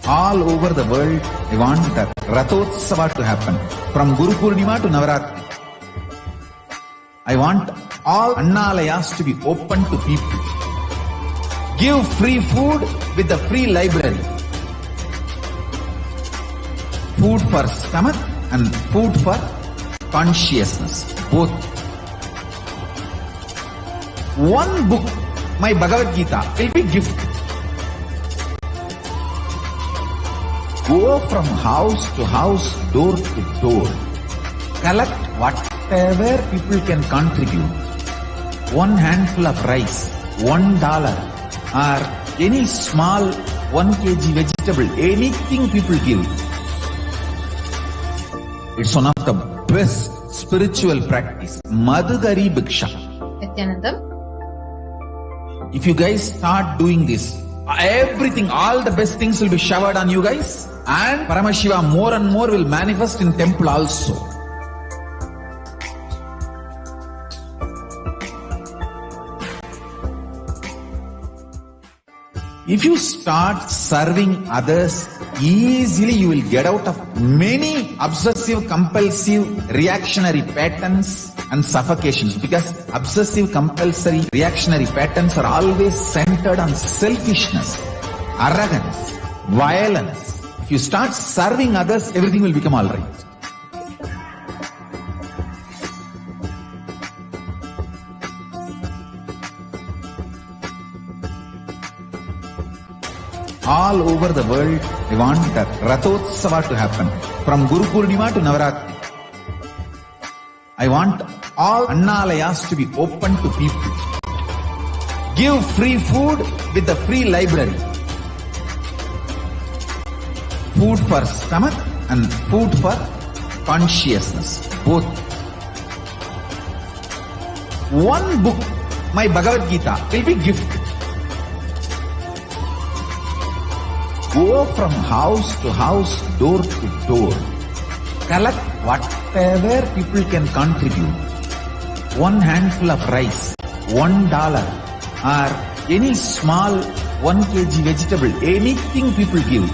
All over the world, I want the Rathotsava to happen. From Guru Purnima to Navaratri. I want all Annalayas to be open to people. Give free food with the free library. Food for stomach and food for consciousness. Both. One book, my Bhagavad Gita, will be gift. Go from house to house, door to door. Collect whatever people can contribute. One handful of rice, $1, or any small 1 kg vegetable, anything people give. It's one of the best spiritual practice. Madhugari Bhiksha. Nithyanandam. If you guys start doing this, everything, all the best things will be showered on you guys. And Paramashivam more and more will manifest in temple also. If you start serving others, easily you will get out of many obsessive, compulsive, reactionary patterns and suffocations. Because obsessive, compulsory, reactionary patterns are always centered on selfishness, arrogance, violence. If you start serving others, everything will become all right. All over the world, I want the Rathotsava to happen. From Guru Purnima to Navaratri. I want all Annalayas to be open to people. Give free food with the free library. Food for stomach and food for consciousness. Both. One book, my Bhagavad Gita, will be gift. Go from house to house, door to door. Collect whatever people can contribute. One handful of rice, $1, or any small 1 kg vegetable, anything people give.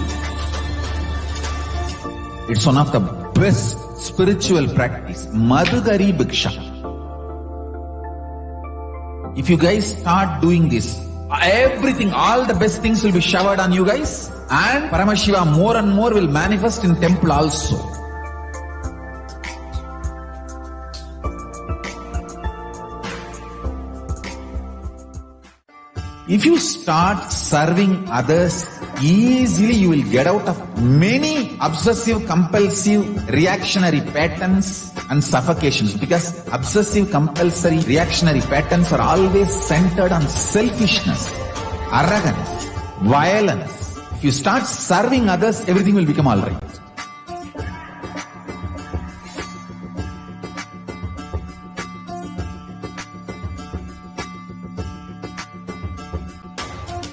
It's one of the best spiritual practice. Madhugari Bhiksha. If you guys start doing this, everything, all the best things will be showered on you guys. And Paramashivam more and more will manifest in temple also. If you start serving others, easily you will get out of many obsessive, compulsive, reactionary patterns and suffocations. Because obsessive, compulsory, reactionary patterns are always centered on selfishness, arrogance, violence. If you start serving others, everything will become all right.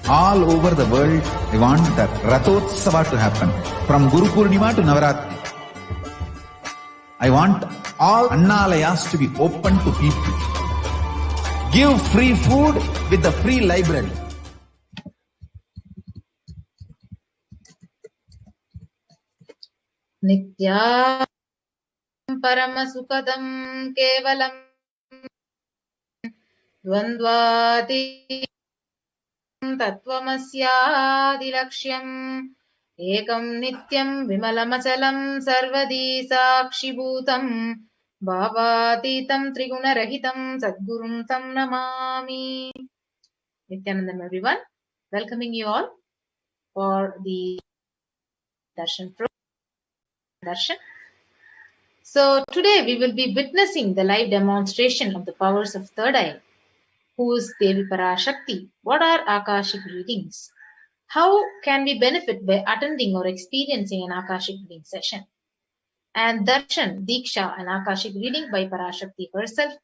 All over the world, I want the Rathotsava to happen. From Guru Purnima to Navaratri. I want all Annalayas to be open to people. Give free food with the free library. Nitya Paramasukadam Kevalam Dvandvati Tattvamasyadilakshyam Ekam Nityam Vimalamachalam Sarvadi Sakshibhutam Bhavatitam Triguna-rahitam Sadgurum Tam Namami. Nithyanandam, everyone. Welcoming you all for the Darshan program. Darshan. So today we will be witnessing the live demonstration of the powers of third eye. Who is Devi PARASHAKTI? What are Akashic readings? How can we benefit by attending or experiencing an Akashic reading session? And Darshan, Diksha, an Akashic reading by Parashakti herself,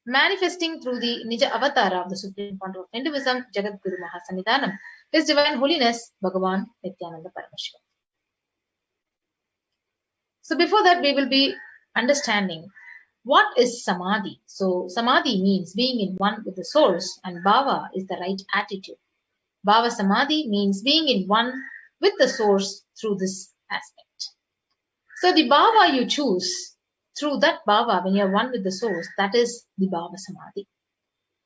manifesting through the Nija Avatara of the Supreme Founder of Hinduism, Jagat Guru Mahasannidhanam, His Divine Holiness, Bhagavan Nithyananda Paramashivam. So before that, we will be understanding what is Samadhi. So Samadhi means being in one with the source, and Bhava is the right attitude. Bhava Samadhi means being in one with the source through this aspect. So the bhava you choose, through that bhava, when you are one with the source, that is the bhava samadhi.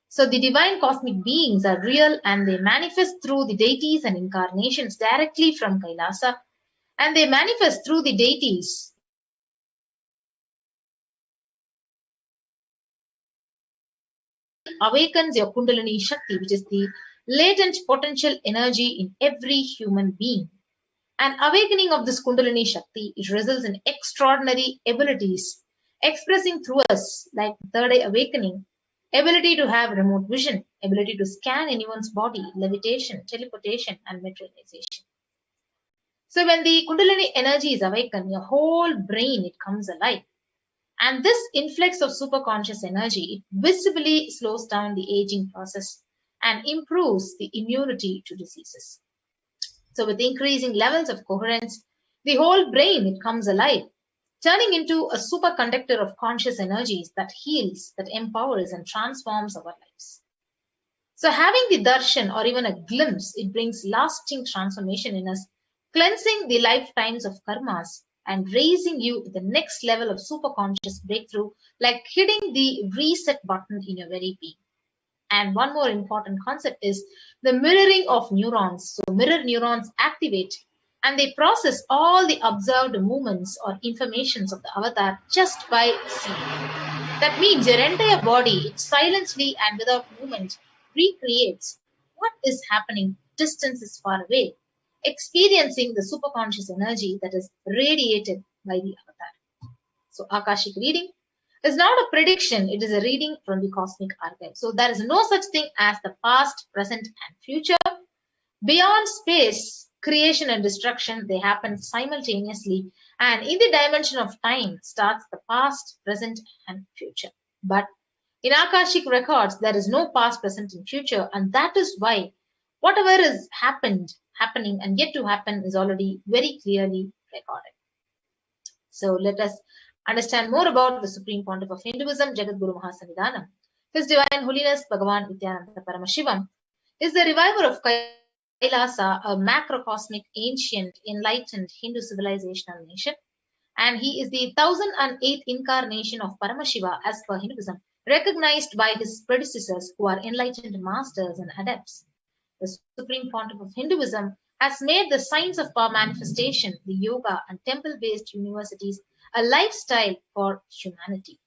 So the divine cosmic beings are real and they manifest through the deities and incarnations directly from Kailasa, and they manifest through the deities awakens your Kundalini Shakti, which is the latent potential energy in every human being. An awakening of this Kundalini Shakti, it results in extraordinary abilities expressing through us, like third eye awakening, ability to have remote vision, ability to scan anyone's body, levitation, teleportation, and materialization. So when the Kundalini energy is awakened, your whole brain, it comes alive. And this influx of superconscious energy, it visibly slows down the aging process and improves the immunity to diseases. So with increasing levels of coherence, the whole brain, it comes alive, turning into a superconductor of conscious energies that heals, that empowers and transforms our lives. So having the darshan or even a glimpse, it brings lasting transformation in us, cleansing the lifetimes of karmas and raising you to the next level of superconscious breakthrough, like hitting the reset button in your very being. And one more important concept is the mirroring of neurons. So mirror neurons activate and they process all the observed movements or informations of the avatar just by seeing. That means your entire body silently and without movement recreates what is happening distance is far away, experiencing the superconscious energy that is radiated by the avatar. So Akashic reading is not a prediction, it is a reading from the cosmic archive. So there is no such thing as the past, present, and future. Beyond space, creation and destruction, they happen simultaneously. And in the dimension of time starts the past, present, and future. But in Akashic records, there is no past, present, and future. And that is why whatever is happening, and yet to happen is already very clearly recorded. So let us understand more about the Supreme Pontiff of Hinduism, Jagadguru Mahasannidhanam. His Divine Holiness Bhagavan Nithyananda Paramashivam is the reviver of Kailasa, a macrocosmic, ancient, enlightened Hindu civilizational nation. And he is the 1008th incarnation of Paramashiva as per Hinduism, recognized by his predecessors who are enlightened masters and adepts. The Supreme Pontiff of Hinduism has made the science of power manifestation, the yoga and temple-based universities, a lifestyle for humanity.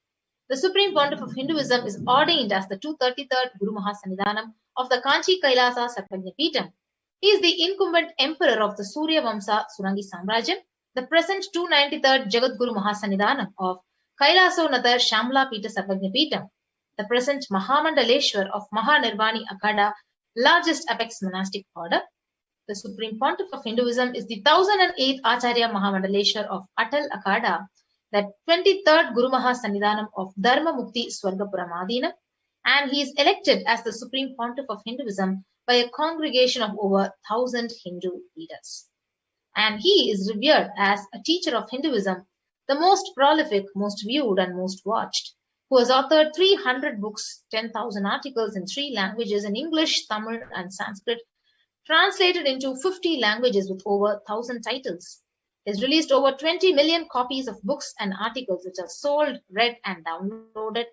The Supreme Pontiff of Hinduism is ordained as the 233rd Guru Mahasannidhanam of the Kanchi Kailasa Sarvajnapeetham. He is the incumbent emperor of the Surya Vamsa Surangi Samrajyam, the present 293rd Jagadguru Mahasannidhanam of Kailasonathar Shamla Pita Sarvajnapeetham, the present Mahamandaleshwar of Mahanirvani Akada, largest apex monastic order. The Supreme Pontiff of Hinduism is the 1008th Acharya Mahamandaleshwar of Atal Akada, the 23rd Guru Mahasannidhanam of Dharma Mukti Swargapuramadina, and he is elected as the Supreme Pontiff of Hinduism by a congregation of over 1000 Hindu leaders. And he is revered as a teacher of Hinduism, the most prolific, most viewed, and most watched, who has authored 300 books, 10,000 articles in 3 languages in English, Tamil, and Sanskrit, translated into 50 languages with over 1,000 titles. He has released over 20 million copies of books and articles which are sold, read, and downloaded.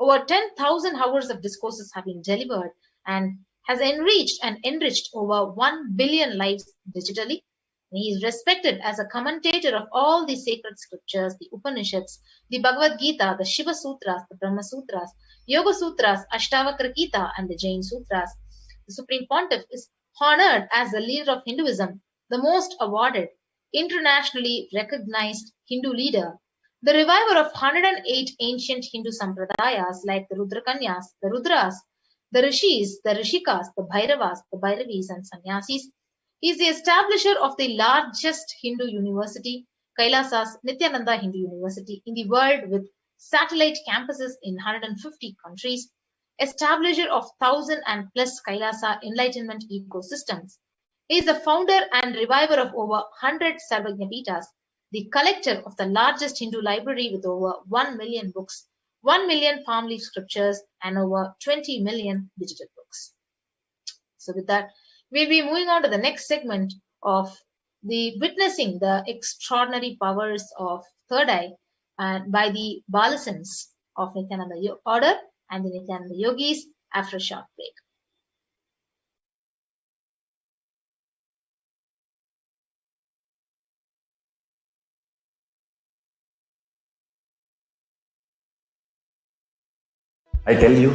Over 10,000 hours of discourses have been delivered and has enriched and enriched over 1 billion lives digitally. He is respected as a commentator of all the sacred scriptures, the Upanishads, the Bhagavad Gita, the Shiva Sutras, the Brahma Sutras, Yoga Sutras, Ashtavakra Gita, and the Jain Sutras. The Supreme Pontiff is honored as the leader of Hinduism, the most awarded, internationally recognized Hindu leader, the reviver of 108 ancient Hindu sampradayas like the Rudrakanyas, the Rudras, the Rishis, the Rishikas, the Bhairavas, the Bhairavis, and Sannyasis. He is the establisher of the largest Hindu university, Kailasa's Nithyananda Hindu University, in the world with satellite campuses in 150 countries, establisher of 1,000 and plus Kailasa enlightenment ecosystems. He is the founder and reviver of over 100 Sarvajnapeethas, the collector of the largest Hindu library with over 1 million books, 1 million palm leaf scriptures, and over 20 million digital books. So with that, we'll be moving on to the next segment of witnessing the extraordinary powers of third eye and by the Balasans of Nithyananda order and the Nithyananda yogis after a short break. I tell you,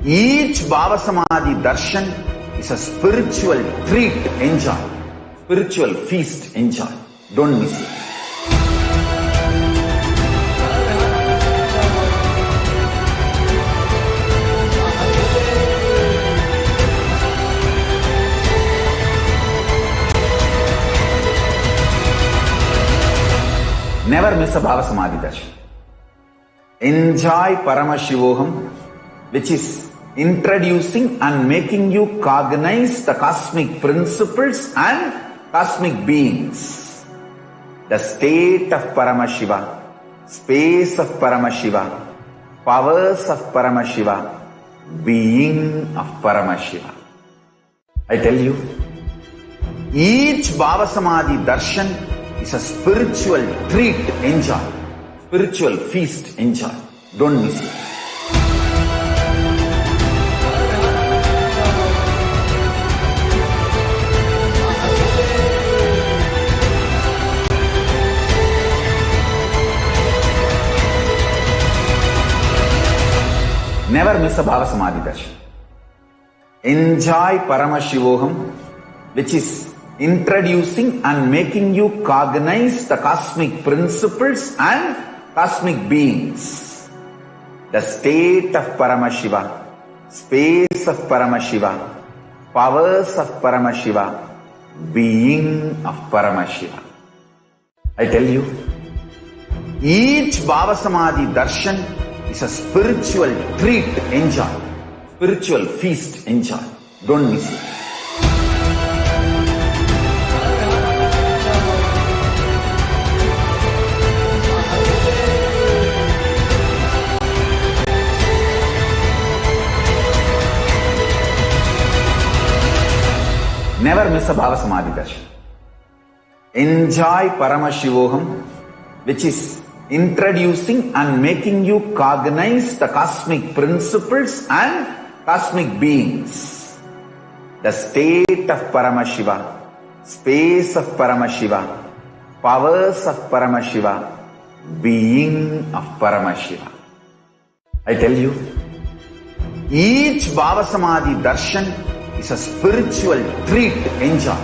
each Bhava Samadhi Darshan is a spiritual treat, enjoy. Spiritual feast, enjoy. Don't miss it. Never miss a Bhava Samadhi Darshan. Enjoy Paramashivam, which is introducing and making you cognize the cosmic principles and cosmic beings. The state of Paramashiva, space of Paramashiva, powers of Paramashiva, being of Paramashiva. I tell you, each Bhava Samadhi Darshan is a spiritual treat, enjoy. Spiritual feast, enjoy. Don't miss it. Never miss a Bhava Samadhi Darshan. Enjoy Paramashivam, which is introducing and making you cognize the cosmic principles and cosmic beings. The state of Paramashiva, space of Paramashiva, powers of Paramashiva, being of Paramashiva. I tell you, each Bhava Samadhi Darshan is a spiritual treat, enjoy. Spiritual feast, enjoy. Don't miss it. Never miss a Bhava Samadhi Darshan. Enjoy Paramashivam, which is introducing and making you cognize the cosmic principles and cosmic beings. The state of Paramashiva, space of Paramashiva, powers of Paramashiva, being of Paramashiva. I tell you, each Bhava Samadhi Darshan is a spiritual treat, enjoy.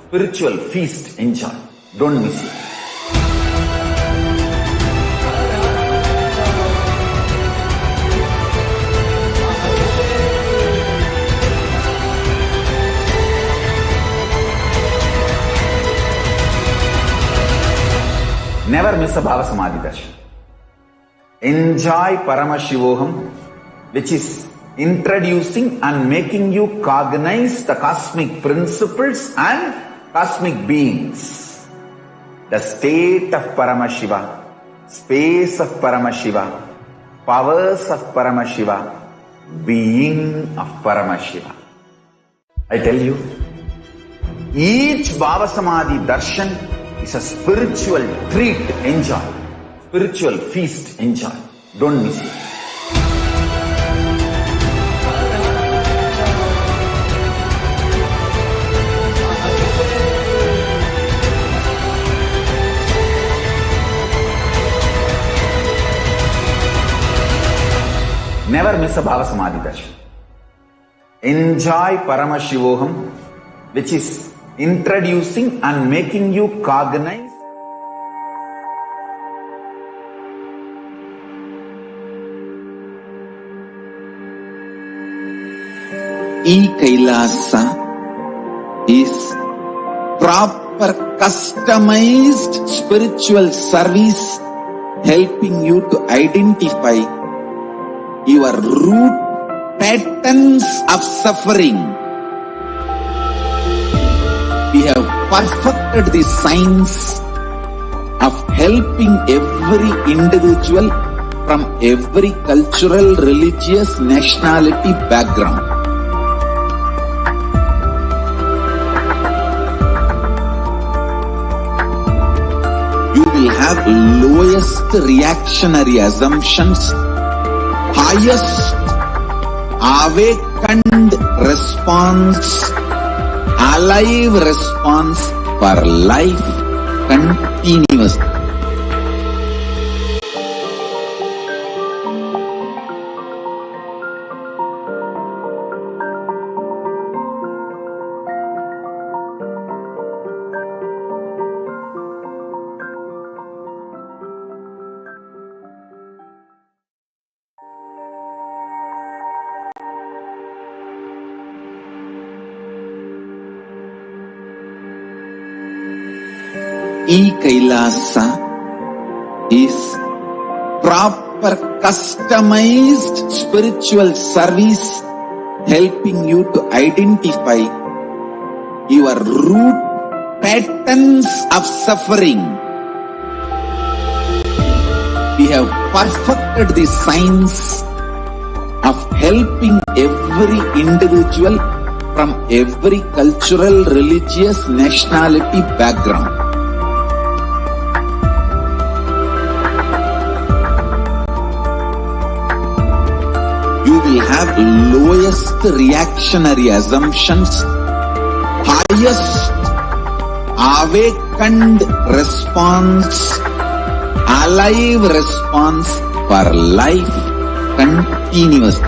Spiritual feast, enjoy. Don't miss it. Never miss a Bhava Samadhi Darshan. Enjoy Paramashivam, which is introducing and making you cognize the cosmic principles and cosmic beings. The state of Paramashiva, space of Paramashiva, powers of Paramashiva, being of Paramashiva. I tell you, each Bhava Samadhi Darshan is a spiritual treat, enjoy. Spiritual feast, enjoy. Don't miss it. Never miss a Bhava Samadhi Darshan. Enjoy Paramashivam, which is introducing and making you cognize E-Kailasa is proper customized spiritual service helping you to identify your root patterns of suffering. We have perfected the science of helping every individual from every cultural, religious, nationality background. have lowest reactionary assumptions, highest awakened response, alive response for life continuous. E-Kailasa is proper customized spiritual service helping you to identify your root patterns of suffering. We have perfected the science of helping every individual from every cultural, religious, nationality background. You will have lowest reactionary assumptions, highest awakened response, alive response for life continuous.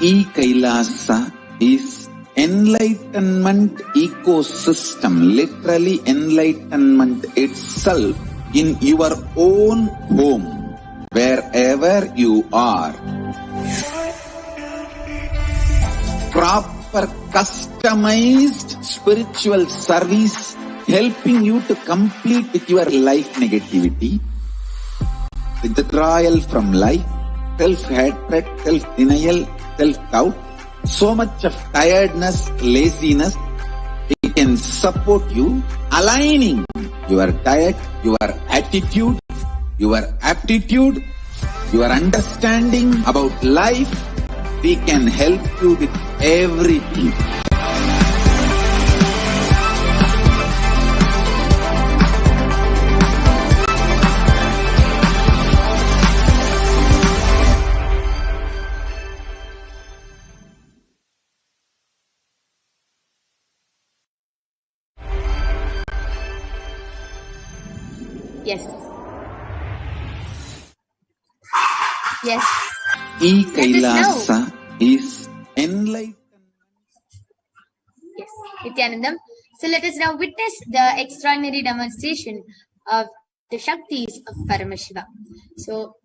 E-Kailasa is enlightenment ecosystem, literally enlightenment itself in your own home, wherever you are. Proper customized spiritual service helping you to complete with your life negativity, withdrawal from life, self-hatred, self-denial, self-doubt, so much of tiredness, laziness. It can support you, aligning your diet, your attitude, your aptitude, your understanding about life. We can help you with everything. Yes. Yes. E-Kailasa is enlightenment. Yes. Nithyanandam. So let us now witness the extraordinary demonstration of the Shaktis of Paramashiva. So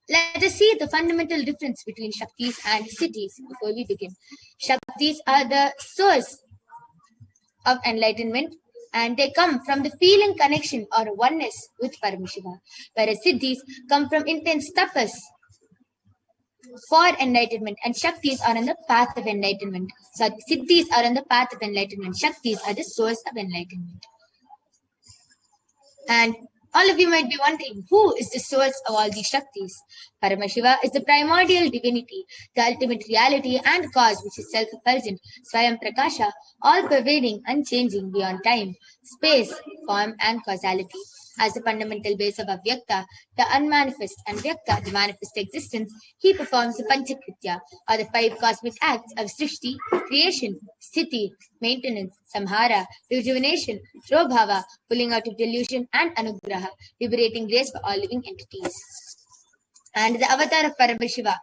let us see the fundamental difference between Shaktis and Siddhis before we begin. Shaktis are the source of enlightenment, and they come from the feeling connection or oneness with Paramashiva, whereas Siddhis come from intense tapas for enlightenment, and Shaktis are on the path of enlightenment. So Siddhis are on the path of enlightenment. Shaktis are the source of enlightenment. And all of you might be wondering, who is the source of all these Shaktis? Paramashiva is the primordial divinity, the ultimate reality and cause which is self-effulgent, Swayam Prakasha, all-pervading, unchanging, beyond time, space, form and causality. As the fundamental base of Avyakta, the unmanifest, and Vyakta, the manifest existence, he performs the Panchakritya, or the 5 cosmic acts of Srishti, creation, Sthiti, maintenance, Samhara, rejuvenation, Drobhava, pulling out of delusion, and Anugraha, liberating grace for all living entities. And the avatar of Paramashiva,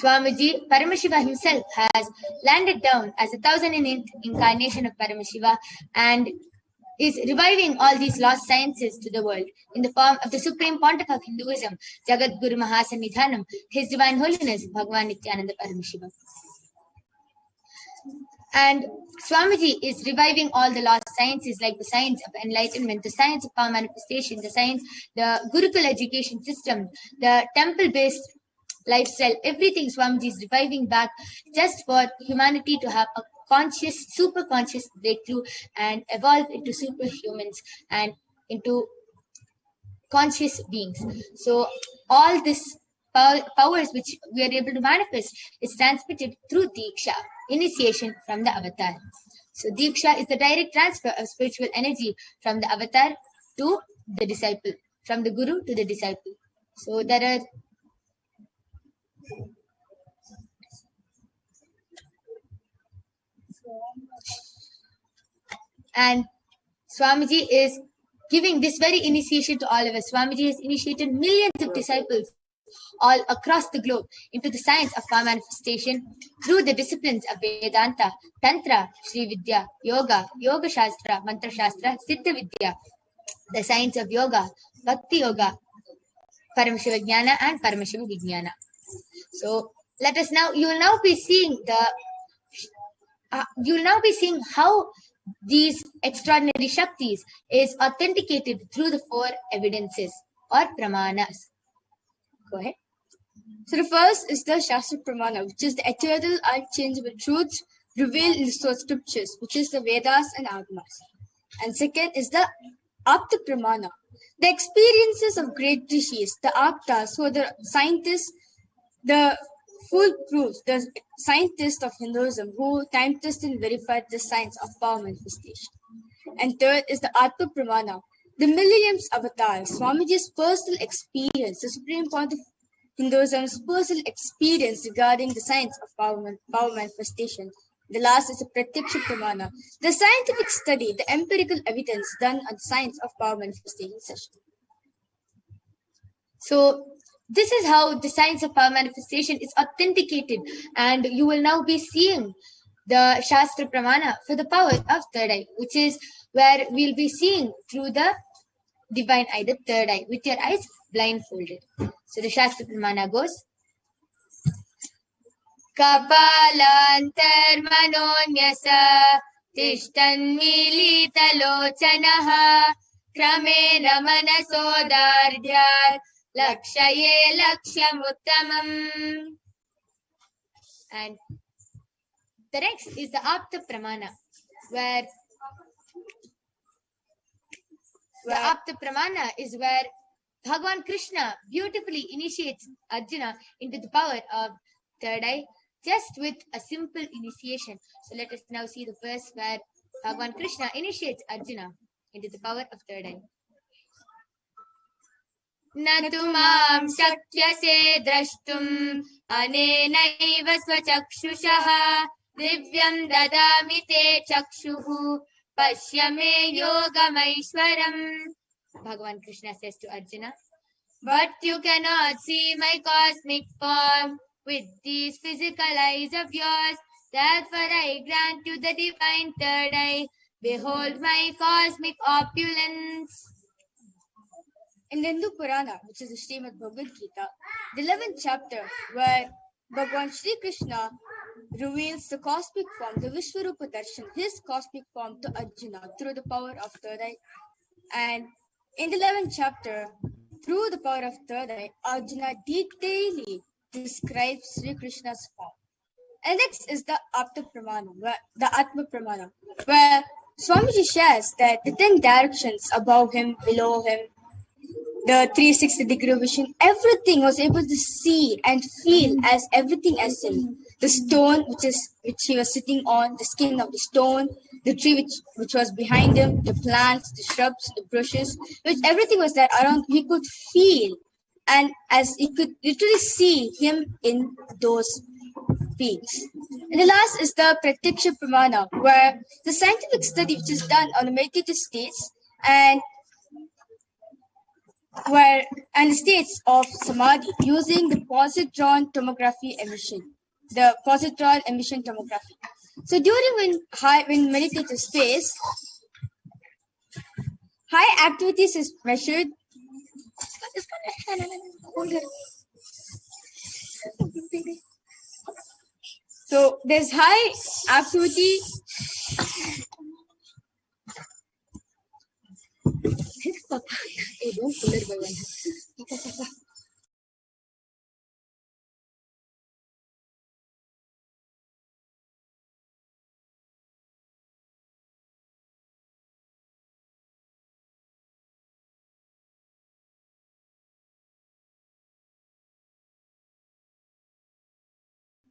Swamiji, Paramashiva himself has landed down as a 1008th incarnation of Paramashiva and is reviving all these lost sciences to the world in the form of the Supreme Pontiff of Hinduism, Jagat Guru Mahasannidhanam, His Divine Holiness, Bhagavan Nithyananda Paramashiva. And Swamiji is reviving all the lost sciences like the science of enlightenment, the science of power manifestation, the Gurukul education system, the temple-based lifestyle, everything Swamiji is reviving back just for humanity to have a conscious, super conscious breakthrough and evolve into superhumans and into conscious beings. So all this powers which we are able to manifest is transmitted through Diksha, initiation from the avatar. So Diksha is the direct transfer of spiritual energy from the avatar to the disciple, from the guru to the disciple. So there are and Swamiji is giving this very initiation to all of us. Swamiji has initiated millions of disciples all across the globe into the science of power manifestation through the disciplines of Vedanta, Tantra, Sri Vidya, Yoga, Yoga Shastra, Mantra Shastra, Siddha Vidya, the science of Yoga, Bhakti Yoga, Paramashiva Jnana and Paramashiva Vijnana. So let us now, you will now be seeing how these extraordinary Shaktis is authenticated through the 4 evidences or Pramanas. Go ahead. So the first is the Shastra Pramana, which is the eternal, unchangeable truths revealed in the source scriptures, which is the Vedas and Agamas. And second is the Apta Pramana, the experiences of great rishis, the Aptas, who are the scientists, the foolproof, the scientists of Hinduism, who time tested and verified the science of power manifestation. And third is the Atma Pramana, the millennium's avatar, Swamiji's personal experience, the supreme point of Hinduism's personal experience regarding the science of power manifestation. The last is the Pratyaksha Pramana, the scientific study, the empirical evidence done on science of power manifestation session. So this is how the science of power manifestation is authenticated, and you will now be seeing the Shastra Pramana for the power of third eye, which is where we'll be seeing through the divine eye, the third eye, with your eyes blindfolded. So the Shastra Pramana goes, Kapalantarmanonyasa Tishtanmilitalochanaha Kramena Manasodardhyat Lakshaye Lakshamuttamam. And the next is the Apta Pramana, where the Apta Pramana is where Bhagavan Krishna beautifully initiates Arjuna into the power of third eye just with a simple initiation. So let us now see the verse where Bhagavan Krishna initiates Arjuna into the power of third eye. Natu mam shakyase drashtum anenaiva svachakshushah divyam dadami te chakshuhu pashyame yogamaishwaram. Bhagavan Krishna says to Arjuna, but you cannot see my cosmic form with these physical eyes of yours. Therefore I grant you the divine third eye. Behold my cosmic opulence. In the Hindu Purana, which is the Srimad Bhagavad Gita, the 11th chapter, where Bhagavan Shri Krishna reveals the cosmic form, the Vishwarupa Darshan, his cosmic form to Arjuna through the power of third eye. And in the 11th chapter, through the power of third eye, Arjuna detailedly describes Sri Krishna's form. And next is the Apta Pramana, the Atma Pramana, where Swamiji shares that the 10 directions above him, below him, the 360-degree vision, everything was able to see and feel as everything as him. The stone which he was sitting on, the skin of the stone, the tree which was behind him, the plants, the shrubs, the bushes, which everything was there around. He could feel, and as he could literally see him in those beings. And the last is the Pratyaksha Pramana, where the scientific study which is done on the meditative states and the states of Samadhi using the positron tomography emission, the positron emission tomography. So during when meditative space, high activities is measured. So there's high activity.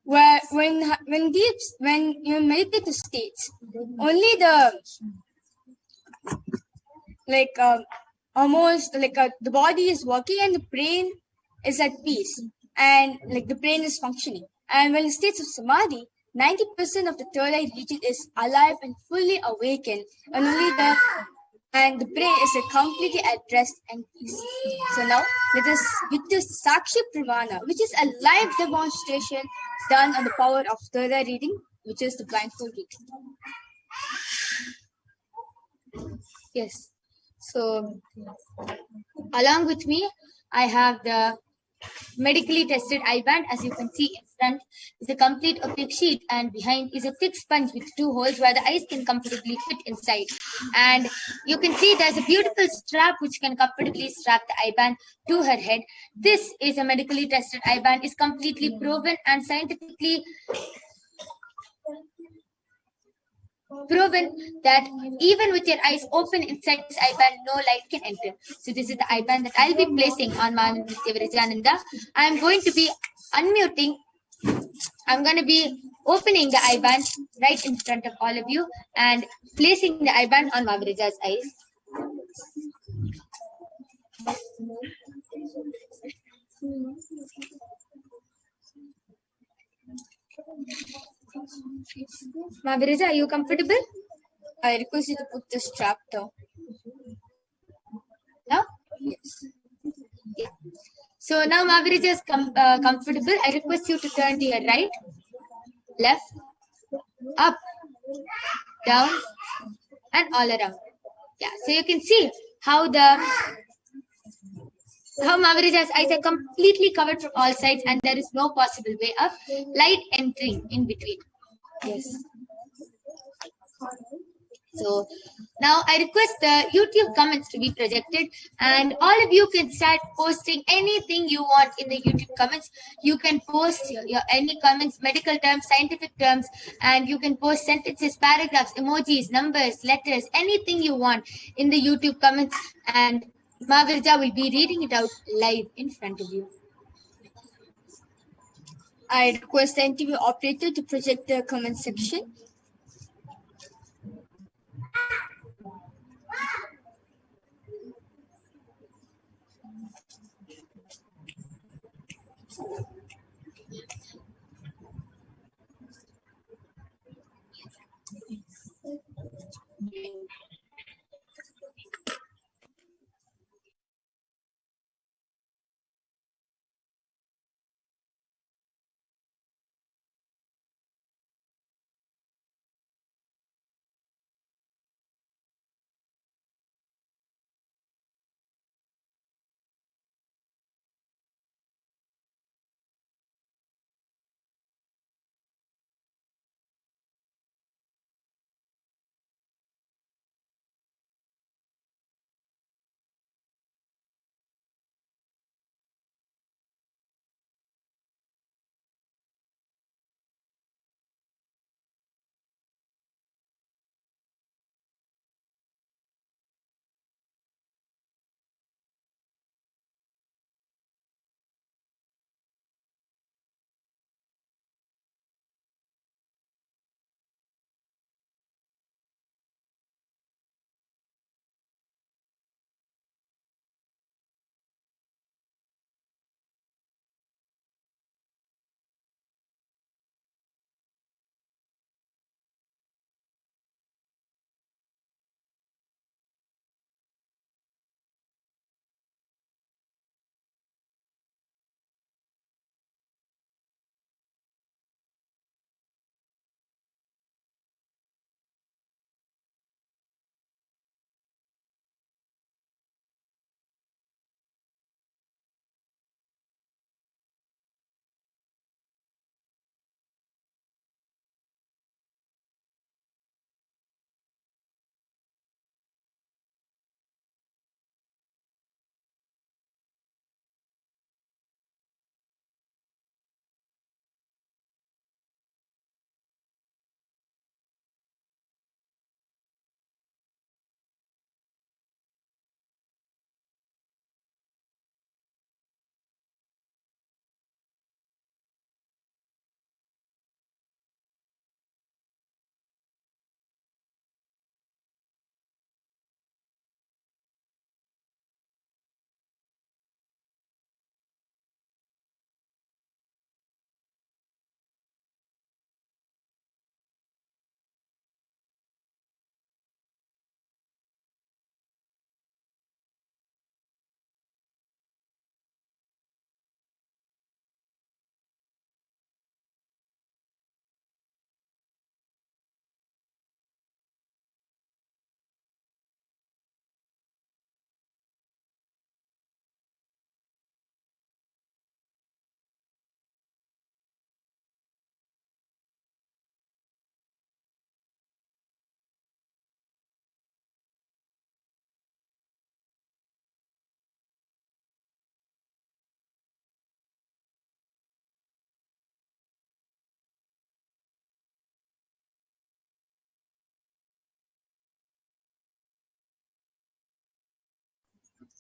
where when you meditate the states, only the almost the body is working and the brain is at peace, and the brain is functioning. And when in states of samadhi, 90% of the third eye region is alive and fully awakened, and the brain is completely at rest and peace. So now let us witness Sakshi Pramana, which is a live demonstration done on the power of third eye reading, which is the blindfold reading. Yes. So, along with me, I have the medically tested eye band. As you can see, in front is a complete opaque sheet, and behind is a thick sponge with 2 holes where the eyes can comfortably fit inside. And you can see there's a beautiful strap which can comfortably strap the eye band to her head. This is a medically tested eye band, is completely proven and scientifically proven that even with your eyes open inside this eye band, no light can enter. So this is the eye band that I'll be placing on Mahamari Nithyananda. I'm going to be unmuting. I'm going to be opening the eye band right in front of all of you and placing the eye band on Mahamari's eyes. Mahamari, are you comfortable? I request you to put the strap down. Now? Yes. Yeah. So now Mahamari is comfortable. I request you to turn to your right, left, up, down, and all around. Yeah. So you can see how Mahamari's eyes are completely covered from all sides, and there is no possible way of light entering in between. Yes. So now I request the YouTube comments to be projected, and all of you can start posting anything you want in the YouTube comments. You can post your any comments, medical terms, scientific terms, and you can post sentences, paragraphs, emojis, numbers, letters, anything you want in the YouTube comments, and Mahavirja will be reading it out live in front of you. I request the interview operator to project the comment section.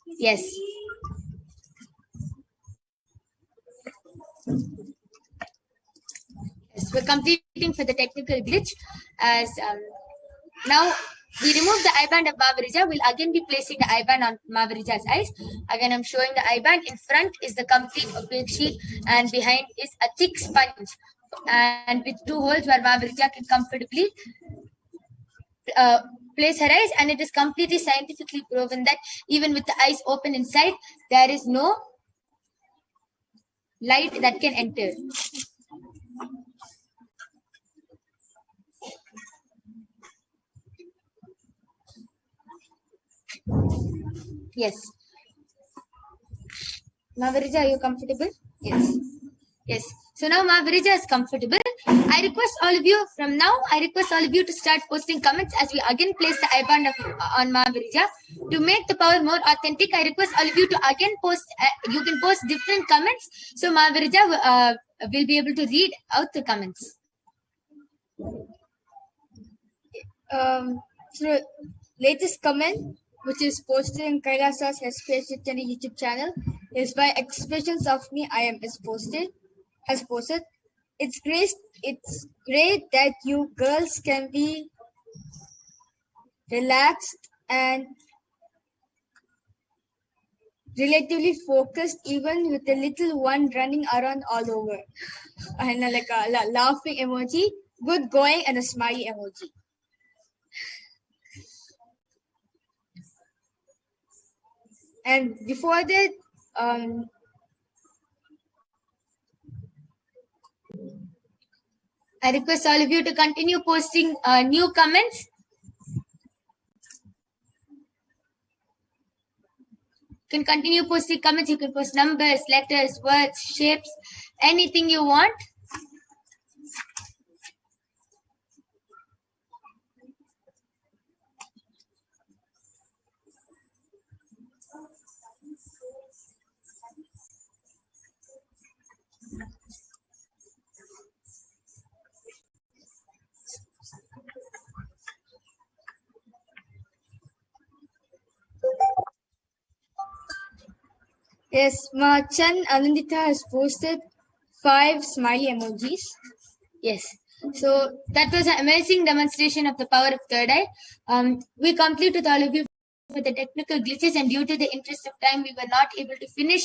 Yes. Yes, we're completing for the technical glitch as now we remove the eye band of Mahavirija. We'll again be placing the eye band on Mahavirija's eyes. Again, I'm showing the eye band. In front is the complete opaque sheet and behind is a thick sponge and with two holes where Mahavirija can comfortably place her eyes, and it is completely scientifically proven that even with the eyes open inside, there is no light that can enter. Yes. Mahavirija, are you comfortable? Yes. Yes. So now Mahavirija is comfortable. I request all of you from now, to start posting comments as we again place the eye band on Mahavirija. To make the power more authentic, I request all of you to again post, you can post different comments. So Mahavirija will be able to read out the comments. So latest comment, which is posted in Kailasa's Space Channel YouTube channel, is by Expressions of Me I Am has posted. It's great that you girls can be relaxed and relatively focused even with the little one running around all over. And like a laughing emoji, good going, and a smiley emoji. And before that, I request all of you to continue posting new comments. You can continue posting comments. You can post numbers, letters, words, shapes, anything you want. yes, Machan Anandita has posted 5 smiley emojis. Yes. So that was an amazing demonstration of the power of third eye. We completed all of you with the technical glitches, and due to the interest of time, we were not able to finish.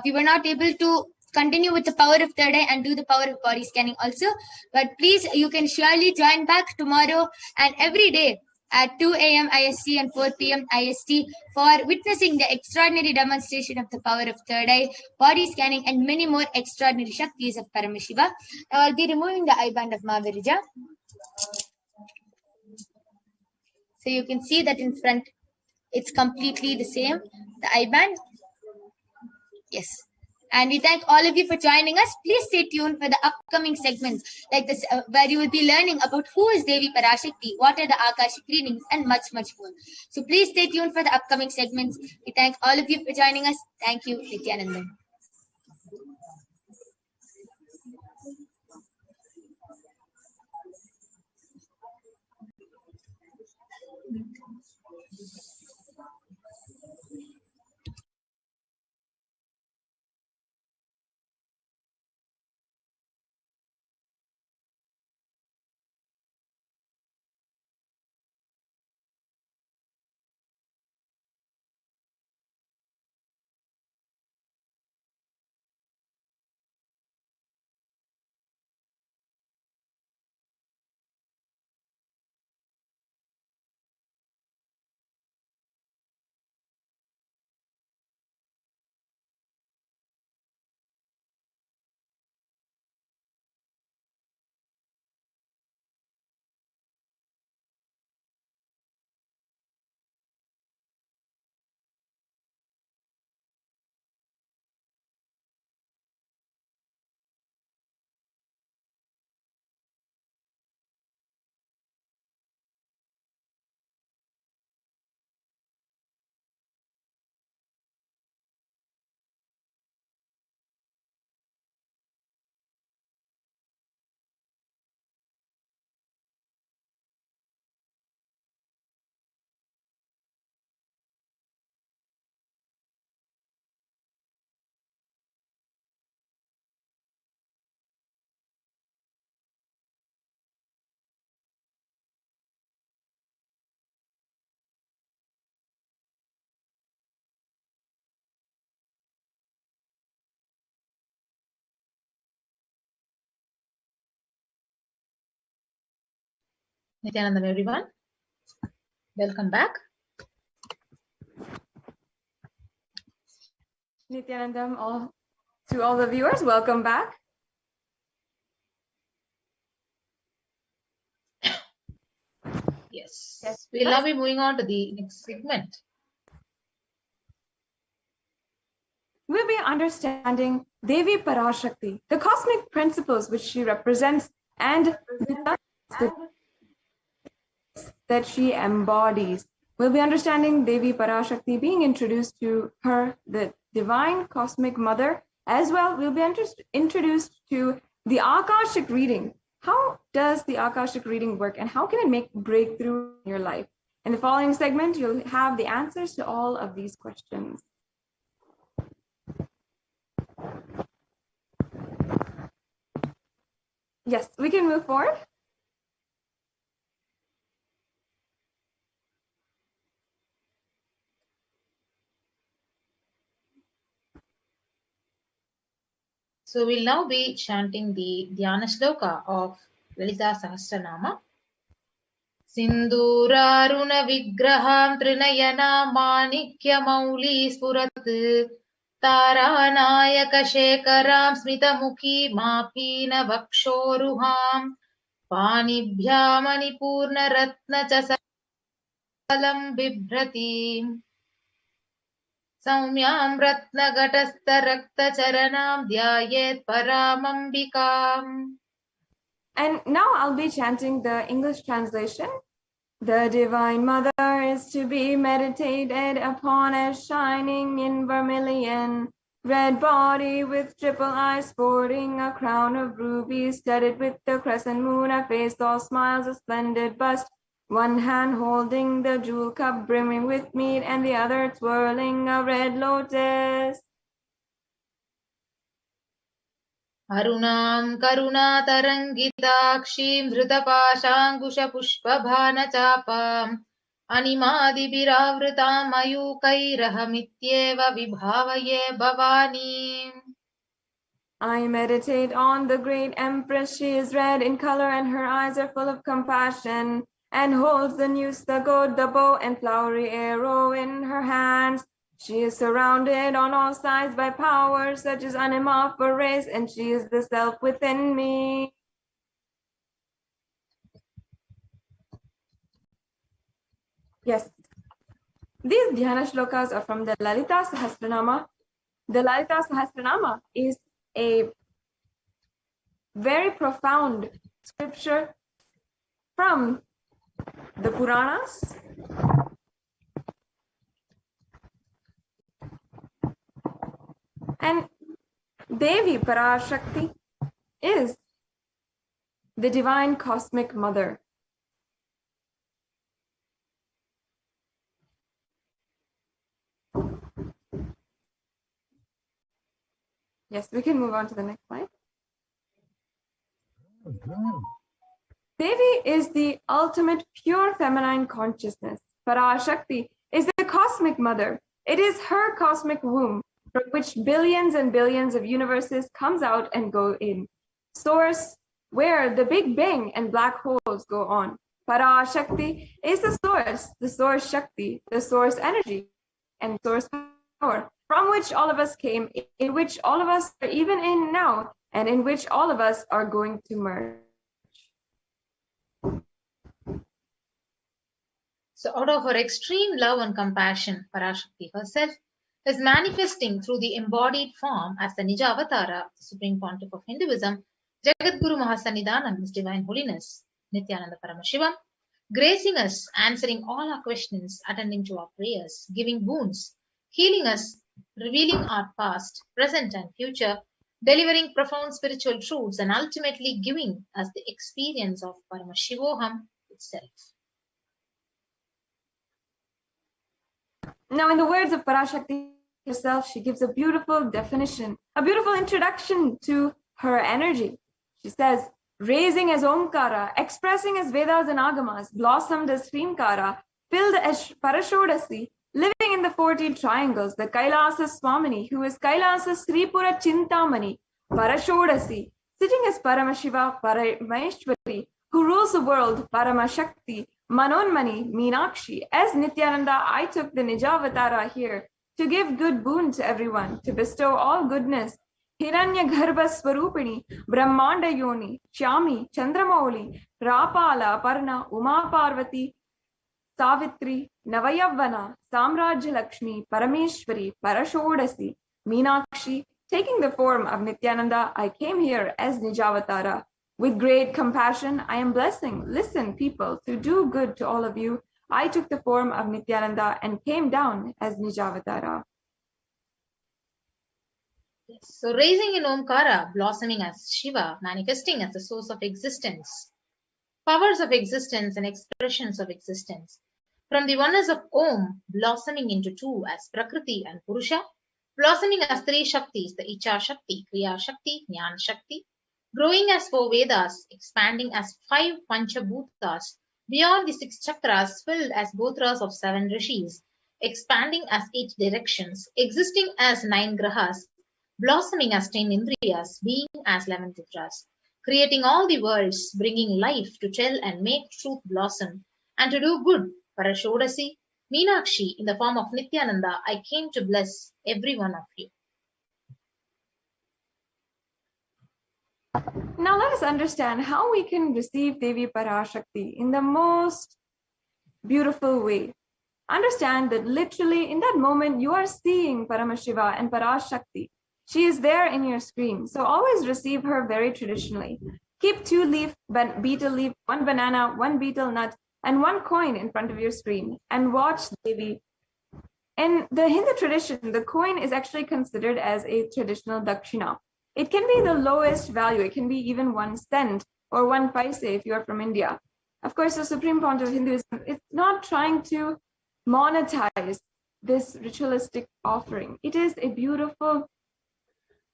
We were not able to continue with the power of third eye and do the power of body scanning also. But please, you can surely join back tomorrow and every day at 2 a.m. IST and 4 p.m. IST for witnessing the extraordinary demonstration of the power of third eye, body scanning, and many more extraordinary Shaktis of Paramashiva. Now I'll be removing the eye band of Mahavirija. So you can see that in front, it's completely the same, the eye band. Yes. And we thank all of you for joining us. Please stay tuned for the upcoming segments like this, where you will be learning about who is Devi Parashakti, what are the Akashic readings, and much, much more. So please stay tuned for the upcoming segments. We thank all of you for joining us. Thank you, Nithyananda. Nithyanandam, everyone. Welcome back. Nithyanandam, to all the viewers, welcome back. Yes. We'll now be moving on to the next segment. We'll be understanding Devi Parashakti, the cosmic principles which she represents and that she embodies. We'll be understanding Devi Parashakti, being introduced to her, the divine cosmic mother. As well, we'll be introduced to the Akashic reading. How does the Akashic reading work and how can it make breakthrough in your life? In the following segment, you'll have the answers to all of these questions. Yes, we can move forward. So we'll now be chanting the Dhyana Shloka of Lalita Sahasranama. Sinduraruna Vigraham Trinayana Manikya Mauli Spurat Taranayaka Shekaram Smritamukhi Mapina Vakshoruham Panibhya Manipurna Ratna Chasalam Bibhrati Saumyam Ratna Gatastha Rakta Charanam Dhyayet Paramambikam. And now I'll be chanting the English translation. The Divine Mother is to be meditated upon as shining in vermilion, red body with triple eyes sporting a crown of rubies studded with the crescent moon, a face all smiles, a splendid bust, one hand holding the jewel cup brimming with mead and the other twirling a red lotus. Arunam Karuna Tarangitakshim Dhrutapashangusha Pushpabhana Chapam Animadi Biravritam Ayukairahamityeva Vibhavaye Bhavani. I meditate on the great Empress. She is red in color and her eyes are full of compassion, and holds the noose, the goad, the bow, and flowery arrow in her hands. She is surrounded on all sides by powers such as anima for race, and she is the self within me. Yes, these Dhyana shlokas are from the Lalita Sahasranama. The Lalita Sahasranama is a very profound scripture from the Puranas. And Devi Parashakti is the divine cosmic mother. Yes, we can move on to the next slide. Devi is the ultimate pure feminine consciousness. Parashakti is the cosmic mother. It is her cosmic womb from which billions and billions of universes comes out and go in. Source where the Big Bang and black holes go on. Parashakti is the source Shakti, the source energy and source power, from which all of us came, in which all of us are even in now, and in which all of us are going to merge. So out of her extreme love and compassion, Parashakti herself is manifesting through the embodied form as the Nija Avatara, the Supreme Pontiff of Hinduism, Jagadguru Mahasannidhanam, His Divine Holiness, Nithyananda Paramashivam, gracing us, answering all our questions, attending to our prayers, giving boons, healing us, revealing our past, present and future, delivering profound spiritual truths, and ultimately giving us the experience of Paramashivoham itself. Now, in the words of Parashakti herself, she gives a beautiful definition, a beautiful introduction to her energy. She says, raising as Omkara, expressing as Vedas and Agamas, blossomed as Srimkara, filled as Parashodasi, living in the 14 triangles, the Kailasa Swamini, who is Kailasa Sripura Chintamani, Parashodasi, sitting as Paramashiva, Parameshwari, who rules the world, Paramashakti, Manonmani, Meenakshi. As Nithyananda, I took the Nijavatara here to give good boon to everyone, to bestow all goodness. Hiranya Garbha Swarupini, Brahmanda Yoni, Shyami, Chandramauli, Rapala, Parna, Uma Parvati, Savitri, Navayavana, Samrajya Lakshmi, Parameshwari, Parashodasi, Meenakshi. Taking the form of Nithyananda, I came here as Nijavatara. With great compassion, I am blessing. Listen, people, to do good to all of you. I took the form of Nithyananda and came down as Nijavatara. Yes. So raising in Omkara, blossoming as Shiva, manifesting as the source of existence, powers of existence and expressions of existence. From the oneness of Om, blossoming into two as Prakriti and Purusha, blossoming as three Shaktis, the Icha Shakti, Kriya Shakti, Jnana Shakti, growing as four Vedas, expanding as five Panchabhutas, beyond the six chakras, filled as gotras of seven rishis, expanding as 8 directions, existing as 9 grahas, blossoming as 10 indriyas, being as 11 chakras, creating all the worlds, bringing life to tell and make truth blossom, and to do good, Parashodasi, Meenakshi, in the form of Nithyananda, I came to bless every one of you. Now let us understand how we can receive Devi Parashakti in the most beautiful way. Understand that literally in that moment you are seeing Paramashiva and Parashakti. She is there in your screen. So always receive her very traditionally. Keep 2 betel leaf, 1 banana, 1 betel nut, and 1 coin in front of your screen and watch Devi. In the Hindu tradition, the coin is actually considered as a traditional dakshina. It can be the lowest value. It can be even 1 cent or 1 paise if you are from India. Of course, the supreme point of Hinduism is not trying to monetize this ritualistic offering. It is a beautiful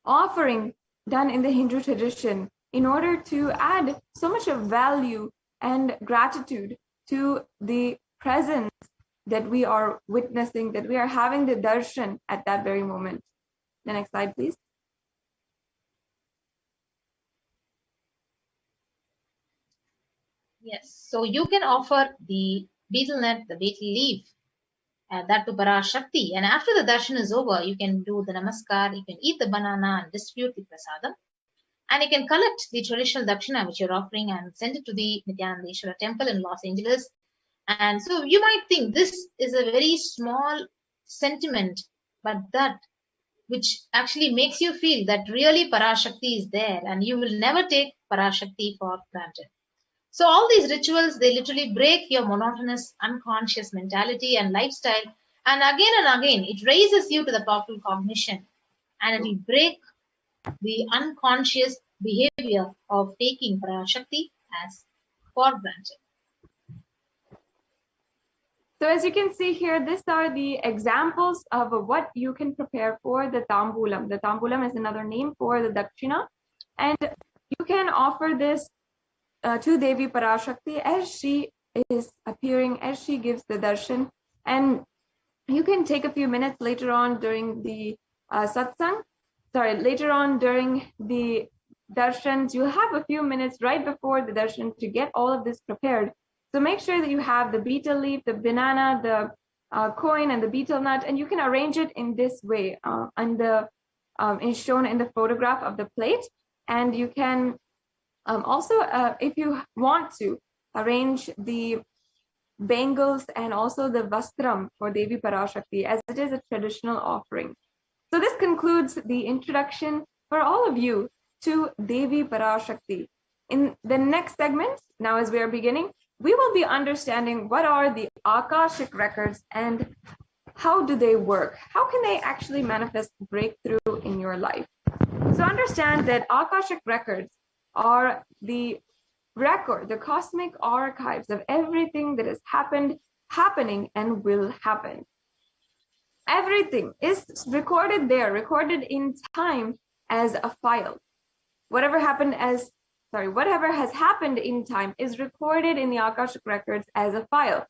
offering done in the Hindu tradition in order to add so much of value and gratitude to the presence that we are witnessing, that we are having the darshan at that very moment. The next slide, please. Yes, so you can offer the betel nut, the betel leaf, that to Parashakti. And after the darshan is over, you can do the namaskar, you can eat the banana and distribute the prasadam. And you can collect the traditional dakshina which you're offering and send it to the Nithyanandeshwara temple in Los Angeles. And so you might think this is a very small sentiment, but that which actually makes you feel that really Parashakti is there and you will never take Parashakti for granted. So all these rituals, they literally break your monotonous, unconscious mentality and lifestyle. And again, it raises you to the powerful cognition. And it will break the unconscious behavior of taking Parashakti as for granted. So as you can see here, these are the examples of what you can prepare for the tambulam. The tambulam is another name for the dakshina. And you can offer this to Devi Parashakti as she is appearing, as she gives the darshan. And you can take a few minutes later on during the later on during the darshans, you'll have a few minutes right before the darshan to get all of this prepared. So make sure that you have the betel leaf, the banana, the coin, and the betel nut, and you can arrange it in this way, is shown in the photograph of the plate. And you can also, if you want to, arrange the bangles and also the vastram for Devi Parashakti, as it is a traditional offering. So this concludes the introduction for all of you to Devi Parashakti. In the next segment, now as we are beginning, we will be understanding what are the Akashic records and how do they work? How can they actually manifest breakthrough in your life? So understand that Akashic records are the record, the cosmic archives of everything that has happened, happening, and will happen. Everything is recorded there, recorded in time as a file. Whatever has happened in time is recorded in the Akashic records as a file.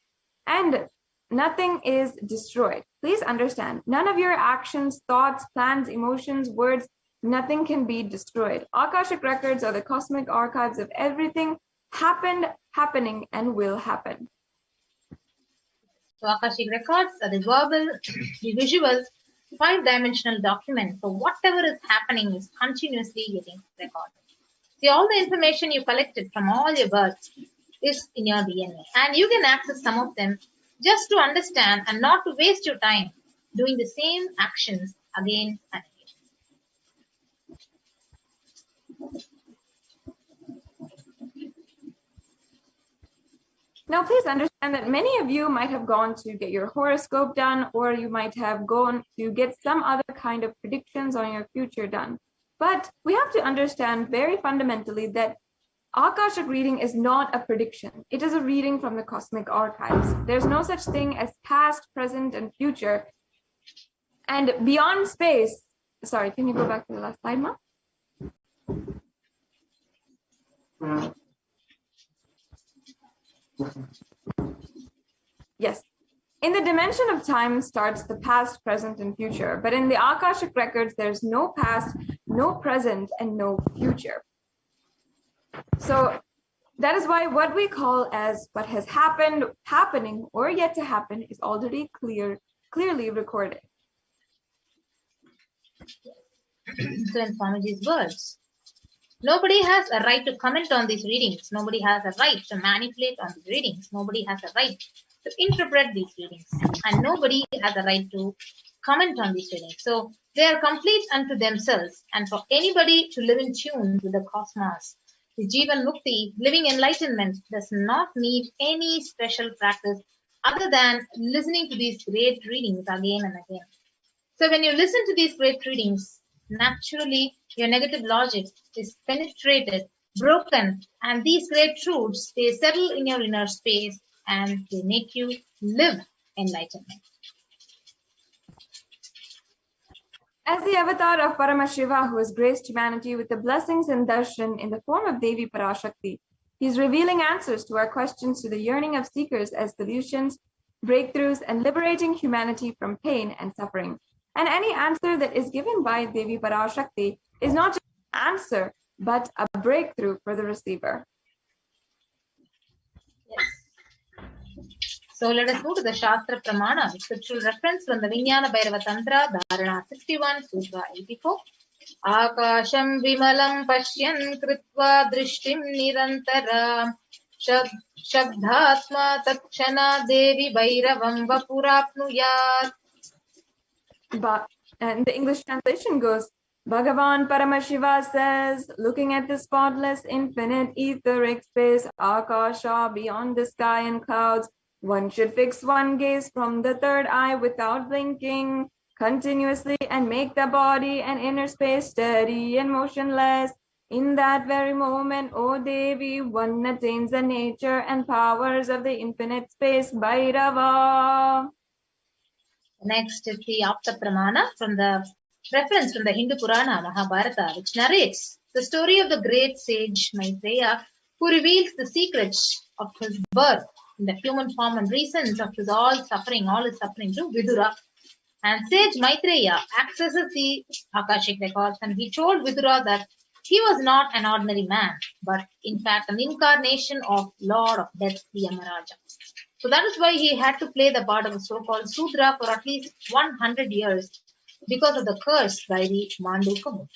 And nothing is destroyed. Please understand, none of your actions, thoughts, plans, emotions, words, nothing can be destroyed. Akashic records are the cosmic archives of everything happened, happening, and will happen. So Akashic records are the verbal, the visual, 5-dimensional document. So whatever is happening is continuously getting recorded. See, all the information you collected from all your births is in your DNA, and you can access some of them just to understand and not to waste your time doing the same actions again and again. Now, please understand that many of you might have gone to get your horoscope done, or you might have gone to get some other kind of predictions on your future done. But we have to understand very fundamentally that Akashic reading is not a prediction. It is a reading from the cosmic archives. There's no such thing as past, present, and future. And beyond space, sorry, can you go back to the last slide, Ma? Yes. In the dimension of time starts the past, present, and future. But in the Akashic records, there's no past, no present, and no future. So that is why what we call as what has happened, happening, or yet to happen is already clearly recorded. So in Swamiji's words, nobody has a right to comment on these readings. Nobody has a right to manipulate on these readings. Nobody has a right to interpret these readings. And nobody has a right to comment on these readings. So they are complete unto themselves. And for anybody to live in tune with the cosmos, the Jivan Mukti, living enlightenment, does not need any special practice other than listening to these great readings again and again. So when you listen to these great readings, naturally your negative logic is penetrated, broken, and these great truths, they settle in your inner space and they make you live enlightenment. As the avatar of Paramashiva, who has graced humanity with the blessings and darshan in the form of Devi PARASHAKTI, he is revealing answers to our questions to the yearning of seekers as solutions, breakthroughs, and liberating humanity from pain and suffering. And any answer that is given by Devi PARASHAKTI is not just an answer, but a breakthrough for the receiver. Yes. So let us move to the Shastra Pramana, scriptural reference from the Vijnana Bhairava Tantra, Dharana 61, Sutra 84. Akasham vimalam pashyan kritva drishtim nirantara shabdhatma takshana Devi Bhairavam vapurapnuyat. And the English translation goes, Bhagavan Paramashiva says, looking at the spotless, infinite, etheric space, Akasha, beyond the sky and clouds, one should fix one gaze from the third eye without blinking, continuously, and make the body and inner space steady and motionless. In that very moment, O Devi, one attains the nature and powers of the infinite space, Bhairava. Next is the Apta Pramana from the reference from the Hindu Purana Mahabharata, which narrates the story of the great sage Maitreya, who reveals the secrets of his birth in the human form and reasons of his all his suffering to Vidura. And sage Maitreya accesses the Akashic records, and he told Vidura that he was not an ordinary man, but in fact an incarnation of Lord of Death, the Yamaraja. So that is why he had to play the part of a so-called Sudra for at least 100 years because of the curse by the Mandukya Muni.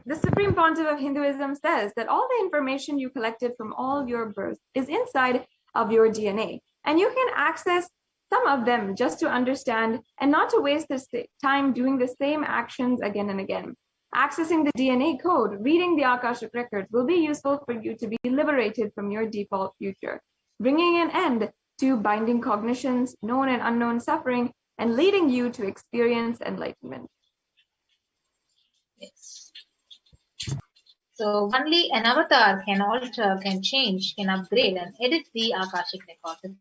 The Supreme Pontiff of Hinduism says that all the information you collected from all your births is inside of your DNA, and you can access some of them just to understand and not to waste this time doing the same actions again and again. Accessing the DNA code, reading the Akashic records will be useful for you to be liberated from your default future, bringing an end to binding cognitions, known and unknown suffering, and leading you to experience enlightenment. Yes. So only an avatar can alter, can change, can upgrade and edit the Akashic records. It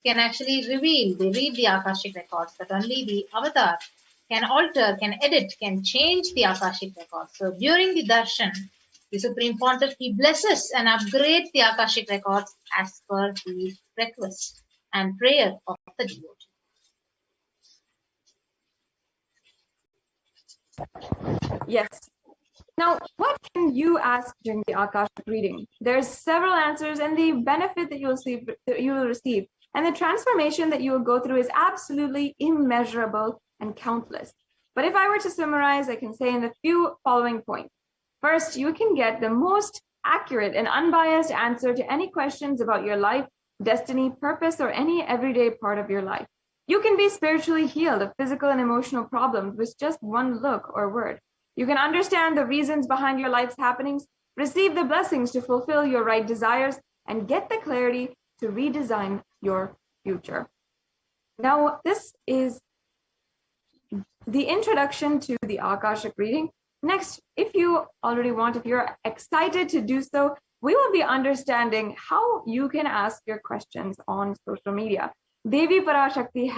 can actually reveal, they read the Akashic records, but only the avatar can alter, can edit, can change the Akashic records. So during the darshan, the Supreme Pontiff, he blesses and upgrades the Akashic records as per the request and prayer of the devotee. Yes. Now, what can you ask during the Akashic reading? There's several answers, and the benefit that you will receive, and the transformation that you will go through is absolutely immeasurable and countless. But if I were to summarize, I can say in the few following points. First, you can get the most accurate and unbiased answer to any questions about your life, destiny, purpose, or any everyday part of your life. You can be spiritually healed of physical and emotional problems with just one look or word. You can understand the reasons behind your life's happenings, receive the blessings to fulfill your right desires, and get the clarity to redesign your future. Now, this is the introduction to the Akashic reading. Next, if you're excited to do so, we will be understanding how you can ask your questions on social media. Devi PARASHAKTI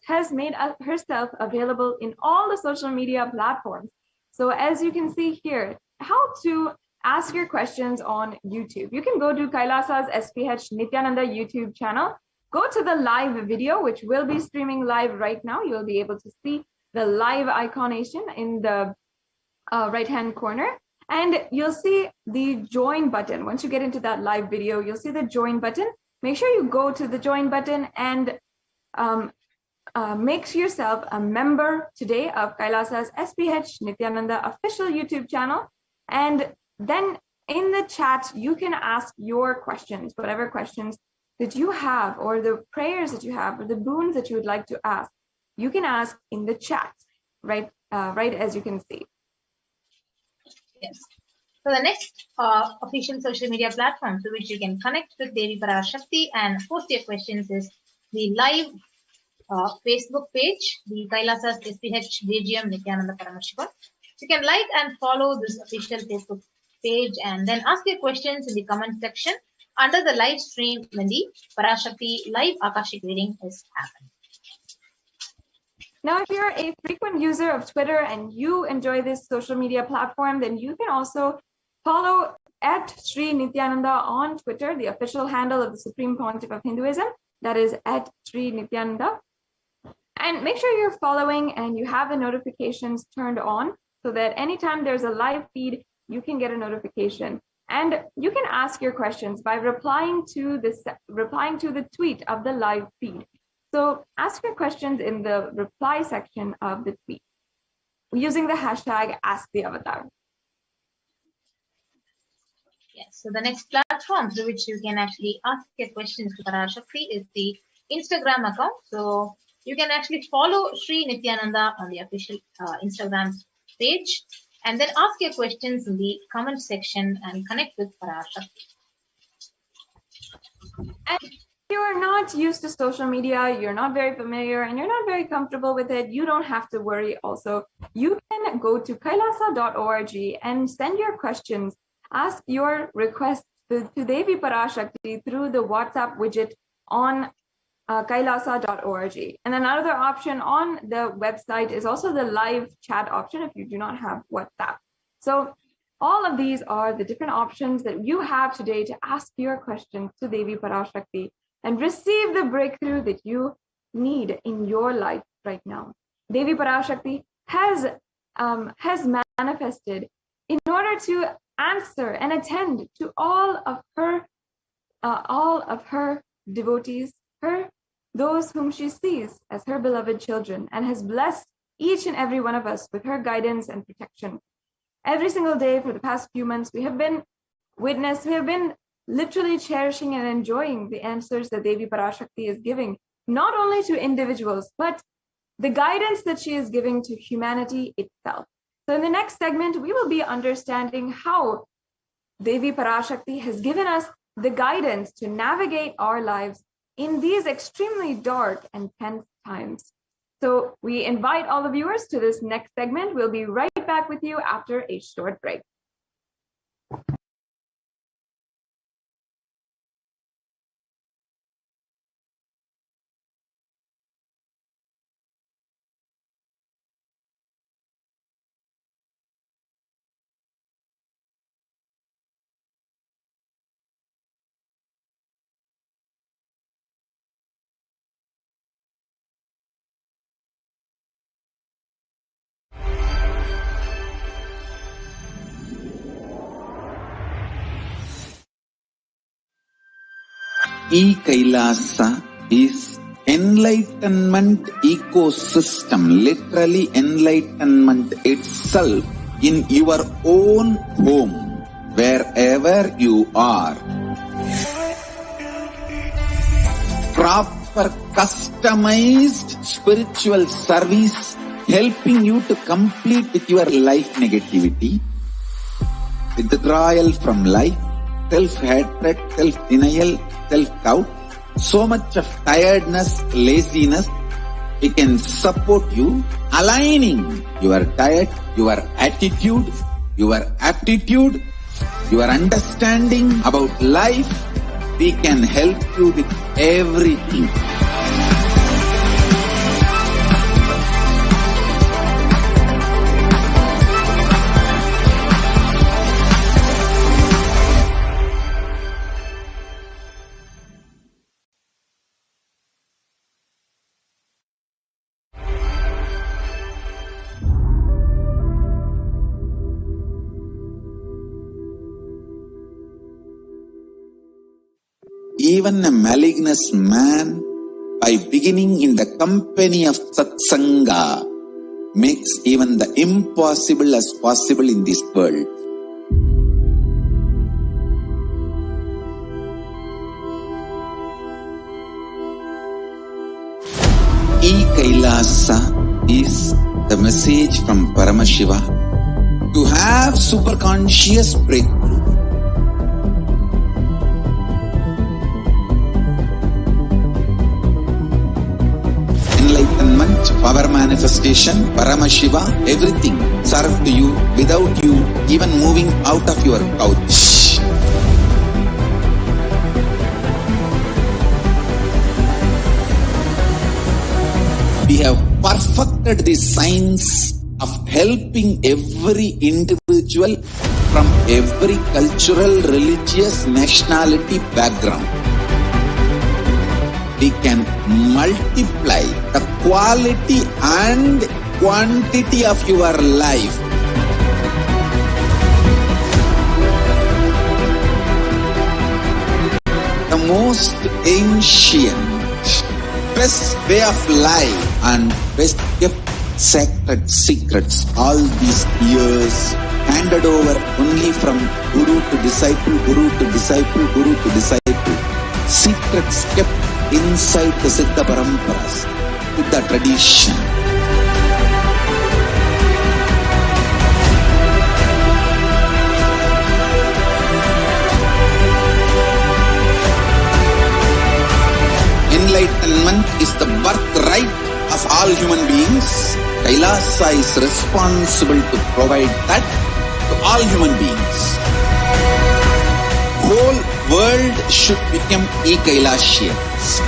has made herself available in all the social media platforms. So as you can see here, how to ask your questions on YouTube. You can go to Kailasa's SPH Nithyananda YouTube channel, go to the live video, which will be streaming live right now. You'll be able to see the live iconation in the right-hand corner, and you'll see the join button. Once you get into that live video, you'll see the join button. Make sure you go to the join button and make yourself a member today of Kailasa's SPH Nithyananda official YouTube channel. And then in the chat, you can ask your questions, whatever questions that you have, or the prayers that you have, or the boons that you would like to ask. You can ask in the chat, right as you can see. Yes. So the next official social media platform to which you can connect with Devi PARASHAKTI and post your questions is the live Facebook page, the Kailasa's SPH JGM Nithyananda Paramashivam. You can like and follow this official Facebook page and then ask your questions in the comment section under the live stream when the PARASHAKTI live Akashic reading is happening. Now, if you're a frequent user of Twitter and you enjoy this social media platform, then you can also follow at Sri Nithyananda on Twitter, the official handle of the Supreme Pontiff of Hinduism. That is at Sri Nithyananda. And make sure you're following and you have the notifications turned on so that anytime there's a live feed, you can get a notification. And you can ask your questions by replying to the tweet of the live feed. So ask your questions in the reply section of the tweet using the hashtag #AskTheAvatar. Yes, so the next platform through which you can actually ask your questions to PARASHAKTI is the Instagram account. So you can actually follow Sri Nithyananda on the official Instagram page and then ask your questions in the comment section and connect with PARASHAKTI. And if you're not used to social media, you're not very familiar, and you're not very comfortable with it, you don't have to worry also. You can go to kailasa.org and send your questions, ask your requests to Devi PARASHAKTI through the WhatsApp widget on kailasa.org. And another option on the website is also the live chat option if you do not have WhatsApp. So all of these are the different options that you have today to ask your questions to Devi PARASHAKTI and receive the breakthrough that you need in your life right now. Devi PARASHAKTI has manifested in order to answer and attend to all of her devotees, those whom she sees as her beloved children, and has blessed each and every one of us with her guidance and protection. Every single day for the past few months, we have been literally cherishing and enjoying the answers that Devi PARASHAKTI is giving, not only to individuals, but the guidance that she is giving to humanity itself. So in the next segment, we will be understanding how Devi PARASHAKTI has given us the guidance to navigate our lives in these extremely dark and tense times. So we invite all the viewers to this next segment. We'll be right back with you after a short break. E-Kailasa is enlightenment ecosystem, literally enlightenment itself in your own home, wherever you are. Proper customized spiritual service helping you to complete with your life negativity, withdrawal from life, self-hatred, self-denial, self-doubt, so much of tiredness, laziness. We can support you, aligning your diet, your attitude, your aptitude, your understanding about life. We can help you with everything. Even a malignous man, by beginning in the company of Satsanga, makes even the impossible as possible in this world. E-Kailasa is the message from Paramashiva to have superconscious breakthrough. Enlightenment, power manifestation, Paramashiva, everything served to you without you even moving out of your couch. We have perfected the science of helping every individual from every cultural, religious, nationality background. We can multiply the quality and quantity of your life. The most ancient, best way of life and best kept sacred secrets all these years handed over only from guru to disciple, guru to disciple, guru to disciple. Secrets kept inside the Siddha Paramparas, Siddha tradition. Enlightenment is the birthright of all human beings. Kailasa is responsible to provide that to all human beings. Whole world should become E-Kailasians.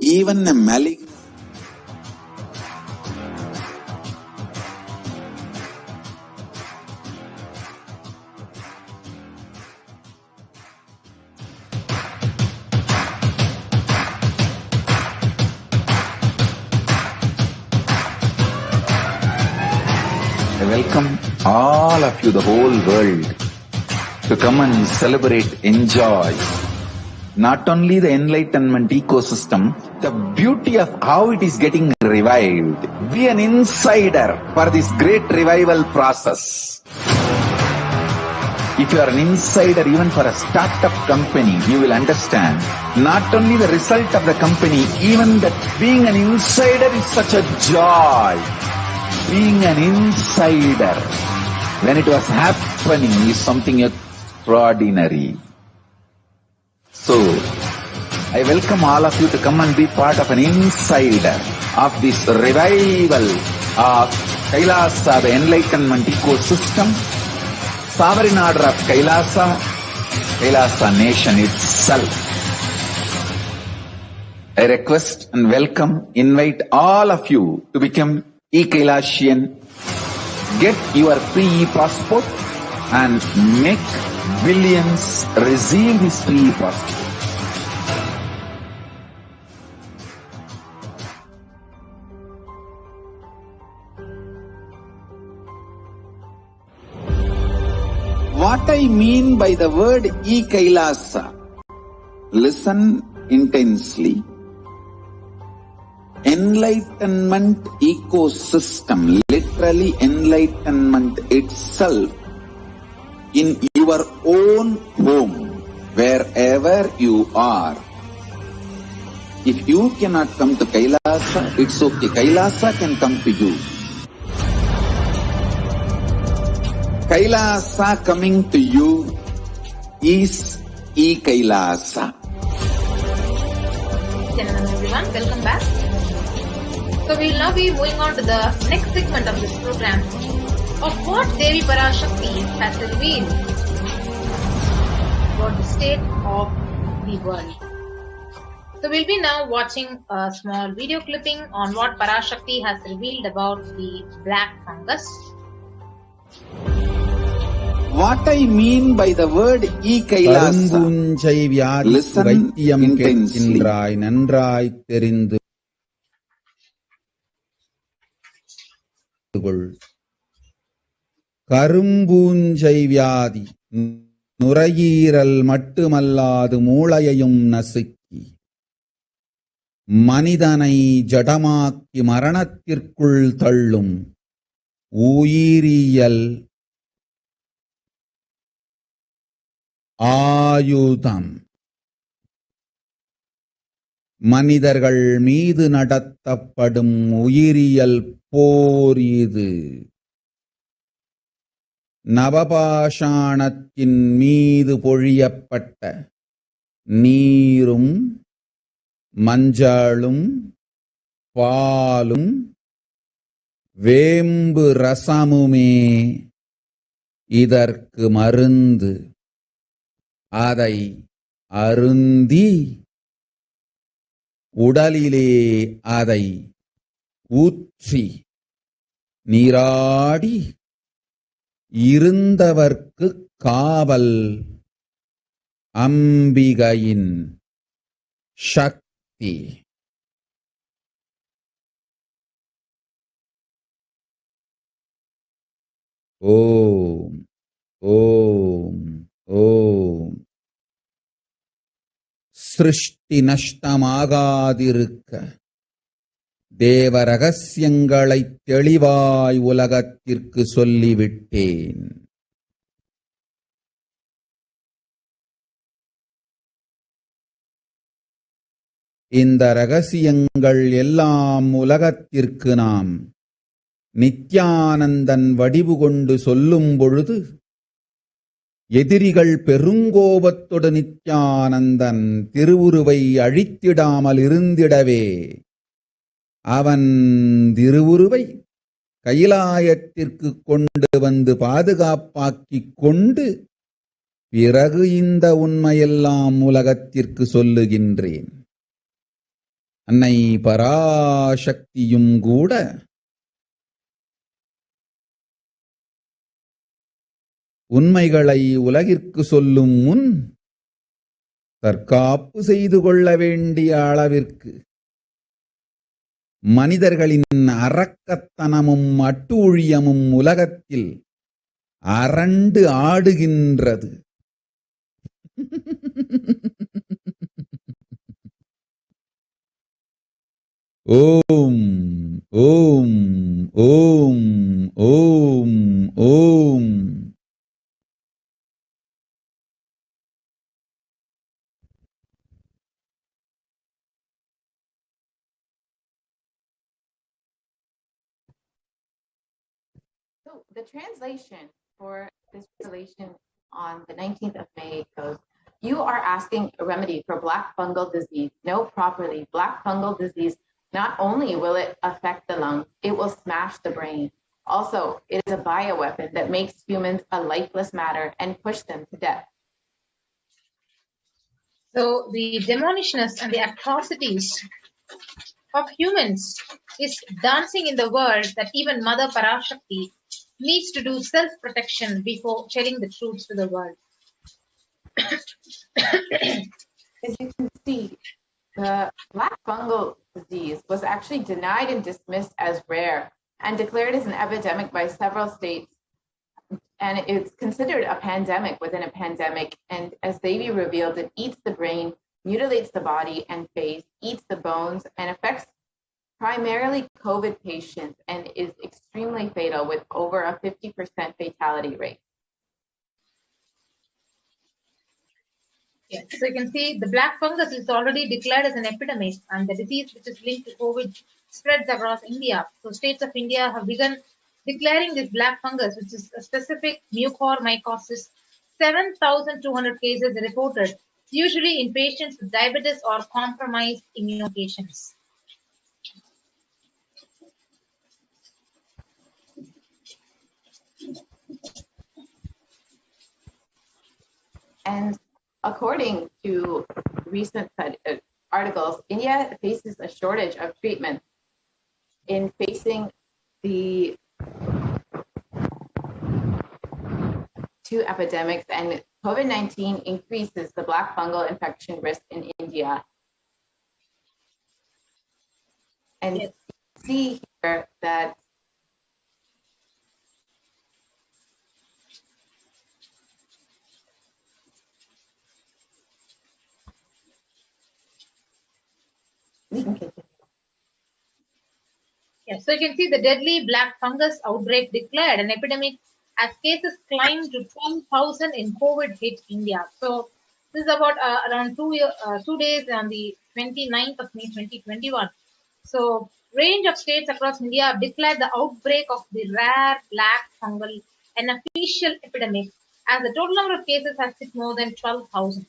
Even a malignant I welcome all of you, the whole world, to come and celebrate, enjoy not only the enlightenment ecosystem, the beauty of how it is getting revived. Be an insider for this great revival process. If you are an insider even for a startup company, you will understand not only the result of the company, even that being an insider is such a joy. Being an insider when it was happening is something extraordinary. So, I welcome all of you to come and be part of an insider of this revival of Kailasa, the enlightenment ecosystem, sovereign order of Kailasa, Kailasa nation itself. I request and welcome, invite all of you to become E-Kailasian get your free passport and make billions receive this free passport. What I mean by the word e-Kailasa, listen intensely. Enlightenment ecosystem, literally enlightenment itself, in your own home, wherever you are. If you cannot come to Kailasa, it's okay. Kailasa can come to you. Kailasa coming to you is e-Kailasa. Hello everyone, welcome back. So we will now be moving on to the next segment of this program of what Devi Parashakti has revealed about the state of the world. So we'll be now watching a small video clipping on what Parashakti has revealed about the black fungus. What I mean by the word e-Kailasa, listen intensely. கரும்பூஞ்சை வியாதி நுரையீரல் மட்டுமல்லாது மூளையையும் நசுக்கி மனிதனை ஜடமாக்கி மரணத்திற்குள் தள்ளும் உயிரியல் ஆயுதம். மனிதர்கள் மீது நடத்தப்படும் உயிரியல் போர் இது. நவபாஷாணத்தின் மீது பொழியப்பட்ட நீரும் மஞ்சளும் பாலும் வேம்பு ரசமுமே இதற்கு மருந்து. அதை அருந்தி உடலிலே அதை ஊற்றி நீராடி இருந்தவர்க்கு காவல் அம்பிகையின் சக்தி. ஓம் ஓம் ஓம். சிருஷ்டி நஷ்டமாகாதிருக்க தேவ ரகசியங்களை தெளிவாய் உலகத்திற்கு சொல்லிவிட்டேன். இந்த ரகசியங்கள் எல்லாம் உலகத்திற்கு நாம் நித்யானந்தன் வடிவு கொண்டு சொல்லும் பொழுது எதிரிகள் பெருங்கோபத்தொடு நித்யானந்தன் திருவுருவை அழித்திடாமல் இருந்திடவே அவன் திருவுருவை கைலாயத்திற்கு கொண்டு வந்து பாதுகாப்பாக்கிக் கொண்டு பிறகு இந்த உண்மையெல்லாம் உலகத்திற்கு சொல்லுகின்றேன். அன்னை பராசக்தியும் கூட உண்மைகளை உலகிற்கு சொல்லும் முன் தற்காப்பு செய்து கொள்ள வேண்டிய அளவிற்கு மனிதர்களின் அரக்கத்தனமும் அட்டூழியமும் உலகத்தில் அரண்டு ஆடுகின்றது. ஓம் ஓம் ஓம் ஓம் ஓம். So the translation for this revelation on the 19th of May goes, you are asking a remedy for black fungal disease. No, properly, black fungal disease, not only will it affect the lungs, it will smash the brain. Also, it is a bioweapon that makes humans a lifeless matter and push them to death. So the demonishness and the atrocities of humans is dancing in the world that even Mother Parashakti needs to do self-protection before sharing the truths to the world. As you can see, the black fungal disease was actually denied and dismissed as rare and declared as an epidemic by several states. And it's considered a pandemic within a pandemic. And as Devi revealed, it eats the brain, mutilates the body and face, eats the bones, and affects primarily COVID patients and is extremely fatal with over a 50% fatality rate. Yes. So you can see the black fungus is already declared as an epidemic, and the disease which is linked to COVID spreads across India. So states of India have begun declaring this black fungus, which is a specific mucormycosis. 7,200 cases reported, usually in patients with diabetes or compromised immune patients. And according to recent articles, India faces a shortage of treatment in facing the two epidemics, and COVID-19 increases the black fungal infection risk in India. And Yes. you see here that we can continue. Yes, so you can see the deadly black fungus outbreak declared an epidemic as cases climbed to 12,000 in COVID hit India. So this is about around 2 days on the 29th of May 2021. So range of states across India have declared the outbreak of the rare black fungal an official epidemic, as the total number of cases has hit more than 12,000.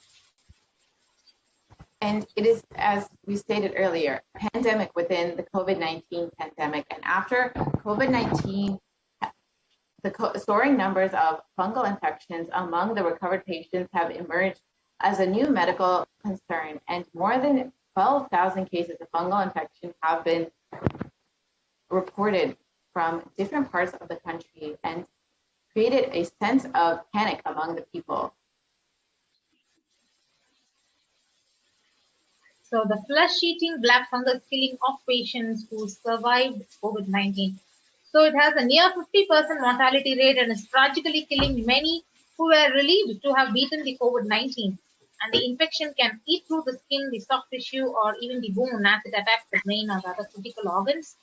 And it is, as we stated earlier, a pandemic within the COVID-19 pandemic. And after COVID-19, the soaring numbers of fungal infections among the recovered patients have emerged as a new medical concern. And more than 12,000 cases of fungal infection have been reported from different parts of the country and created a sense of panic among the people. So the flesh-eating black fungus killing off patients who survived COVID-19. So it has a near 50% mortality rate and is tragically killing many who were relieved to have beaten the COVID-19. And the infection can eat through the skin, the soft tissue, or even the bone as it attacks the brain or the other critical organs.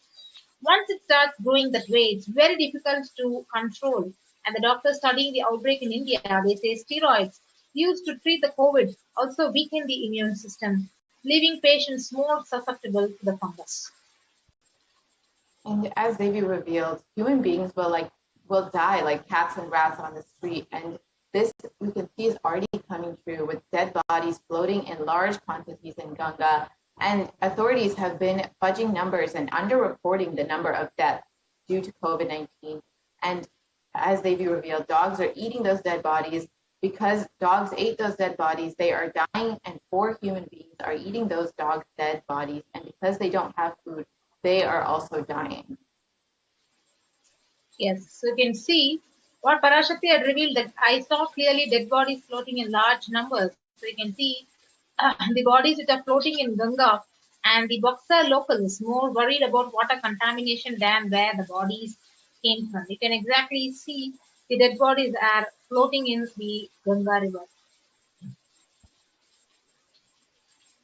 Once it starts growing that way, it's very difficult to control. And the doctors studying the outbreak in India, they say steroids used to treat the COVID also weaken the immune system, leaving patients more susceptible to the fungus. And as Devi revealed, human beings will die like cats and rats on the street. And this, we can see, is already coming true with dead bodies floating in large quantities in Ganga. And authorities have been fudging numbers and underreporting the number of deaths due to COVID-19. And as Devi revealed, dogs are eating those dead bodies. Because dogs ate those dead bodies, they are dying, and 4 human beings are eating those dogs' dead bodies. And because they don't have food, they are also dying. Yes, so you can see what Parashakti had revealed, that I saw clearly dead bodies floating in large numbers. So you can see the bodies which are floating in Ganga, and the Boxer locals more worried about water contamination than where the bodies came from. You can exactly see the dead bodies are floating in the Ganga river.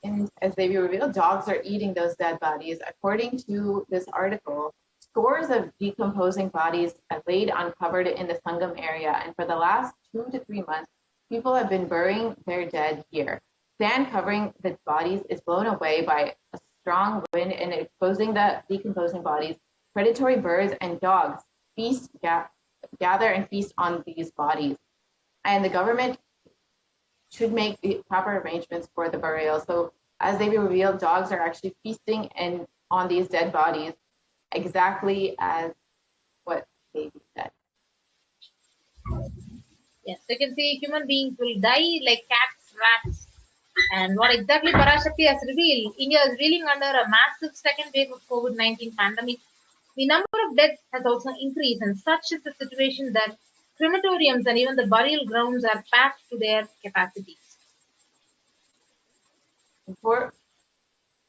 And as they revealed, dogs are eating those dead bodies. According to this article, scores of decomposing bodies are laid uncovered in the Sangam area. And for the last 2 to 3 months, people have been burying their dead here. Sand covering the bodies is blown away by a strong wind and exposing the decomposing bodies. Predatory birds and dogs gather and feast on these bodies. And the government should make the proper arrangements for the burial. So as they revealed, dogs are actually feasting on these dead bodies, exactly as what Devi said. Yes, so you can see human beings will die like cats, rats. And what exactly Parashakti has revealed, India is reeling under a massive second wave of COVID-19 pandemic. The number of deaths has also increased, and such is the situation that crematoriums and even the burial grounds are packed to their capacities. For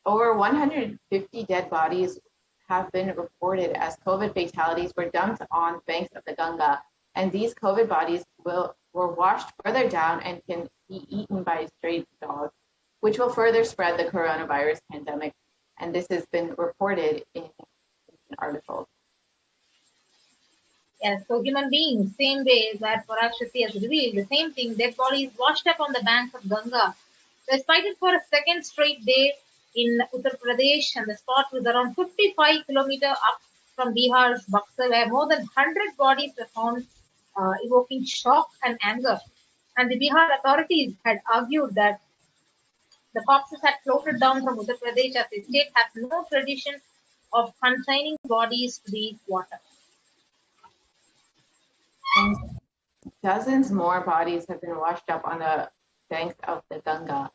over 150 dead bodies have been reported as COVID fatalities were dumped on banks of the Ganga, and these COVID bodies were washed further down and can be eaten by stray dogs, which will further spread the coronavirus pandemic. And this has been reported in articles. Yes, so human beings, same way that Parashakti has revealed, the same thing, dead bodies washed up on the banks of Ganga. They spited for a second straight day in Uttar Pradesh, and the spot was around 55 kilometers up from Bihar's Buxar, where more than 100 bodies were found, evoking shock and anger. And the Bihar authorities had argued that the corpses had floated down from Uttar Pradesh as the state has no tradition of consigning bodies to the water. And dozens more bodies have been washed up on the banks of the Ganga.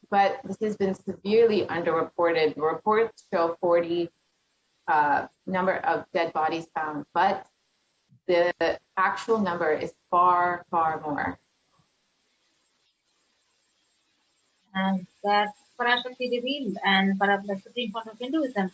But this has been severely underreported. The reports show 40 number of dead bodies found, but the actual number is far, far more. And that Parashakti revealed, and the Supreme Court of Hinduism.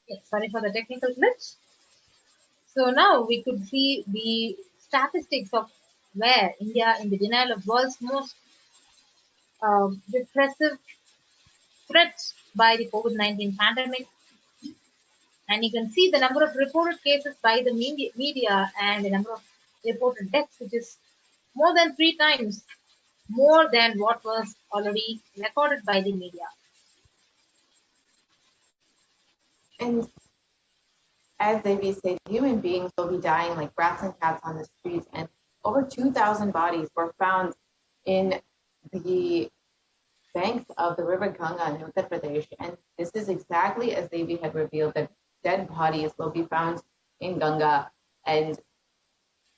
Yes, sorry for the technical glitch. So now we could see the statistics of where India in the denial of world's most repressive threats by the COVID-19 pandemic. And you can see the number of reported cases by the media and the number of reported deaths, which is more than 3 times more than what was already recorded by the media. And as Devi said, human beings will be dying like rats and cats on the streets, and over 2,000 bodies were found in the of the river Ganga in Uttar Pradesh. And this is exactly as Devi had revealed, that dead bodies will be found in Ganga and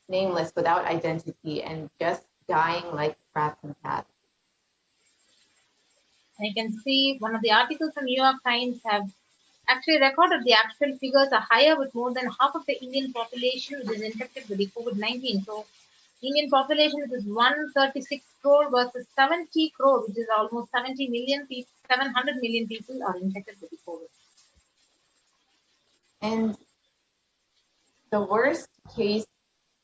nameless, without identity, and just dying like rats and cats. I can see one of the articles from New York Times have actually recorded the actual figures are higher, with more than half of the Indian population which is infected with the COVID-19. So Indian population, which is 136 crore versus 70 crore, which is almost 70 million people, 700 million people are infected with the COVID. And the worst case,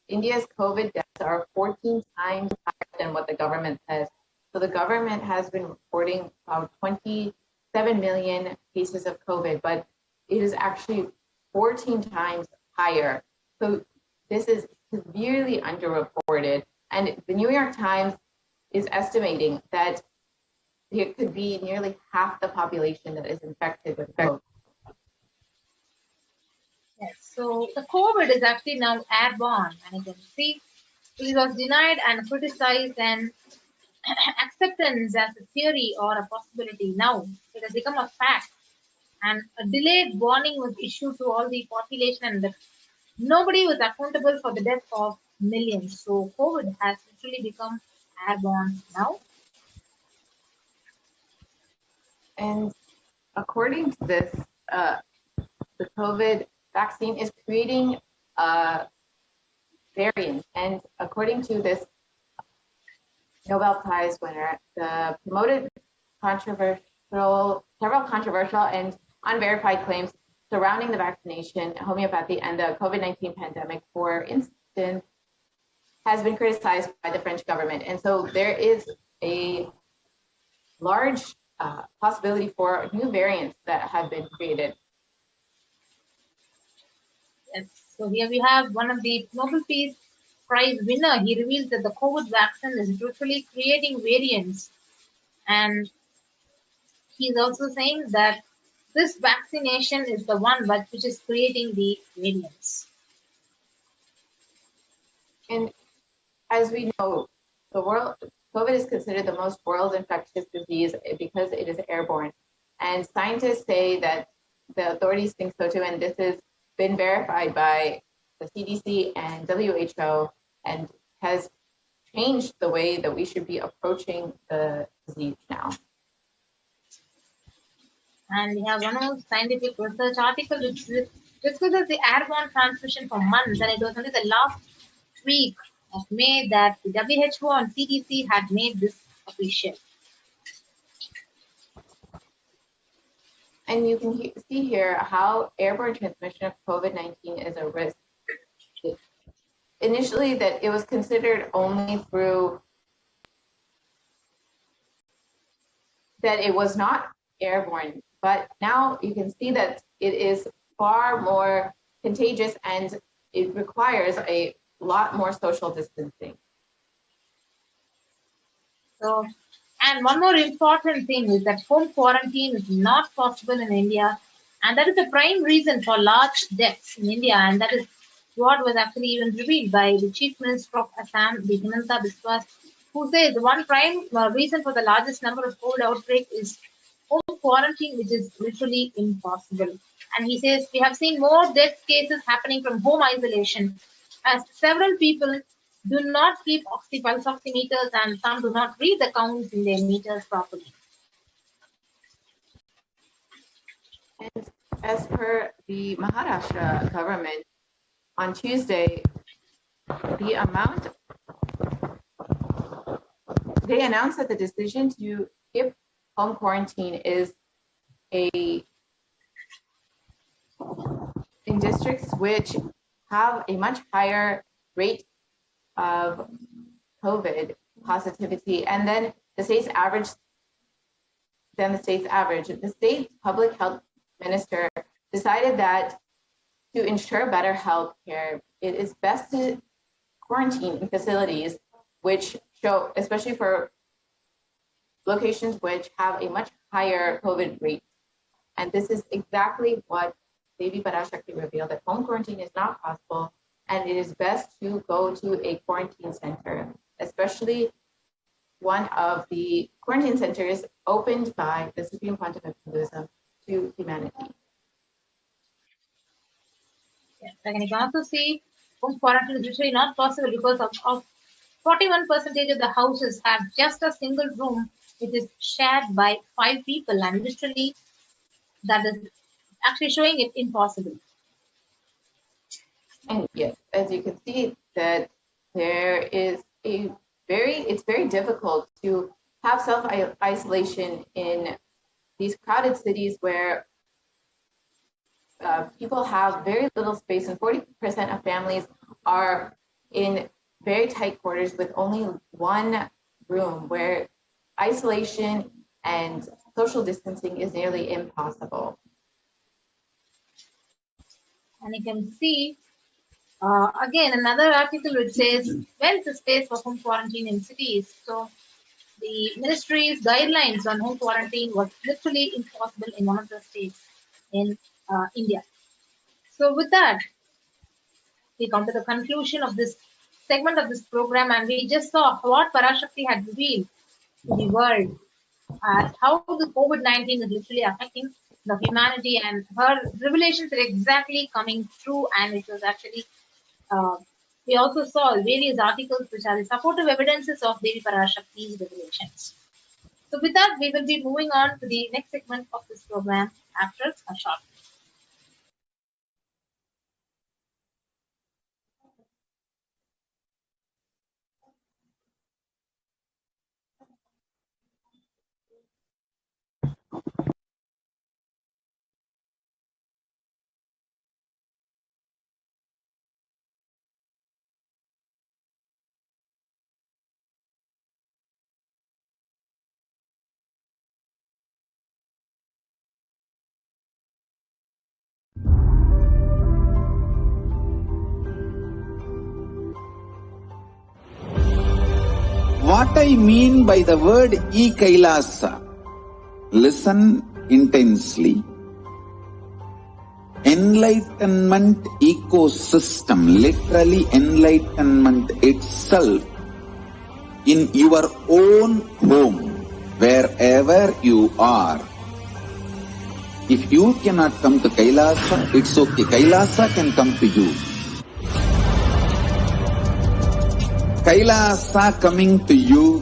India's COVID deaths are 14 times higher than what the government says. So the government has been reporting about 27 million cases of COVID, but it is actually 14 times higher. So this is severely underreported. And the New York Times is estimating that it could be nearly half the population that is infected with COVID. Yes, so the COVID is actually now airborne, and you can see it was denied and criticized and acceptance as a theory or a possibility. Now it has become a fact, and a delayed warning was issued to all the population, and nobody was accountable for the death of millions. So COVID has literally become airborne now. And according to this, the COVID vaccine is creating a variant. And according to this Nobel Prize winner, the promoted several controversial and unverified claims surrounding the vaccination, homeopathy, and the COVID-19 pandemic, for instance, has been criticized by the French government. And so there is a large possibility for new variants that have been created. Yes. So here we have one of the Nobel Peace Prize winner. He reveals that the COVID vaccine is literally creating variants, and he's also saying that this vaccination is the one which is creating the variants. And as we know, COVID is considered the most world infectious disease because it is airborne. And scientists say that the authorities think so too, and this has been verified by the CDC and WHO, and has changed the way that we should be approaching the disease now. And we have one more scientific research article which discusses the airborne transmission for months, and it was only the last week of May that the WHO and CDC had made this official. And you can see here how airborne transmission of COVID-19 is a risk. Initially, that it was considered only through, that it was not airborne, but now you can see that it is far more contagious, and it requires a lot more social distancing. So, and one more important thing is that home quarantine is not possible in India, and that is the prime reason for large deaths in India, and that is what was actually even revealed by the Chief Minister of Assam, the Himanta Biswas, who says the one prime reason for the largest number of COVID outbreaks is home quarantine, which is literally impossible. And he says we have seen more death cases happening from home isolation, as several people do not keep pulse oximeters, and some do not read the counts in their meters properly. And as per the Maharashtra government, on Tuesday, they announced that the decision to skip home quarantine is in districts which have a much higher rate of COVID positivity, and then the state's average. The state public health minister decided that to ensure better health care, it is best to quarantine in facilities which show, especially for locations which have a much higher COVID rate. And this is exactly what Devi PARASHAKTI revealed, that home quarantine is not possible, and it is best to go to a quarantine center, especially one of the quarantine centers opened by the Supreme Pontiff of Hinduism to humanity. Yes, and you can also see home quarantine is literally not possible because of 41% of the houses have just a single room which is shared by 5 people, and literally that is actually showing it impossible. And yes, as you can see, that there is it's very difficult to have self-isolation in these crowded cities where people have very little space, and 40% of families are in very tight quarters with only one room, where isolation and social distancing is nearly impossible. And you can see again another article which says, where is the space for home quarantine in cities? So the ministry's guidelines on home quarantine was literally impossible in one of the states in India. So with that, we come to the conclusion of this segment of this program, and we just saw what Parashakti had revealed to the world, how the COVID-19 is literally affecting the humanity, and her revelations are exactly coming true, and it was actually we also saw various articles which are the supportive evidences of Devi Parashakti's revelations. So with that, we will be moving on to the next segment of this program after a short break. What I mean by the word e-Kailasa, listen intensely. Enlightenment ecosystem, literally enlightenment itself, in your own home, wherever you are. If you cannot come to Kailasa, it's okay. Kailasa can come to you. Kailasa coming to you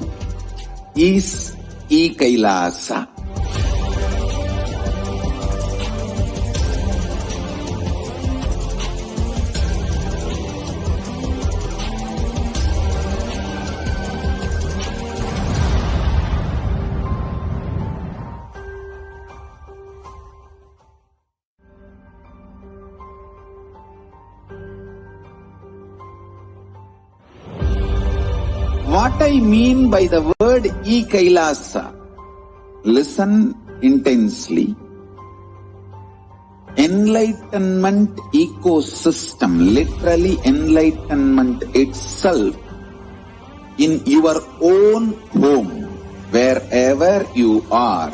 is e-Kailasa. What I mean by the word e-Kailasa, listen intensely. Enlightenment ecosystem, literally enlightenment itself, in your own home, wherever you are.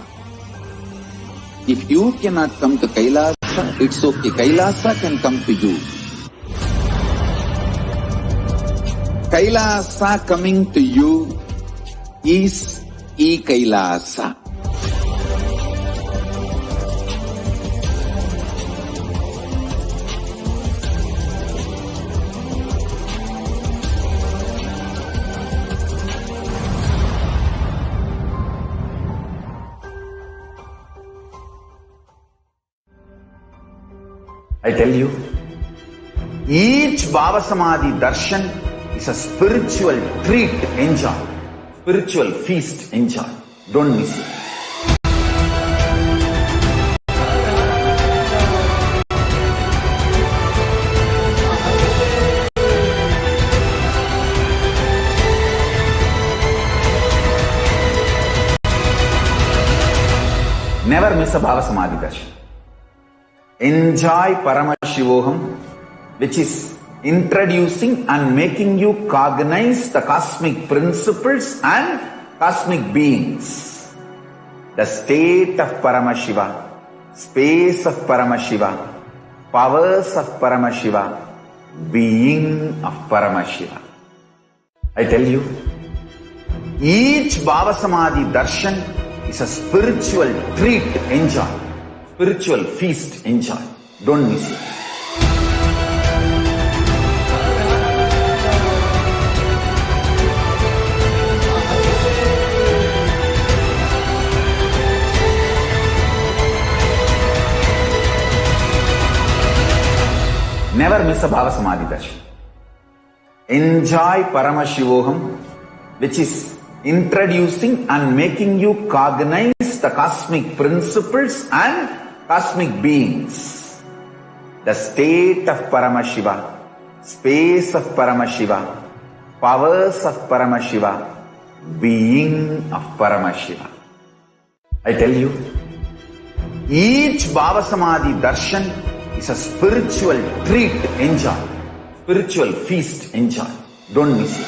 If you cannot come to Kailasa, it's okay. Kailasa can come to you. Kailasa coming to you is e-Kailasa. I tell you, each Baba Samadhi Darshan is a spiritual treat, enjoy. Spiritual feast, enjoy. Don't miss it. Never miss a Baba Samadhi Darshan. Enjoy Paramashivam, which is introducing and making you cognize the cosmic principles and cosmic beings. The state of Paramashiva, space of Paramashiva, powers of Paramashiva, being of Paramashiva. I tell you, Each Bhava Samadhi darshan is a spiritual treat. Enjoy. Spiritual feast. Enjoy. Don't miss it. Never miss a Bhava Samadhi darshan. Enjoy Paramashivam, which is introducing and making you cognize the cosmic principles and cosmic beings. The state of Paramashiva, space of Paramashiva, powers of Paramashiva, being of Paramashiva. I tell you, each Bhava Samadhi darshan is a spiritual treat. Enjoy. Spiritual feast. Enjoy. Don't miss it.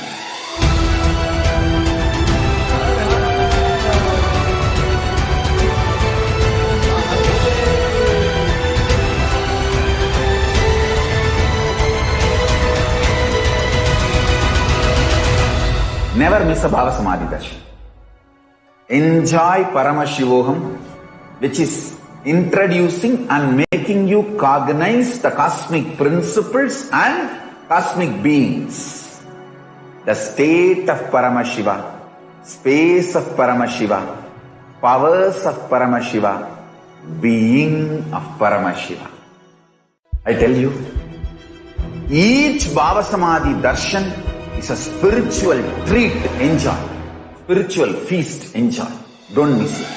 Never miss a Bhava Samadhi darshan. Enjoy Paramashivam, which is introducing and making you cognize the cosmic principles and cosmic beings. The state of Paramashiva, space of Paramashiva, powers of Paramashiva, being of Paramashiva. I tell you, each Bhava Samadhi darshan is a spiritual treat. Enjoy. Spiritual feast. Enjoy. Don't miss it.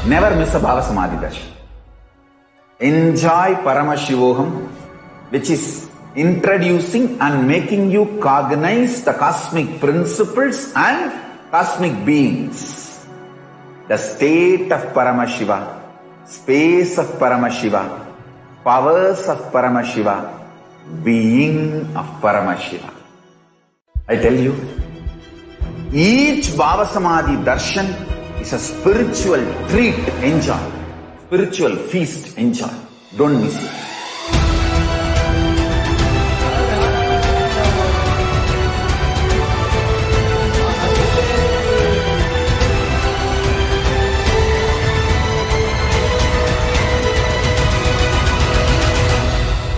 Never miss a Bhava Samadhi darshan. Enjoy Paramashivam, which is introducing and making you cognize the cosmic principles and cosmic beings. The state of Paramashiva, space of Paramashiva, powers of Paramashiva, being of Paramashiva. I tell you, each Bhava Samadhi darshan is a spiritual treat. Enjoy. Spiritual feast. Enjoy. Don't miss it.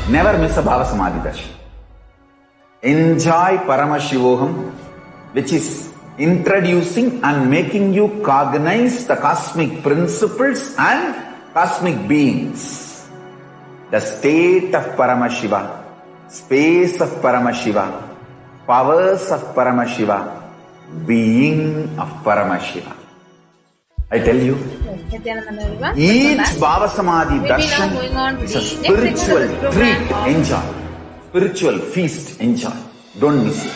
Never miss a Bhava Samadhi darshan. Enjoy Paramashivam, which is introducing and making you cognize the cosmic principles and cosmic beings. The state of Paramashiva, space of Paramashiva, powers of Paramashiva, being of Paramashiva. I tell you, each Bhava Samadhi darshan is a spiritual treat. Enjoy. Spiritual feast. Enjoy. Don't miss it.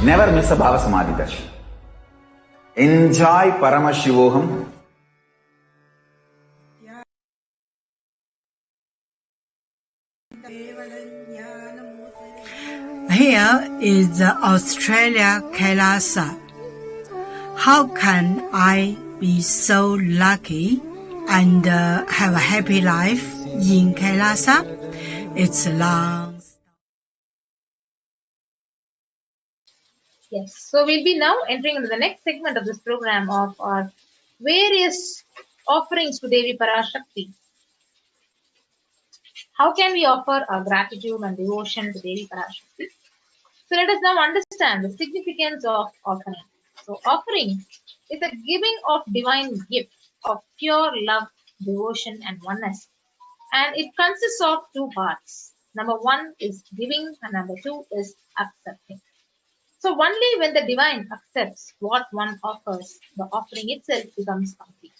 Never miss a Bhava Samadhi darshan. Enjoy Paramashivam. Here is the Australia Kailasa. How can I be so lucky and have a happy life in Kailasa? It's long. Yes, so we'll be now entering into the next segment of this program of our various offerings to Devi Parashakti. How can we offer our gratitude and devotion to Devi Parashakti? So let us now understand the significance of offering. So offering is a giving of divine gift of pure love, devotion and oneness. And it consists of two parts. Number one is giving and number two is accepting. So only when the divine accepts what one offers, the offering itself becomes complete.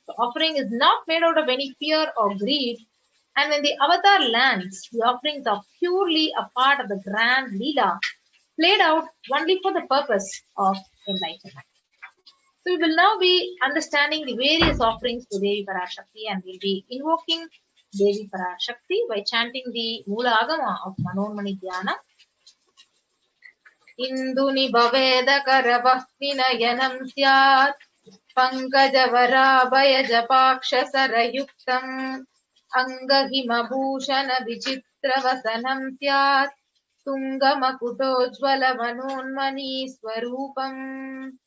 The offering is not made out of any fear or greed, and when the avatar lands, the offerings are purely a part of the grand Leela played out only for the purpose of enlightenment. So we will now be understanding the various offerings to Devi Parashakti, and we'll be invoking Devi Parashakti by chanting the Mula Agama of Manonmani Dhyana. Induni Baveda Karavahvinayanam Syat Pankajavarabayajapaksha Sarayuktam Angahimabhushana Vichitravasanam Syat Tungamakutojvala Manonmani Swarupam.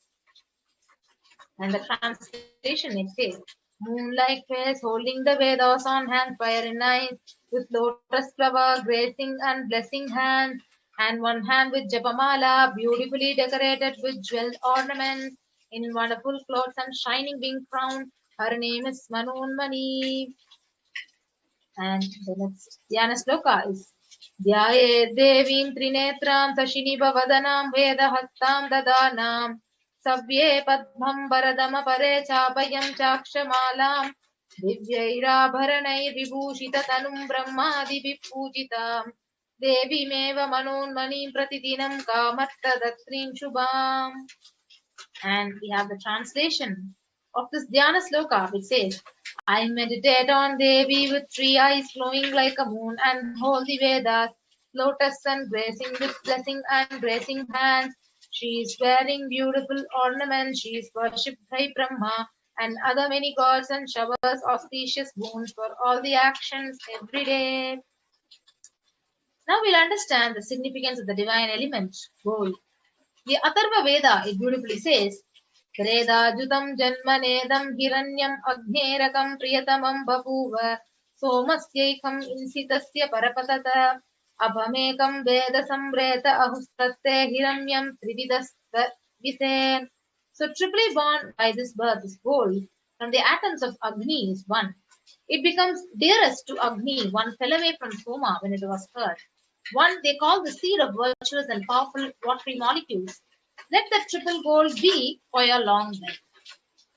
And the translation it says, moon-like face holding the Vedas on hand, fire in eyes, with lotus flower gracing and blessing hands, and one hand with Japamala, beautifully decorated with jeweled ornaments, in wonderful clothes and shining wing crown. Her name is Manonmani. And the next Dhyana sloka is Dhyaye Devim Trinetram Tashini Bhavadanam Vedahastam Dadanam Savye Padmam Varadama Pare Chapayam Chakshamalam Divyairabharanai Vibhushita Tanum Brahmadi Vipujitam Devi Meva Manonmani Pratidinam Kamatta Datrim Shubham. And we have the translation of this Dhyana sloka, which says, I meditate on Devi with 3 eyes glowing like a moon and hold the Vedas, lotus and gracing with blessing and gracing hands. She is wearing beautiful ornaments. She is worshipped by Brahma and other many gods and showers auspicious boons for all the actions every day. Now we'll understand the significance of the divine element, gold. The Atharva Veda, it beautifully says, Kreda Jutam Janmanedam Hiranyam Agnerakam Priyatamam Bapuva Somasyekam Insitasya Parapatata Abhamekam Veda Sambreta Ahustatte Hiranyam Trividasta Vise. So triply born by this birth is gold. From the atoms of Agni is one. It becomes dearest to Agni. One fell away from Soma when it was heard. One they call the seed of virtuous and powerful watery molecules. Let the triple gold be for your long life.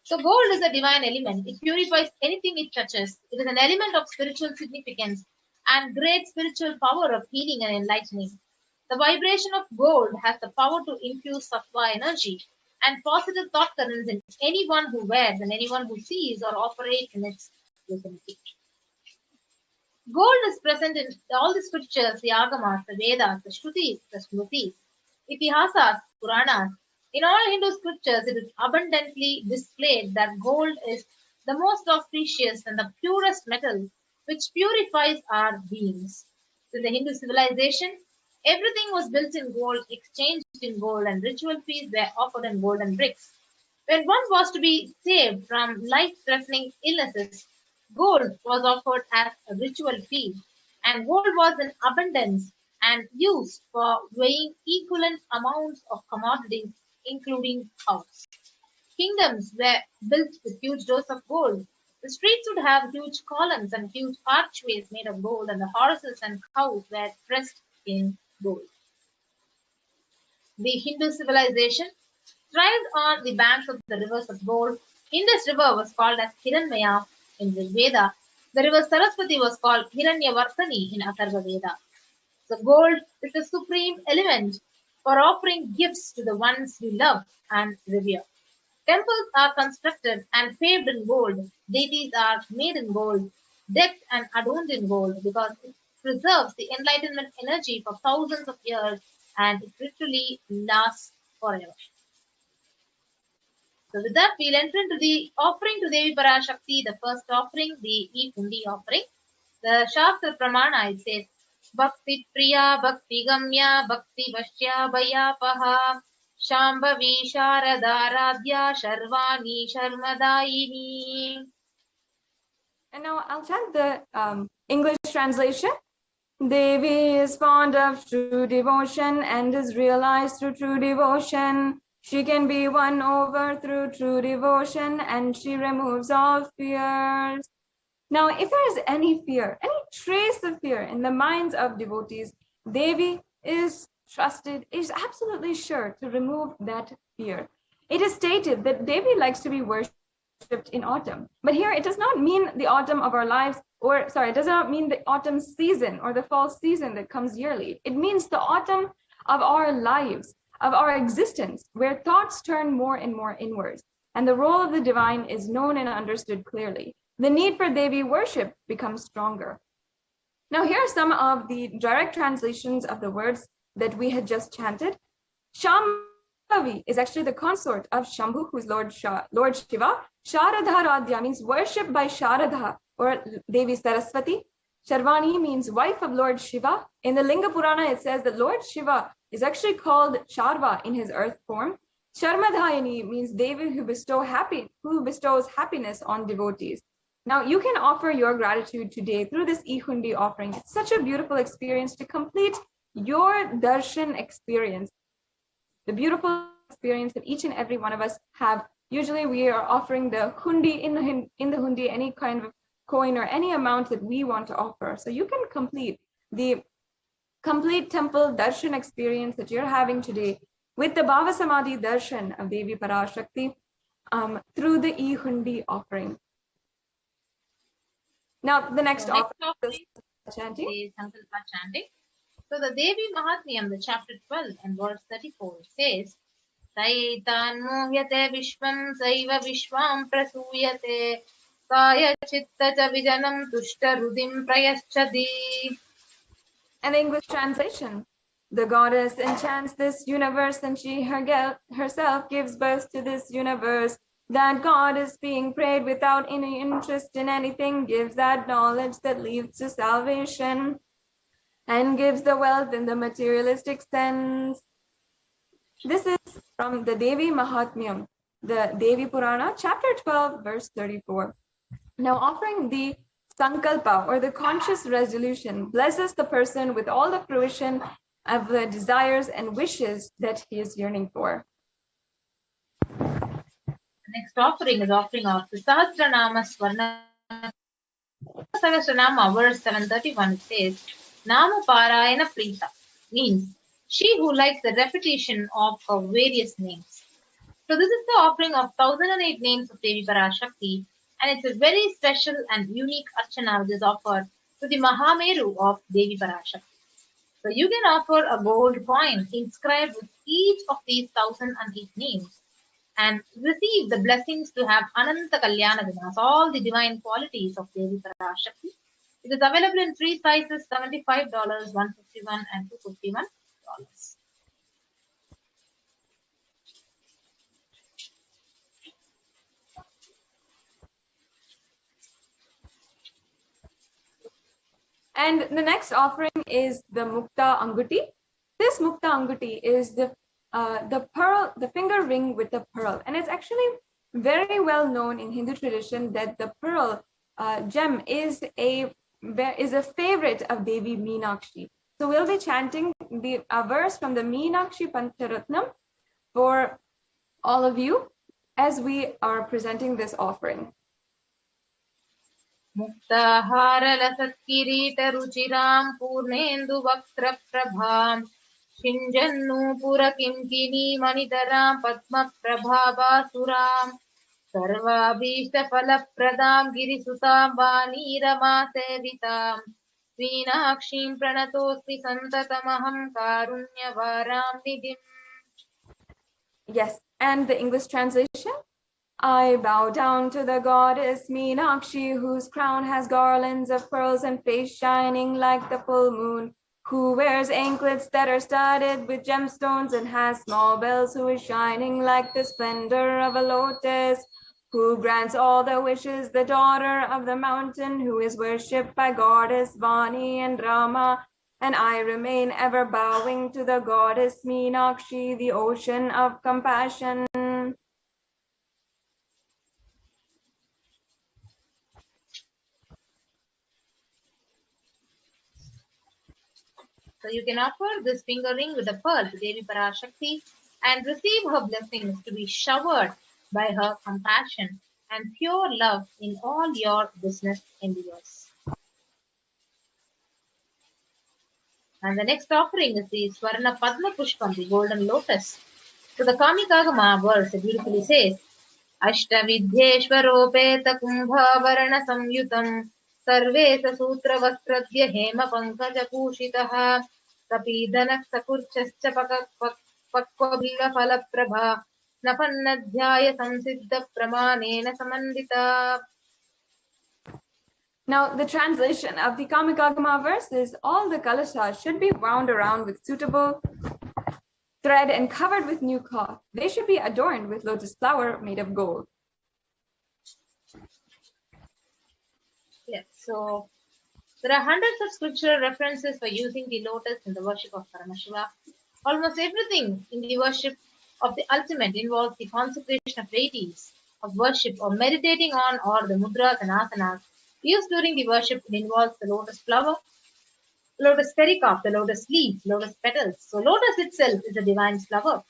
So gold is a divine element. It purifies anything it touches. It is an element of spiritual significance and great spiritual power of healing and enlightening. The vibration of gold has the power to infuse sattva energy and positive thought currents in anyone who wears and anyone who sees or operates in its vicinity. Gold is present in all the scriptures, the Agamas, the Vedas, the Shrutis, the Smritis, Itihasas, Puranas. In all Hindu scriptures, it is abundantly displayed that gold is the most auspicious and the purest metal which purifies our beings. In the Hindu civilization, everything was built in gold, exchanged in gold, and ritual feasts were offered in golden bricks. When one was to be saved from life-threatening illnesses, gold was offered as a ritual fee, and gold was in abundance and used for weighing equivalent amounts of commodities, including house. Kingdoms were built with huge doses of gold. The streets would have huge columns and huge archways made of gold, and the horses and cows were dressed in gold. The Hindu civilization thrived on the banks of the rivers of gold. Indus River was called as Hiranmaya in the Veda. The river Saraswati was called Hiranyavartani in Atharva Veda. So gold is the supreme element for offering gifts to the ones we love and revere. Temples are constructed and paved in gold. Deities are made in gold, decked and adorned in gold because it preserves the enlightenment energy for thousands of years and it literally lasts forever. So with that, we'll enter into the offering to Devi Parashakti, the first offering, the E-Pundi offering. The Shastra Pramana, it says, Bhakti Priya, Bhakti Gamya, Bhakti Vashya, Bhayapaha, Shambhavi Sharadaradhya, Sharvani Sharmadayini. And now I'll chant the English translation. Devi is fond of true devotion and is realized through true devotion. She can be won over through true devotion and she removes all fears. Now, if there is any fear, any trace of fear in the minds of devotees, Devi is trusted, is absolutely sure to remove that fear. It is stated that Devi likes to be worshipped in autumn. But here it does not mean the autumn of our lives, it does not mean the autumn season or the fall season that comes yearly. It means the autumn of our lives, of our existence, where thoughts turn more and more inwards, and the role of the divine is known and understood clearly. The need for Devi worship becomes stronger. Now, here are some of the direct translations of the words that we had just chanted. Shambhavi is actually the consort of Shambhu, who's Lord Shiva. Sharadha Radhya means worship by Sharadha, or Devi Saraswati. Sharvani means wife of Lord Shiva. In the Linga Purana, it says that Lord Shiva is actually called Sharva in his earth form. Sharmadhayani means Devi who bestows happiness on devotees. Now, you can offer your gratitude today through this e-hundi offering. It's such a beautiful experience to complete your darshan experience, the beautiful experience that each and every one of us have. Usually we are offering the hundi in the hundi, any kind of coin or any amount that we want to offer. So you can complete the complete temple darshan experience that you're having today with the Bhava Samadhi darshan of Devi Parashakti through the e-hundi offering. Now, the next offering is chanting. So the Devi Mahatmyam, the chapter 12 and verse 34 says, Saitan mohyate vishvam saiva vishvam prasuyate kaya chitta cha vijanam tushta rudim prayaschadi. And the English translation: the goddess enchants this universe and she herself gives birth to this universe. That God is being prayed without any interest in anything gives that knowledge that leads to salvation and gives the wealth in the materialistic sense. This is from the Devi Mahatmyam, the Devi Purana, chapter 12, verse 34. Now, offering the Sankalpa, or the conscious resolution, blesses the person with all the fruition of the desires and wishes that he is yearning for. The next offering is offering of the Sahasranama Swarna. Sahasranama, verse 731, it says, Nama Parayana Prita, means she who likes the repetition of her various names. So this is the offering of 1008 names of Devi Parashakti, and it's a very special and unique archana which is offered to the Mahameru of Devi Parashakti. So you can offer a gold coin inscribed with each of these 1008 names and receive the blessings to have Ananta Kalyana Gunas, all the divine qualities of Devi Parashakti. It is available in 3 sizes, $75, $151, and $251. And the next offering is the Mukta Anguti. This Mukta Anguti is the pearl, the finger ring with the pearl. And it's actually very well known in Hindu tradition that the pearl gem is a favorite of Devi Meenakshi. So we'll be chanting a verse from the Meenakshi Pancharatnam for all of you as we are presenting this offering. Muktahara ruchiram purnendu vaktra prabham shinjannu purakimkini manitaram padma prabhava suram sarvabhishta falapradam girisutam vanirama sevitam Meenakshim pranatosmi santatamaham karunyavaram nidhim. Yes, and the English translation: I bow down to the goddess Meenakshi, whose crown has garlands of pearls and face shining like the full moon, who wears anklets that are studded with gemstones and has small bells, who is shining like the splendor of a lotus, who grants all the wishes, the daughter of the mountain, who is worshipped by goddess Vani and Rama. And I remain ever bowing to the goddess Meenakshi, the ocean of compassion. So you can offer this finger ring with a pearl to Devi Parashakti and receive her blessings to be showered by her compassion and pure love in all your business endeavors. And the next offering is the Swarna Padma Pushpam, the golden lotus. So the Kamikagama verse beautifully says, Ashtavidhyeshwaropeta kumbhavarana samyutam sarve sasutra vastradhya hema pankaja pushitaha कपीदनः सकुर्चश्च पक्वबिल्वफलप्रभा नपन्नध्याय संसिद्धप्रमाणेन Samanvita. Now, the translation of the Kamikagama verse is all the kalashas should be wound around with suitable thread and covered with new cloth. They should be adorned with lotus flower made of gold. Yes, so there are hundreds of scriptural references for using the lotus in the worship of Paramashiva. Almost everything in the worship of the ultimate involves the consecration of deities, of worship, or meditating on, or the mudras and asanas used during the worship. It involves the lotus flower, lotus pericarp, the lotus leaves, lotus petals. So lotus itself is a divine flower.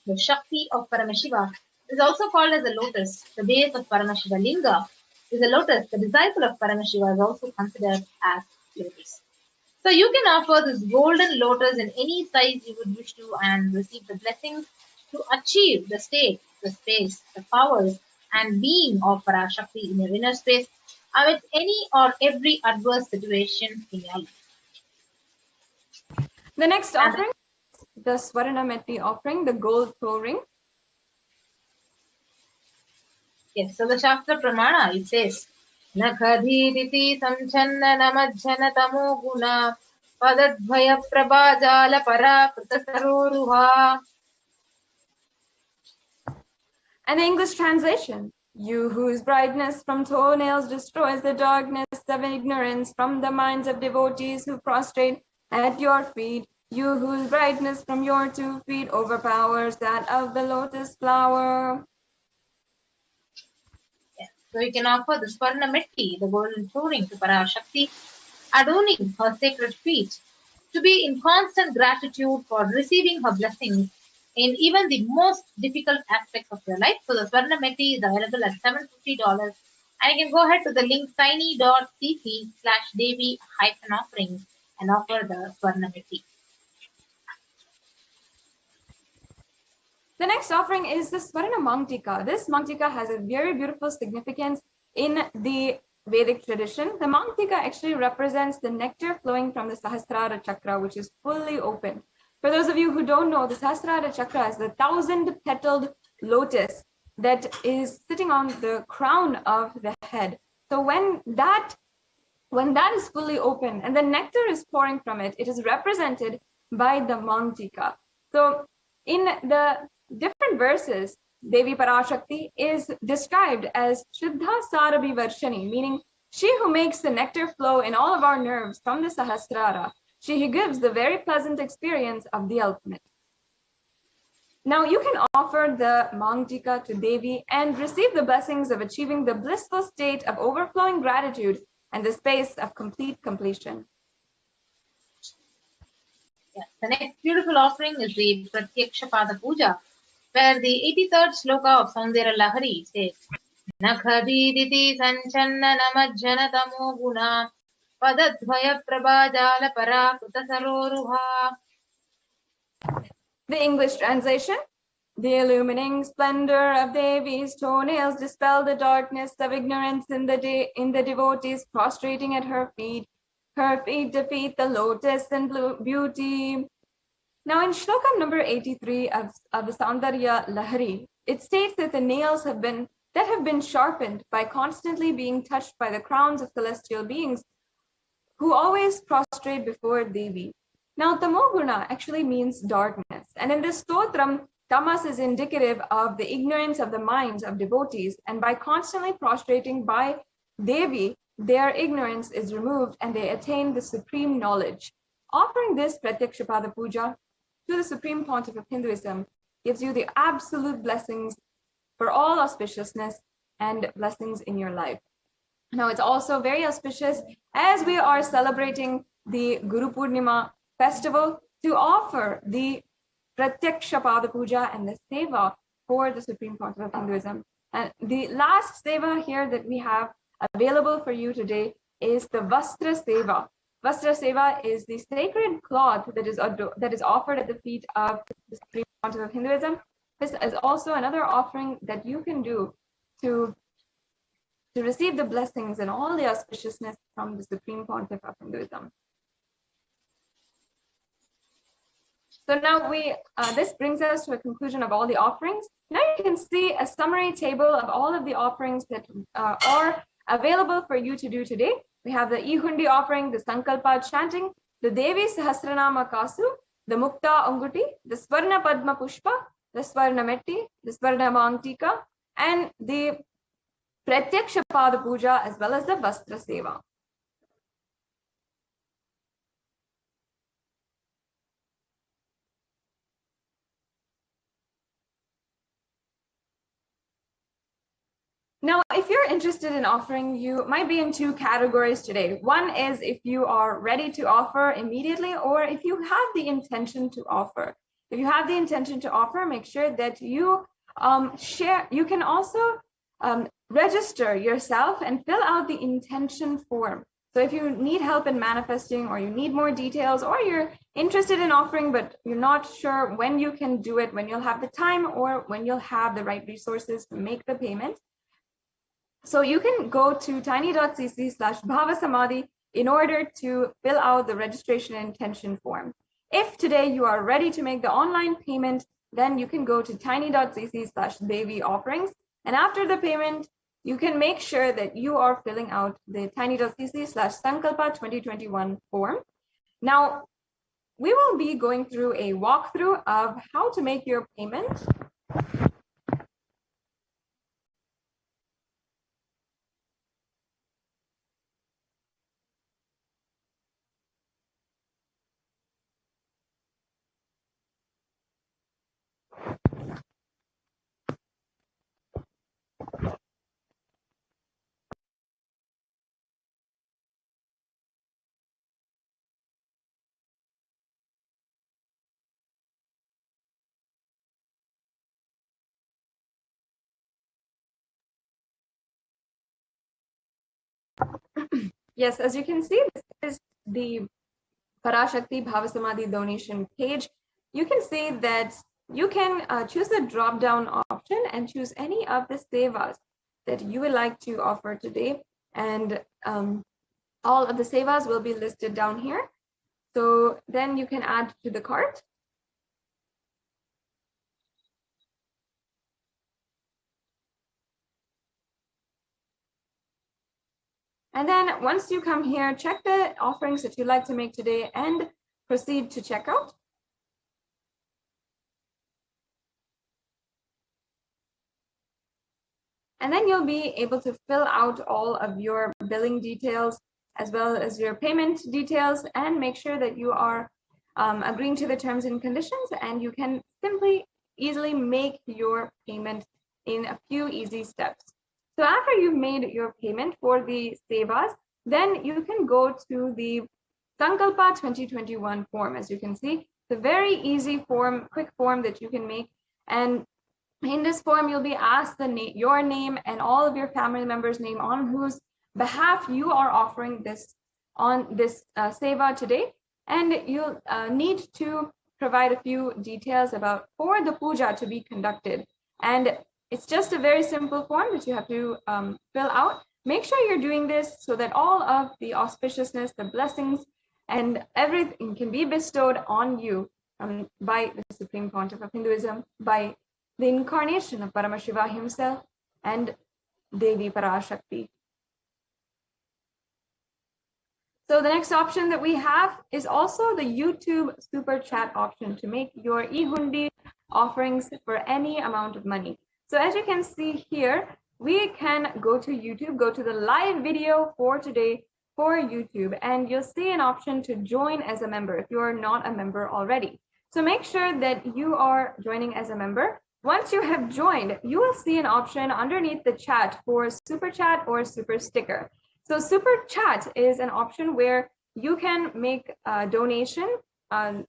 The Shakti of Paramashiva is also called as a lotus. The base of Paramashiva Linga is a lotus. The disciple of Paramashiva is also considered as lotus. So you can offer this golden lotus in any size you would wish to and receive the blessings to achieve the state, the space, the powers and being of Parashakti in your inner space amidst any or every adverse situation in your life. The next offering, the Swaranameti offering, the gold toe ring. Yes, so the Shastra Pramana, it says, Nakhadhiditi samchanna namajjana tamo guna padadvaya prabhajala para kritasaroruha. And the English translation, you whose brightness from toenails destroys the darkness of ignorance from the minds of devotees who prostrate at your feet, you whose brightness from your 2 feet overpowers that of the lotus flower. Yes, so you can offer the Swarnametti, the golden touring to Parashakti, adorning her sacred feet, to be in constant gratitude for receiving her blessings in even the most difficult aspects of your life. So the Swarnametti is available at $750. And you can go ahead to the link tiny.cc/Devi-offerings and offer the Swarnametti. The next offering is the Swarna Mangtika. This Mangtika has a very beautiful significance in the Vedic tradition. The Mangtika actually represents the nectar flowing from the Sahasrara Chakra, which is fully open. For those of you who don't know, the Sahasrara Chakra is the 1,000-petaled lotus that is sitting on the crown of the head. So when that is fully open and the nectar is pouring from it, it is represented by the Mangtika. So in the different verses, Devi Parashakti is described as Shuddha Sarabhi Varshani, meaning she who makes the nectar flow in all of our nerves from the Sahasrara. She who gives the very pleasant experience of the ultimate. Now you can offer the Mangtika to Devi and receive the blessings of achieving the blissful state of overflowing gratitude and the space of complete completion. Yes, the next beautiful offering is the Pratyaksha Pada Puja, where the 83rd sloka of Saundara Lahari says, Nakhadiditi sanchanna namajjana tamo guna padadvaya prabhajala para kritasaroruha. The English translation, the illumining splendor of Devi's toenails dispel the darkness of ignorance in the devotees prostrating at her feet. Her feet defeat the lotus and beauty. Now in Shloka number 83 of the Saundarya Lahari, it states that the nails have been sharpened by constantly being touched by the crowns of celestial beings who always prostrate before Devi. Now Tamoguna actually means darkness. And in this stotram, tamas is indicative of the ignorance of the minds of devotees. And by constantly prostrating by Devi, their ignorance is removed and they attain the supreme knowledge. Offering this Pratyakshapada Puja to the Supreme Pontiff of Hinduism gives you the absolute blessings for all auspiciousness and blessings in your life. Now it's also very auspicious as we are celebrating the Guru Purnima festival to offer the Pratyakshapada Puja and the Seva for the Supreme Pontiff of Hinduism. And the last Seva here that we have available for you today is the Vastra Seva. Vastra Seva is the sacred cloth that is offered at the feet of the Supreme Pontiff of Hinduism. This is also another offering that you can do to receive the blessings and all the auspiciousness from the Supreme Pontiff of Hinduism. So now this brings us to a conclusion of all the offerings. Now you can see a summary table of all of the offerings that are available for you to do today. We have the Ihundi offering, the Sankalpa chanting, the Devi Sahasranama Kasu, the Mukta Anguti, the Swarna Padma Pushpa, the Swarna Metti, the Swarna Mangtika, and the Pratyaksha Pada Puja, as well as the Vastra Seva. Now, if you're interested in offering, you might be in two categories today. One is if you are ready to offer immediately, or if you have the intention to offer. If you have the intention to offer, make sure that you share. You can also register yourself and fill out the intention form. So if you need help in manifesting, or you need more details, or you're interested in offering, but you're not sure when you can do it, when you'll have the time, or when you'll have the right resources to make the payment, so you can go to tiny.cc/bhavasamadhi in order to fill out the registration intention form. If today you are ready to make the online payment, then you can go to tiny.cc/Devi offerings. And after the payment, you can make sure that you are filling out the tiny.cc/Sankalpa 2021 form. Now, we will be going through a walkthrough of how to make your payment. Yes, as you can see, this is the PARASHAKTI Bhavasamadhi donation page. You can see that you can choose the drop-down option and choose any of the sevas that you would like to offer today. And all of the sevas will be listed down here. So then you can add to the cart. And then once you come here, check the offerings that you'd like to make today and proceed to checkout. And then you'll be able to fill out all of your billing details as well as your payment details, and make sure that you are agreeing to the terms and conditions, and you can simply easily make your payment in a few easy steps. So after you've made your payment for the sevas, then you can go to the Sankalpa 2021 form. As you can see, it's a very easy form, quick form that you can make. And in this form, you'll be asked your name and all of your family members' name on whose behalf you are offering this seva today. And you'll need to provide a few details about for the puja to be conducted. And it's just a very simple form that you have to fill out. Make sure you're doing this so that all of the auspiciousness, the blessings, and everything can be bestowed on you by the Supreme Pontiff of Hinduism, by the incarnation of Paramashiva himself and Devi PARASHAKTI. So the next option that we have is also the YouTube Super Chat option to make your Ihundi offerings for any amount of money. So as you can see here, we can go to YouTube, go to the live video for today for YouTube, and you'll see an option to join as a member if you're not a member already. So make sure that you are joining as a member. Once you have joined, you will see an option underneath the chat for Super Chat or Super Sticker. So Super Chat is an option where you can make a donation, and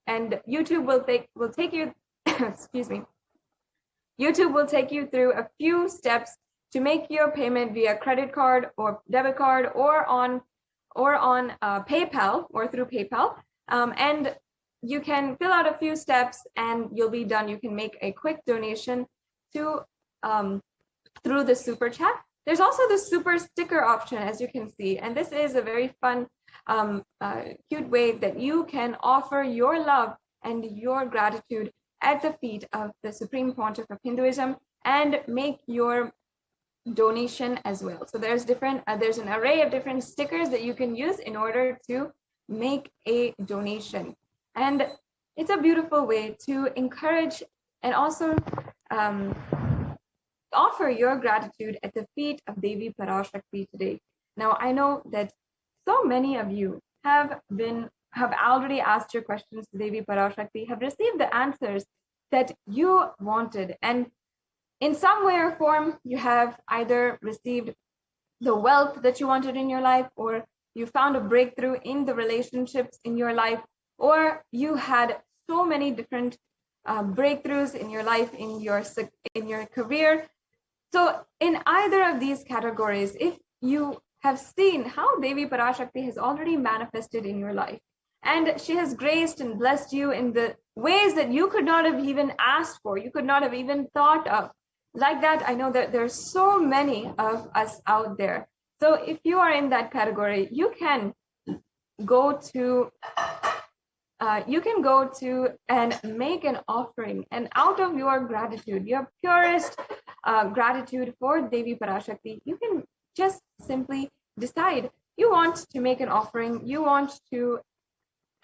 YouTube will take you, excuse me, YouTube will take you through a few steps to make your payment via credit card or debit card or on PayPal or through PayPal, and you can fill out a few steps and you'll be done. You can make a quick donation to through the Super Chat. There's also the Super Sticker option, as you can see, and this is a very fun, cute way that you can offer your love and your gratitude at the feet of the Supreme Pontiff of Hinduism and make your donation as well. So there's an array of different stickers that you can use in order to make a donation. And it's a beautiful way to encourage and also offer your gratitude at the feet of Devi Parashakti today. Now, I know that so many of you have already asked your questions to Devi Parashakti, have received the answers that you wanted. And in some way or form, you have either received the wealth that you wanted in your life, or you found a breakthrough in the relationships in your life, or you had so many different breakthroughs in your life, in your career. So in either of these categories, if you have seen how Devi Parashakti has already manifested in your life, and she has graced and blessed you in the ways that you could not have even asked for, you could not have even thought of. Like that, I know that there's so many of us out there. So if you are in that category, you can go to and make an offering, and out of your gratitude, your purest gratitude for Devi Parashakti, you can just simply decide you want to make an offering, you want to,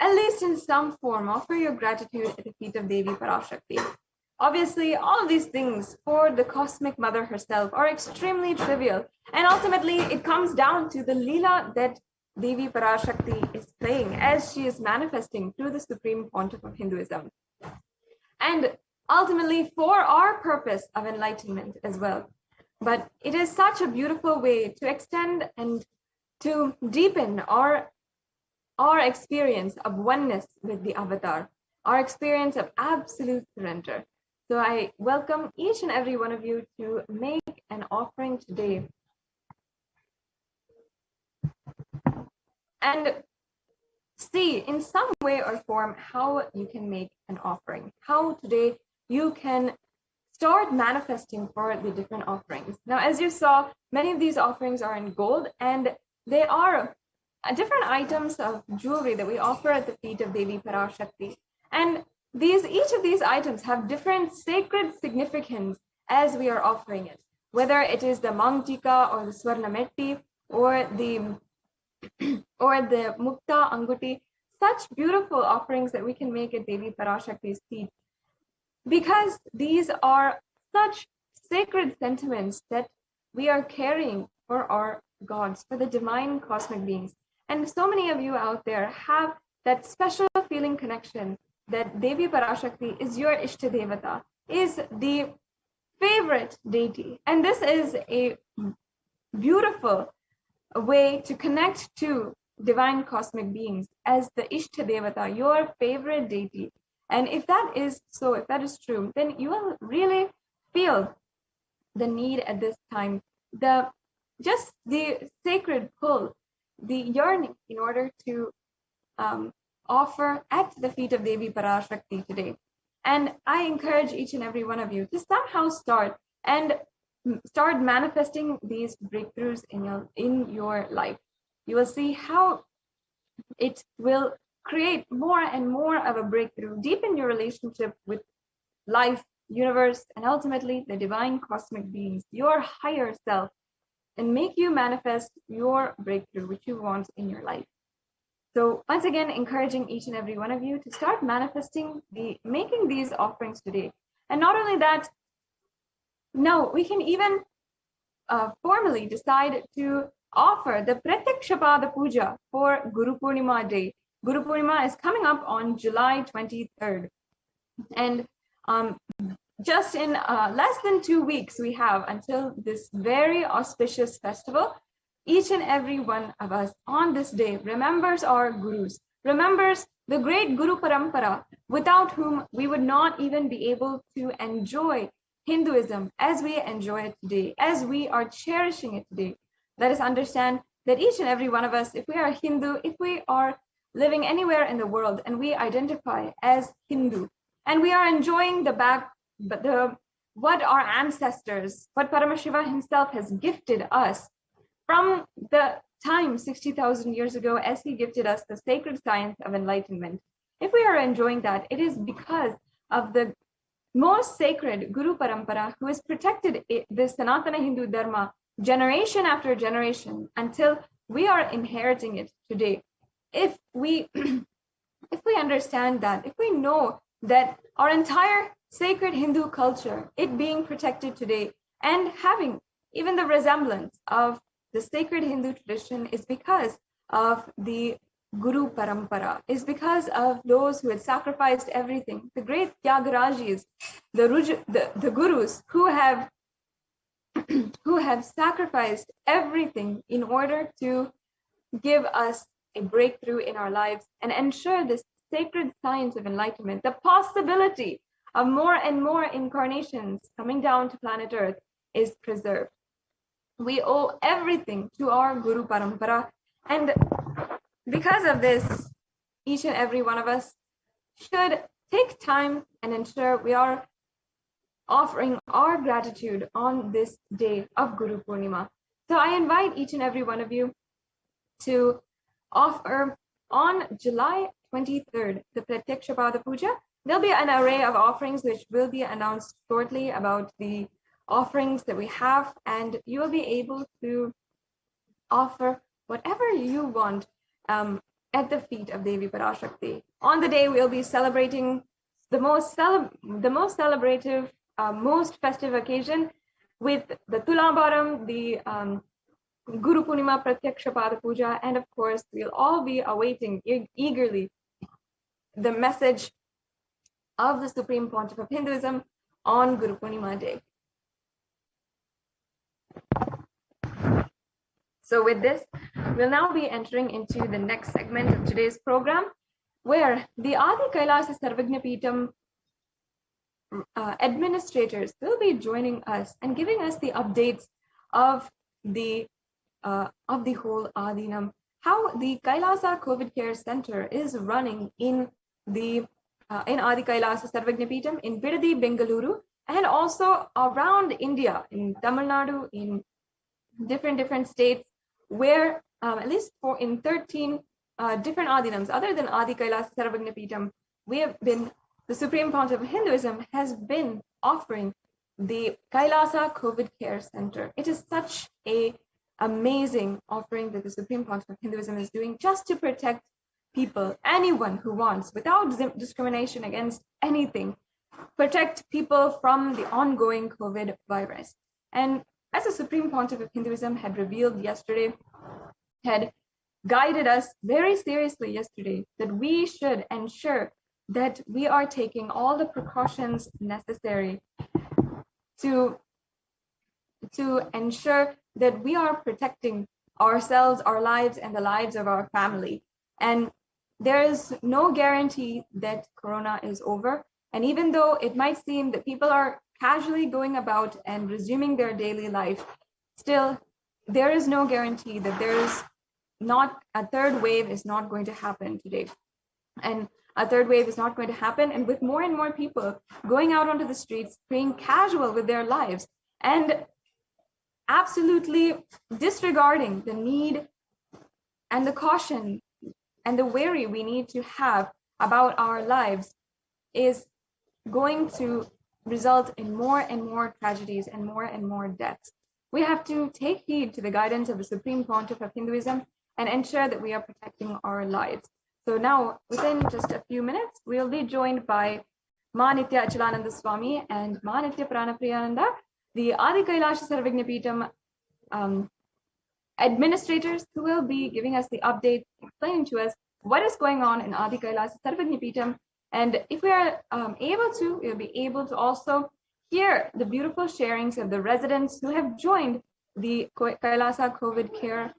at least in some form, offer your gratitude at the feet of Devi Parashakti. Obviously, all of these things for the cosmic mother herself are extremely trivial. And ultimately, it comes down to the Leela that Devi Parashakti is playing as she is manifesting through the Supreme Pontiff of Hinduism. And ultimately, for our purpose of enlightenment as well. But it is such a beautiful way to extend and to deepen our experience of oneness with the avatar, our experience of absolute surrender. So I welcome each and every one of you to make an offering today. And see in some way or form how you can make an offering, how today you can start manifesting for the different offerings. Now, as you saw, many of these offerings are in gold, and they are different items of jewelry that we offer at the feet of Devi Parashakti. And each of these items have different sacred significance as we are offering it, whether it is the Mangtika or the Swarnametti or the Mukta Anguti, such beautiful offerings that we can make at Devi Parashakti's feet, because these are such sacred sentiments that we are carrying for our gods, for the divine cosmic beings. And so many of you out there have that special feeling connection that Devi Parashakti is your Ishta Devata, is the favorite deity. And this is a beautiful way to connect to divine cosmic beings as the Ishta Devata, your favorite deity. And if that is so, if that is true, then you will really feel the need at this time, the sacred pull, the yearning in order to offer at the feet of Devi Parashakti today. And I encourage each and every one of you to somehow start manifesting these breakthroughs in your life. You will see how it will create more and more of a breakthrough, deepen your relationship with life, universe, and ultimately the divine cosmic beings, your higher self, and make you manifest your breakthrough, which you want in your life. So once again, encouraging each and every one of you to start manifesting, making these offerings today. And not only that, no, we can even formally decide to offer the Pratyakshapada Puja for Guru Purnima Day. Guru Purnima is coming up on July 23rd. And just in less than 2 weeks, we have until this very auspicious festival. Each and every one of us on this day remembers our gurus, remembers the great Guru Parampara, without whom we would not even be able to enjoy Hinduism as we enjoy it today, as we are cherishing it today. Let us understand that each and every one of us, if we are Hindu, if we are living anywhere in the world and we identify as Hindu, and we are enjoying what our ancestors, what Paramashiva himself has gifted us from the time 60,000 years ago, as he gifted us the sacred science of enlightenment. if we are enjoying that, it is because of the most sacred Guru Parampara who has protected this Sanatana Hindu Dharma generation after generation until we are inheriting it today. If we if we understand that, if we know that our entire sacred Hindu culture, it being protected today and having even the resemblance of the sacred Hindu tradition is because of the Guru Parampara, is because of those who had sacrificed everything, the great Tyagarajis, the Gurus who have sacrificed everything in order to give us a breakthrough in our lives and ensure this sacred science of enlightenment, the possibility of more and more incarnations coming down to planet Earth is preserved. We owe everything to our Guru Parampara, and because of this, each and every one of us should take time and ensure we are offering our gratitude on this day of Guru Purnima. So I invite each and every one of you to offer on July 23rd, the Pratyakshapada Puja. There'll be an array of offerings which will be announced shortly about the offerings that we have, and you will be able to offer whatever you want at the feet of Devi Parashakti. On the day, we'll be celebrating the most celebrative, most festive occasion with the Tulabharam, the Guru Purnima Pratyakshapada Puja, and of course, we'll all be awaiting eagerly the message of the Supreme Pontiff of Hinduism on Guru Purnima Day. So with this, we'll now be entering into the next segment of today's program, where the Adi Kailasa Sarvagna Peetham administrators will be joining us and giving us the updates of the whole Adinam, how the Kailasa COVID Care Center is running in the in Adi Kailasa Sarvagna Peetham in Bidadi, Bengaluru, and also around India, in Tamil Nadu, in different states, where at least in 13 different Adinams, other than Adi Kailasa Sarvagna Peetham, the Supreme Pontiff of Hinduism has been offering the Kailasa COVID Care Center. It is such a amazing offering that the Supreme Pontiff of Hinduism is doing just to protect people, anyone who wants, without discrimination against anything, protect people from the ongoing COVID virus. And as the Supreme Pontiff of Hinduism had revealed yesterday, had guided us very seriously yesterday, that we should ensure that we are taking all the precautions necessary to ensure that we are protecting ourselves, our lives, and the lives of our family. And there is no guarantee that Corona is over. And even though it might seem that people are casually going about and resuming their daily life, still, there is no guarantee that there is not a third wave is not going to happen today. And a third wave is not going to happen. And with more and more people going out onto the streets, being casual with their lives, and absolutely disregarding the need and the caution and the worry we need to have about our lives, is going to result in more and more tragedies and more deaths. We have to take heed to the guidance of the Supreme Pontiff of Hinduism and ensure that we are protecting our lives. So now, within just a few minutes, we'll be joined by Ma Nitya Achalananda Swami and Ma Nitya Pranapriyananda, the Adi Kailasa Sarvagna Peetham administrators, who will be giving us the update, explaining to us what is going on in Adi Kailasa Sarvagna Peetham. And if we are able to, we'll be able to also hear the beautiful sharings of the residents who have joined the Kailasa COVID Care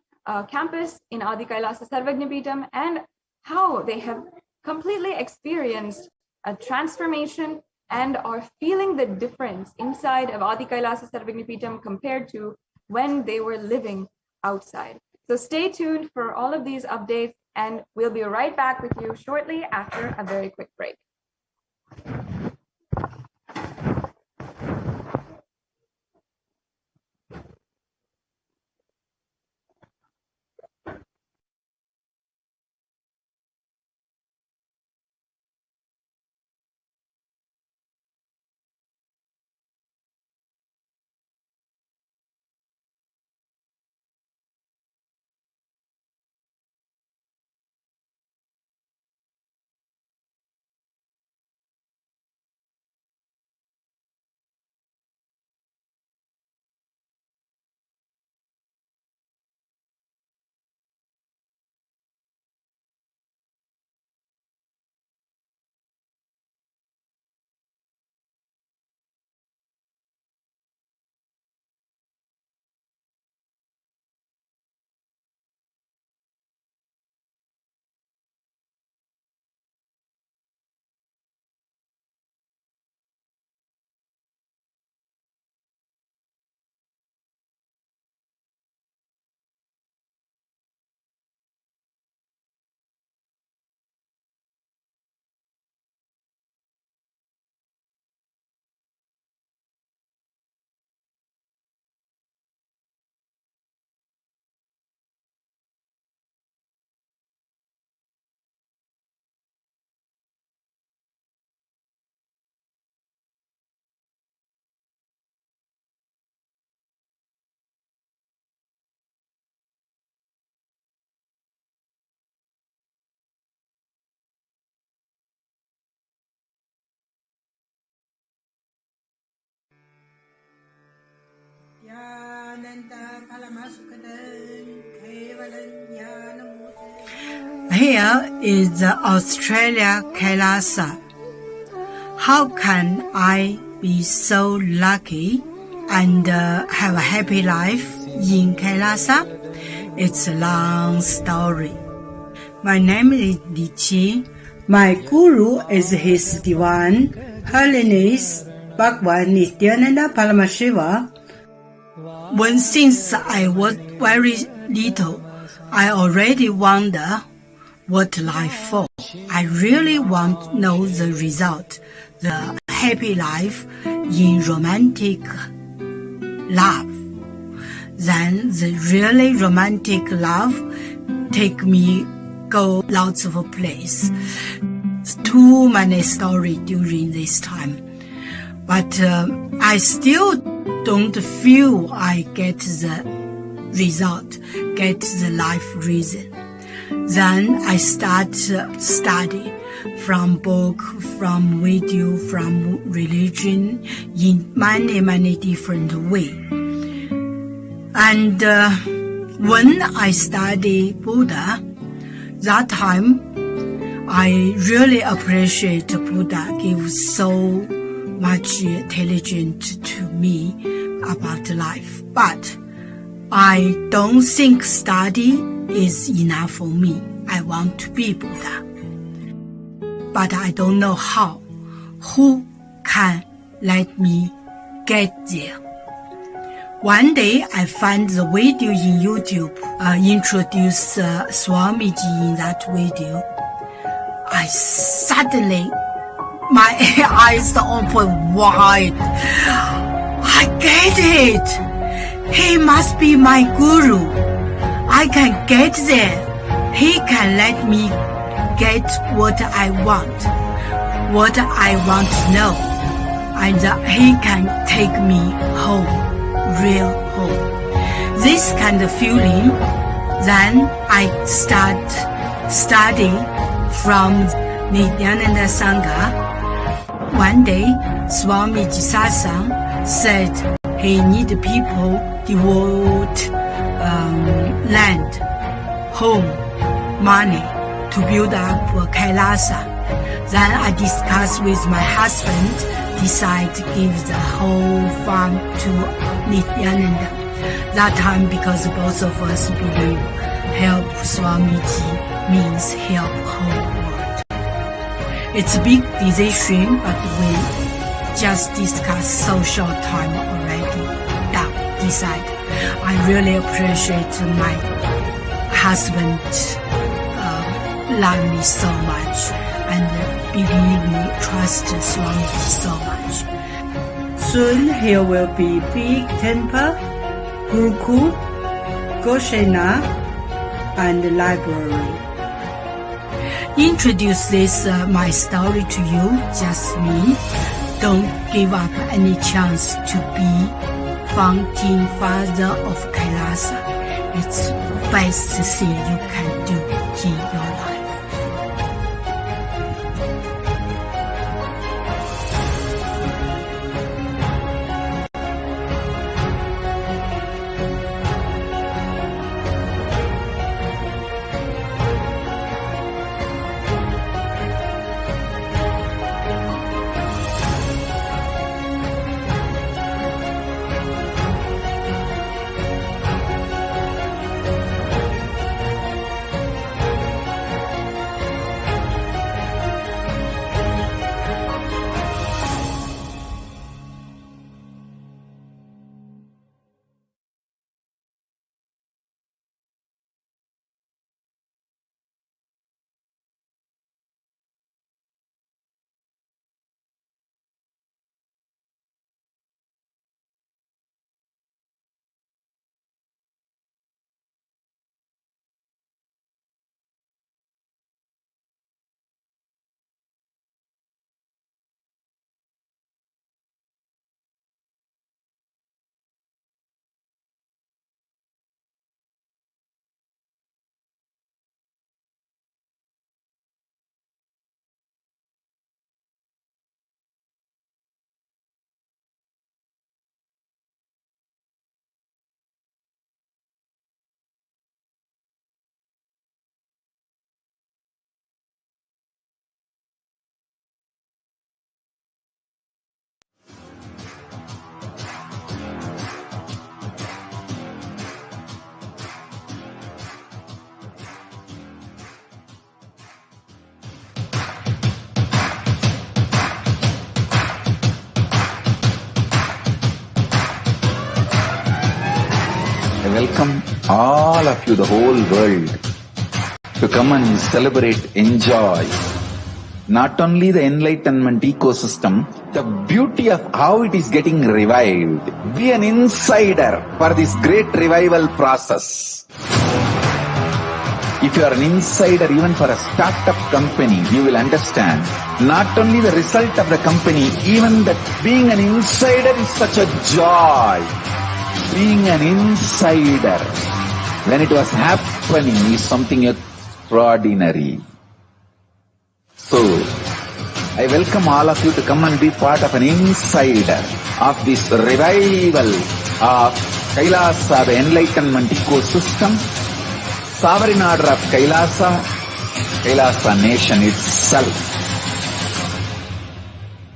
campus in Adi Kailasa Sarvagna Peetham, and how they have completely experienced a transformation and are feeling the difference inside of Adi Kailasa Sarvagna Peetham compared to when they were living outside. So stay tuned for all of these updates, and we'll be right back with you shortly after a very quick break. Here is Australia, Kailasa. How can I be so lucky and have a happy life in Kailasa? It's a long story. My name is Li Qi. My guru is His Divine Holiness Bhagwan Nithyananda Paramashivam. Since I was very little, I already wonder what life for. I really want to know the result, the happy life in romantic love. Then the really romantic love take me go lots of places. Too many stories during this time. But I still don't feel I get the result, get the life reason. Then I start study from book, from video, from religion in many different ways. And when I study Buddha, that time I really appreciate Buddha gives so much intelligence to me about life. But I don't think study is enough for me. I want to be Buddha. But I don't know how. Who can let me get there? One day I find the video in YouTube, introduce Swamiji in that video. I suddenly, my eyes open wide. I get it. He must be my guru. I can get there. He can let me get what I want to know. And he can take me home, real home. This kind of feeling, then I start studying from Nithyananda Sangha. One day, Swamiji Satsang said he need people devote land, home, money to build up Kailasa. Then I discussed with my husband, decide to give the whole farm to Nithyananda. That time, because both of us believe help Swamiji means help whole world. It's a big decision, but we just discussed so short time already. Decide. I really appreciate my husband love me so much and believe me, trust Swamiji so much. Soon here will be big temple, Gurukul, Goshena, and library. Introduce this my story to you, just me. Don't give up any chance to be founding father of Kailasa. It's the best thing you can do in your life. welcome all of you, the whole world, to come and celebrate, enjoy not only the enlightenment ecosystem, the beauty of how it is getting revived. Be an insider for this great revival process. If you are an insider even for a startup company, you will understand not only the result of the company, even that being an insider is such a joy. Being an insider when it was happening is something extraordinary. So, I welcome all of you to come and be part of an insider of this revival of Kailasa, the enlightenment ecosystem, sovereign order of Kailasa, Kailasa nation itself.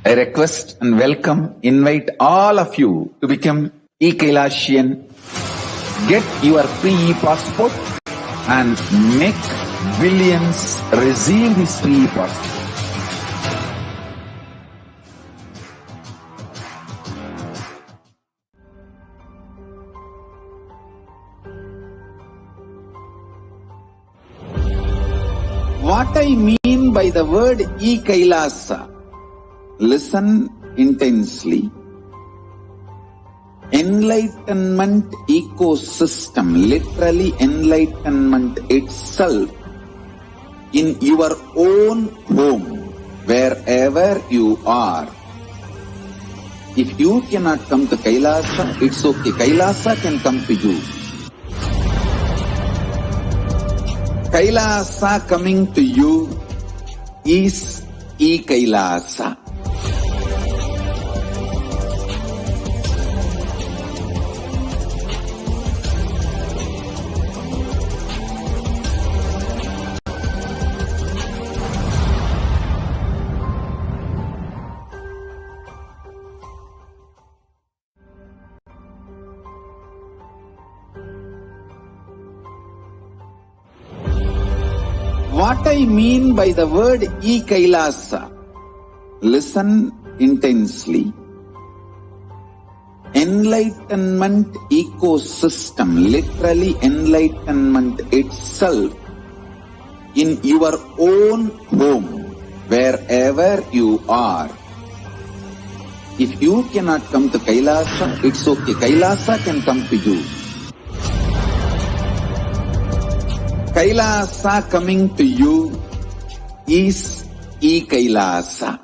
I request and welcome, invite all of you to become e-Kailasian. Get your free e-passport and make billions receive this free e-passport. What I mean by the word e-Kailasa, listen intensely. Enlightenment ecosystem, literally enlightenment itself, in your own home, wherever you are. If you cannot come to Kailasa, it's okay. Kailasa can come to you. Kailasa coming to you is e-Kailasa. What I mean by the word e-Kailasa, listen intensely. Enlightenment ecosystem, literally enlightenment itself, in your own home, wherever you are. If you cannot come to Kailasa, it's okay. Kailasa can come to you. Kailasa coming to you is e-Kailasa.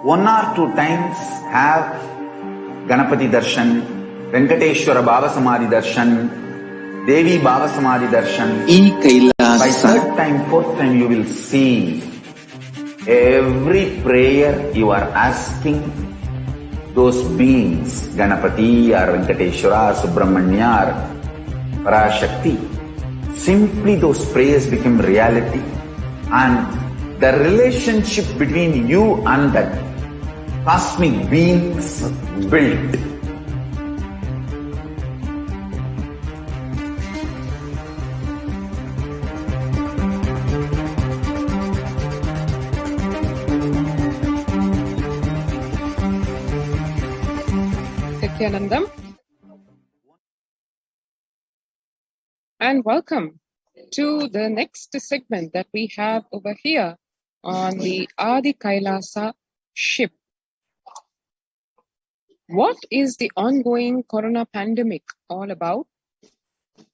One or two times have Ganapati Darshan, Venkateshwara Baba Samadhi Darshan, Devi Baba Samadhi Darshan. By third time, fourth time you will see every prayer you are asking those beings, Ganapati or Venkateshwara or Subramanya or PARASHAKTI. Simply those prayers become reality and the relationship between you and that cosmic beings built. Nithyanandam, and welcome to the next segment that we have over here on the Adi Kailasa ship. What is the ongoing corona pandemic all about?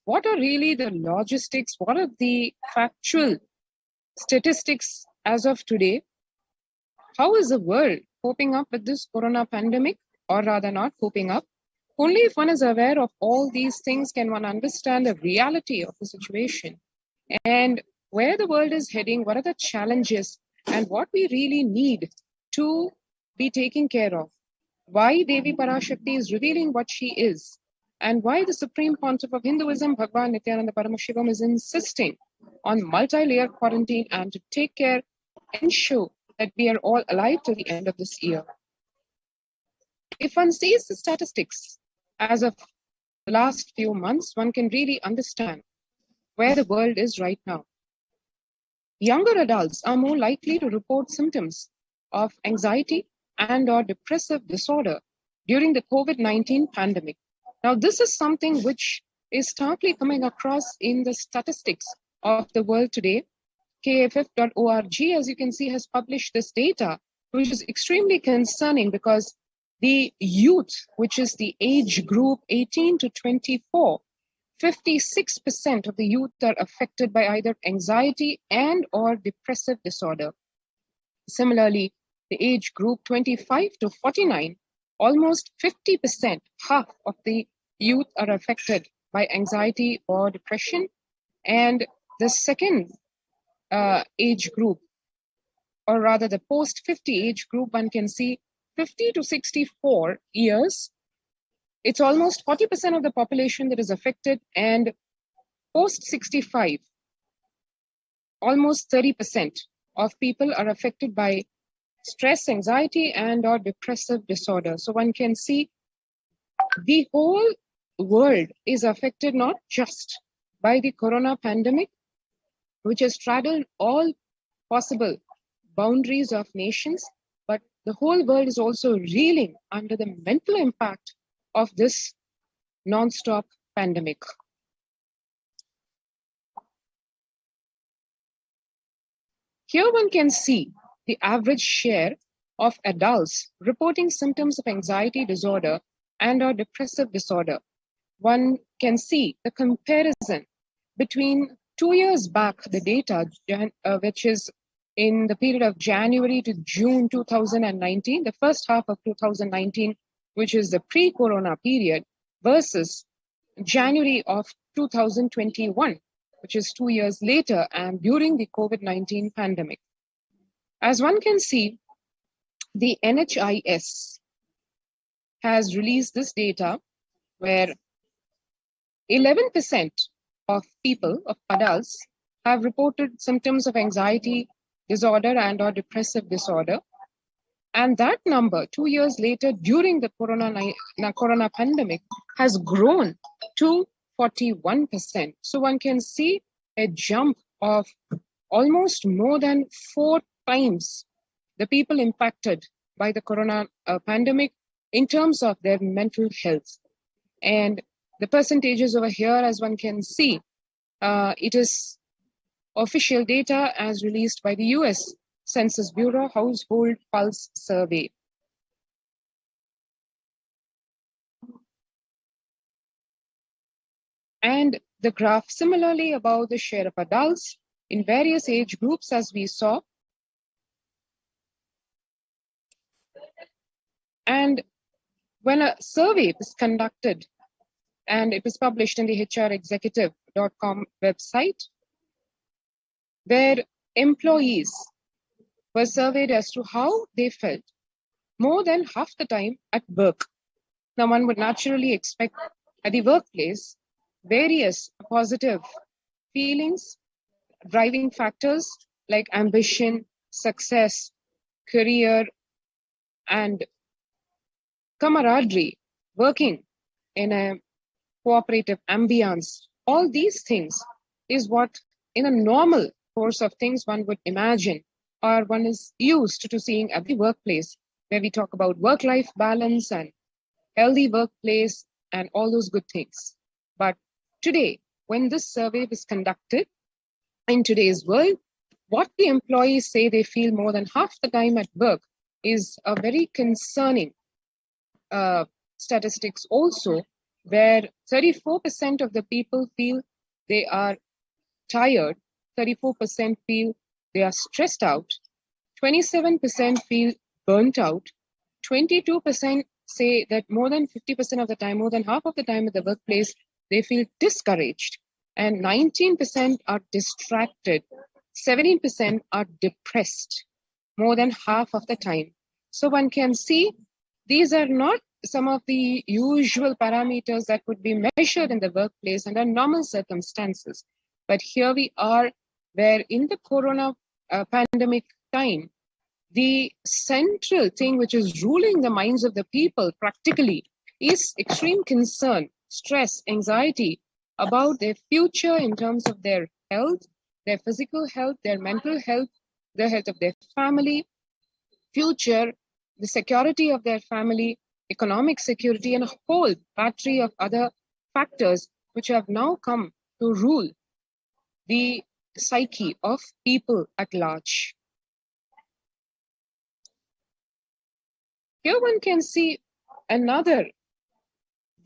What are really the logistics? What are the factual statistics as of today? How is the world coping up with this corona pandemic, or rather not coping up? Only if one is aware of all these things can one understand the reality of the situation and where the world is heading, what are the challenges, and what we really need to be taken care of. Why Devi Parashakti is revealing what she is, and why the Supreme Pontiff of Hinduism, Bhagwan Nithyananda Paramashivam, is insisting on multi-layer quarantine and to take care, ensure that we are all alive till the end of this year. if one sees the statistics as of the last few months, one can really understand where the world is right now. Younger adults are more likely to report symptoms of anxiety and or depressive disorder during the COVID-19 pandemic. Now, this is something which is starkly coming across in the statistics of the world today. KFF.org, as you can see, has published this data, which is extremely concerning because the youth, which is the age group 18 to 24, 56% of the youth are affected by either anxiety and or depressive disorder. Similarly, the age group 25 to 49, almost 50%, half of the youth are affected by anxiety or depression. And the second age group, or rather the post-50 age group, one can see 50 to 64 years. It's almost 40% of the population that is affected, and post-65, almost 30% of people are affected by stress, anxiety, and or depressive disorder. So one can see the whole world is affected not just by the corona pandemic, which has straddled all possible boundaries of nations, but the whole world is also reeling under the mental impact of this non-stop pandemic. Here one can see the average share of adults reporting symptoms of anxiety disorder and or depressive disorder. One can see the comparison between 2 years back, the data, which is in the period of January to June 2019, the first half of 2019, which is the pre-corona period, versus January of 2021, which is 2 years later and during the COVID-19 pandemic. As one can see, the NHIS has released this data where 11% of people, of adults, have reported symptoms of anxiety disorder and or depressive disorder. And that number 2 years later during the corona pandemic has grown to 41%. So one can see a jump of almost more than 4 times the people impacted by the corona pandemic in terms of their mental health. And the percentages over here, as one can see, it is official data as released by the US Census Bureau Household Pulse Survey. And the graph similarly about the share of adults in various age groups, as we saw. And when a survey was conducted, and it was published in the hrexecutive.com website, where employees were surveyed as to how they felt more than half the time at work. Now, one would naturally expect at the workplace various positive feelings, driving factors like ambition, success, career, and camaraderie, working in a cooperative ambience. All these things is what in a normal course of things one would imagine, or one is used to seeing at the workplace, where we talk about work-life balance and healthy workplace and all those good things. But today, when this survey was conducted in today's world, what the employees say they feel more than half the time at work is a very concerning statistics also, where 34% of the people feel they are tired, 34% feel they are stressed out, 27% feel burnt out, 22% say that more than 50% of the time, more than half of the time at the workplace, they feel discouraged, and 19% are distracted, 17% are depressed, more than half of the time. So one can see these are not some of the usual parameters that would be measured in the workplace under normal circumstances. But here we are, where in the corona pandemic time, the central thing which is ruling the minds of the people practically is extreme concern, stress, anxiety about their future in terms of their health, their physical health, their mental health, the health of their family, future, the security of their family, economic security, and a whole battery of other factors which have now come to rule the psyche of people at large. Here one can see another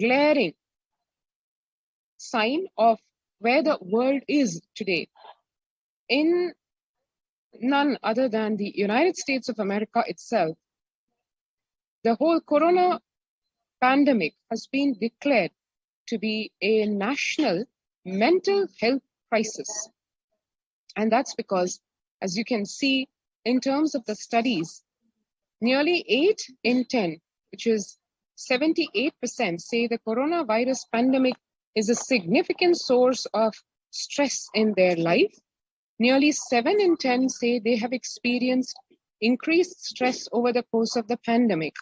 glaring sign of where the world is today in none other than the United States of America itself. The whole corona pandemic has been declared to be a national mental health crisis. And that's because, as you can see, in terms of the studies, nearly 8 in 10, which is 78%, say the coronavirus pandemic is a significant source of stress in their life. Nearly 7 in 10 say they have experienced increased stress over the course of the pandemic.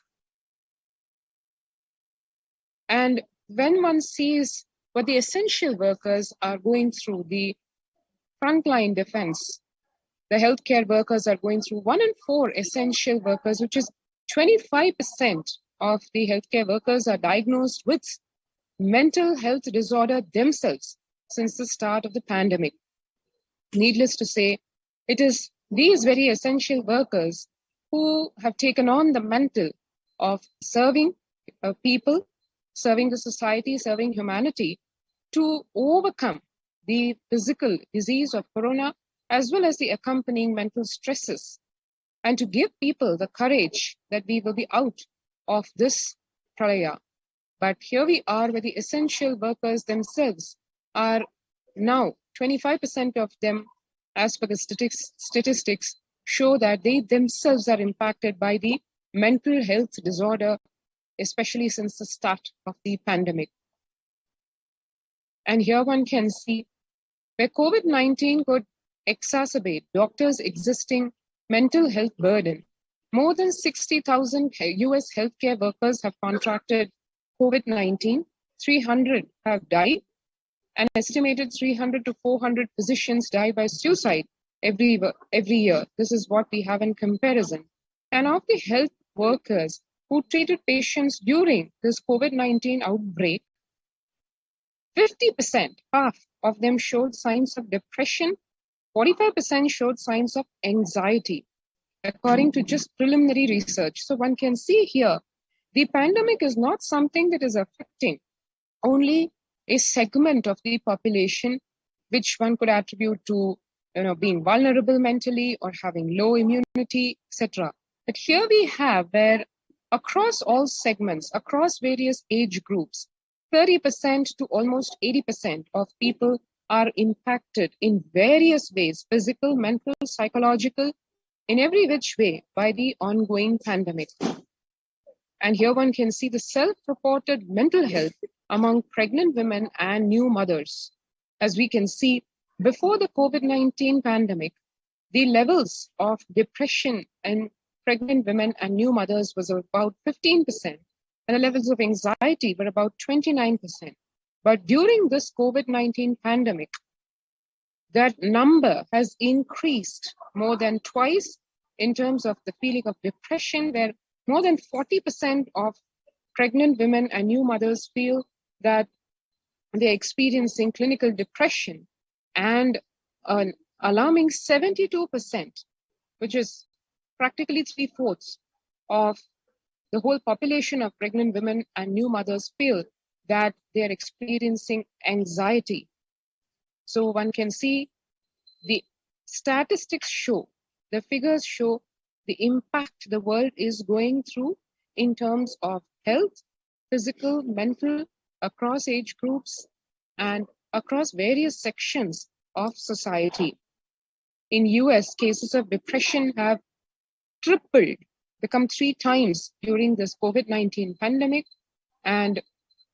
And when one sees what the essential workers are going through, the frontline defense, the healthcare workers are going through, 1 in 4 essential workers, which is 25% of the healthcare workers are diagnosed with mental health disorder themselves since the start of the pandemic. Needless to say, it is these very essential workers who have taken on the mantle of serving people, serving the society, serving humanity to overcome the physical disease of corona as well as the accompanying mental stresses, and to give people the courage that we will be out of this pralaya. But here we are where the essential workers themselves are now 25% of them, as per the statistics, show that they themselves are impacted by the mental health disorder, especially since the start of the pandemic. And here one can see where COVID-19 could exacerbate doctors' existing mental health burden. More than 60,000 US healthcare workers have contracted COVID-19, 300 have died, an estimated 300 to 400 physicians die by suicide every year. This is what we have in comparison. And of the health workers who treated patients during this COVID-19 outbreak, 50%, half of them showed signs of depression, 45% showed signs of anxiety, according to just preliminary research. So one can see here, the pandemic is not something that is affecting only a segment of the population, which one could attribute to being vulnerable mentally or having low immunity, etc. But here we have where across all segments, across various age groups, 30% to almost 80% of people are impacted in various ways, physical, mental, psychological, in every which way by the ongoing pandemic. And here one can see the self-reported mental health among pregnant women and new mothers. As we can see, before the COVID-19 pandemic, the levels of depression in pregnant women and new mothers was about 15%, and the levels of anxiety were about 29%. But during this COVID-19 pandemic, that number has increased more than twice in terms of the feeling of depression, where more than 40% of pregnant women and new mothers feel that they're experiencing clinical depression, and an alarming 72%, which is practically 3/4 of the whole population of pregnant women and new mothers, feel that they're experiencing anxiety. So one can see the statistics show, the figures show the impact the world is going through in terms of health, physical, mental, across age groups, and across various sections of society. In US, cases of depression have tripled, become 3 times during this COVID-19 pandemic. And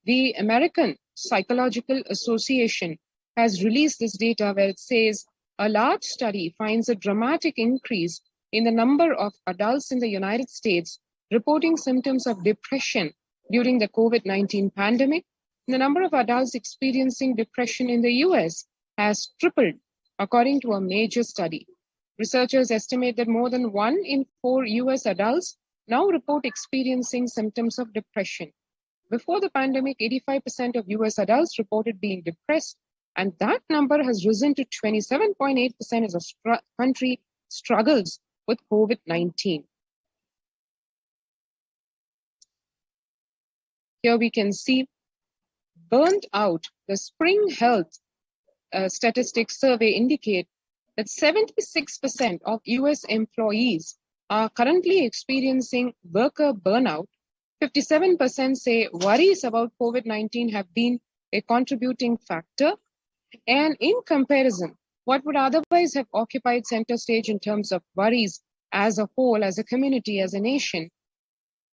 the American Psychological Association has released this data where it says a large study finds a dramatic increase in the number of adults in the United States reporting symptoms of depression during the COVID-19 pandemic, the number of adults experiencing depression in the US has tripled, according to a major study. Researchers estimate that more than 1 in 4 US adults now report experiencing symptoms of depression. Before the pandemic, 85% of US adults reported being depressed, and that number has risen to 27.8% as the country struggles with COVID-19. Here we can see burnt out. The spring health statistics survey indicate that 76% of US employees are currently experiencing worker burnout. 57% say worries about COVID-19 have been a contributing factor. And in comparison, what would otherwise have occupied center stage in terms of worries as a whole, as a community, as a nation,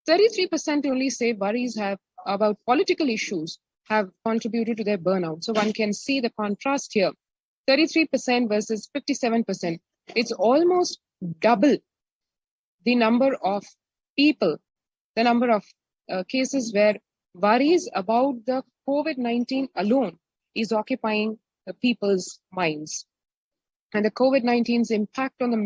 33% only say worries about political issues have contributed to their burnout. So one can see the contrast here. 33% versus 57%. It's almost double the number of people, the number of cases where worries about the COVID-19 alone is occupying people's minds. And the COVID-19's impact on the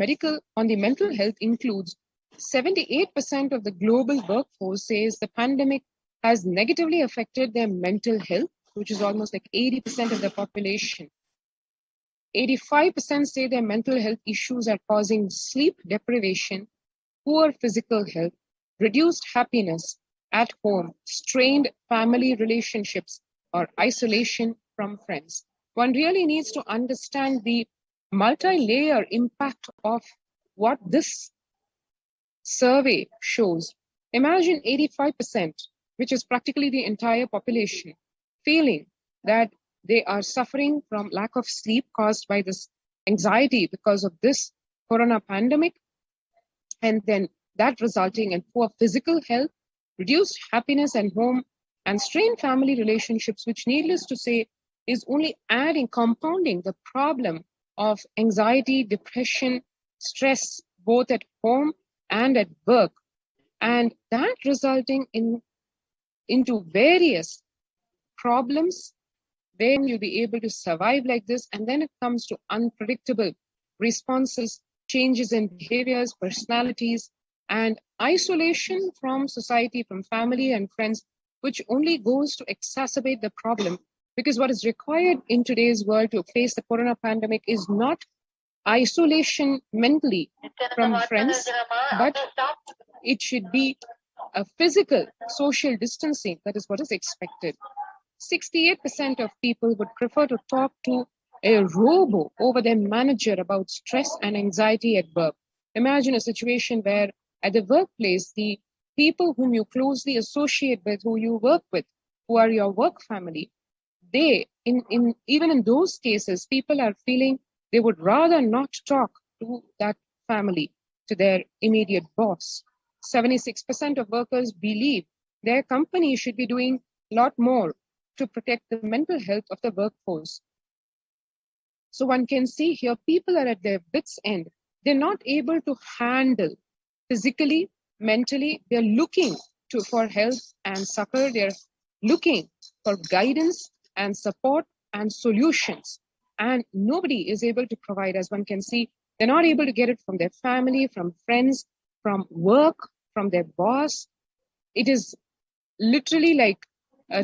mental health includes 78% of the global workforce says the pandemic has negatively affected their mental health, which is almost like 80% of the population. 85% say their mental health issues are causing sleep deprivation, poor physical health, reduced happiness at home, strained family relationships, or isolation from friends. One really needs to understand the multi-layer impact of what this survey shows. Imagine 85%, which is practically the entire population, feeling that they are suffering from lack of sleep caused by this anxiety because of this corona pandemic, and then that resulting in poor physical health, reduced happiness at home, and strained family relationships, which needless to say is only compounding the problem of anxiety, depression, stress, both at home and at work, and that resulting into various problems when you'll be able to survive like this. And then it comes to unpredictable responses, changes in behaviors, personalities, and isolation from society, from family and friends, which only goes to exacerbate the problem. Because what is required in today's world to face the corona pandemic is not isolation mentally from friends, but it should be a physical social distancing. That is what is expected. 68% of people would prefer to talk to a robo over their manager about stress and anxiety at work. Imagine a situation where at the workplace, the people whom you closely associate with, who you work with, who are your work family, they, even in those cases, people are feeling they would rather not talk to that family, to their immediate boss. 76% of workers believe their company should be doing a lot more to protect the mental health of the workforce. So one can see here, people are at their wits' end. They're not able to handle physically, mentally. They're looking for help and succor. They're looking for guidance and support and solutions. And nobody is able to provide, as one can see. They're not able to get it from their family, from friends, from work, from their boss. It is literally like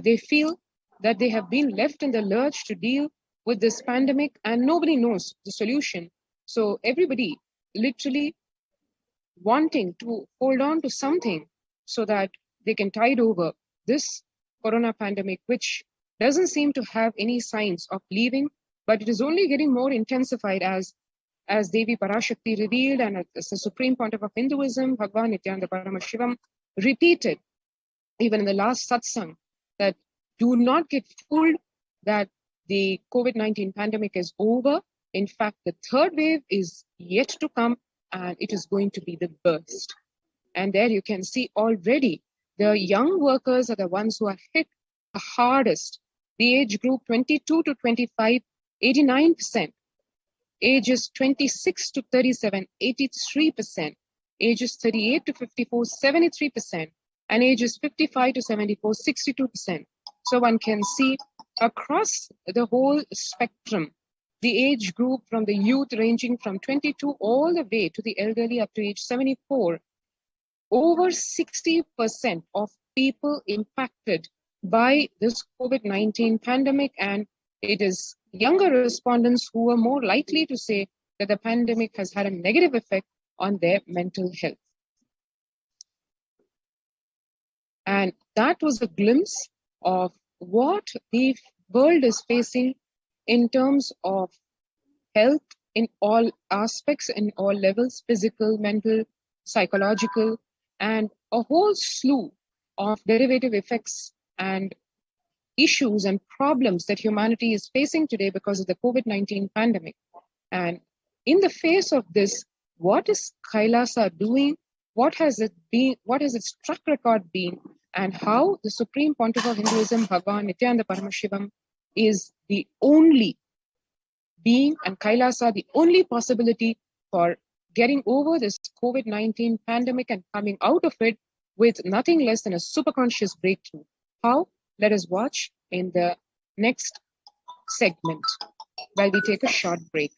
they feel that they have been left in the lurch to deal with this pandemic and nobody knows the solution. So everybody literally wanting to hold on to something so that they can tide over this corona pandemic, which doesn't seem to have any signs of leaving, but it is only getting more intensified as Devi PARASHAKTI revealed and as the Supreme Pontiff of Hinduism, Bhagavan Nithyananda Satsang, repeated even in the last satsang, that do not get fooled that the COVID-19 pandemic is over. In fact, the third wave is yet to come and it is going to be the burst. And there you can see already the young workers are the ones who are hit the hardest. The age group 22 to 25, 89%. ages 26 to 37, 83%, ages 38 to 54, 73%, and ages 55 to 74, 62%. So one can see across the whole spectrum, the age group from the youth ranging from 22 all the way to the elderly up to age 74, over 60% of people impacted by this COVID-19 pandemic, and it is younger respondents who are more likely to say that the pandemic has had a negative effect on their mental health. And that was a glimpse of what the world is facing in terms of health in all aspects, in all levels, physical, mental, psychological, and a whole slew of derivative effects and issues and problems that humanity is facing today because of the COVID-19 pandemic. And in the face of this, what is Kailasa doing? What has it been? What has its track record been? And how the Supreme Pontiff of Hinduism, Bhagavan Nithyananda Paramashivam, is the only being, and Kailasa the only possibility for getting over this COVID-19 pandemic and coming out of it with nothing less than a superconscious breakthrough. How? Let us watch in the next segment while we take a short break.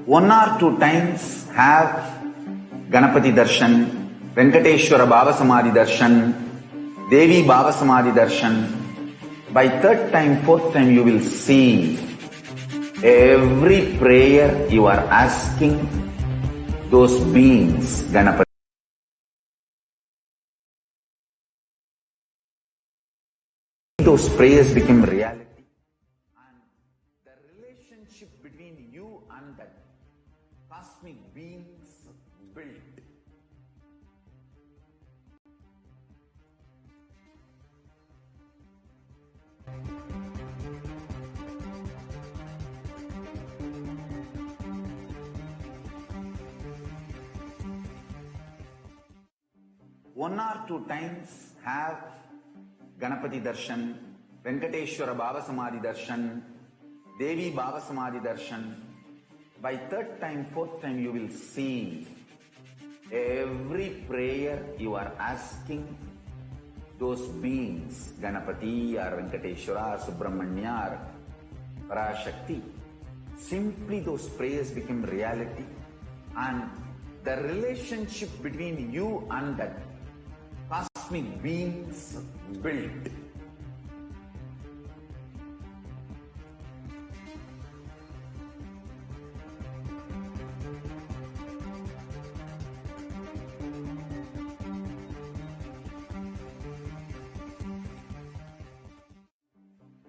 One or two times have Ganapati Darshan, Venkateshwara Baba Samadhi Darshan, Devi Baba Samadhi Darshan. By third time, fourth time, you will see every prayer you are asking those beings, Ganapati. Those prayers become reality. And the relationship between you and that cosmic beings built. One or two times have Ganapati Darshan, Venkateshwara Baba Samadhi Darshan, Devi Baba Samadhi Darshan. By third time, fourth time, you will see every prayer you are asking those beings, Ganapati or Venkateshwara or Subramanya or PARASHAKTI. Simply those prayers become reality, and the relationship between you and that cosmic beings built.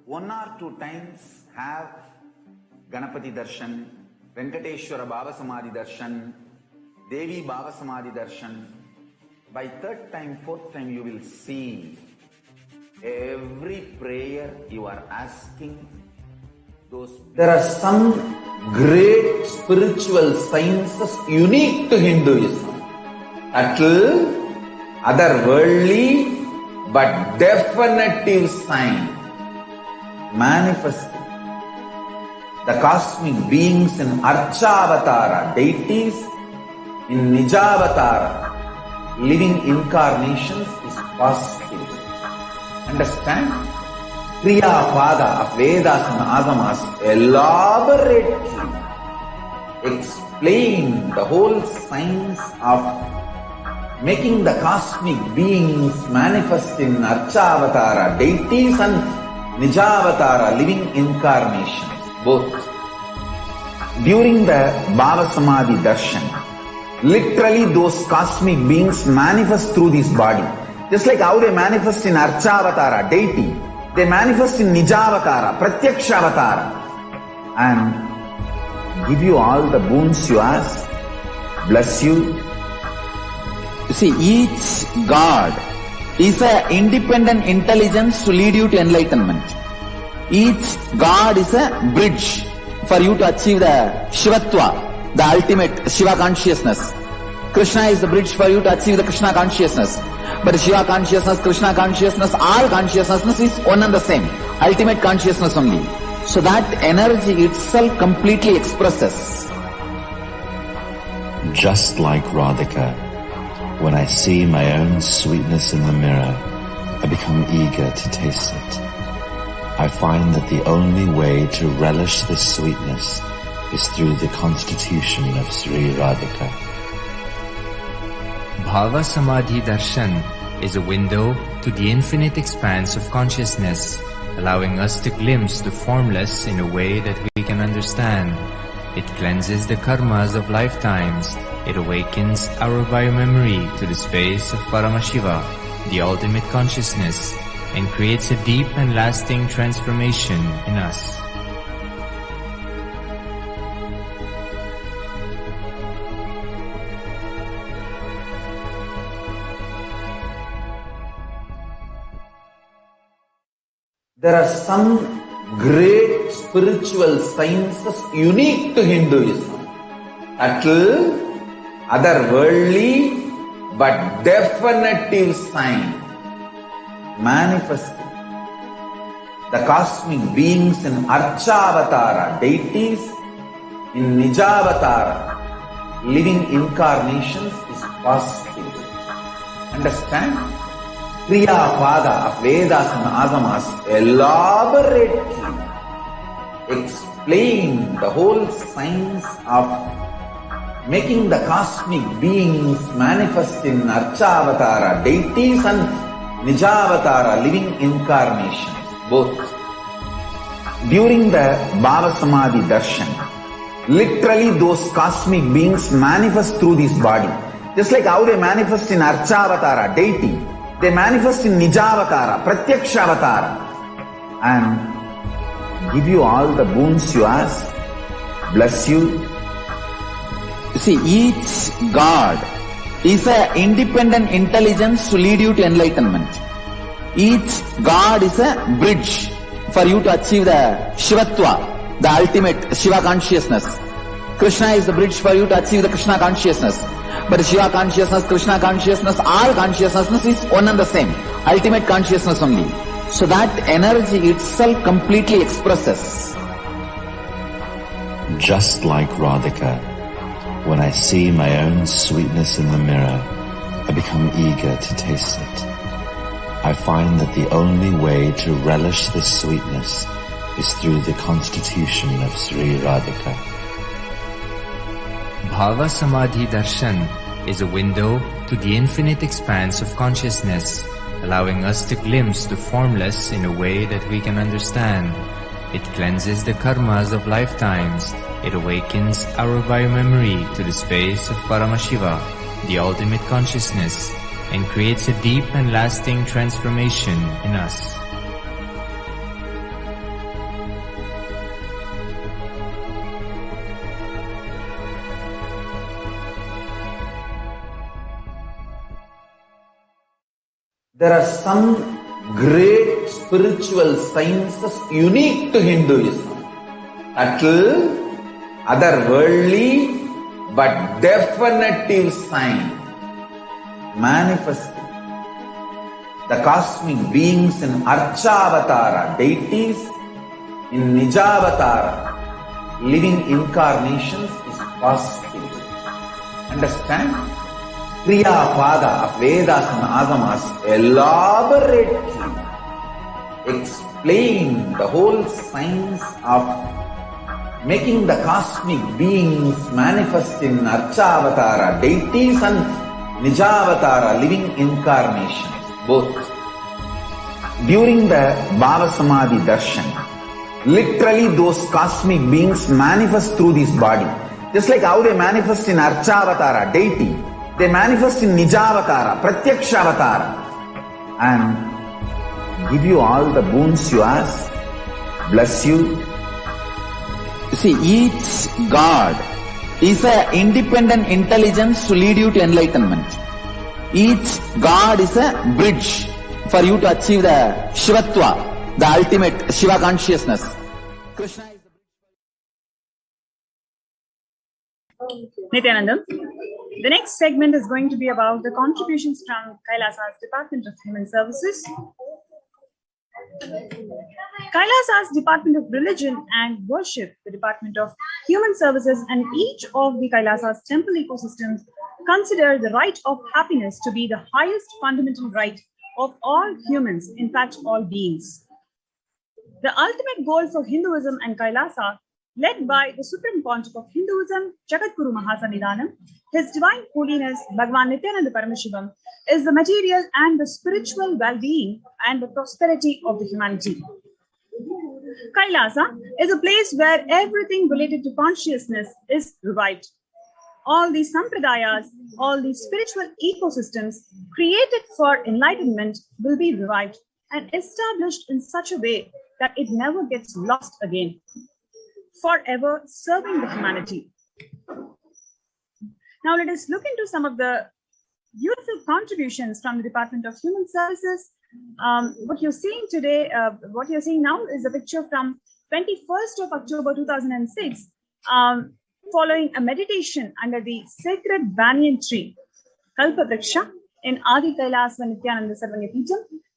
One or two times have Ganapati Darshan, Venkateshwara Baba Samadhi Darshan, Devi Baba Samadhi Darshan. By third time, fourth time, you will see every prayer you are asking those. There are some great spiritual sciences unique to Hinduism. Subtle, otherworldly, but definitive sign. Manifesting the cosmic beings in Archavatara, deities in Nijavatara, living incarnations is possible. Understand? Kriya Pada of Vedas and Agamas elaborately explain the whole science of making the cosmic beings manifest in Archavatara, deities and Nijavatara, living incarnations, both. During the Baba Samadhi Darshan, literally those cosmic beings manifest through this body. Just like how they manifest in Archavatara, deity, they manifest in Nijavatara, Pratyakshavatara, and give you all the boons you ask, bless you. You see, each God is an independent intelligence to lead you to enlightenment. Each God is a bridge for you to achieve the Shivatva, the ultimate Shiva consciousness. Krishna is the bridge for you to achieve the Krishna consciousness. But Shiva consciousness, Krishna consciousness, all consciousness is one and the same. Ultimate consciousness only. So that energy itself completely expresses. Just like Radhika, when I see my own sweetness in the mirror, I become eager to taste it. I find that the only way to relish this sweetness is through the constitution of Sri Radhika. Bhava Samadhi Darshan is a window to the infinite expanse of consciousness, allowing us to glimpse the formless in a way that we can understand. It cleanses the karmas of lifetimes. It awakens our biomemory to the space of Paramashivam, the ultimate consciousness, and creates a deep and lasting transformation in us. There are some great spiritual sciences unique to Hinduism. Subtle, otherworldly, but definitive sign. Manifesting the cosmic beings in Archavatara, deities, in Nijavatara, living incarnations is possible. Understand? Kriya Pada of Vedas and Agamas elaborately explain the whole science of making the cosmic beings manifest in Archavatara, deities, and Nijavatara, living incarnations, both. During the Bhava Samadhi Darshan, literally those cosmic beings manifest through this body. Just like how they manifest in Archavatara, deity, they manifest in Nijavatara, Pratyakshavatara, and give you all the boons you ask, bless you. See, each God is an independent intelligence to lead you to enlightenment. Each God is a bridge for you to achieve the Shivatva, the ultimate Shiva consciousness. Krishna is the bridge for you to achieve the Krishna consciousness. But Shiva consciousness, Krishna consciousness, all consciousness is one and the same. Ultimate consciousness only. So that energy itself completely expresses. Just like Radhika, when I see my own sweetness in the mirror, I become eager to taste it. I find that the only way to relish this sweetness is through the constitution of Sri Radhika. Bhava Samadhi Darshan is a window to the infinite expanse of consciousness, allowing us to glimpse the formless in a way that we can understand. It cleanses the karmas of lifetimes. It awakens our biomemory to the space of Paramashivam, the ultimate consciousness, and creates a deep and lasting transformation in us. There are some great spiritual sciences unique to Hinduism. Subtle, otherworldly, but definitive sign. Manifesting the cosmic beings in Archavatara, deities, in Nijavatara, living incarnations is possible. Understand? Kriya Pada of Vedas and Agamas elaborately explain the whole science of making the cosmic beings manifest in Archavatara, deities, and Nijavatara, living incarnations, both. During the Bhava Samadhi Darshan, literally those cosmic beings manifest through this body. Just like how they manifest in Archavatara, deity, they manifest in Nijavatara, Pratyakshavatara, and give you all the boons you ask, bless you. See, each God is an independent intelligence to lead you to enlightenment. Each God is a bridge for you to achieve the Shivatva, the ultimate Shiva consciousness. Krishna is the Nithyanandam, The next segment is going to be about the contributions from Kailasa's Department of Human Services. Kailasa's Department of Religion and Worship, the Department of Human Services, and each of the Kailasa's temple ecosystems consider the right of happiness to be the highest fundamental right of all humans, in fact, all beings. The ultimate goal for Hinduism and Kailasa, led by the Supreme Pontiff of Hinduism, Jagadguru Mahasannidhanam, His Divine Holiness Bhagavan Nithyananda Paramashivam, is the material and the spiritual well-being and the prosperity of the humanity. Kailasa is a place where everything related to consciousness is revived. All these sampradayas, all these spiritual ecosystems created for enlightenment will be revived and established in such a way that it never gets lost again, forever serving the humanity. Now let us look into some of the beautiful contributions from the Department of Human Services. What you're seeing today, what you're seeing now is a picture from 21st of October 2006, following a meditation under the sacred banyan tree, Kalpavriksha, in Adi Kailasa Nithyananda Satsang,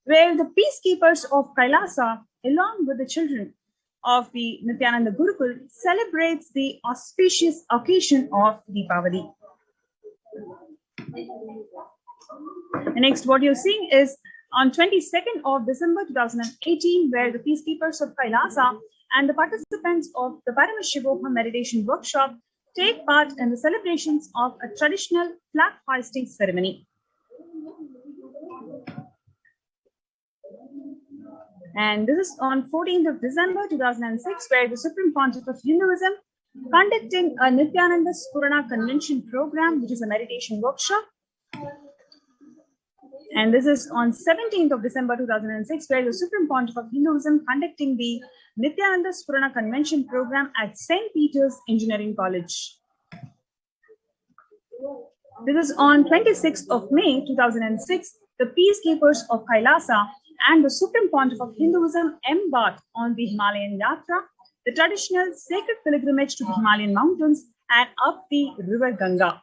where the peacekeepers of Kailasa, along with the children of the Nithyananda Gurukul, celebrates the auspicious occasion of Deepavali. And next, what you're seeing is on 22nd of December 2018, where the peacekeepers of Kailasa and the participants of the Paramashivam meditation workshop take part in the celebrations of a traditional flag hoisting ceremony. And this is on 14th of December 2006, where the Supreme Pontiff of Hinduism conducting a Nithyananda Spurana Convention program, which is a meditation workshop. And this is on 17th of December 2006, where the Supreme Pontiff of Hinduism conducting the Nithyananda Spurana Convention program at St. Peter's Engineering College. This is on 26th of May 2006, the peacekeepers of Kailasa and the Supreme Pontiff of Hinduism embarked on the Himalayan Yatra, the traditional sacred pilgrimage to the Himalayan mountains and up the river Ganga.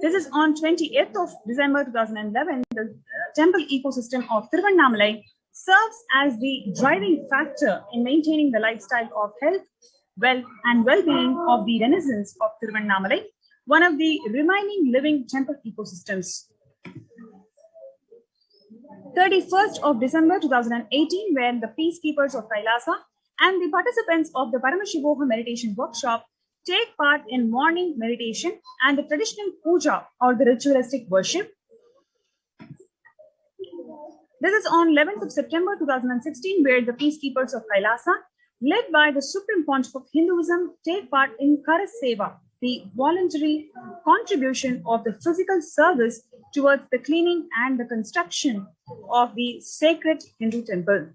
This is on 28th of December 2011. The temple ecosystem of Tiruvannamalai serves as the driving factor in maintaining the lifestyle of health, wealth, and well-being of the Renaissance of Tiruvannamalai, one of the remaining living temple ecosystems. 31st of December 2018, where the peacekeepers of Kailasa and the participants of the Paramashivam meditation workshop take part in morning meditation and the traditional puja or the ritualistic worship. This is on 11th of September 2016, where the peacekeepers of Kailasa, led by the Supreme Pontiff of Hinduism, take part in Kara Seva, the voluntary contribution of the physical service towards the cleaning and the construction of the sacred Hindu temple.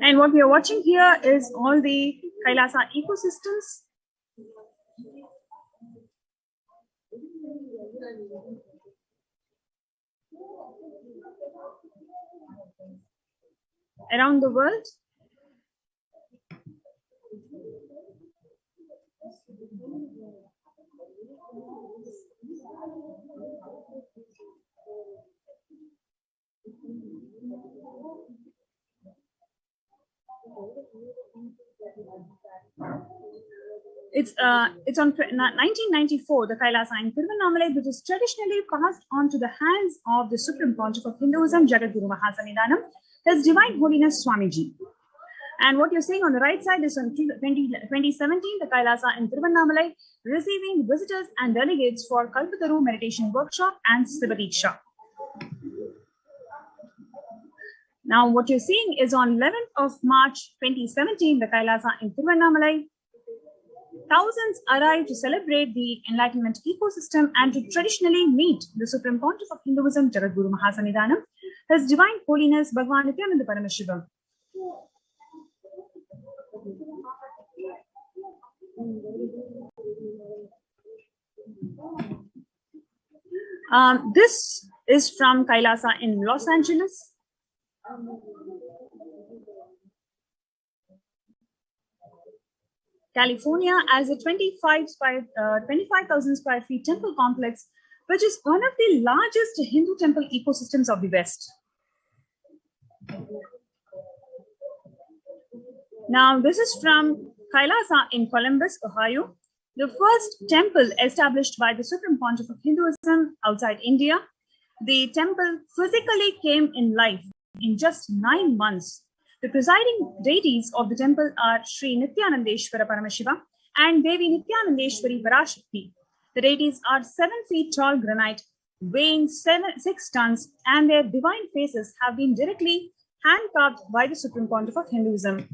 And what we are watching here is all the Kailasa ecosystems. Around the world. It's on 1994, the Kailasa in Tiruvannamalai, which is traditionally passed on to the hands of the Supreme Pontiff of Hinduism, Jagadguru Mahasannidhanam, His Divine Holiness Swamiji. And what you're seeing on the right side is on 2017, the Kailasa in Tiruvannamalai, receiving visitors and delegates for Kalpataru meditation workshop and Sivadiksha. Now, what you're seeing is on 11th of March 2017, the Kailasa in Tiruvannamalai, thousands arrive to celebrate the enlightenment ecosystem and to traditionally meet the Supreme Pontiff of Hinduism, Jagadguru Mahasannidhanam, His Divine Holiness Bhagavan Nithyananda Paramashivam. This is from Kailasa in Los Angeles. California as a 25,000 square feet temple complex, which is one of the largest Hindu temple ecosystems of the West. Now, this is from Kailasa in Columbus, Ohio, the first temple established by the Supreme Pontiff of Hinduism outside India. The temple physically came in life in just 9 months. The presiding deities of the temple are Sri Nithyanandeshwara Paramashivam and Devi Nithyanandeshwari PARASHAKTI. The deities are 7 feet tall granite, weighing 6 tons, and their divine faces have been directly hand-carved by the Supreme Pontiff of Hinduism.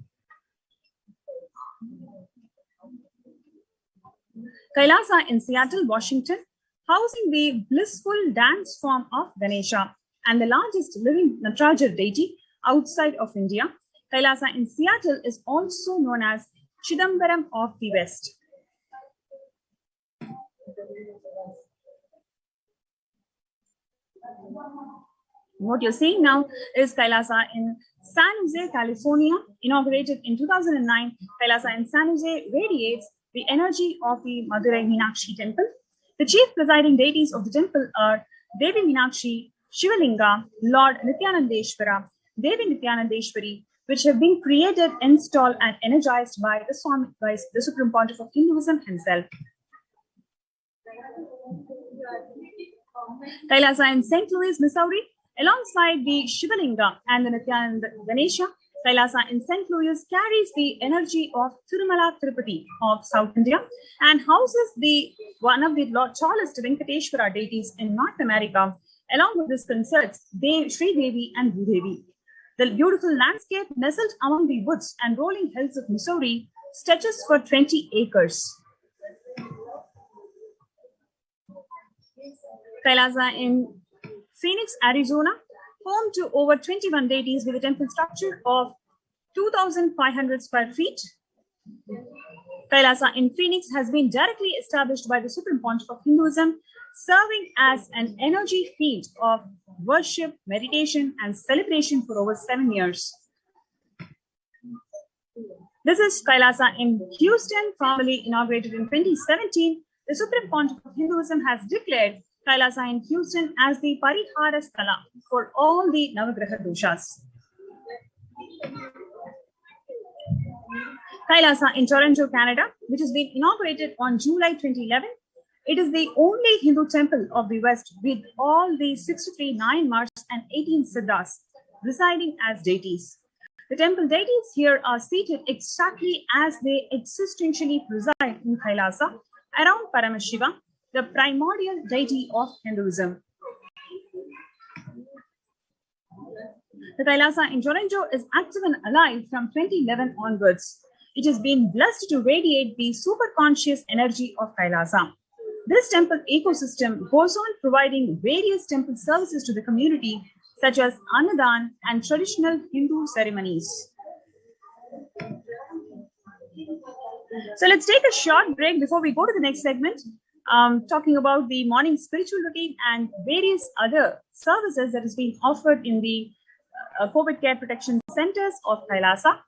Kailasa in Seattle, Washington, housing the blissful dance form of Ganesha and the largest living Nataraja deity outside of India. Kailasa in Seattle is also known as Chidambaram of the West. What you're seeing now is Kailasa in San Jose, California, inaugurated in 2009. Kailasa in San Jose radiates the energy of the Madurai Meenakshi temple. The chief presiding deities of the temple are Devi Meenakshi, Shivalinga, Lord Nithyanandeshwara, Devi Nithyanandeshwari, which have been created, installed, and energized by the Supreme Pontiff of Hinduism himself. Kailasa in St. Louis, Missouri, alongside the Shivalinga and the Nithyananda Ganesha, Kailasa in St. Louis carries the energy of Tirumala Tirupati of South India and houses one of the tallest Venkateshwara deities in North America. Along with this concerts Sri Devi and Bhudevi. The beautiful landscape nestled among the woods and rolling hills of Missouri stretches for 20 acres. Kailasa in Phoenix, Arizona, home to over 21 deities with a temple structure of 2,500 square feet. Kailasa in Phoenix has been directly established by the Supreme Pontiff of Hinduism, serving as an energy field of worship, meditation, and celebration for over 7 years. This is Kailasa in Houston, formally inaugurated in 2017. The Supreme Pontiff of Hinduism has declared Kailasa in Houston as the Parihara Sthala for all the Navagraha doshas. Kailasa in Toronto, Canada, which has been inaugurated on July 2011. It is the only Hindu temple of the West with all the 63 9 Mars and 18 Siddhas residing as deities. The temple deities here are seated exactly as they existentially preside in Kailasa around Paramashivam, the primordial deity of Hinduism. The Kailasa in Toronto is active and alive from 2011 onwards. It has been blessed to radiate the superconscious energy of Kailasa. This temple ecosystem goes on providing various temple services to the community, such as Annadan and traditional Hindu ceremonies. So let's take a short break before we go to the next segment, talking about the morning spiritual routine and various other services that is being offered in the COVID care protection centers of Kailasa.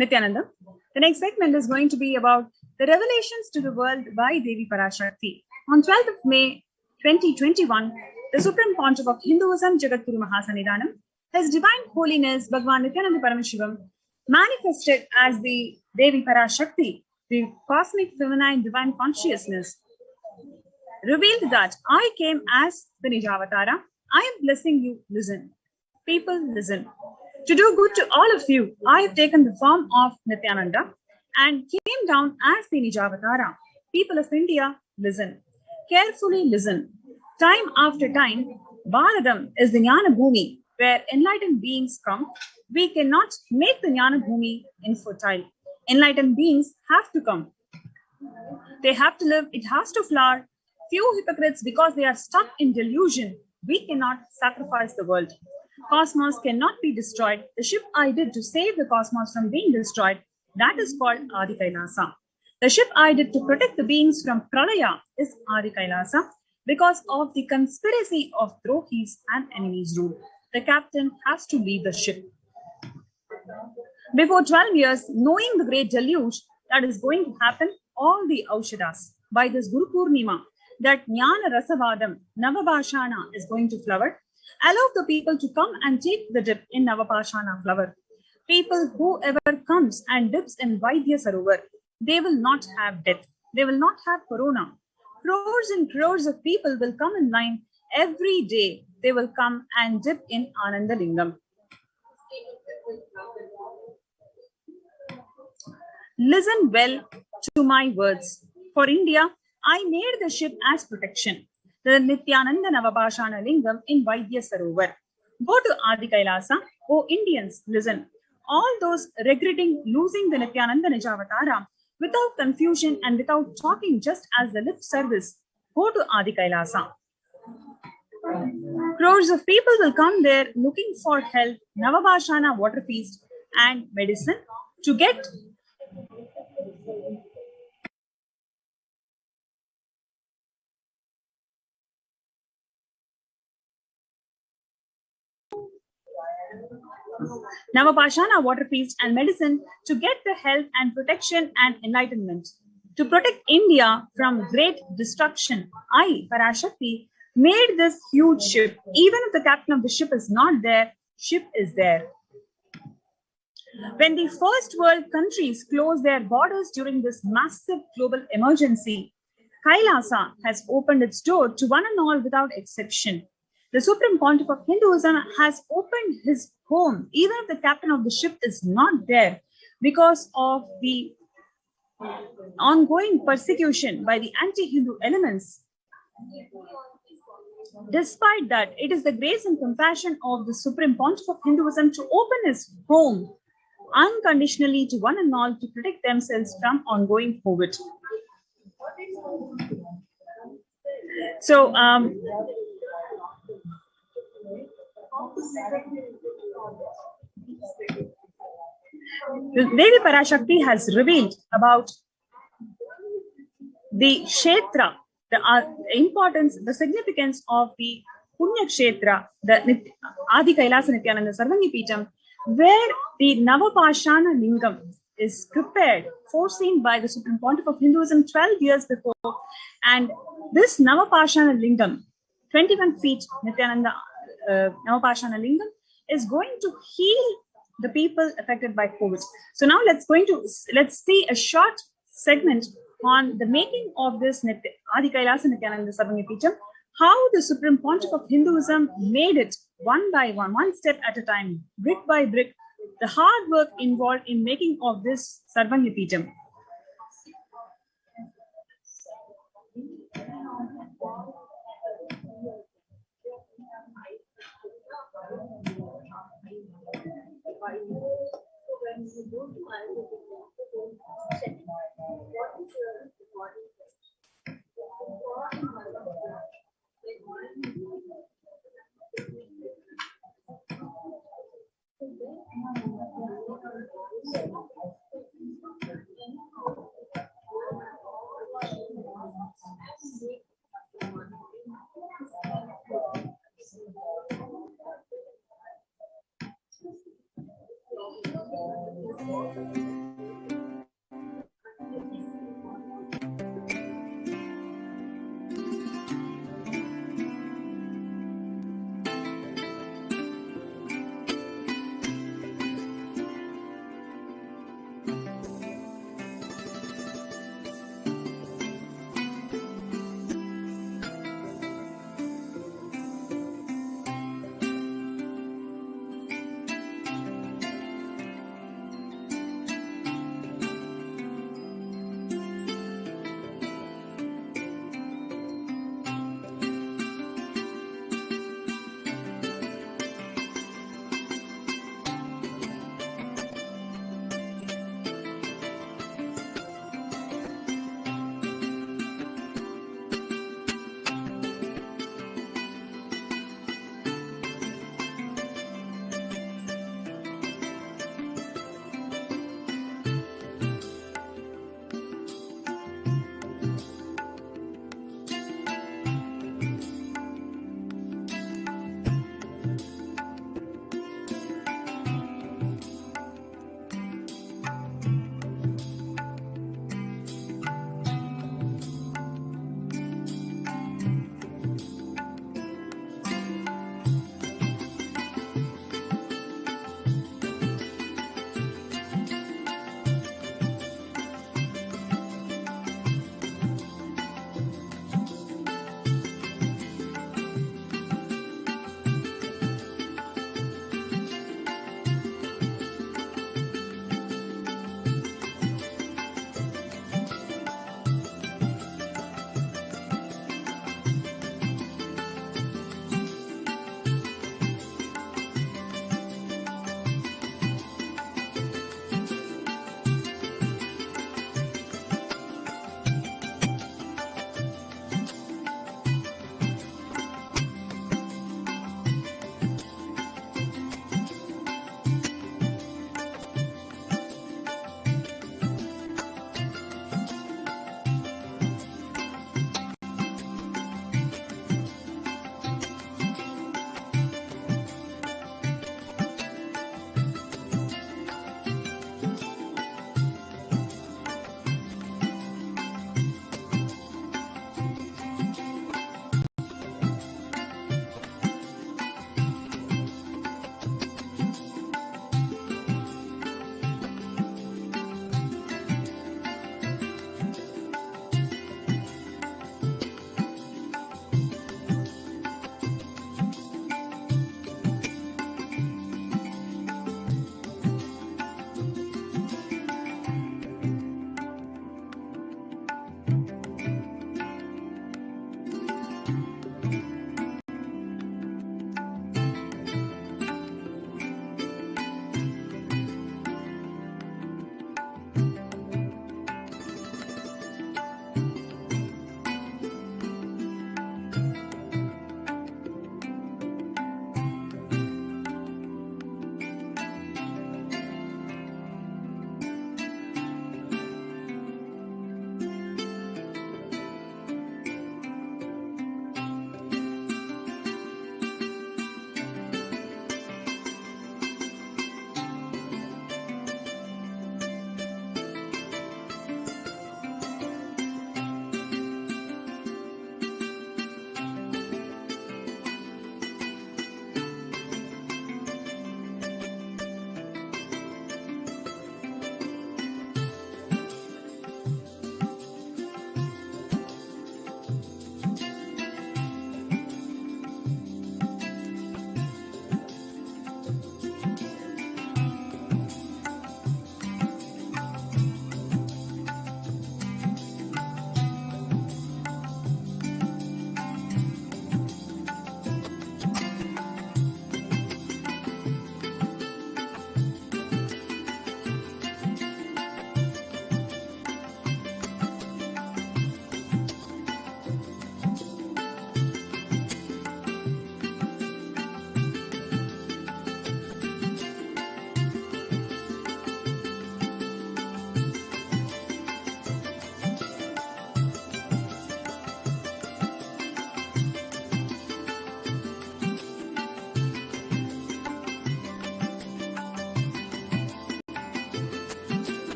Nithyananda. The next segment is going to be about the revelations to the world by Devi Parashakti. On 12th of May 2021, the Supreme Pontiff of Hinduism, Jagadguru Mahasannidhanam, His Divine Holiness Bhagwan Nithyananda Paramashivam, manifested as the Devi Parashakti, the cosmic feminine divine consciousness, revealed that I came as the Nijavatara. I am blessing you, listen. People, listen. To do good to all of you, I have taken the form of Nithyananda and came down as the Nijavatara. People of India, listen. Carefully listen. Time after time, Bharadam is the Jnana Bhumi where enlightened beings come. We cannot make the Jnana Bhumi infertile. Enlightened beings have to come. They have to live, it has to flower. Few hypocrites, because they are stuck in delusion, we cannot sacrifice the world. Cosmos cannot be destroyed. The ship I did to save the cosmos from being destroyed, that is called Adi Kailasa. The ship I did to protect the beings from Pralaya is Adi Kailasa. Because of the conspiracy of Drohis and enemies rule, the captain has to leave the ship. Before 12 years, knowing the great deluge that is going to happen, all the Aushadas, by this Guru Purnima, that Jnana Rasavadam, Navabhashana is going to flower, allow the people to come and take the dip in Navabhashana flower. People, whoever comes and dips in Vaidya Sarovar, they will not have death. They will not have corona. Crores and crores of people will come in line every day. They will come and dip in Ananda Lingam. Listen well to my words. For India, I made the ship as protection. The Nithyananda Navabhashana Lingam in Vaidya Sarovar. Go to Adi Kailasa. Oh Indians, listen. All those regretting losing the Nithyananda Nijavatara, without confusion and without talking, just as the lip service, go to Adi Kailasa. Crores of people will come there looking for health, Navabhashana water feast and medicine to get Navabhashana water feast and medicine to get the health and protection and enlightenment. To protect India from great destruction, I, Parashakti, made this huge ship. Even if the captain of the ship is not there, ship is there. When the first world countries closed their borders during this massive global emergency, Kailasa has opened its door to one and all without exception. The Supreme Pontiff of Hinduism has opened his home, even if the captain of the ship is not there, because of the ongoing persecution by the anti-Hindu elements. Despite that, it is the grace and compassion of the Supreme Pontiff of Hinduism to open his home unconditionally to one and all to protect themselves from ongoing COVID. So, Devi Parashakti has revealed about the Kshetra, the importance, the significance of the Punya Kshetra, the Adi Kailasa Nithyananda Sarvangi Pitam, where the Navabhashana Lingam is prepared, foreseen by the Supreme Pontiff of Hinduism 12 years before. And this Navabhashana Lingam, 21 feet Nithyananda Navabhashana Lingam, is going to heal the people affected by COVID. So now let's see a short segment on the making of this Adi Kailasa Nithyananda Sarvangi Pitam, how the Supreme Pontiff of Hinduism made it one by one, one step at a time, brick by brick, the hard work involved in making of this Sarvangi Pitam.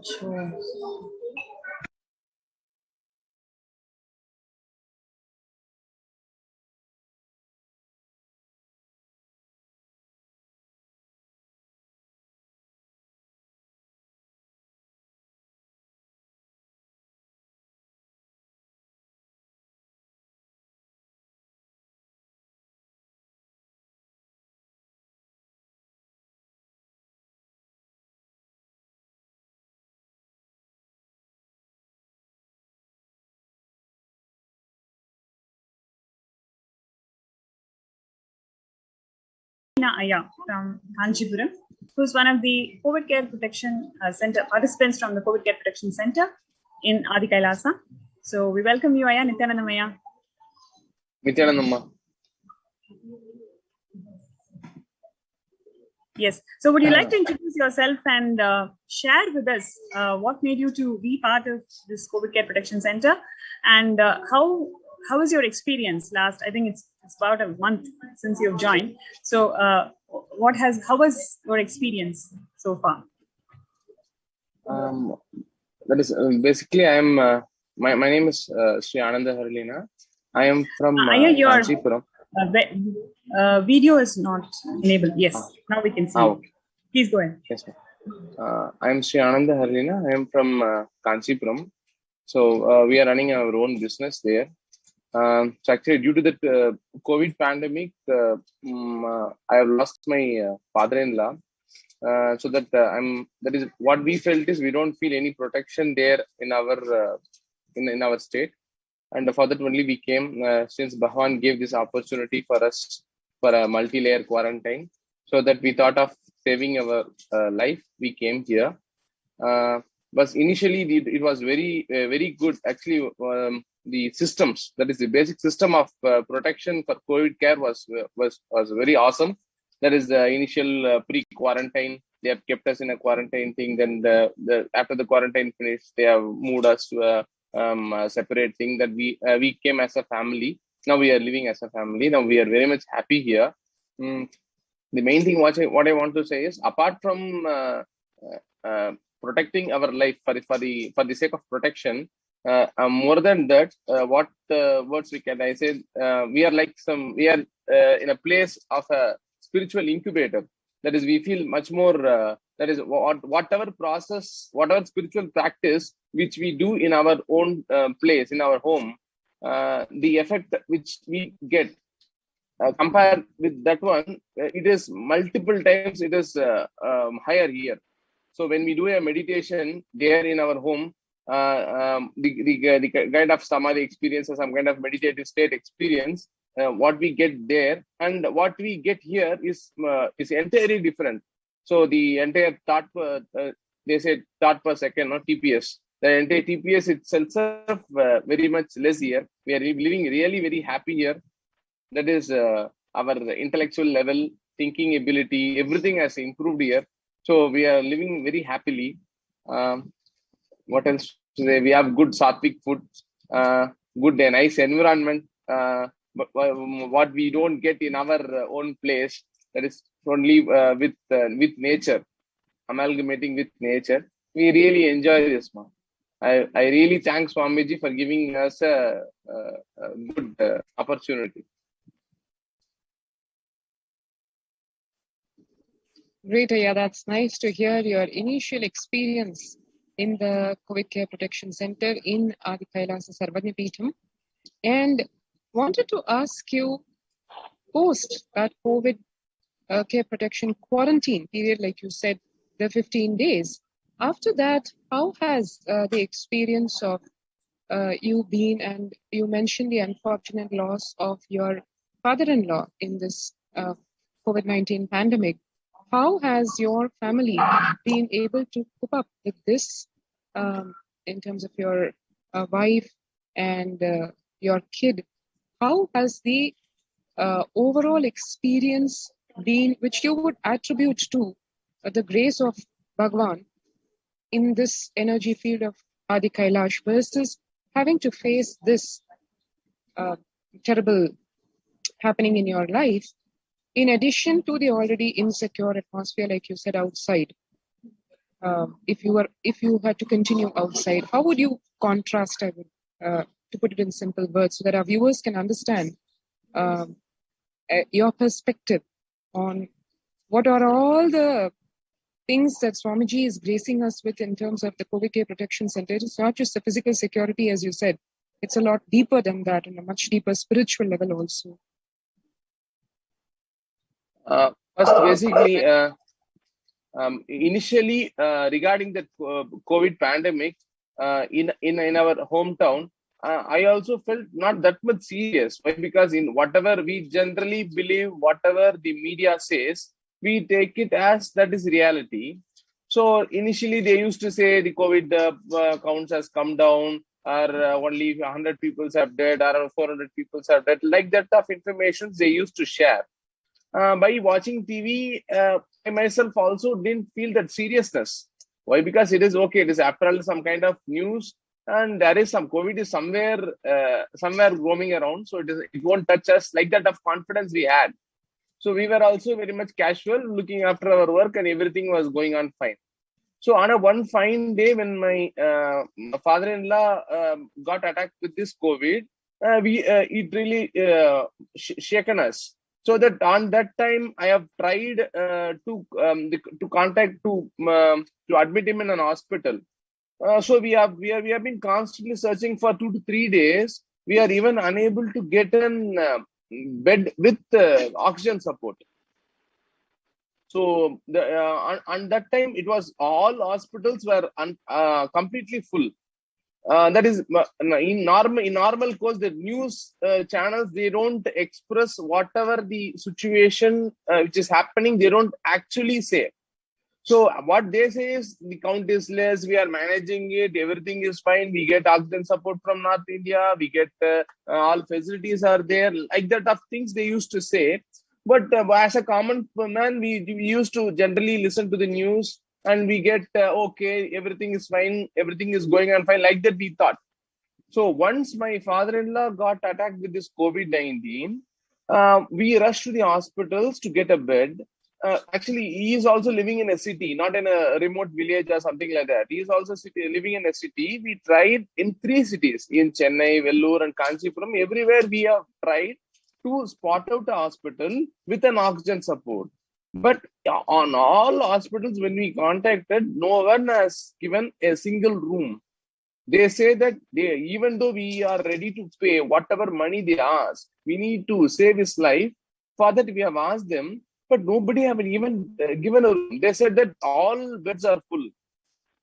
Sure. Aya from Kanchipuram, who's one of the COVID Care Protection Center participants from the COVID Care Protection Center in Adi Kailasa. So we welcome you, Aya. Nithyananda Maya. Nithyanandamma. Yes. So would you like to introduce yourself and share with us what made you to be part of this COVID Care Protection Center, and how was your experience last? I think it's about a month since you've joined. So how was your experience so far? That is basically I am. My name is Sri Ananda Harlina. I am from Kanchipuram. Video is not enabled. Yes, now we can see. Okay. Please go ahead. Yes, ma'am. I am Sri Ananda Harlina. I am from Kanchipuram. So we are running our own business there. So actually, due to the COVID pandemic, I have lost my father-in-law. So that that is what we felt is we don't feel any protection there in our in our state. And for that only we came, since Bhagwan gave this opportunity for us for a multi-layer quarantine, so that we thought of saving our life, we came here. But initially it was very good. Actually, the systems, that is the basic system of protection for COVID care was very awesome. That is the initial pre-quarantine. They have kept us in a quarantine thing. Then after the quarantine finished, they have moved us to a separate thing that we came as a family. Now we are living as a family. Now we are very much happy here. The main thing what I want to say is, apart from protecting our life for the sake of protection, more than that, what words I say, we are in a place of a spiritual incubator. That is, we feel much more. That is, whatever process, whatever spiritual practice which we do in our own place, in our home, the effect which we get compared with that one, it is multiple times. It is higher here. So when we do a meditation there in our home, the kind of samadhi experience or some kind of meditative state experience, what we get there and what we get here is entirely different. So the entire thought, they say thought per second, not TPS. The entire TPS itself very much less here. We are living really very happy here. That is our intellectual level, thinking ability, everything has improved here. So we are living very happily. What else today? We have good sattvic food, good and nice environment. But what we don't get in our own place, that is only with nature, amalgamating with nature. We really enjoy this, man. I really thank Swamiji for giving us a good opportunity. Great, Aya. That's nice to hear your initial experience in the COVID Care Protection Center in Adi Kailasa Sarvagnapeetham. And wanted to ask you, post that COVID Care Protection quarantine period, like you said, the 15 days, after that, how has the experience of you been, and you mentioned the unfortunate loss of your father-in-law in this COVID-19 pandemic. How has your family been able to cope up with this in terms of your wife and your kid? How has the overall experience been, which you would attribute to the grace of Bhagwan in this energy field of Adi Kailash versus having to face this terrible happening in your life, in addition to the already insecure atmosphere, like you said, outside? If you had to continue outside, how would you contrast? I would, to put it in simple words, so that our viewers can understand your perspective on what are all the things that Swamiji is gracing us with in terms of the COVID care protection center. It's not just the physical security, as you said. It's a lot deeper than that, and a much deeper spiritual level also. First, basically, initially regarding the COVID pandemic in our hometown, I also felt not that much serious. Why? Because in whatever we generally believe, whatever the media says, we take it as that is reality. So initially they used to say the COVID counts has come down, or only 100 people have died, or 400 people have died. Like that of information they used to share. By watching TV, I myself also didn't feel that seriousness. Why? Because it is okay. It is after all some kind of news, and there is some COVID is somewhere roaming around. So it won't touch us. Like that of confidence we had. So we were also very much casual, looking after our work, and everything was going on fine. So on a one fine day, when my father-in-law got attacked with this COVID, it really shaken us. So that on that time, I have tried to contact to admit him in an hospital. So we have been constantly searching for 2 to 3 days. We are even unable to get an bed with oxygen support. So on that time, it was all hospitals were completely full. That is in normal course, the news channels, they don't express whatever the situation which is happening. They don't actually say. So what they say is the count is less, we are managing it, everything is fine, we get oxygen support from North India, we get all facilities are there, like that of things they used to say. But as a common man, we used to generally listen to the news, and we get, okay, everything is fine, everything is going on fine, like that we thought. So once my father-in-law got attacked with this COVID-19, we rushed to the hospitals to get a bed. Actually, he is also living in a city, not in a remote village or something like that. He is also living in a city. We tried in 3 cities, in Chennai, Vellore, and Kanchipuram. Everywhere we have tried to spot out a hospital with an oxygen support. But on all hospitals, when we contacted, no one has given a single room. They say that even though we are ready to pay whatever money they ask, we need to save his life. For that, we have asked them, but nobody have even given a room. They said that all beds are full.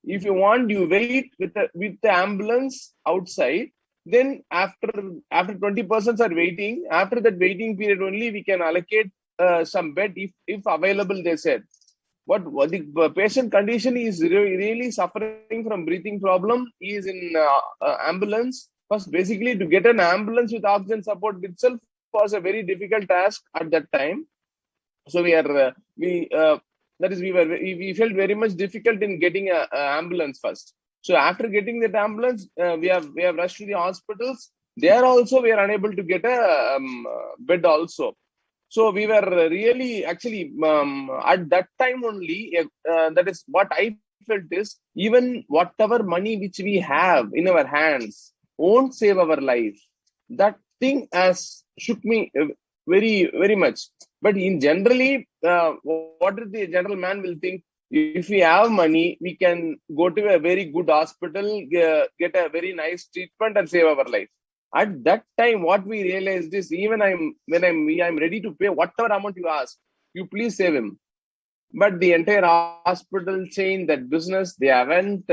If you want, you wait with the ambulance outside. Then after 20 persons are waiting, after that waiting period only, we can allocate some bed if available, they said. But the patient condition is really suffering from breathing problem. He is in ambulance. First, basically, to get an ambulance with oxygen support itself was a very difficult task at that time. So we felt very much difficult in getting an ambulance first. So after getting that ambulance, we have rushed to the hospitals. There also we are unable to get a bed also. So we were really actually at that time only. That is what I felt is, even whatever money which we have in our hands won't save our life. That thing has shook me very, very much. But in generally, what the general man will think? If we have money, we can go to a very good hospital, get a very nice treatment, and save our life. At that time, what we realized is, even I'm ready to pay whatever amount you ask, you please save him. but the entire hospital chain, that business, they haven't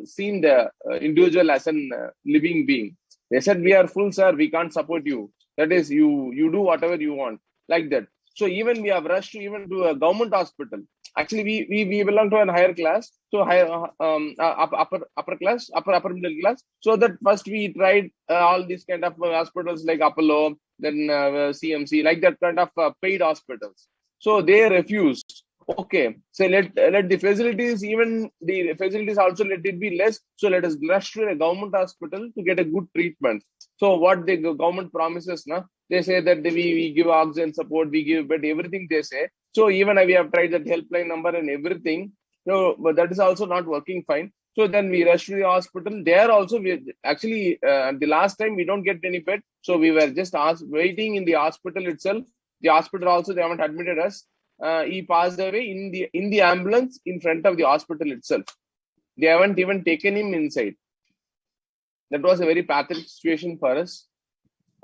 seen the individual as an living being. They said, we are full, sir, we can't support you. That is, you do whatever you want, like that. So even we have rushed even to a government hospital. Actually, we belong to a higher class, so higher upper class, upper middle class. So that first we tried all these kind of hospitals like Apollo, then CMC, like that kind of paid hospitals. So they refused. Okay, so let the facilities, even the facilities also, let it be less. So let us rush to a government hospital to get a good treatment. So what the government promises, na, they say that we give oxygen support, we give bed, everything they say. So even we have tried that helpline number and everything. So, but that is also not working fine. So then we rush to the hospital. There also, we actually the last time we don't get any bed. So we were just waiting in the hospital itself. The hospital also, they haven't admitted us. He passed away in the ambulance in front of the hospital itself. They haven't even taken him inside. That was a very pathetic situation for us.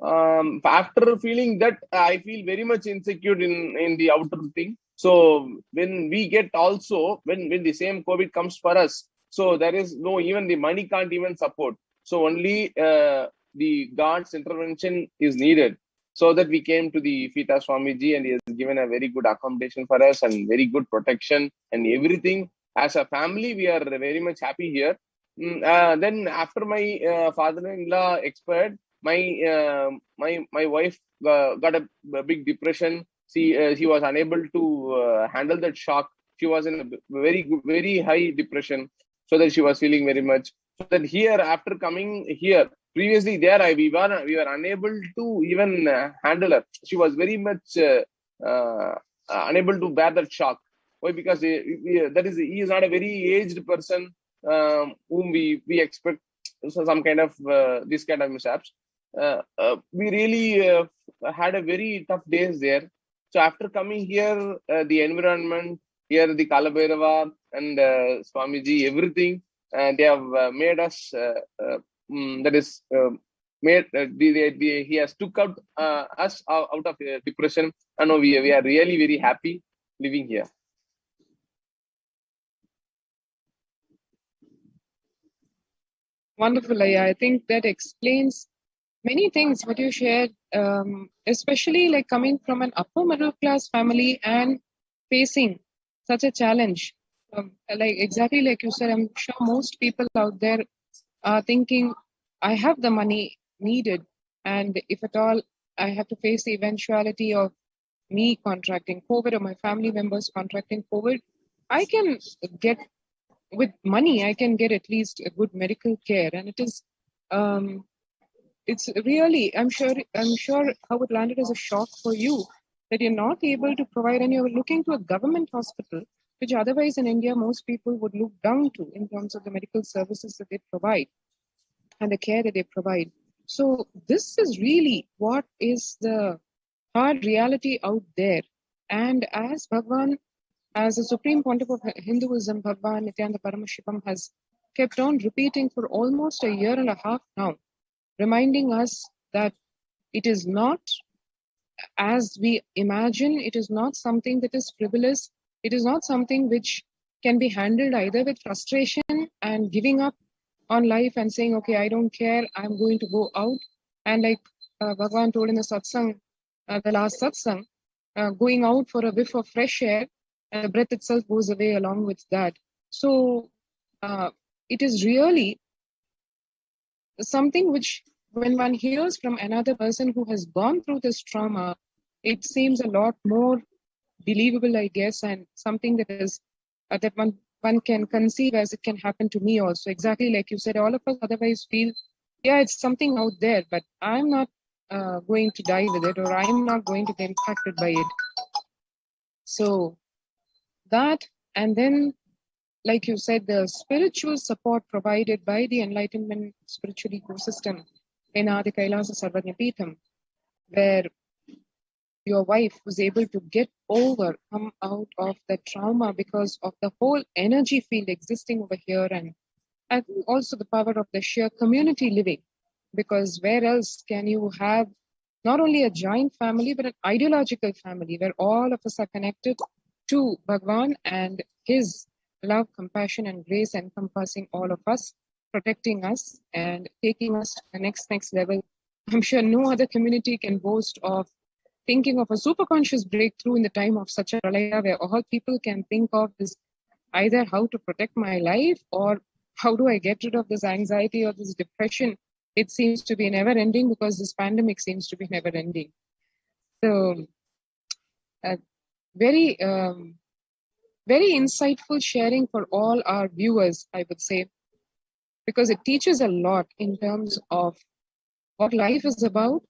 After feeling that, I feel very much insecure in the outer thing. So when we get also, when the same COVID comes for us, so there is no, even the money can't even support. So only the God's intervention is needed. So that we came to the feet of Swamiji, and he has given a very good accommodation for us and very good protection and everything. As a family, we are very much happy here. Then after my father-in-law expired, my wife got a big depression. She was unable to handle that shock. She was in a very high depression. So that she was feeling very much. So that here, after coming here, previously there, we were unable to even handle her. She was very much unable to bear that shock. Why? Because he is not a very aged person whom we expect some kind of this kind of mishaps. We really had a very tough days there. So after coming here, the environment here, the Kalabhairava and Swamiji, everything, they have made us. That is made. He has took out us out of depression, and now we are really very happy living here. Wonderful, I think that explains many things what you shared, especially like coming from an upper middle class family and facing such a challenge. Like exactly like you said, I'm sure most people out there are thinking, I have the money needed, and if at all I have to face the eventuality of me contracting COVID or my family members contracting COVID, I can get, with money, I can get at least a good medical care. And it is, it's really, I'm sure how it landed as a shock for you that you're not able to provide, and you're looking to a government hospital, which otherwise in India, most people would look down to in terms of the medical services that they provide and the care that they provide. So this is really what is the hard reality out there. And as Bhagwan, as the Supreme Pontiff of Hinduism, Bhagwan Nithyananda Paramashivam has kept on repeating for almost a year and a half now, reminding us that it is not as we imagine, it is not something that is frivolous, it is not something which can be handled either with frustration and giving up on life and saying, okay, I don't care, I'm going to go out. And like Bhagwan told in the satsang, the last satsang, going out for a whiff of fresh air, and the breath itself goes away along with that. So it is really something which, when one hears from another person who has gone through this trauma, it seems a lot more believable, I guess, and something that is that one can conceive as it can happen to me also. Exactly like you said, all of us otherwise feel, yeah, it's something out there, but I'm not going to die with it, or I'm not going to get impacted by it. So that, and then, like you said, the spiritual support provided by the enlightenment spiritual ecosystem in Adi Kailasa Sarvajna Peetham, where your wife was able to come out of the trauma because of the whole energy field existing over here, and I think also the power of the sheer community living, because where else can you have not only a joint family, but an ideological family where all of us are connected to Bhagwan and his love, compassion, and grace encompassing all of us, protecting us and taking us to the next level. I'm sure no other community can boast of thinking of a superconscious breakthrough in the time of such a pralaya, where all people can think of is either how to protect my life or how do I get rid of this anxiety or this depression. It seems to be never ending because this pandemic seems to be never ending. So, very insightful sharing for all our viewers, I would say, because it teaches a lot in terms of what life is about,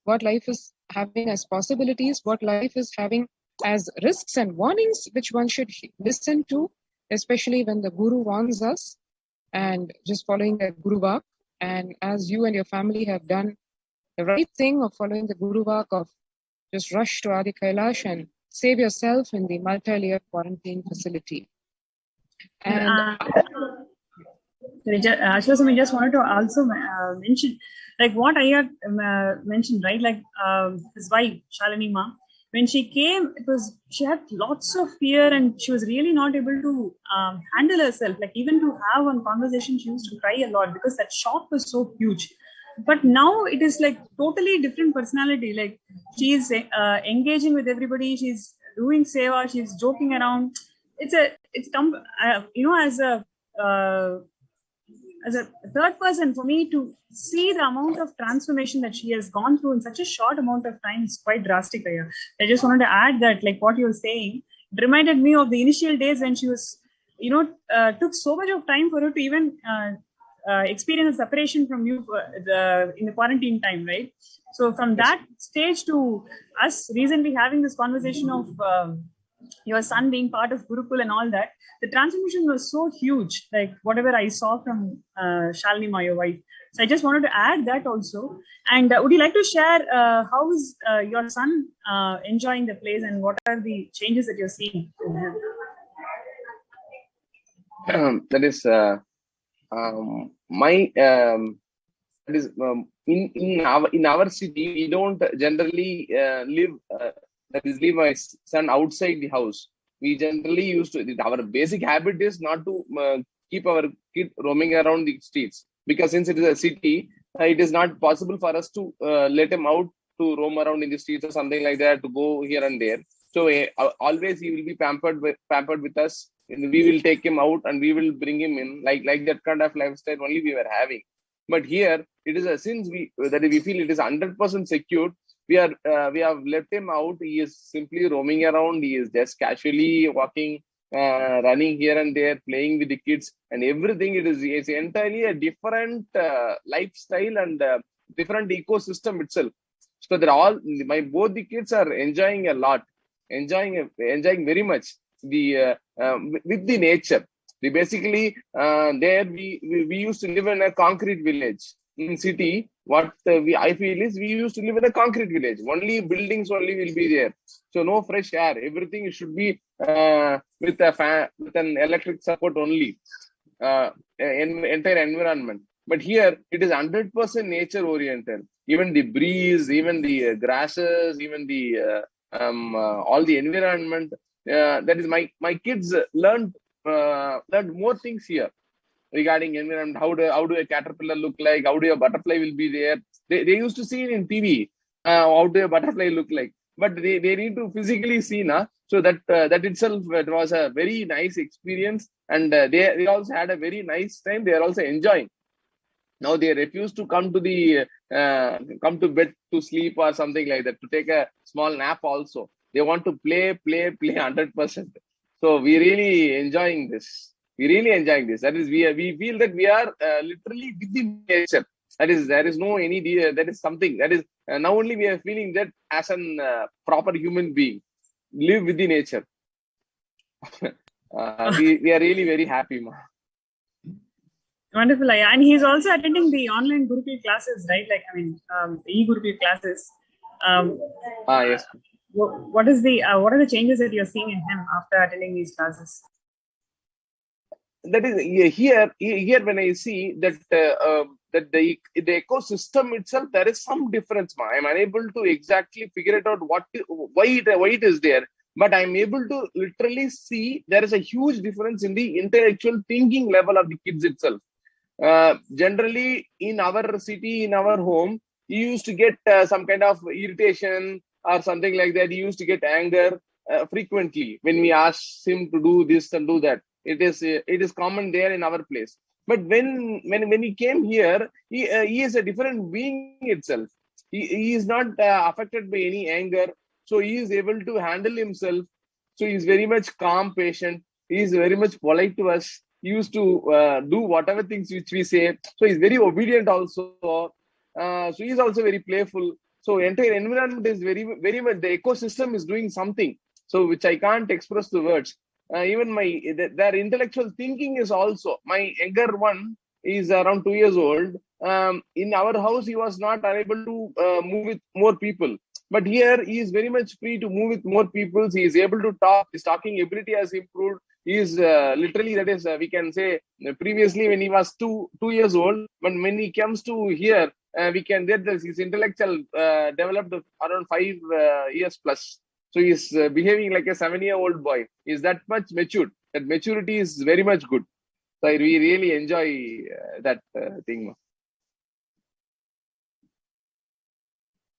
what life is having as possibilities, what life is having as risks and warnings, which one should listen to, especially when the Guru warns us, and just following the Guru Vak. And as you and your family have done the right thing of following the Guru Vak of just rush to Adi Kailash and save yourself in the multi-layer quarantine facility. And Ashwasam, I just wanted to also mention, like what I had mentioned, right? Like his wife, Shalini Ma, when she came, she had lots of fear and she was really not able to handle herself. Like even to have one conversation, she used to cry a lot because that shock was so huge. But now it is like totally different personality. Like she's engaging with everybody. She's doing seva. She's joking around. As a third person, for me to see the amount of transformation that she has gone through in such a short amount of time is quite drastic. I just wanted to add that, like what you were saying, it reminded me of the initial days when she was, took so much of time for her to even experience a separation from you in the quarantine time, right? So from that stage to us recently having this conversation of your son being part of Gurukul and all that, the transformation was so huge, like whatever I saw from Shalini Ma, your wife. So I just wanted to add that also. And would you like to share how is your son enjoying the place and what are the changes that you're seeing in him? That is in our city, we don't generally leave my son outside the house. We generally used to, our basic habit is not to keep our kid roaming around the streets, because since it is a city, it is not possible for us to let him out to roam around in the streets or something like that, to go here and there. So always he will be pampered with us. And we will take him out and we will bring him in, like that kind of lifestyle only we were having. But here it is since we feel it is 100% secured, we have left him out. He is simply roaming around. He is just casually walking, running here and there, playing with the kids and everything. It's entirely a different lifestyle and different ecosystem itself. So that both the kids are enjoying a lot, enjoying very much with the nature. Basically there we used to live in a concrete village. In city, what I feel is we used to live in a concrete village. Only buildings only will be there. So no fresh air. Everything should be with a fan, with an electric support only. Entire environment. But here it is 100% nature oriented. Even the breeze, even the grasses, even the all the environment. That is my kids learned more things here regarding environment. How do a caterpillar look like? How do a butterfly will be there? They used to see it in TV. How do a butterfly look like? But they need to physically see now. So that itself, it was a very nice experience, and they also had a very nice time. They are also enjoying. Now they refuse to come to bed to sleep or something like that, to take a small nap also. They want to play 100%. So we really enjoying this. That is, we feel that we are literally within nature. That is, there is no any, that is something that is, now only we are feeling that as an proper human being, live within nature. We are really very happy, Ma. Wonderful. And he's also attending the online Gurukul classes, right? Like, the e-Gurukul classes. Yes. What are the changes that you're seeing in him after attending these classes? That is here when I see that the ecosystem itself, there is some difference. I am unable to exactly figure it out why it is there. but I'm able to literally see there is a huge difference in the intellectual thinking level of the kids itself. Generally, in our city, in our home, you used to get some kind of irritation or something like that. You used to get anger frequently when we ask him to do this and do that. It is common there in our place. But when he came here, he is a different being itself. He is not affected by any anger. So he is able to handle himself. So he is very much calm, patient. He is very much polite to us. He used to do whatever things which we say. So he's very obedient also. So he is also very playful. So entire environment is very much, the ecosystem is doing something. So which I can't express the words. Even their intellectual thinking is also, my younger one is around 2 years old. In our house, he was not unable to move with more people. But here, he is very much free to move with more people. He is able to talk. His talking ability has improved. He is literally, that is, we can say, previously when he was two years old, but when he comes to here, we can get his intellectual developed around 5 years plus. So he is behaving like a 7-year-old boy. He is that much matured. That maturity is very much good. So we really enjoy that thing.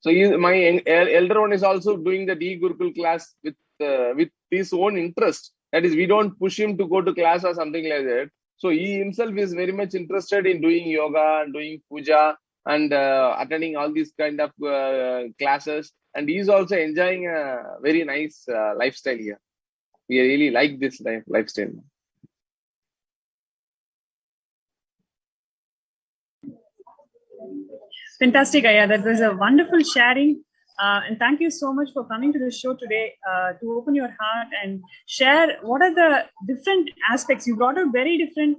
So my elder one is also doing the e-Gurukul class with his own interest. That is, we don't push him to go to class or something like that. So he himself is very much interested in doing yoga and doing puja and attending all these kind of classes. And he is also enjoying a very nice lifestyle here. We really like this lifestyle. Fantastic, Aya. That was a wonderful sharing. And thank you so much for coming to the show today to open your heart and share what are the different aspects. You brought out very different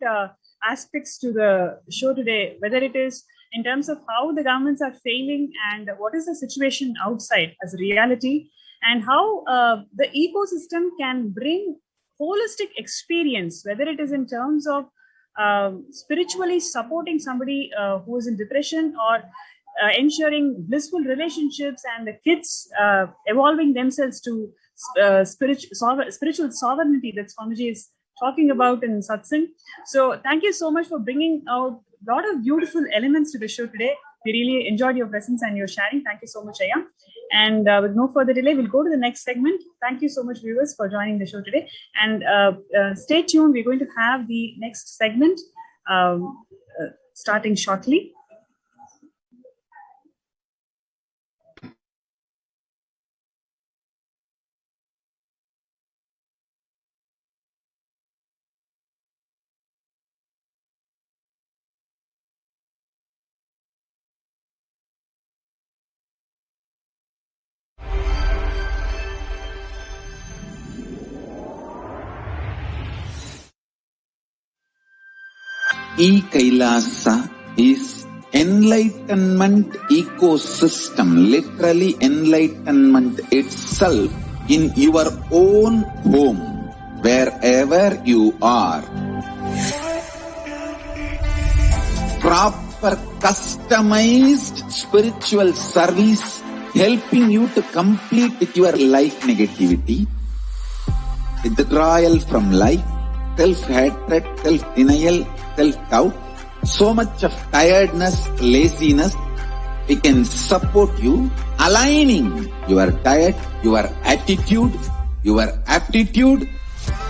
aspects to the show today, whether it is in terms of how the governments are failing and what is the situation outside as a reality, and how the ecosystem can bring holistic experience, whether it is in terms of spiritually supporting somebody who is in depression, or ensuring blissful relationships and the kids evolving themselves to spiritual sovereignty that Swamiji is talking about in Satsang. So thank you so much for bringing out a lot of beautiful elements to the show today. We really enjoyed your presence and your sharing. Thank you so much, Aya. And with no further delay, we'll go to the next segment. Thank you so much, viewers, for joining the show today. And stay tuned. We're going to have the next segment starting shortly. E-Kailasa is enlightenment ecosystem, literally enlightenment itself in your own home, wherever you are. Proper customized spiritual service helping you to complete with your life negativity, withdrawal from life, self-hatred, self-denial, self-doubt, so much of tiredness, laziness. We can support you, aligning your diet, your attitude, your aptitude,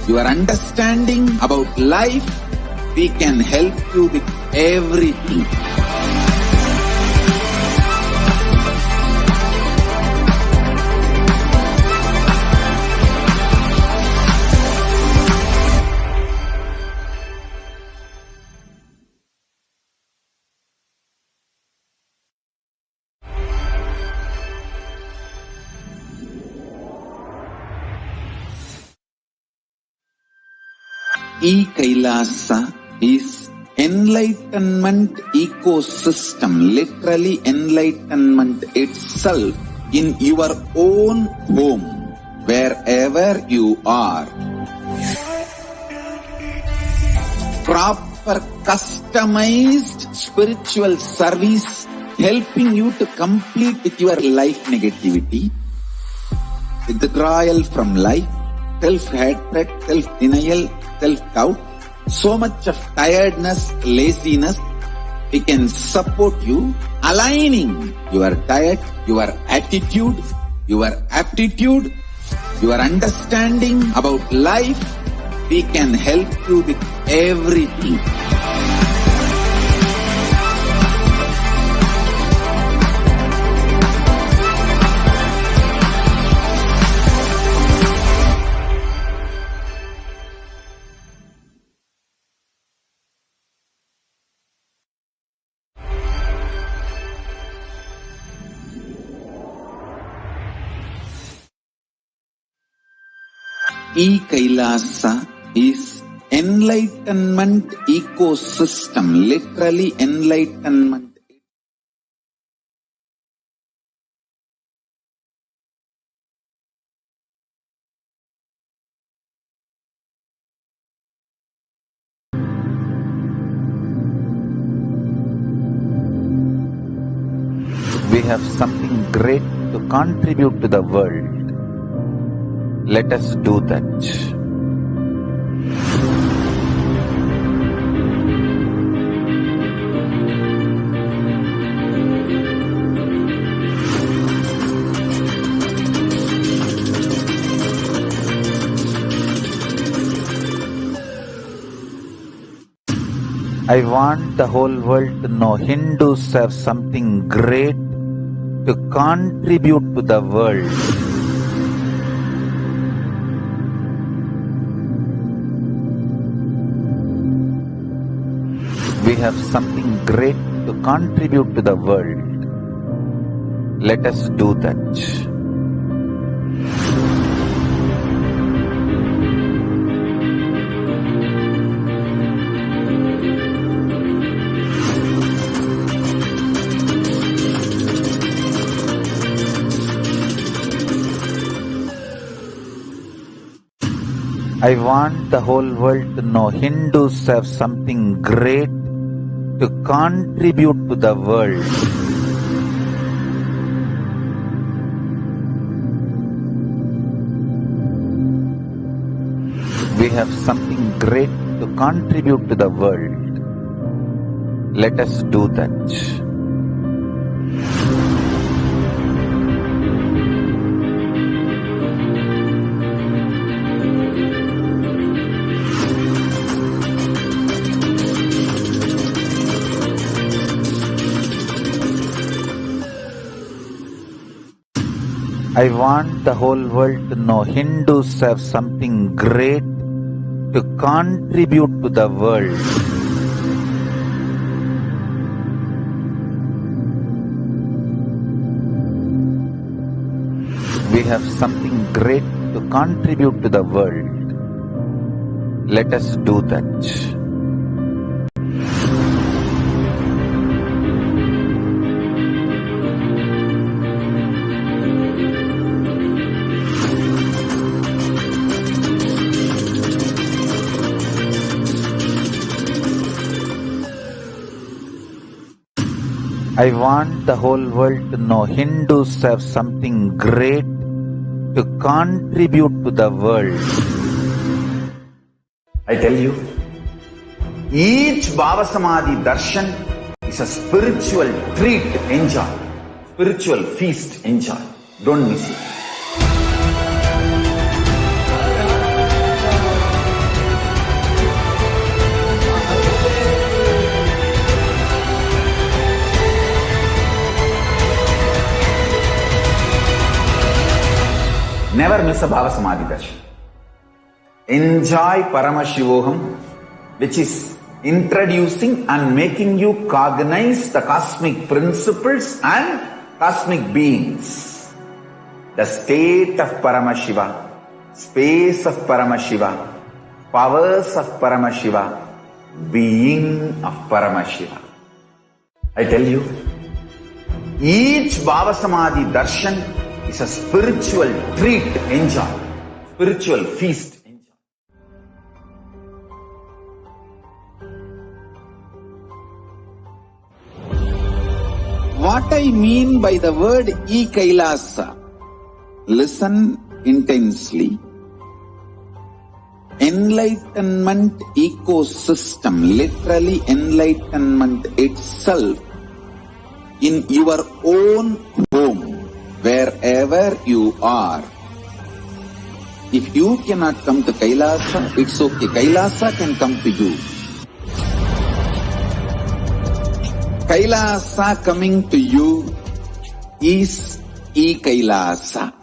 your understanding about life. We can help you with everything. E-Kailasa is enlightenment ecosystem, literally enlightenment itself in your own home, wherever you are. Proper customized spiritual service helping you to complete with your life negativity, withdrawal from life, self-hatred, self-denial, self-doubt, so much of tiredness, laziness. We can support you aligning your diet, your attitude, your aptitude, your understanding about life. We can help you with everything. E-Kailasa is enlightenment ecosystem, literally enlightenment. We have something great to contribute to the world. Let us do that. I want the whole world to know Hindus have something great to contribute to the world. We have something great to contribute to the world. Let us do that. I want the whole world to know Hindus have something great to contribute to the world. We have something great to contribute to the world. Let us do that. I want the whole world to know Hindus have something great to contribute to the world. We have something great to contribute to the world. Let us do that. I want the whole world to know Hindus have something great to contribute to the world. I tell you, each Bhava Samadhi Darshan is a spiritual treat, enjoy. Spiritual feast, enjoy. Don't miss it. Never miss a Bhava Samadhi Darshan. Enjoy Paramashivam, which is introducing and making you cognize the cosmic principles and cosmic beings. The state of Paramashiva, space of Paramashiva, powers of Paramashiva, being of Paramashiva. I tell you, each Bhava Samadhi Darshan is a spiritual treat, enjoy. Spiritual feast, enjoy. What I mean by the word E-Kailasa, Listen intensely. Enlightenment ecosystem, literally enlightenment itself, in your own home, wherever you are. If you cannot come to Kailasa, it's okay. Kailasa can come to you. Kailasa coming to you is E-Kailasa.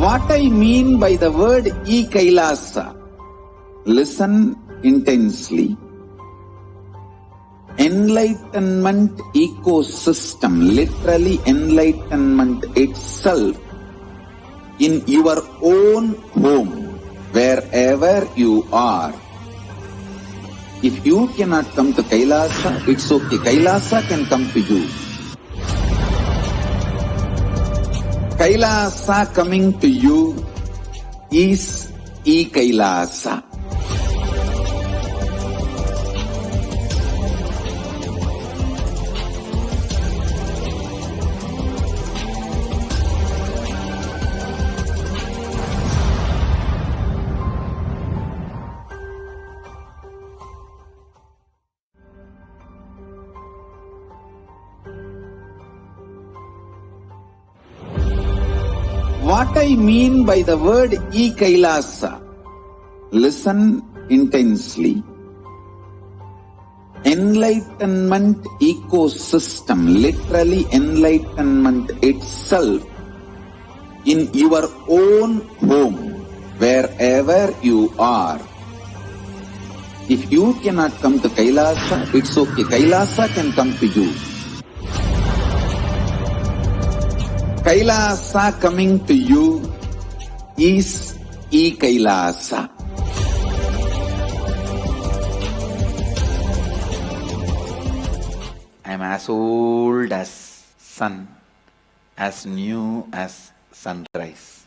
What I mean by the word E-Kailasa, listen intensely. Enlightenment ecosystem, literally enlightenment itself, in your own home, wherever you are. If you cannot come to Kailasa, it's okay. Kailasa can come to you. Kailasa coming to you is E-Kailasa. What I mean by the word E-Kailasa, listen intensely. Enlightenment ecosystem, literally enlightenment itself, in your own home, wherever you are. If you cannot come to Kailasa, it's okay. Kailasa can come to you. Kailasa coming to you is E-Kailasa. I am as old as sun, as new as sunrise.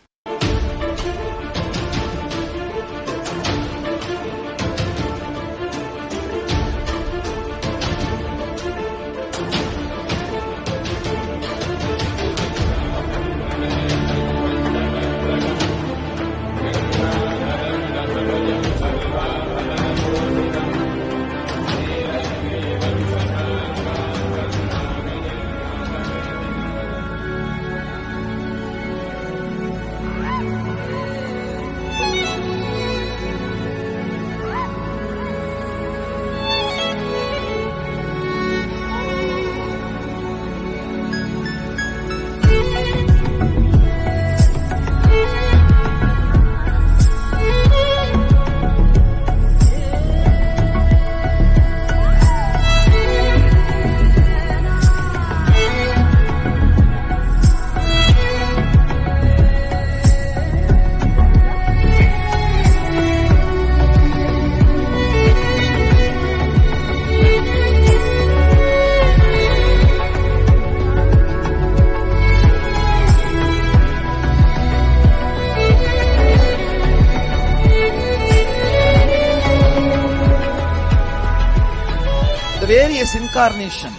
Various incarnations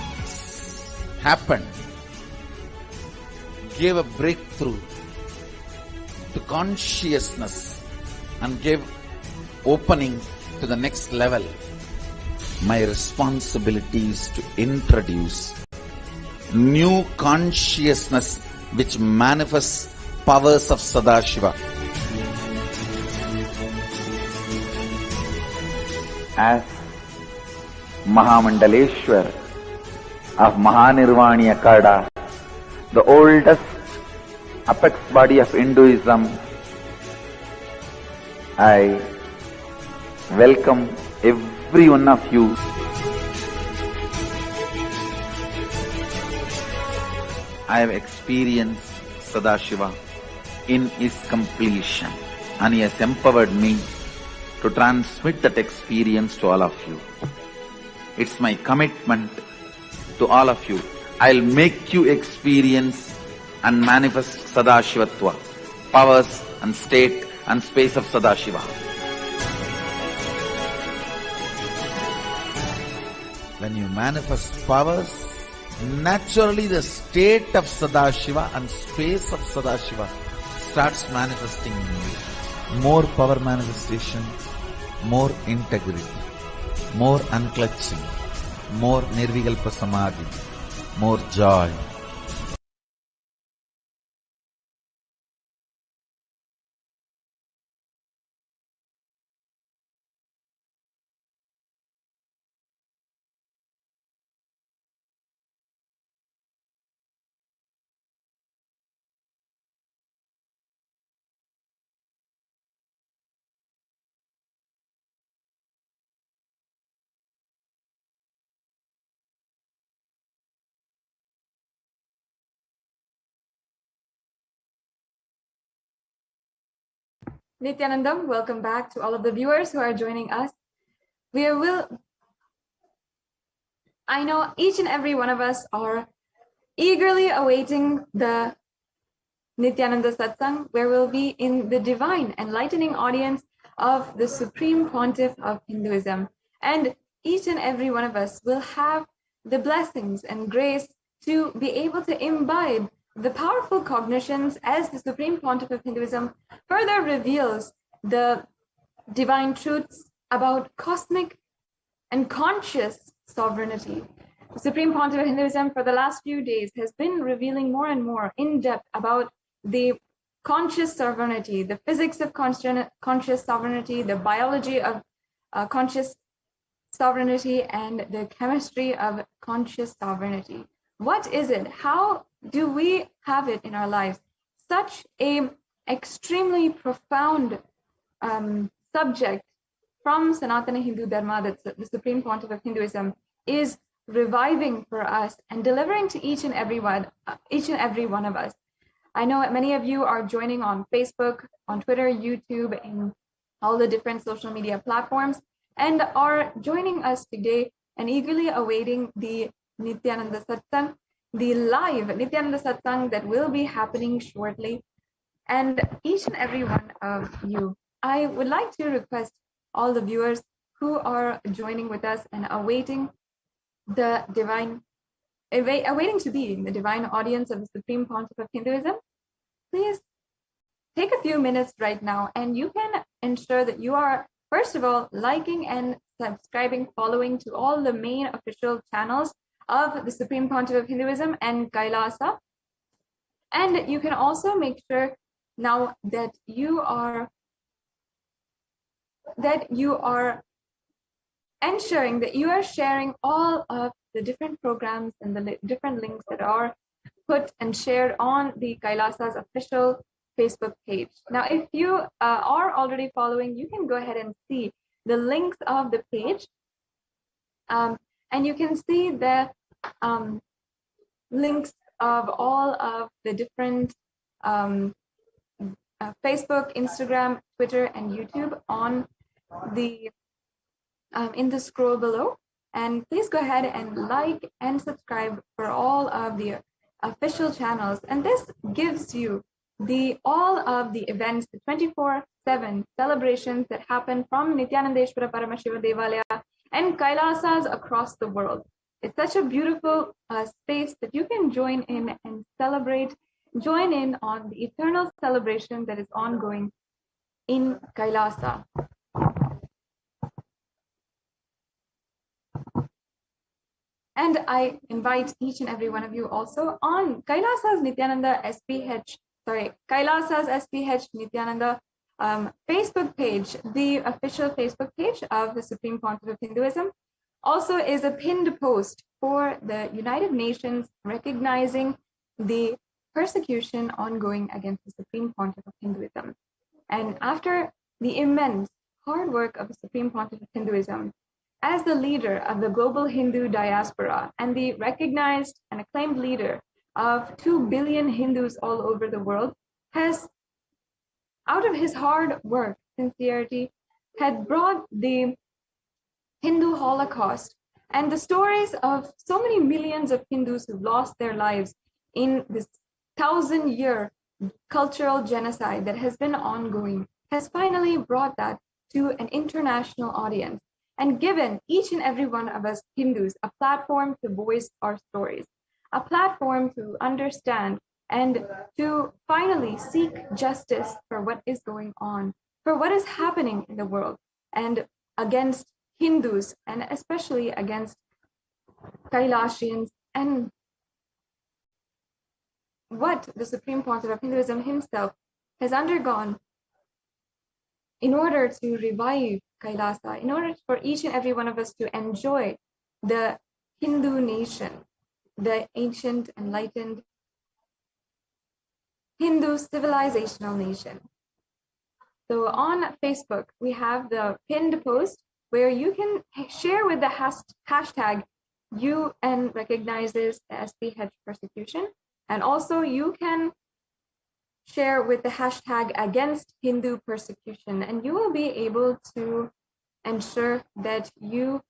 happened, gave a breakthrough to consciousness and gave opening to the next level. My responsibility is to introduce new consciousness which manifests powers of Sadashiva. As Mahamandaleshwar of Mahanirvani Akada, the oldest apex body of Hinduism, I welcome every one of you. I have experienced Sadashiva in his completion, and he has empowered me to transmit that experience to all of you. It's my commitment to all of you. I'll make you experience and manifest Sadashivatva, powers and state and space of Sadashiva. When you manifest powers, naturally the state of Sadashiva and space of Sadashiva starts manifesting in you. More power manifestation, more integrity, more unclutching, more nirvikalpa samadhi, more joy. Nithyanandam, welcome back to all of the viewers who are joining us. I know each and every one of us are eagerly awaiting the Nithyananda Satsang, where we'll be in the divine, enlightening audience of the Supreme Pontiff of Hinduism. And each and every one of us will have the blessings and grace to be able to imbibe the powerful cognitions as the Supreme Pontiff of Hinduism further reveals the divine truths about cosmic and conscious sovereignty. The Supreme Pontiff of Hinduism for the last few days has been revealing more and more in depth about the conscious sovereignty, the physics of conscious sovereignty, the biology of conscious sovereignty, and the chemistry of conscious sovereignty. What is it? How do we have it in our lives? Such a extremely profound subject from Sanatana Hindu Dharma that the Supreme Pontiff of Hinduism is reviving for us and delivering to each and every one of us. I know many of you are joining on Facebook, on Twitter, YouTube, and all the different social media platforms, and are joining us today and eagerly awaiting the Nithyananda Satsang, the live Nithyananda Satsang that will be happening shortly. And each and every one of you, I would like to request all the viewers who are joining with us and awaiting the divine, awaiting to be in the divine audience of the Supreme Pontiff of Hinduism, please take a few minutes right now, and you can ensure that you are, first of all, liking and subscribing, following to all the main official channels of the Supreme Pontiff of Hinduism and Kailasa. And you can also make sure now that you are ensuring that you are sharing all of the different programs and the different links that are put and shared on the Kailasa's official Facebook page. Now, if you are already following, you can go ahead and see the links of the page, and you can see the links of all of the different Facebook, Instagram, Twitter, and YouTube on the in the scroll below. And please go ahead and like and subscribe for all of the official channels. And this gives you all of the events, the 24/7 celebrations that happen from Nithyanandeshwara Paramashiva Devalaya and Kailasas across the world. It's such a beautiful space that you can join in and join in on the eternal celebration that is ongoing in Kailasa. And I invite each and every one of you also on Kailasa's SPH Nithyananda Facebook page, the official Facebook page of the Supreme Pontiff of Hinduism. Also is a pinned post for the United Nations recognizing the persecution ongoing against the Supreme Pontiff of Hinduism. And after the immense hard work of the Supreme Pontiff of Hinduism, as the leader of the global Hindu diaspora and the recognized and acclaimed leader of 2 billion Hindus all over the world, has, out of his hard work, sincerity, had brought the Hindu Holocaust and the stories of so many millions of Hindus who lost their lives in this 1,000-year cultural genocide that has been ongoing, has finally brought that to an international audience and given each and every one of us Hindus a platform to voice our stories, a platform to understand and to finally seek justice for what is going on, for what is happening in the world, and against Hindus, and especially against Kailashians, and what the Supreme Pontiff of Hinduism himself has undergone in order to revive Kailasa, in order for each and every one of us to enjoy the Hindu nation, the ancient, enlightened Hindu civilizational nation. So on Facebook, we have the pinned post where you can share with the hashtag UN recognizes the SPH persecution. And also you can share with the hashtag against Hindu persecution, and you will be able to ensure that you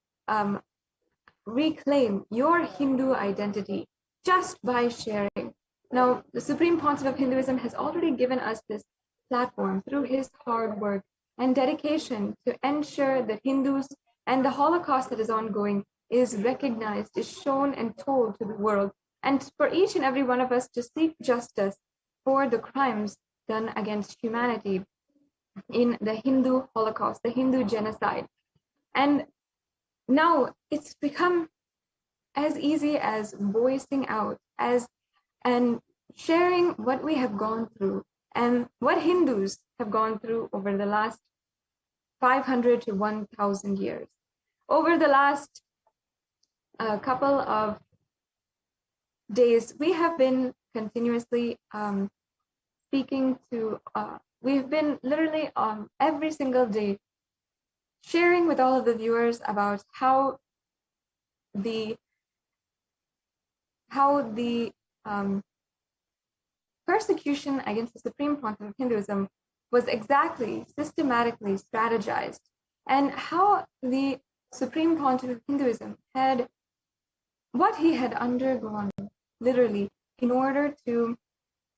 reclaim your Hindu identity just by sharing. Now, the Supreme Pontiff of Hinduism has already given us this platform through his hard work and dedication to ensure that Hindus and the Holocaust that is ongoing is recognized, is shown and told to the world, and for each and every one of us to seek justice for the crimes done against humanity in the Hindu Holocaust, the Hindu genocide. And now it's become as easy as voicing out, and sharing what we have gone through and what Hindus have gone through over the last 500 to 1,000 years. Over the last couple of days, we have been continuously speaking to, we've been literally every single day sharing with all of the viewers about how the persecution against the Supreme Pontiff of Hinduism was exactly systematically strategized, and how the Supreme Pontiff of Hinduism had what he had undergone literally in order to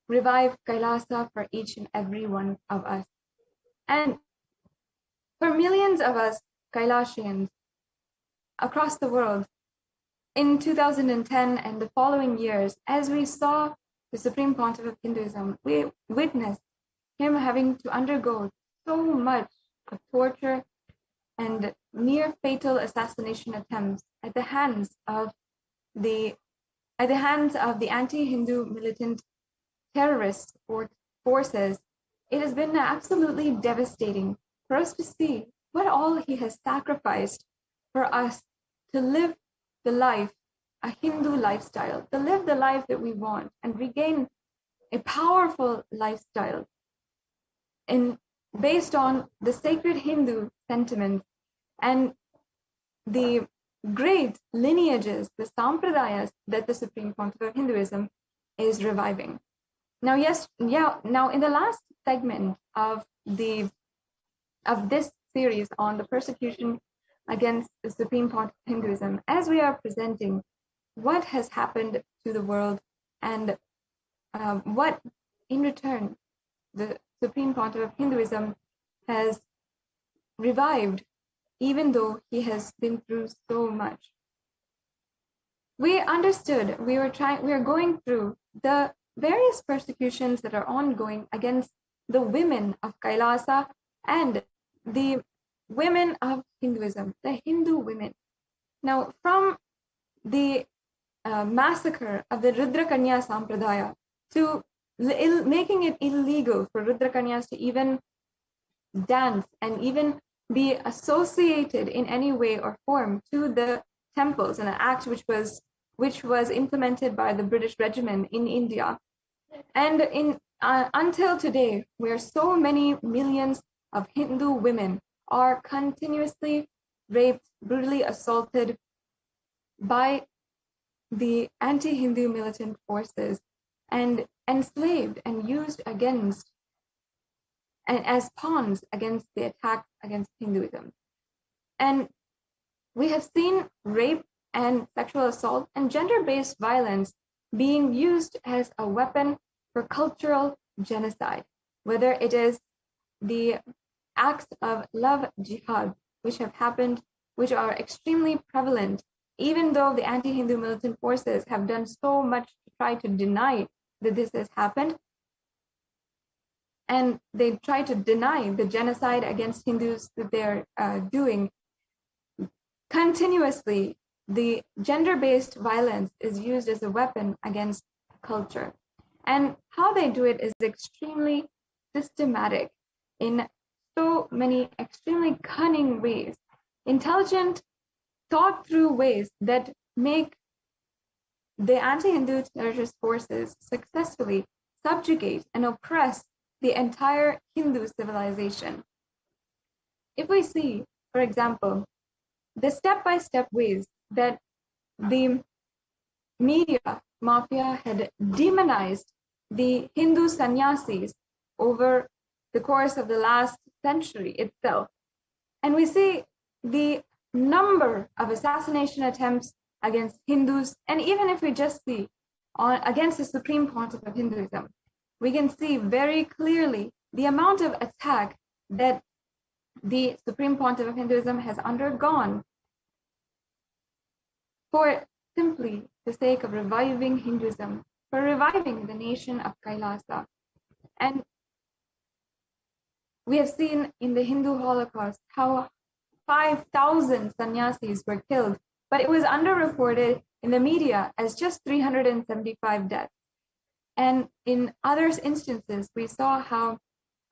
revive Kailasa for each and every one of us. And for millions of us Kailashians across the world, in 2010 and the following years, as we saw the Supreme Pontiff of Hinduism, we witnessed him having to undergo so much of torture and near fatal assassination attempts at the hands of the anti-Hindu militant terrorist forces. It has been absolutely devastating for us to see what all he has sacrificed for us to live the life, a Hindu lifestyle, to live the life that we want and regain a powerful lifestyle based on the sacred Hindu sentiments and the great lineages, the sampradayas that the Supreme Pontiff of Hinduism is reviving. Now, now in the last segment of this series on the persecution against the Supreme Pontiff of Hinduism, as we are presenting what has happened to the world and what in return the Supreme Pontiff of Hinduism has revived, even though he has been through so much. We understood, we are going through the various persecutions that are ongoing against the women of Kailasa and the women of Hinduism, the Hindu women. Now, from the massacre of the Rudrakanya Sampradaya to making it illegal for Rudrakanyas to even dance and even be associated in any way or form to the temples, an act which was implemented by the British regime in India. And until today, where so many millions of Hindu women are continuously raped, brutally assaulted by the anti-Hindu militant forces and enslaved and used against and as pawns against the attack against Hinduism. And we have seen rape and sexual assault and gender-based violence being used as a weapon for cultural genocide, whether it is the acts of love jihad, which have happened, which are extremely prevalent, even though the anti-Hindu militant forces have done so much to try to deny that this has happened. And they try to deny the genocide against Hindus that they're doing. Continuously, the gender-based violence is used as a weapon against culture. And how they do it is extremely systematic in so many extremely cunning ways, intelligent, thought through ways that make the anti-Hindu terrorist forces successfully subjugate and oppress the entire Hindu civilization. If we see, for example, the step-by-step ways that the media mafia had demonized the Hindu sannyasis over the course of the last century itself. And we see the number of assassination attempts against Hindus, and even if we just see against the Supreme Pontiff of Hinduism, we can see very clearly the amount of attack that the Supreme Pontiff of Hinduism has undergone for simply the sake of reviving Hinduism, for reviving the nation of Kailasa. And we have seen in the Hindu Holocaust how 5,000 sannyasis were killed, but it was underreported in the media as just 375 deaths. And in other instances, we saw how,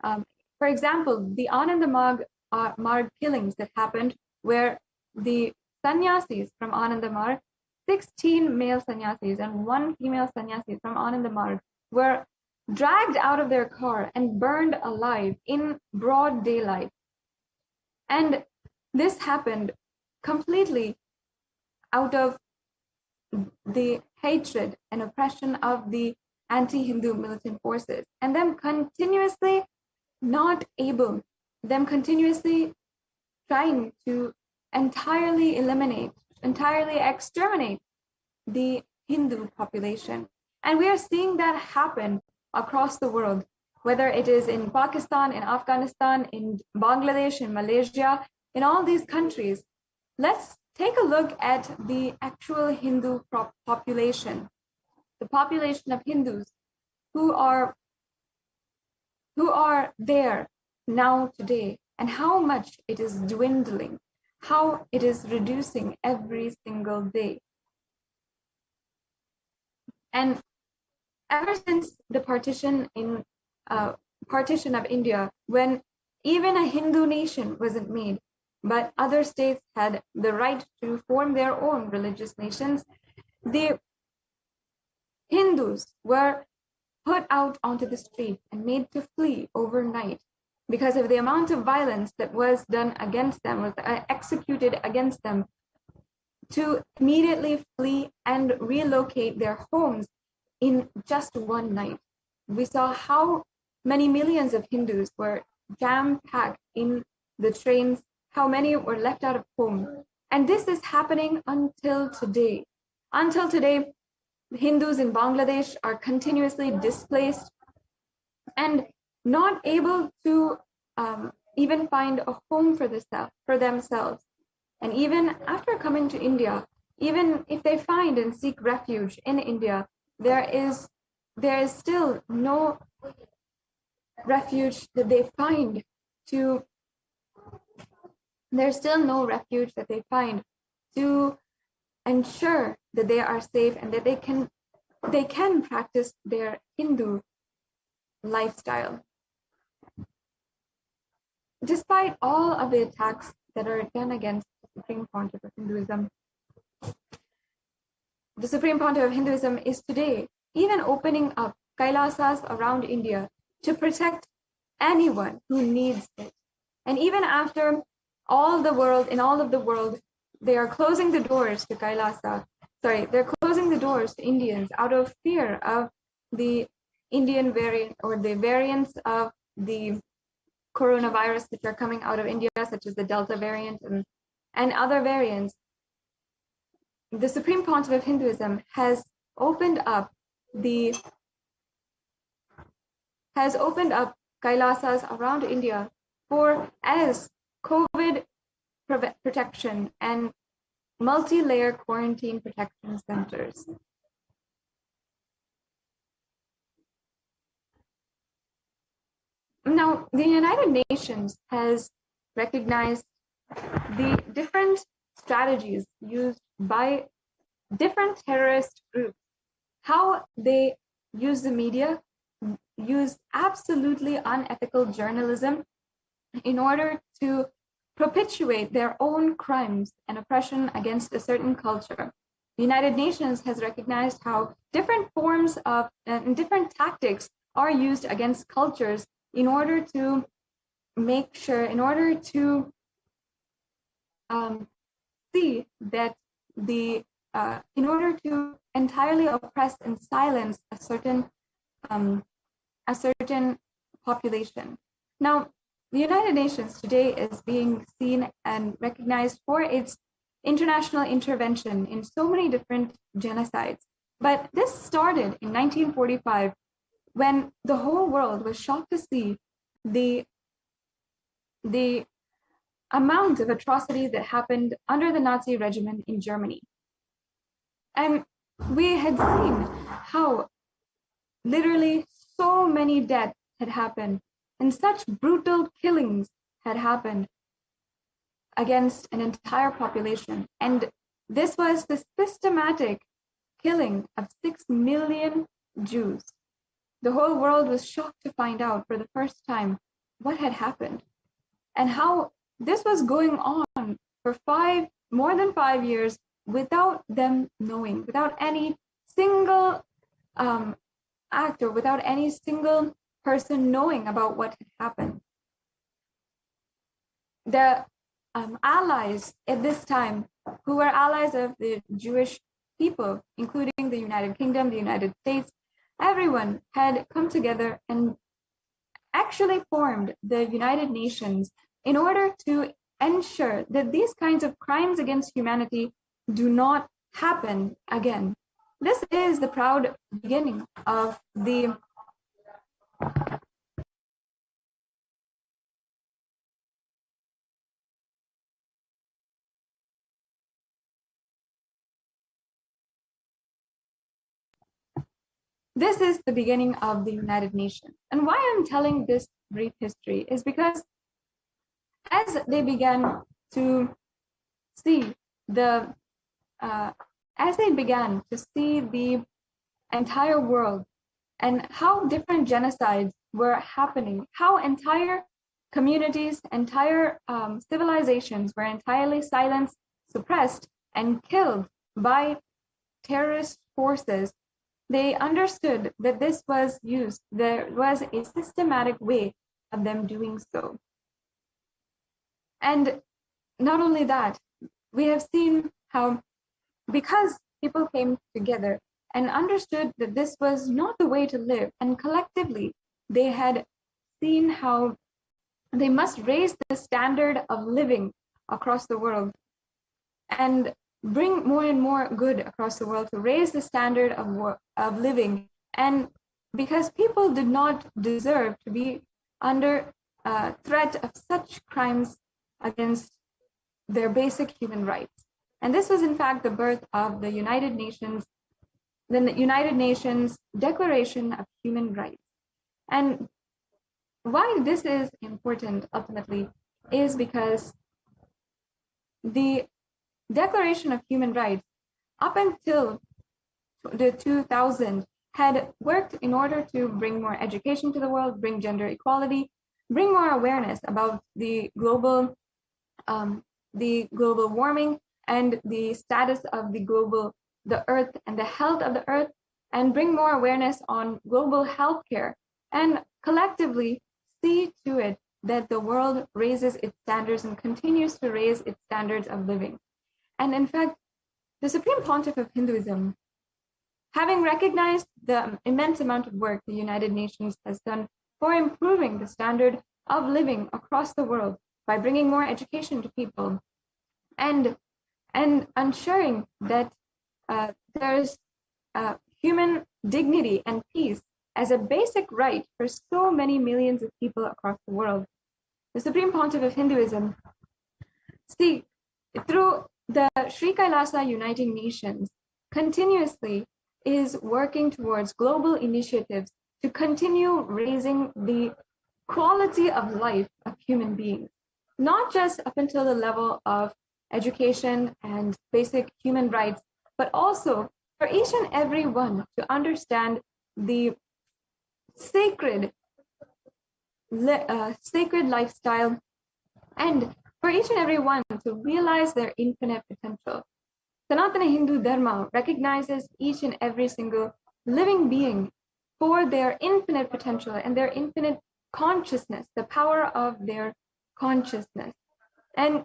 for example, the Ananda Marg killings that happened, where the sannyasis from Ananda Marg, 16 male sannyasis and 1 female sannyasi from Ananda Marg were dragged out of their car and burned alive in broad daylight. And this happened completely out of the hatred and oppression of the anti-Hindu militant forces, and them continuously trying to entirely eliminate, entirely exterminate the Hindu population. And we are seeing that happen across the world, whether it is in Pakistan, in Afghanistan, in Bangladesh, in Malaysia, in all these countries. Let's take a look at the actual Hindu population, the population of Hindus who are there now today, and how much it is dwindling, how it is reducing every single day. And ever since the partition of India, when even a Hindu nation wasn't made, but other states had the right to form their own religious nations, the Hindus were put out onto the street and made to flee overnight because of the amount of violence that was done against them, was executed against them, to immediately flee and relocate their homes in just one night. We saw how many millions of Hindus were jam-packed in the trains, how many were left out of home. And this is happening until today. Until today, Hindus in Bangladesh are continuously displaced and not able to even find a home for themselves. And even after coming to India, even if they find and seek refuge in India, there is still no refuge that they find to ensure that they are safe and that they can practice their Hindu lifestyle. Despite all of the attacks that are done against the Supreme Pontiff of Hinduism, the Supreme Pontiff of Hinduism is today even opening up Kailasas around India to protect anyone who needs it. And even after all of the world, they are closing the doors to they're closing the doors to Indians out of fear of the Indian variant or the variants of the coronavirus which are coming out of India, such as the Delta variant and other variants, the Supreme Pontiff of Hinduism has opened up Kailasas around India as COVID protection and multi-layer quarantine protection centers. Now, the United Nations has recognized the different strategies used by different terrorist groups, how they use the media, use absolutely unethical journalism in order to perpetuate their own crimes and oppression against a certain culture. The United Nations has recognized how different forms of and different tactics are used against cultures in order to see that in order to entirely oppress and silence a certain population. Now, the United Nations today is being seen and recognized for its international intervention in so many different genocides. But this started in 1945 when the whole world was shocked to see the amount of atrocities that happened under the Nazi regime in Germany. And we had seen how literally so many deaths had happened and such brutal killings had happened against an entire population. And this was the systematic killing of 6 million Jews. The whole world was shocked to find out for the first time what had happened and how this was going on for more than 5 years without them knowing, without any single act or without any single person knowing about what had happened. The allies at this time, who were allies of the Jewish people, including the United Kingdom, the United States, everyone had come together and actually formed the United Nations in order to ensure that these kinds of crimes against humanity do not happen again. This is the proud beginning of the This is the beginning of the United Nations. And why I'm telling this brief history is because as they began to see the entire world and how different genocides were happening, how entire communities, entire civilizations were entirely silenced, suppressed, and killed by terrorist forces, they understood that there was a systematic way of them doing so. And not only that, we have seen how, because people came together and understood that this was not the way to live, and collectively they had seen how they must raise the standard of living across the world and bring more and more good across the world, to raise the standard of living. And because people did not deserve to be under threat of such crimes against their basic human rights. And this was in fact the birth of the United Nations Declaration of Human Rights. And why this is important ultimately is because the Declaration of Human Rights, up until the 2000s, had worked in order to bring more education to the world, bring gender equality, bring more awareness about the global warming and the status of the earth and the health of the earth, and bring more awareness on global healthcare, and collectively see to it that the world raises its standards and continues to raise its standards of living. And in fact, the Supreme Pontiff of Hinduism, having recognized the immense amount of work the United Nations has done for improving the standard of living across the world by bringing more education to people and ensuring that there's human dignity and peace as a basic right for so many millions of people across the world. The Supreme Pontiff of Hinduism, through the Sri Kailasa Uniting Nations, continuously is working towards global initiatives to continue raising the quality of life of human beings, not just up until the level of education and basic human rights, but also for each and every one to understand the sacred lifestyle, and for each and every one to realize their infinite potential. Sanatana Hindu Dharma recognizes each and every single living being for their infinite potential and their infinite consciousness, the power of their consciousness. And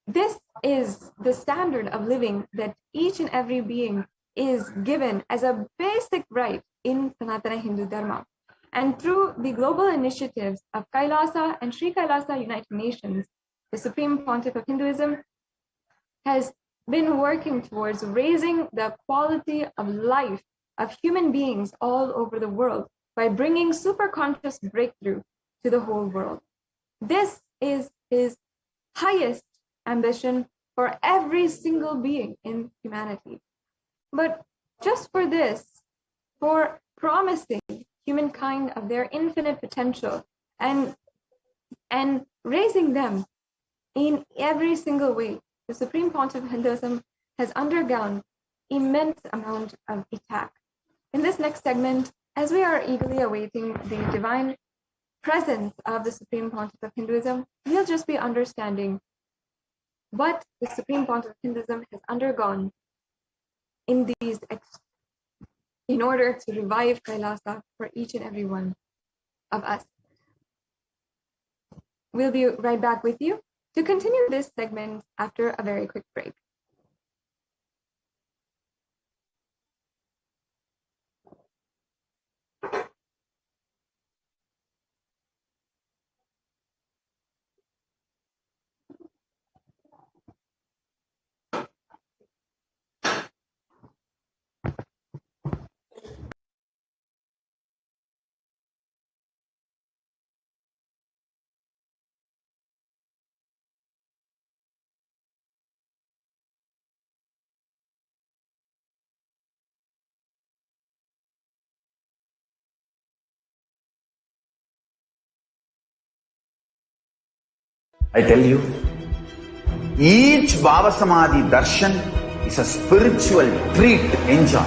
this is the standard of living that each and every being is given as a basic right in Sanatana Hindu Dharma. And through the global initiatives of Kailasa and Sri Kailasa United Nations, the Supreme Pontiff of Hinduism has been working towards raising the quality of life of human beings all over the world by bringing superconscious breakthrough to the whole world. This is his highest ambition for every single being in humanity. But just for this, for promising humankind of their infinite potential and raising them in every single way, the Supreme Pontiff of Hinduism has undergone immense amount of attack. In this next segment, as we are eagerly awaiting the divine presence of the Supreme Pontiff of Hinduism, we'll just be understanding what the Supreme Pontiff of Hinduism has undergone in order to revive Kailasa for each and every one of us. We'll be right back with you to continue this segment after a very quick break. I tell you, each Bhava Samadhi Darshan is a spiritual treat, enjoy.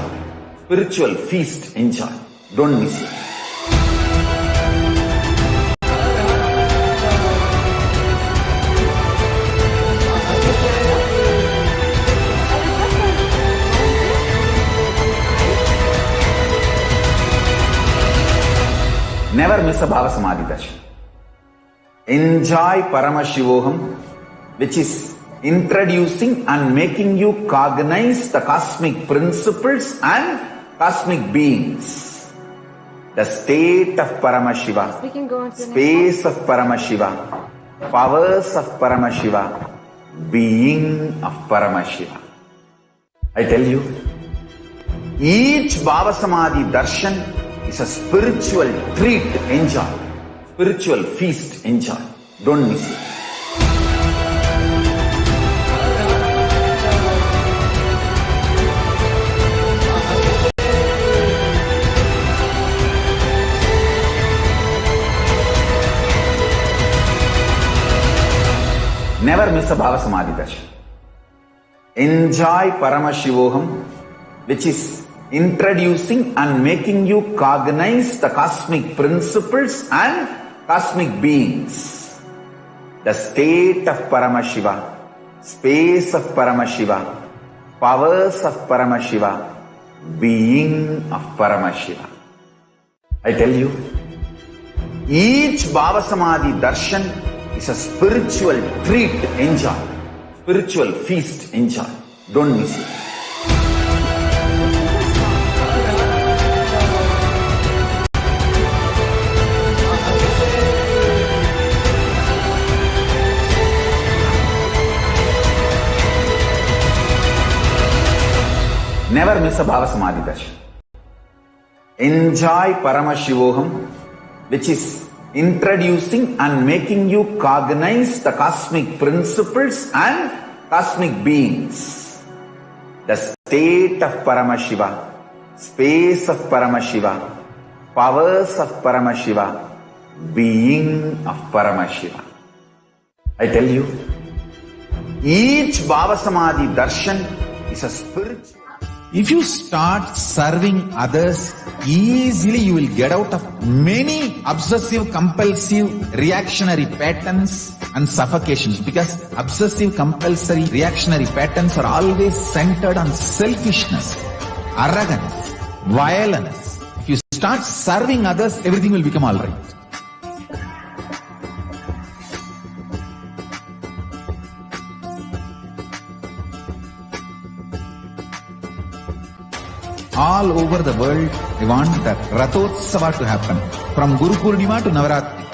Spiritual feast, enjoy. Don't miss it. Never miss a Bhava Samadhi Darshan. Enjoy Paramashivam, which is introducing and making you cognize the cosmic principles and cosmic beings. The state of Paramashiva, space of Paramashiva, powers of Paramashiva, being of Paramashiva. I tell you, each Bhava Samadhi Darshan is a spiritual treat, enjoy. Spiritual feast, enjoy. Don't miss it. Never miss a Bhava Samadhi Darshan. Enjoy Paramashivam, which is introducing and making you cognize the cosmic principles and cosmic beings. The state of Paramashiva, space of Paramashiva, powers of Paramashiva, being of Paramashiva. I tell you, each Bhava Samadhi Darshan is a spiritual treat, enjoy. Spiritual feast, enjoy. Don't miss it. Never miss a Bhava Samadhi Darshan. Enjoy Paramashivam, which is introducing and making you cognize the cosmic principles and cosmic beings. The state of Paramashiva, space of Paramashiva, powers of Paramashiva, being of Paramashiva. I tell you, each Bhava Samadhi Darshan is a spiritual. If you start serving others, easily you will get out of many obsessive, compulsive, reactionary patterns and suffocations, because obsessive, compulsory, reactionary patterns are always centered on selfishness, arrogance, violence. If you start serving others, everything will become all right. All over the world, I want the Rathotsava to happen. From Guru Purnima to Navaratri.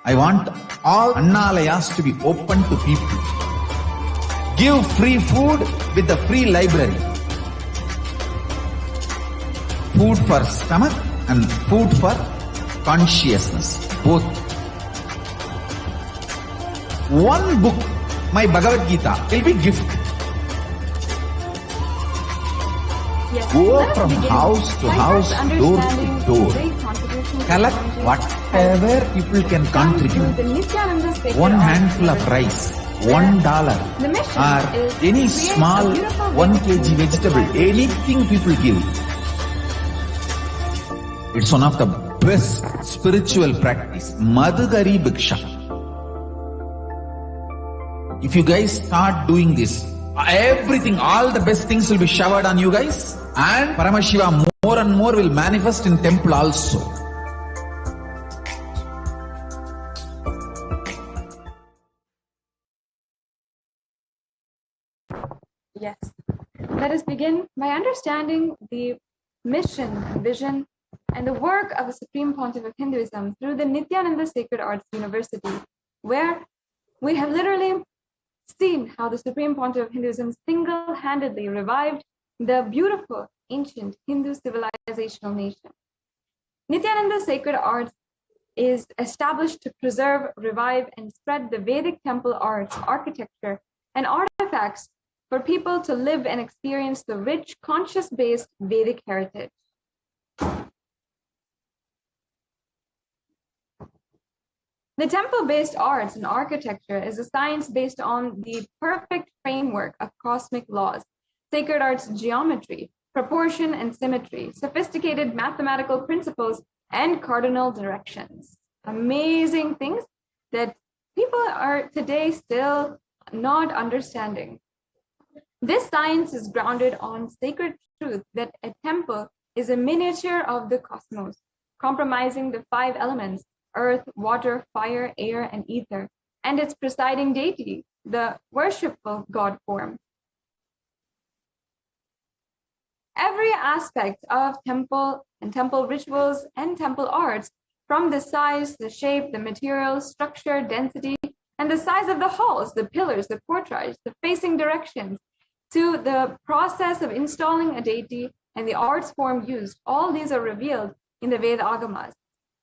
I want all Annalayas to be open to people. Give free food with the free library. Food for stomach and food for consciousness. Both. One book, my Bhagavad Gita, will be gift. Yes. Go from house to house, door to door. Collect whatever people can contribute. One handful of rice, $1, or any small 1 kg vegetable, anything people give. It's one of the best spiritual practice. Madhugari Bhiksha. If you guys start doing this, everything, all the best things will be showered on you guys, and Paramashiva more and more will manifest in temple also. Yes. Let us begin by understanding the mission, vision, and the work of the Supreme Pontiff of Hinduism through the Nithyananda Sacred Arts University, where we have literally seen how the Supreme Pontiff of Hinduism single-handedly revived the beautiful ancient Hindu civilizational nation. Nithyananda Sacred Arts is established to preserve, revive, and spread the Vedic temple arts, architecture, and artifacts for people to live and experience the rich, conscious-based Vedic heritage. The temple-based arts and architecture is a science based on the perfect framework of cosmic laws, sacred arts geometry, proportion and symmetry, sophisticated mathematical principles, and cardinal directions. Amazing things that people are today still not understanding. This science is grounded on sacred truth that a temple is a miniature of the cosmos, comprising the 5 elements: earth, water, fire, air, and ether, and its presiding deity, the worshipful God form. Every aspect of temple and temple rituals and temple arts, from the size, the shape, the material, structure, density, and the size of the halls, the pillars, the portiques, the facing directions, to the process of installing a deity and the arts form used, all these are revealed in the Veda Agamas.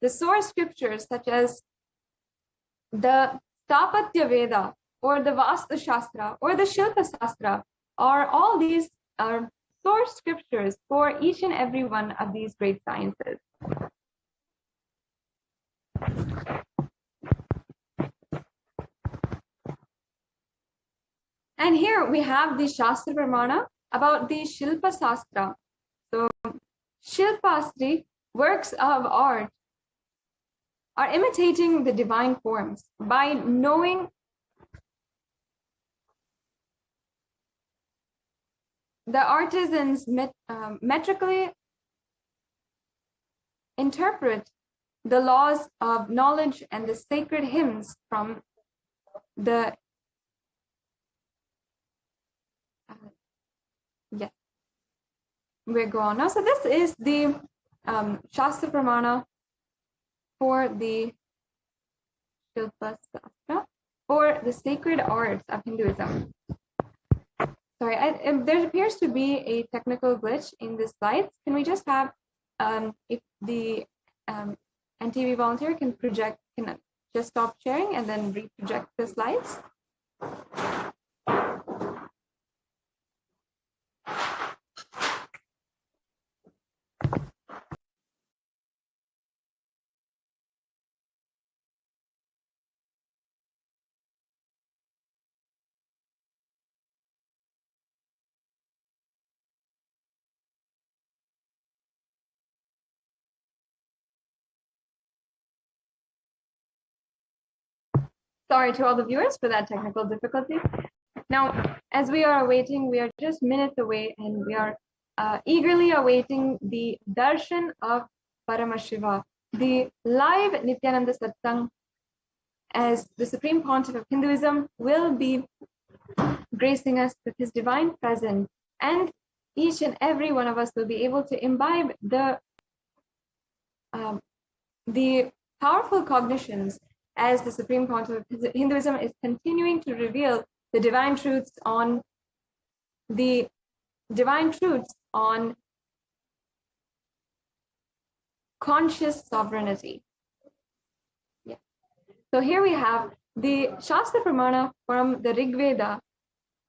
The source scriptures such as the Stapatya Veda or the Vastu Shastra or the Shilpa Shastra all these are source scriptures for each and every one of these great sciences. And here we have the Shastra Pramana about the Shilpa Shastra. So Shilpastri, works of art, are imitating the divine forms by knowing the artisans metrically interpret the laws of knowledge and the sacred hymns from the yes, we go on now. So this is the Shastra Pramana for the Shilpa Shastra, for the sacred arts of Hinduism. Sorry, there appears to be a technical glitch in the slides. Can we just have, if the NTV volunteer can just stop sharing and then re-project the slides? Sorry to all the viewers for that technical difficulty. Now, as we are awaiting, we are just minutes away, and we are eagerly awaiting the Darshan of Paramashivam, the live Nithyananda Satsang, as the Supreme Pontiff of Hinduism will be gracing us with his divine presence, and each and every one of us will be able to imbibe the powerful cognitions as the Supreme Pontiff of Hinduism is continuing to reveal the divine truths on conscious sovereignty. Yeah. So here we have the Shastra Pramana from the Rig Veda,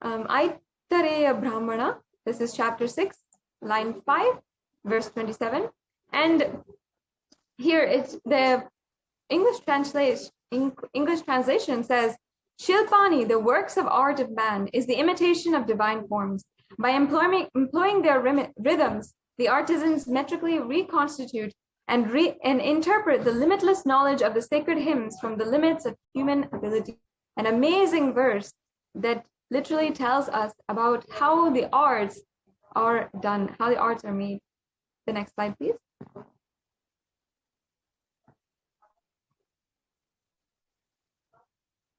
Aitareya Brahmana. This is chapter 6, line 5, verse 27. And here it's the English translation says, Shilpani, the works of art of man, is the imitation of divine forms. By employing their rhythms, the artisans metrically reconstitute and interpret the limitless knowledge of the sacred hymns from the limits of human ability. An amazing verse that literally tells us about how the arts are done, how the arts are made. The next slide, please.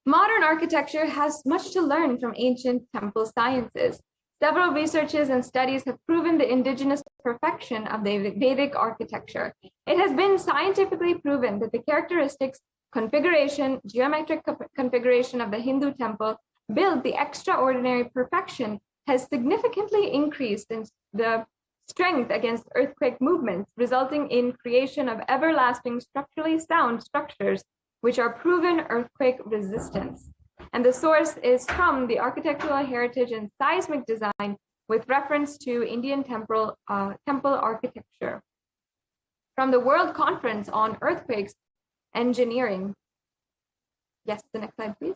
Modern architecture has much to learn from ancient temple sciences. Several researches and studies have proven the indigenous perfection of the Vedic architecture. It has been scientifically proven that the characteristics, configuration, geometric configuration of the Hindu temple built the extraordinary perfection has significantly increased in the strength against earthquake movements, resulting in creation of everlasting structurally sound structures which are proven earthquake resistance. And the source is from the architectural heritage and seismic design with reference to Indian temple architecture. From the World Conference on Earthquakes Engineering. Yes, the next slide, please.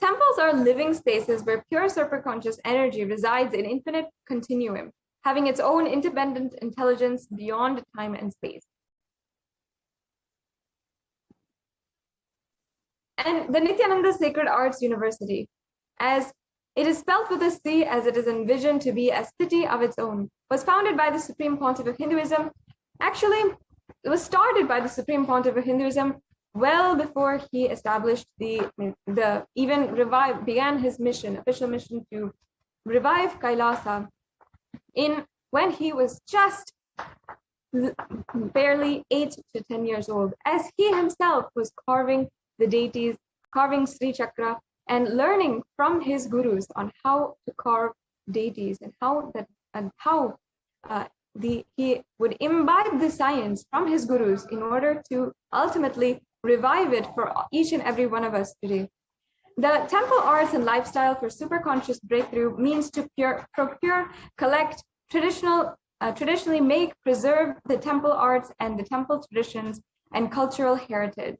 Temples are living spaces where pure superconscious energy resides in infinite continuum, having its own independent intelligence beyond time and space. And the Nithyananda Sacred Arts University, as it is spelt with a C as it is envisioned to be a city of its own, was founded by the Supreme Pontiff of Hinduism. Actually, it was started by the Supreme Pontiff of Hinduism well before he established began his mission, official mission to revive Kailasa when he was just barely 8 to 10 years old, as he himself was carving the deities, carving Sri Chakra, and learning from his gurus on how to carve deities and how he would imbibe the science from his gurus in order to ultimately revive it for each and every one of us today. The temple arts and lifestyle for superconscious breakthrough means to procure, collect, traditionally make, preserve the temple arts and the temple traditions and cultural heritage.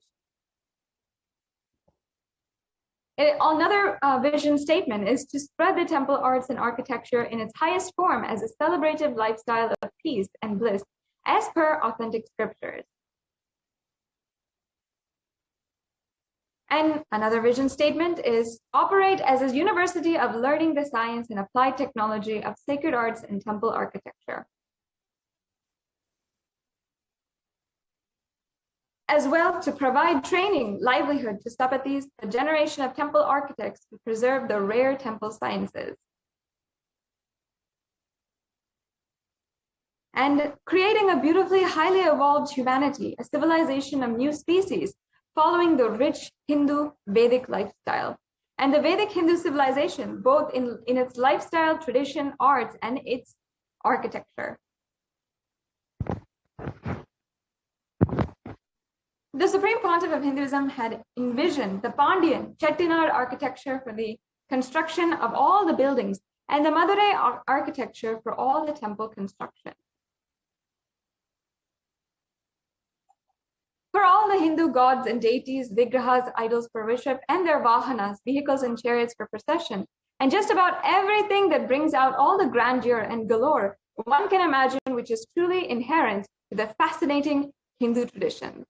Another vision statement is to spread the temple arts and architecture in its highest form as a celebrative lifestyle of peace and bliss, as per authentic scriptures. And another vision statement is operate as a university of learning the science and applied technology of sacred arts and temple architecture. As well, to provide training, livelihood to Stapatis, a generation of temple architects to preserve the rare temple sciences. And creating a beautifully highly evolved humanity, a civilization of new species, following the rich Hindu Vedic lifestyle. and the Vedic Hindu civilization, both in its lifestyle, tradition, arts, and its architecture. The Supreme Pontiff of Hinduism had envisioned the Pandyan Chettinad architecture for the construction of all the buildings and the Madurai architecture for all the temple construction. For all the Hindu gods and deities, vigrahas, idols for worship, and their vahanas, vehicles and chariots for procession, and just about everything that brings out all the grandeur and galore one can imagine, which is truly inherent to the fascinating Hindu tradition.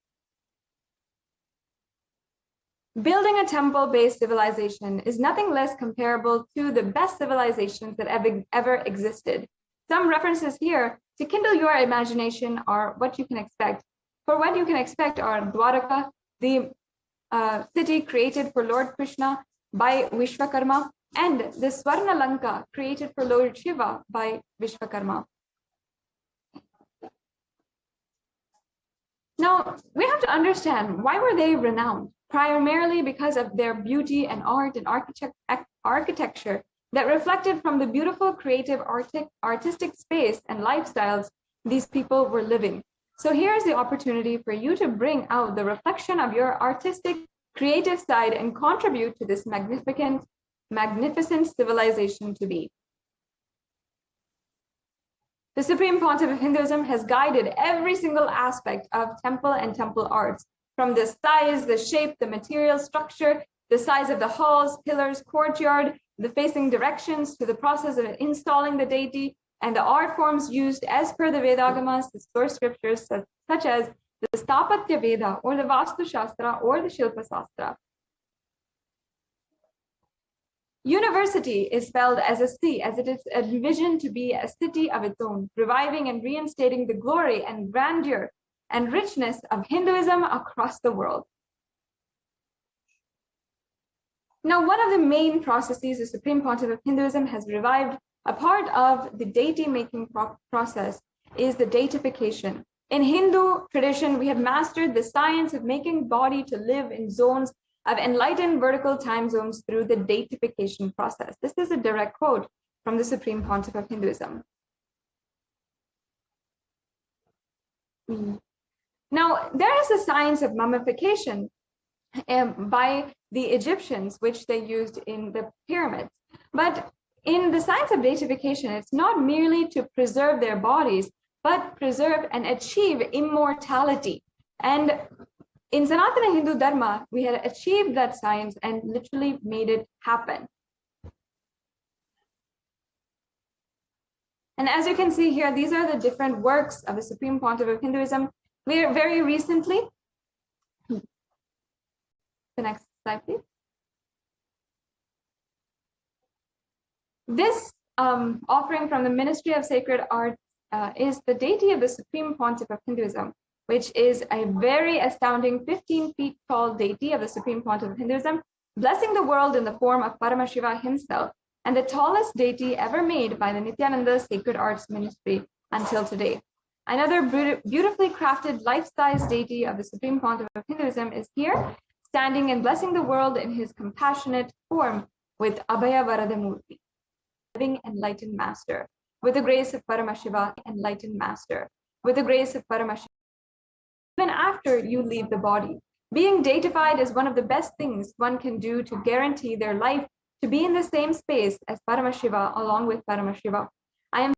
Building a temple-based civilization is nothing less comparable to the best civilizations that ever existed. Some references here to kindle your imagination are what you can expect. For what you can expect are Dwaraka, the city created for Lord Krishna by Vishwakarma, and the Swarna Lanka created for Lord Shiva by Vishwakarma. Now, we have to understand, why were they renowned? Primarily because of their beauty and art and architecture that reflected from the beautiful, creative, artistic space and lifestyles these people were living. So here's the opportunity for you to bring out the reflection of your artistic, creative side and contribute to this magnificent civilization to be. The Supreme Pontiff of Hinduism has guided every single aspect of temple and temple arts, from the size, the shape, the material structure, the size of the halls, pillars, courtyard, the facing directions, to the process of installing the deity, and the art forms used as per the Vedagamas, the source scriptures such as the Stapatya Veda, or the Vastu Shastra, or the Shilpa Shastra. University is spelled as a C, as it is envisioned to be a city of its own, reviving and reinstating the glory and grandeur and richness of Hinduism across the world. Now, one of the main processes the Supreme Pontiff of Hinduism has revived, a part of the deity-making process, is the deification. In Hindu tradition, we have mastered the science of making body to live in zones of enlightened vertical time zones through the deification process. This is a direct quote from the Supreme Pontiff of Hinduism. Now, there is a science of mummification by the Egyptians, which they used in the pyramids. But in the science of deification, it's not merely to preserve their bodies, but preserve and achieve immortality. And in Sanatana Hindu Dharma, we had achieved that science and literally made it happen. And as you can see here, these are the different works of the Supreme Pontiff of Hinduism. Very recently, the next slide, please. This offering from the Ministry of Sacred Arts is the deity of the Supreme Pontiff of Hinduism, which is a very astounding 15 feet tall deity of the Supreme Pontiff of Hinduism, blessing the world in the form of Paramashiva himself, and the tallest deity ever made by the Nithyananda Sacred Arts Ministry until today. Another beautifully crafted life-size deity of the Supreme Pontiff of Hinduism is here, standing and blessing the world in his compassionate form with Abhaya Varadamurti, living enlightened master, with the grace of Paramashiva, enlightened master, with the grace of Paramashiva. Even after you leave the body, being deified is one of the best things one can do to guarantee their life to be in the same space as Paramashiva, along with Paramashiva. I am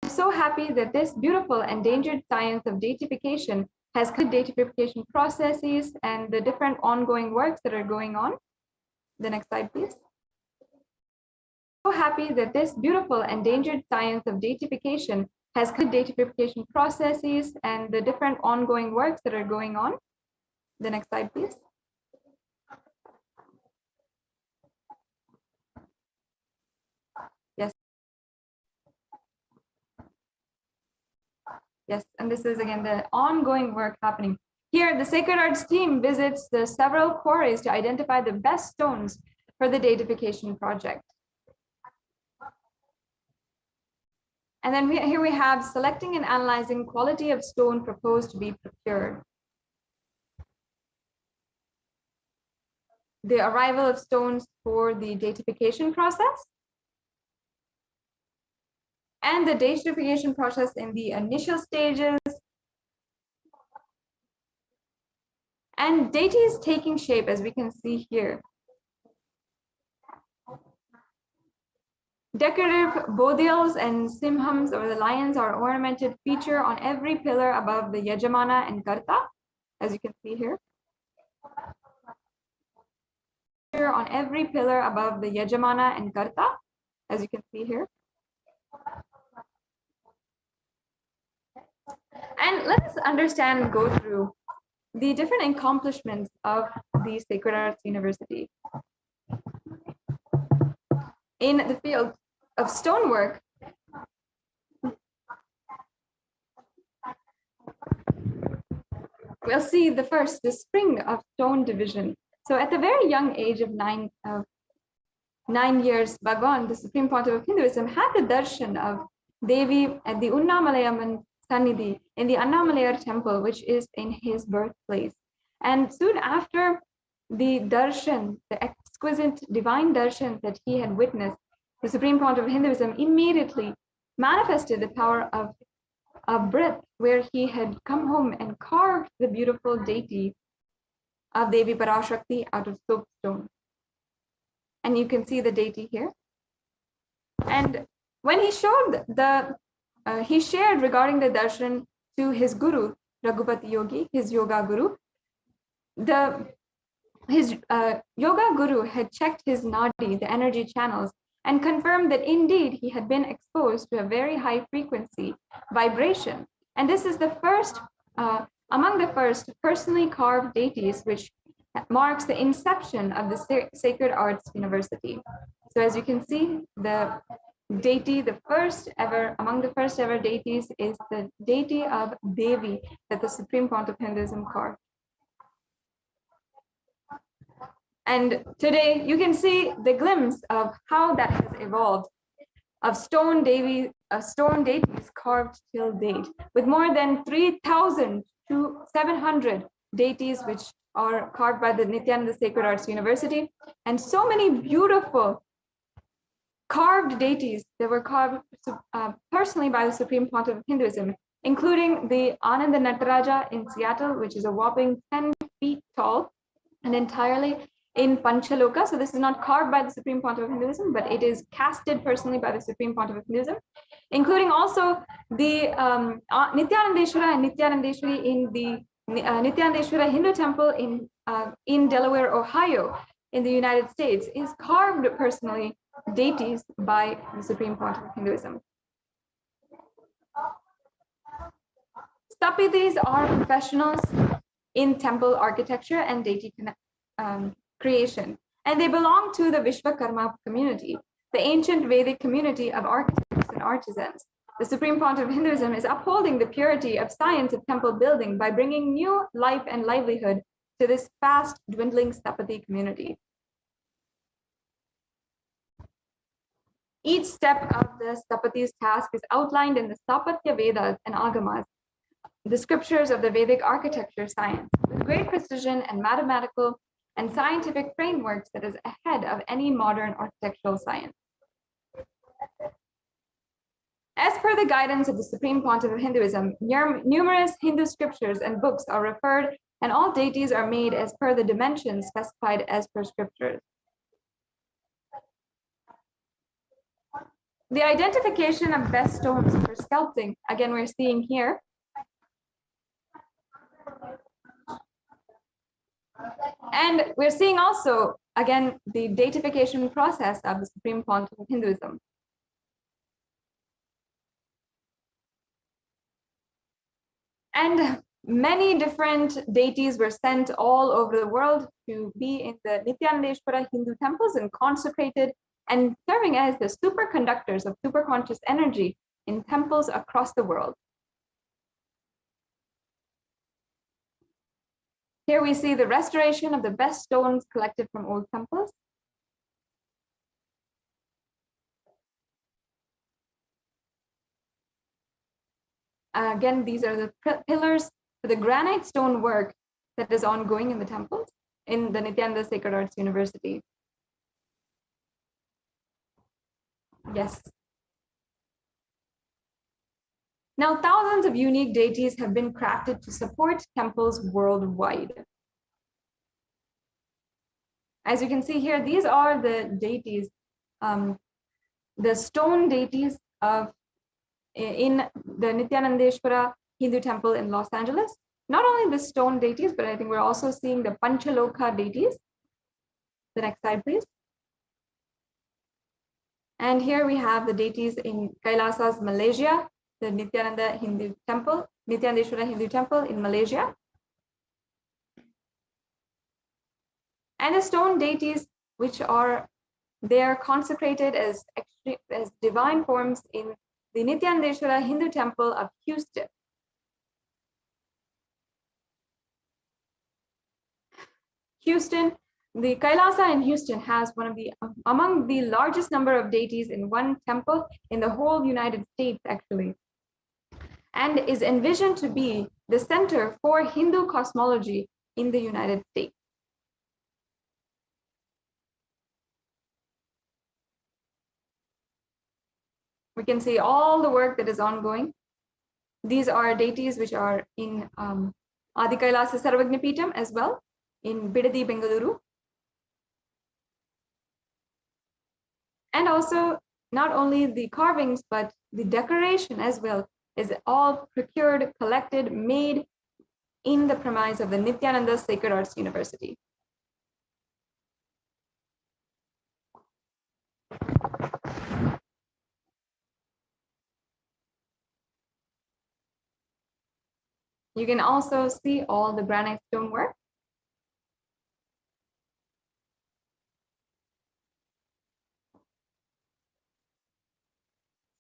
so happy that this beautiful endangered science of deification has good deification processes and the different ongoing works that are going on. The next slide, please. So happy that this beautiful endangered science of deification has good deification processes and the different ongoing works that are going on. The next slide, please. Yes. Yes, and this is again the ongoing work happening. Here, the Sacred Arts team visits the several quarries to identify the best stones for the deification project. And then here we have selecting and analyzing quality of stone proposed to be procured. The arrival of stones for the datification process, and the datification process in the initial stages, and deities taking shape, as we can see here. Decorative bodhils and simhams, or the lions, are ornamented feature on every pillar above the yajamana and karta, as you can see here. On every pillar above the yajamana and karta, as you can see here. And let's understand and go through the different accomplishments of the Sacred Arts University. In the field of stonework, we'll see the spring of stone division. So at the very young age of 9 years, Bhagwan, the Supreme Pontiff of Hinduism, had the darshan of Devi at the Unnamalayam Sannidhi in the Annamalayar temple, which is in his birthplace. And soon after the darshan, the exquisite divine darshan that he had witnessed, the Supreme Pontiff of Hinduism immediately manifested the power of breath, where he had come home and carved the beautiful deity of Devi PARASHAKTI out of soapstone. And you can see the deity here. And when he showed he shared regarding the darshan to his guru, Raghupati Yogi, his yoga guru. His yoga guru had checked his nadi, the energy channels, and confirmed that indeed he had been exposed to a very high frequency vibration. And this is the first, among the first personally carved deities, which marks the inception of the Sacred Arts University. So as you can see, the deity, among the first ever deities, is the deity of Devi that the Supreme Pontiff of Hinduism carved. And today you can see the glimpse of how that has evolved, of stone deities carved till date, with more than 3,000 to 700 deities which are carved by the Nithyananda Sacred Arts University, and so many beautiful carved deities that were carved personally by the Supreme Pontiff of Hinduism, including the Ananda Nataraja in Seattle, which is a whopping 10 feet tall and entirely in Panchaloka. So this is not carved by the Supreme Pontiff of Hinduism, but it is casted personally by the Supreme Pontiff of Hinduism, including also the Nithyanandeshwara and Nithyanandeshwari in the Nithyanandeshwara Hindu temple in Delaware, Ohio, in the United States, is carved personally deities by the Supreme Pontiff of Hinduism. Stapitis are professionals in temple architecture and deity creation, and they belong to the Vishwakarma community, the ancient Vedic community of architects and artisans. The Supreme Pontiff of Hinduism is upholding the purity of science of temple building by bringing new life and livelihood to this fast dwindling Stapati community. Each step of the Stapati's task is outlined in the Stapatya Vedas and Agamas, the scriptures of the Vedic architecture science, with great precision and mathematical and scientific frameworks that is ahead of any modern architectural science. As per the guidance of the Supreme Pontiff of Hinduism, numerous Hindu scriptures and books are referred, and all deities are made as per the dimensions specified as per scriptures. The identification of best stones for sculpting, again, we're seeing here. And we're seeing also, again, the deification process of the Supreme Pontiff of Hinduism. And many different deities were sent all over the world to be in the Nithyanandeshwara Hindu temples and consecrated and serving as the superconductors of superconscious energy in temples across the world. Here we see the restoration of the best stones collected from old temples. Again, these are the pillars for the granite stone work that is ongoing in the temples in the Nithyananda Sacred Arts University. Yes. Now, thousands of unique deities have been crafted to support temples worldwide. As you can see here, these are the deities, the stone deities in the Nithyanandeshwara Hindu temple in Los Angeles. Not only the stone deities, but I think we're also seeing the Panchaloka deities. The next slide, please. And here we have the deities in Kailasa's Malaysia, the Nithyananda Hindu temple, Nithyanandeshwara Hindu temple in Malaysia. And the stone deities, which are, they are consecrated as divine forms in the Nithyanandeshwara Hindu temple of Houston. Houston, the Kailasa in Houston has among the largest number of deities in one temple in the whole United States, actually, and is envisioned to be the center for Hindu cosmology in the United States. We can see all the work that is ongoing. These are deities which are in Adi Kailasa Sarvagnapitam as well, in Bidadi, Bengaluru. And also, not only the carvings, but the decoration as well is all procured, collected, made in the premise of the Nithyananda Sacred Arts University. You can also see all the granite stonework.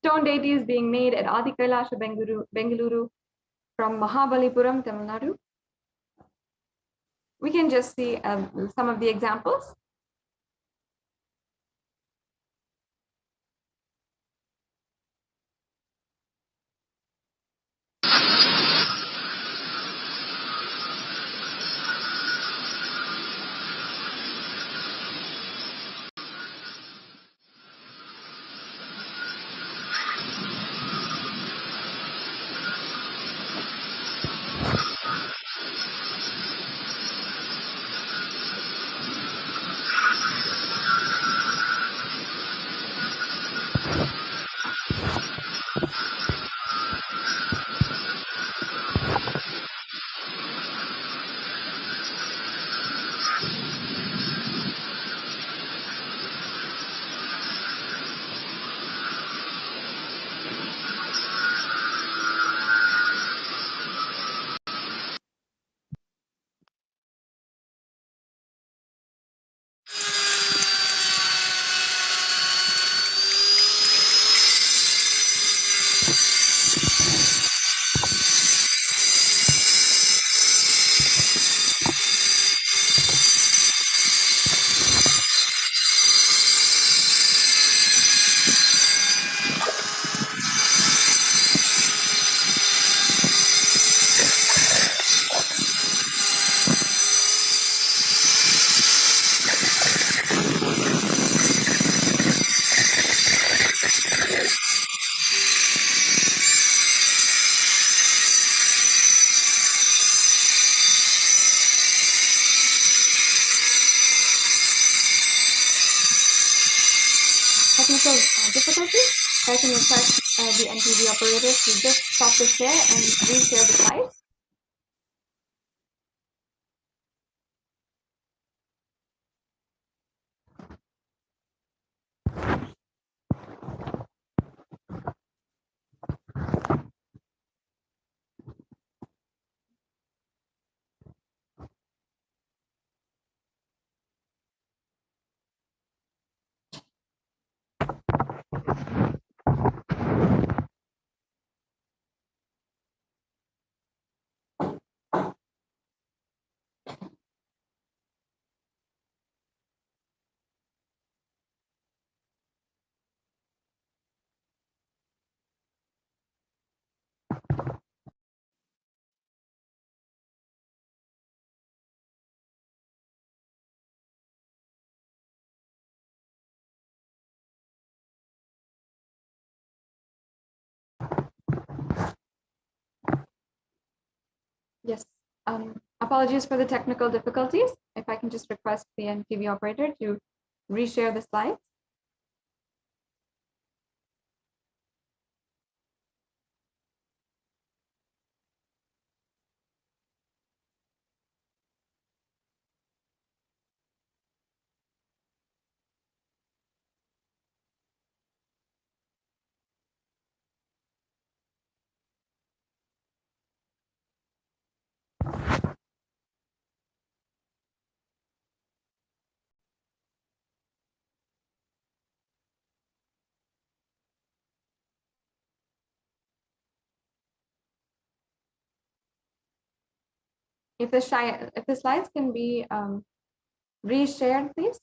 Stone deities being made at Adi Kailasha, Bengaluru from Mahabalipuram, Tamil Nadu. We can just see some of the examples. Technical difficulty. I can request the NTV operator to just stop the share and reshare the slides. Apologies for the technical difficulties. If I can just request the NTV operator to reshare the slides. If the slides can be reshared, please.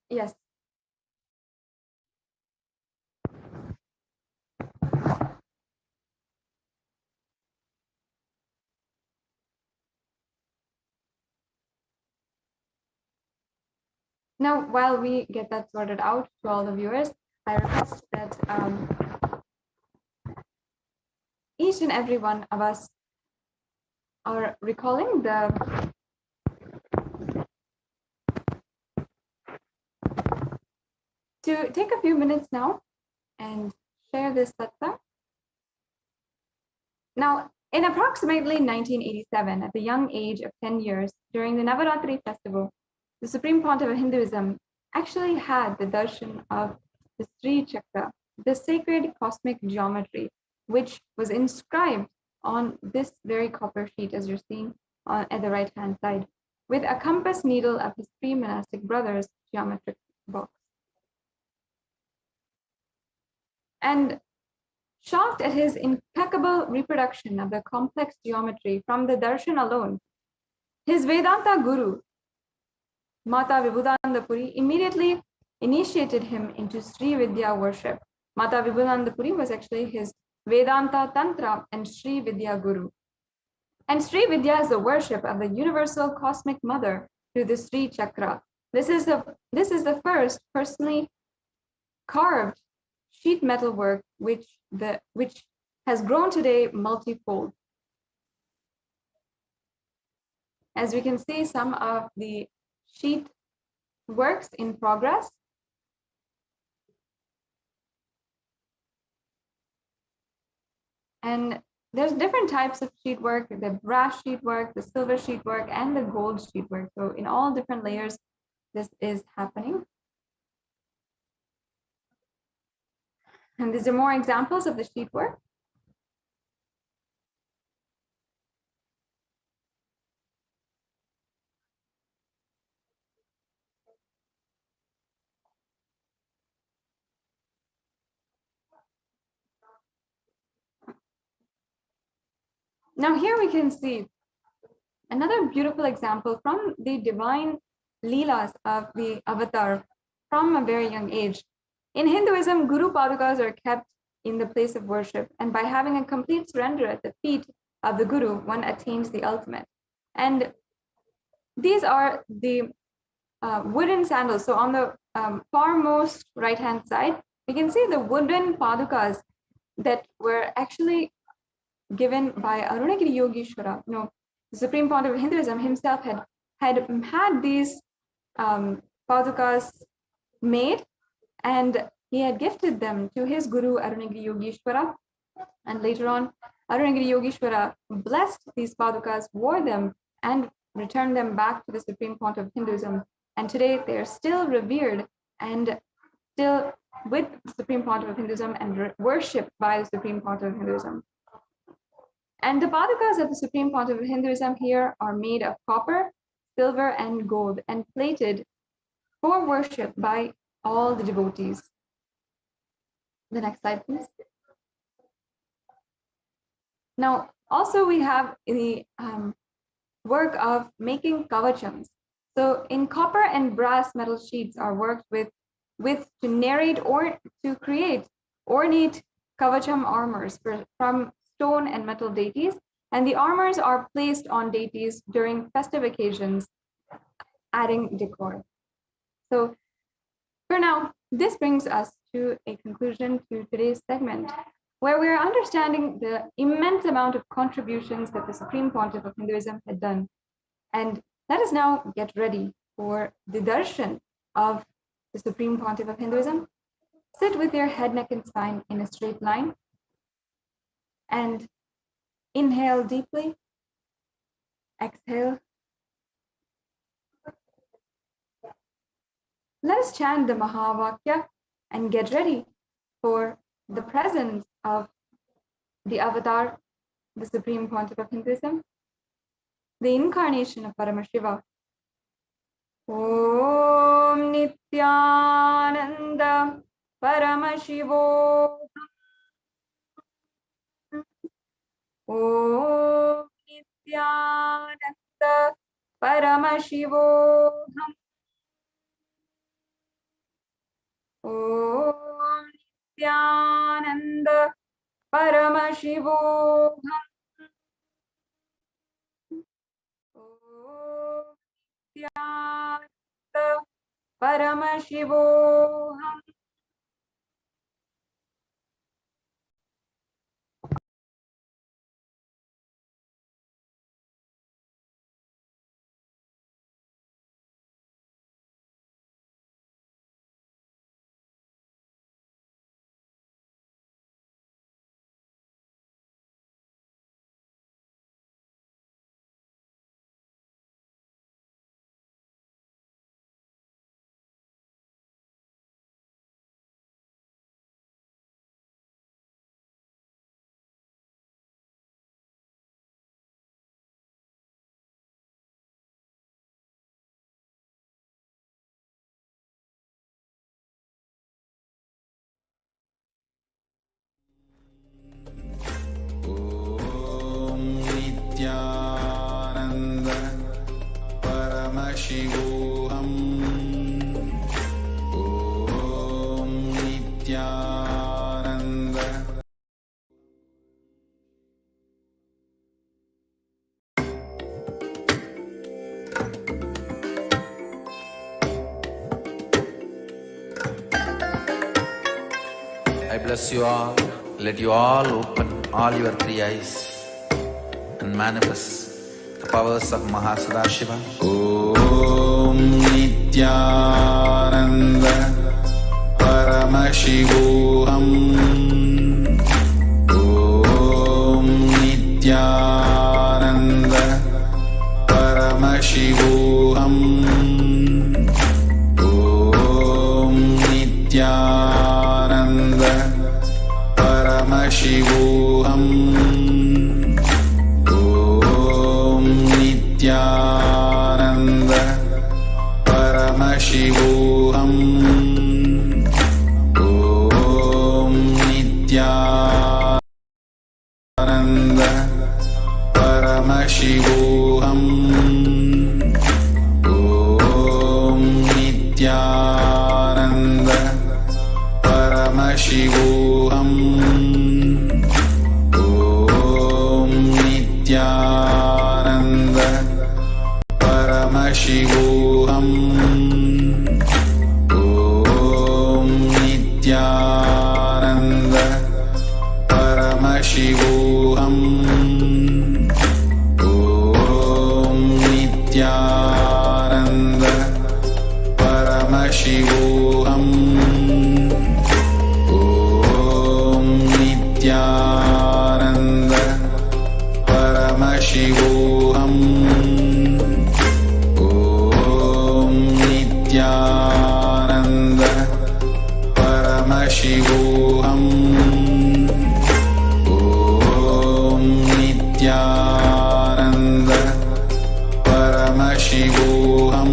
Yes. Now, while we get that sorted out to all the viewers, I request that each and every one of us are recalling to take a few minutes now and share this satsang. Now, in approximately 1987, at the young age of 10 years, during the Navaratri festival, the Supreme Pontiff of Hinduism actually had the darshan of the Sri Chakra, the sacred cosmic geometry, which was inscribed on this very copper sheet, as you're seeing at the right-hand side, with a compass needle of his three monastic brothers' geometric books. And shocked at his impeccable reproduction of the complex geometry from the darshan alone, his Vedanta guru, Mata Vibhudanandapuri, immediately initiated him into Sri Vidya worship. Mata Vibhudanandapuri was actually his Vedanta Tantra and Sri Vidya guru. And Sri Vidya is the worship of the universal cosmic mother through the Sri Chakra. This is the first personally carved sheet metal work which has grown today multifold. As we can see, some of the sheet works in progress. And there's different types of sheet work, the brass sheet work, the silver sheet work, and the gold sheet work. So in all different layers, this is happening. And these are more examples of the sheet work. Now here we can see another beautiful example from the divine leelas of the avatar from a very young age. In Hinduism, Guru Padukas are kept in the place of worship, and by having a complete surrender at the feet of the Guru, one attains the ultimate. And these are the wooden sandals. So on the farmost right-hand side, we can see the wooden Padukas that were actually given by Arunagiri Yogeshwara. The Supreme Pontiff of Hinduism himself had these Padukas made, and he had gifted them to his guru Arunagiri Yogeshwara. And later on, Arunagiri Yogeshwara blessed these Padukas, wore them, and returned them back to the Supreme Pontiff of Hinduism. And today they are still revered and still with the Supreme Pontiff of Hinduism and worshipped by the Supreme Pontiff of Hinduism. And the Padukas of the Supreme Pontiff of Hinduism here are made of copper, silver, and gold, and plated for worship by all the devotees. The next slide, please. Now, also we have the work of making kavachams. So in copper and brass metal sheets are worked with to narrate or to create ornate kavacham armors from stone and metal deities, and the armors are placed on deities during festive occasions, adding decor. So for now, this brings us to a conclusion to today's segment, where we're understanding the immense amount of contributions that the Supreme Pontiff of Hinduism had done. And let us now get ready for the darshan of the Supreme Pontiff of Hinduism. Sit with your head, neck, and spine in a straight line. And inhale deeply. Exhale. Let us chant the Mahavakya and get ready for the presence of the avatar, the Supreme Pontiff of Hinduism, the incarnation of Paramashiva. Om Nithyananda Paramashivam. Om Nithyananda Paramashivam. Om Nithyananda Paramashivam. Om Nithyananda Paramashivam. Nithyananda Paramashivam. Om Nithyananda. I bless you all. Let you all open all your three eyes and manifest the powers of Mahasadashiva. Om Nithyananda Paramashivam. Om Nithyananda Paramashivam. Om Nithyananda Paramashivam. Om Nithyananda Paramashivam. Om Nithyananda Paramashivam. Om Nithyananda Paramashivam. Om Nithyananda Paramashivam. Om Nithyananda Paramashivam. Om Nithyananda Paramashivam. Om Nithyananda Paramashivam. Om Nithyananda Paramashivam. Om Nithyananda Paramashivam.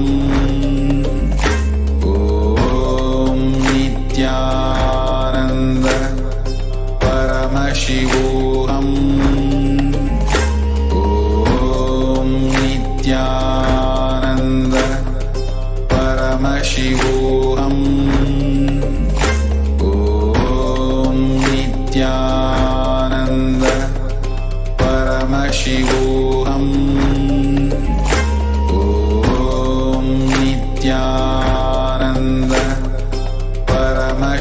Om Nithyananda Paramashivam. Om Nithyananda Paramashivam. Om Nithyananda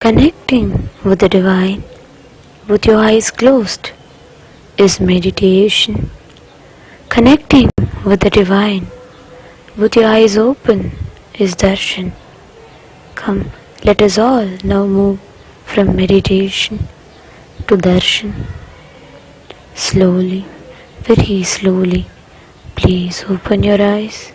Connecting with the divine with your eyes closed is meditation. Connecting with the divine with your eyes open is darshan. Come, let us all now move from meditation to darshan. Slowly, very slowly, please open your eyes.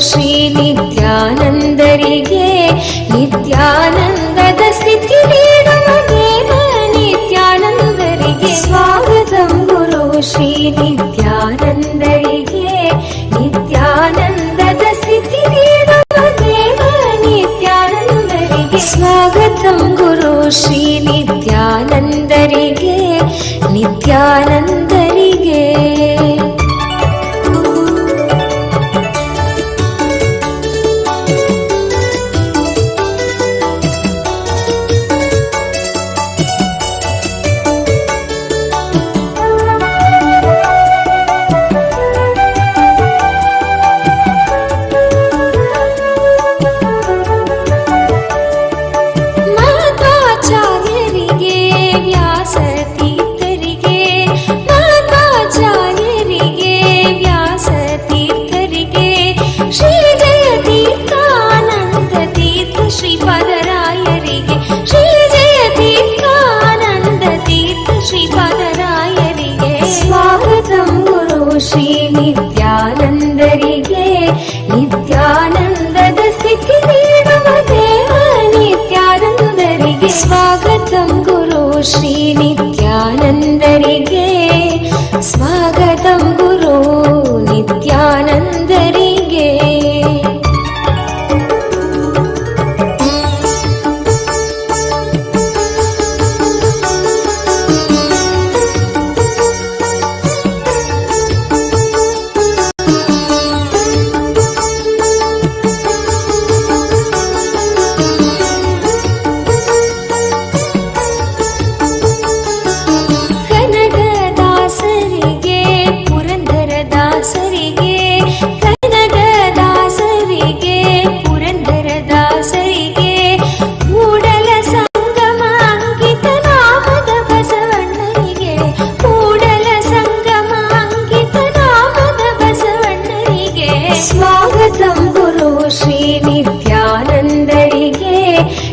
Shri ನಿತ್ಯಾನಂದರಿಗೆ ನಿತ್ಯಾನಂದದ ಸ್ಥಿತಿ ನೀಡುವ ದೇವ ನಿತ್ಯಾನಂದರಿಗೆ ಸ್ವಾಗತಂ ಗುರು ಶ್ರೀ ನಿತ್ಯಾನಂದರಿಗೆ ನಿತ್ಯಾನಂದದ ಸ್ಥಿತಿ ನೀಡುವ ದೇವ ನಿತ್ಯಾನಂದರಿಗೆ ಸ್ವಾಗತಂ ಗುರು ಶ್ರೀ ನಿತ್ಯಾನಂದರಿಗೆ ನಿತ್ಯಾನಂದರಿಗೆ ಶ್ರೀ ನಿತ್ಯಾನಂದರಿಗೆ ನಿತ್ಯಾನಂದದ ಸ್ಥಿತಿ ನೀಡುವ ದೇವ ನಿತ್ಯಾನಂದರಿಗೆ ಸ್ವಾಗತಂ ಗುರು ಶ್ರೀ ನಿತ್ಯಾನಂದರಿಗೆ ಸ್ವಾಗತಂ ಗುರು ನಿತ್ಯಾನಂದರಿಗೆ ಸ್ವಾಗತಂ ಗುರು ಶ್ರೀ ನಿತ್ಯಾನಂದರಿಗೆ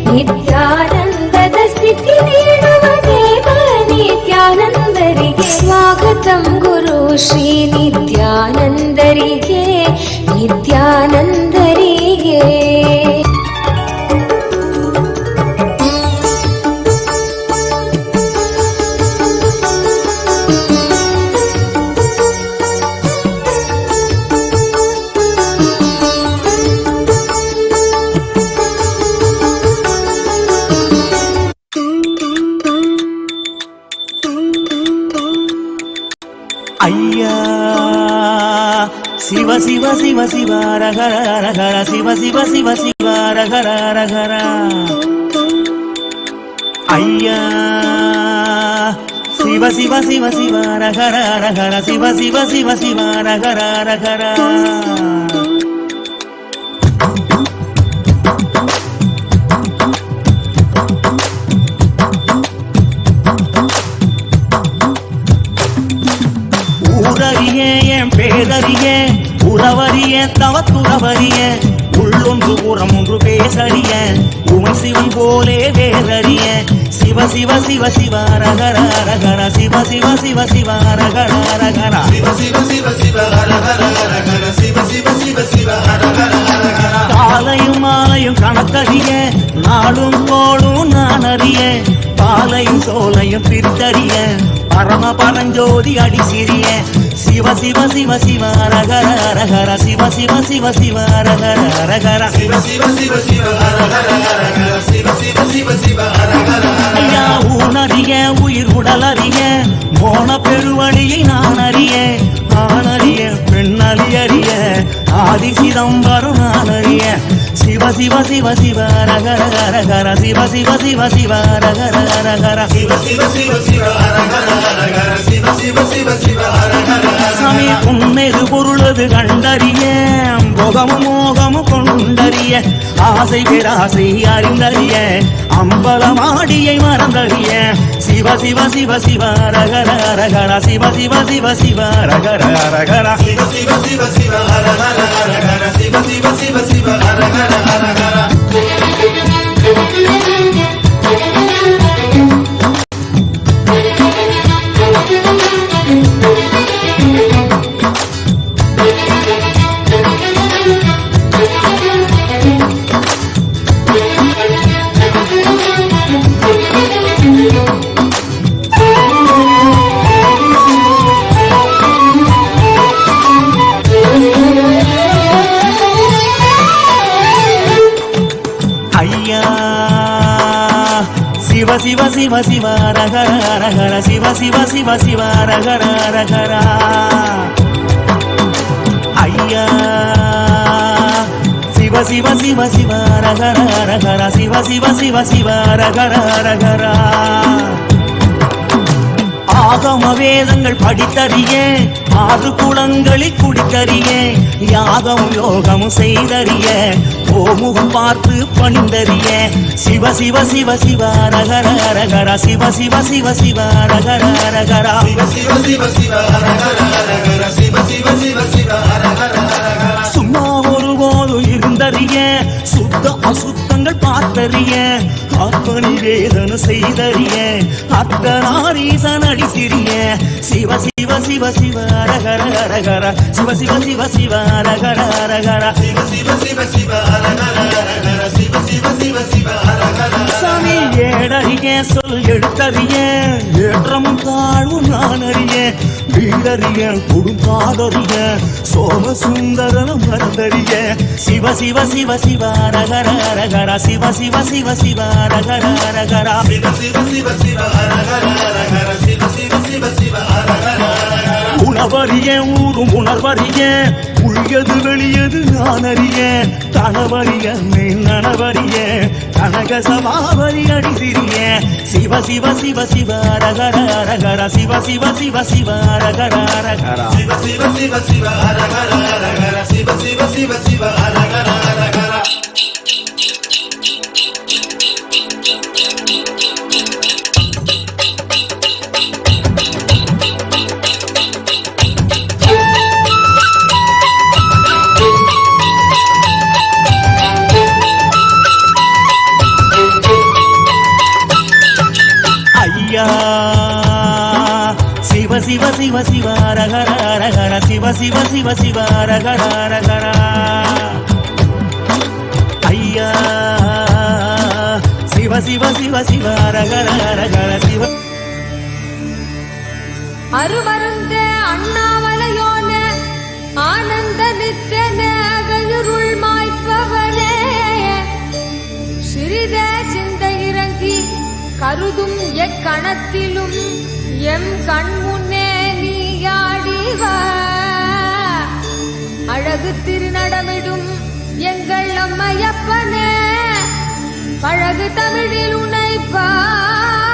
ನಿತ್ಯಾನಂದದ ಸ್ಥಿತಿ ನೀಡುವ ದೇವ ನಿತ್ಯಾನಂದರಿಗೆ ಸ್ವಾಗತಂ ಗುರು ಶ್ರೀ ನಿತ್ಯಾನಂದರಿಗೆ ನಿತ್ಯಾನಂದರಿಗೆ ಶಿವ ಶಿವ ಶಿವ ಶಿವ ರಘರ ರಘರ ಶಿವ ಶಿವ ಶಿವ ಶಿವ ರಘರ ರಘರ ಅಯ್ಯ ಶಿವ ಶಿವ ಶಿವ ಶಿವ ರಘರ ರಘರ ಶಿವ ಶಿವ ಶಿವ ಶಿವ ರಘರ ರಘರ ஊரறியே என் பேரறியே உறவறியே தவத்துறவறியே உள்ளொன்று புறம் ஒன்று பேசறிய உமை சிவன் போலே வேறறிய சிவ சிவ சிவ சிவ ரகர ரகர சிவ சிவ சிவ சிவ ரகர ரகர சிவ சிவ சிவ சிவ ரகர ரகர சிவ சிவ சிவ சிவ ரகர ரகர காலையும் மாலையும் கணக்கறிய நாளும் கோளும் நான் அறிய பாலையும் சோலையும் பிரித்தறிய பரம பரஞ்சோதி அடி சிறிய Shiva Shiva Shiva Shiva ரகர ரகர Shiva Shiva Shiva Shiva ரகர ரகர Shiva Shiva Shiva Shiva ரகர ரகர hara hara Shiva Shiva Shiva Shiva hara hara hara hara Shiva Shiva Shiva Shiva hara hara hara hara Shiva Shiva Shiva Shiva hara hara hara Sami உன்னது பொருளது கண்டறிய போகமும் மோகமும் கொண்டறிய ஆசை பேராசை அறிந்தறிய அம்பலமாடியை மறந்தறிய Shiva Shiva Shiva Shiva ரகர ரகர Shiva Shiva Shiva Shiva ரகர ரகர Shiva Shiva Shiva Shiva ரகர ரகர Shiva Shiva Shiva Shiva ரகர ரகர Shiva Shiva Shiva Ragara Ragara Shiva Shiva Shiva Shiva Ragara Ragara Ayya Shiva Shiva Shiva Shiva Ragara Ragara Shiva Shiva Shiva Shiva Ragara Ragara ஆகம வேதங்கள் படித்தறிய ஆறு குளங்களில் குடித்தறிய யாகம் யோகம் செய்தறிய ஓமுகம் பார்த்து பணிந்தறிய சிவ சிவ சிவ சிவ ரகர ரகர சிவ சிவ சிவ சிவ ரகர ரகர சிவ சிவ சிவ சிவ ரகர ரகர சிவ சிவ சிவ சிவ ரகர ரகர சும்மா ஒருபோது இருந்தறிய சுத்த அசுத்தங்கள் பார்த்தறிய ஆத்மனி வேதனை செய்தறிய அர்த்தநாரீசன் அடிசிறிய சிவ சிவ சிவ சிவ ரகர ரகர சிவ சிவ சிவ சிவ ரகர ரகர சிவ சிவ சிவ சிவ ரகர ரகர சிவ சிவ சிவ சிவ ரகர சாமி ஏடறிய சொல் எடுத்தறிய ஏற்றமும் தாழ்வும் நான் அறிய வீடறிய குடும்பாதறிய சோம சுந்தரனம் மறந்தறிய சிவ சிவ சிவ சிவ ரகர ரகர சிவ சிவ சிவ சிவ ரகர ரகர சிவ சிவ சிவ சிவ ரகர ரகர சிவ சிவ சிவ சிவ ரகர உணவறிய ஊரும் உணர்வறிய உள்யது வெளியது நான் அறிய கணவறிய நனவறிய கனக சமாவரி அடிசிறிய சிவ சிவ சிவ சிவ ரகர ரகர சிவ சிவ சிவ சிவ ரகர ரகர சிவ சிவ சிவ சிவ ரகர ரகர சிவ சிவ சிவ சிவ ரகர ரகர சிவ சிவ சிவ சிவ ரகர ரகர சிவ சிவ சிவ சிவ ரகர ரகர ஐயா சிவ சிவ சிவ சிவ ரகர ரகர சிவ அருமருந்த அண்ணாமலையோன ஆனந்த நித்தன கயுருள் மாய்ப்பவனே சிறித சிந்தை இறங்கி கருதும் எக்கணத்திலும் எம் கண் முன்னே நீயாடிவ அழகு திருநடமிடும் எங்கள் அம்மையப்பனே பழகு தமிழில் உன்னை பாடி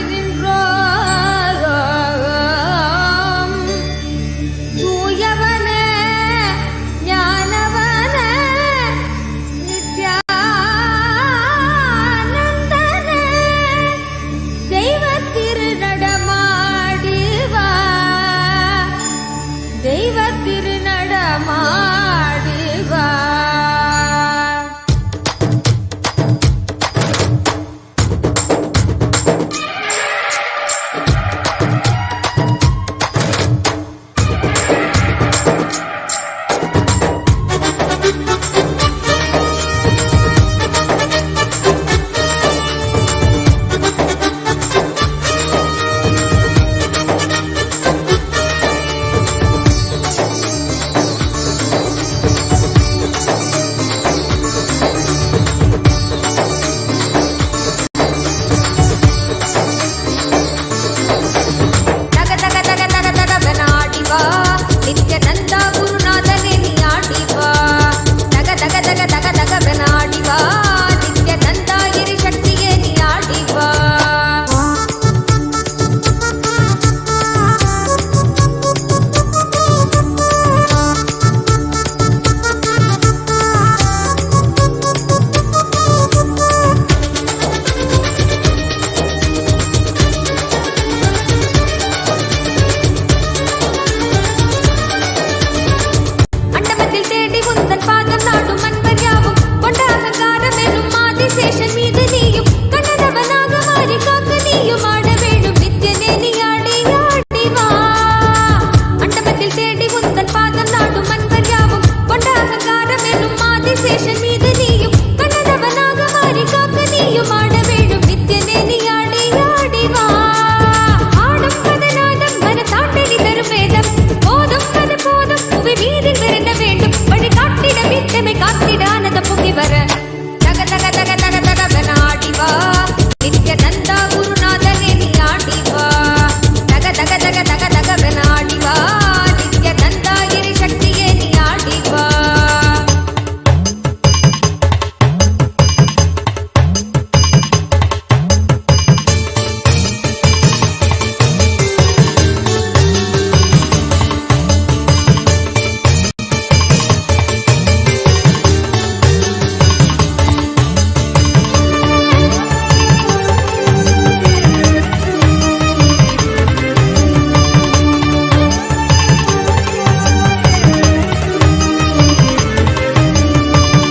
நின்றோம் தூயவனே ஞானவனே நித்யானந்தனே தெய்வ திருநடமாடிவா தெய்வ திருநடமாடிவா ஆதிசேஷன் மீது நீயும் கண்ணனவனாக மாறி காக்க நீயும் ஆட வேணும் நித்யனே நீ ஆடி ஆடி வா அண்டமத்தில் தேடி உந்தன் பாதம் நாடும் அன்பர் யாவும் கொண்ட அகங்காரம் என்னும் ஆதிசேஷன் மீது நீயும் கண்ணனவனாக மாறி காக்க நீயும் ஆட வேணும் நித்யனே நீ ஆடி ஆடி வா ஆடும் பதநாதம் மனத்தாட்டடி தரும் வேதம் போதும் அது போதும் புவி மீதில் விரண்ட வேண்டும் வழி காட்டிட மீட்டமை காத்திட ஆனந்த பொங்கி வர தக தக தக தக தகவன ஆடி வா நித்யநந்தா குருநாதனே நீ ஆடி வா தக தக தக தக தகவன ஆடி வா நித்யநந்தா கிரி சக்தியே நீ ஆடி வா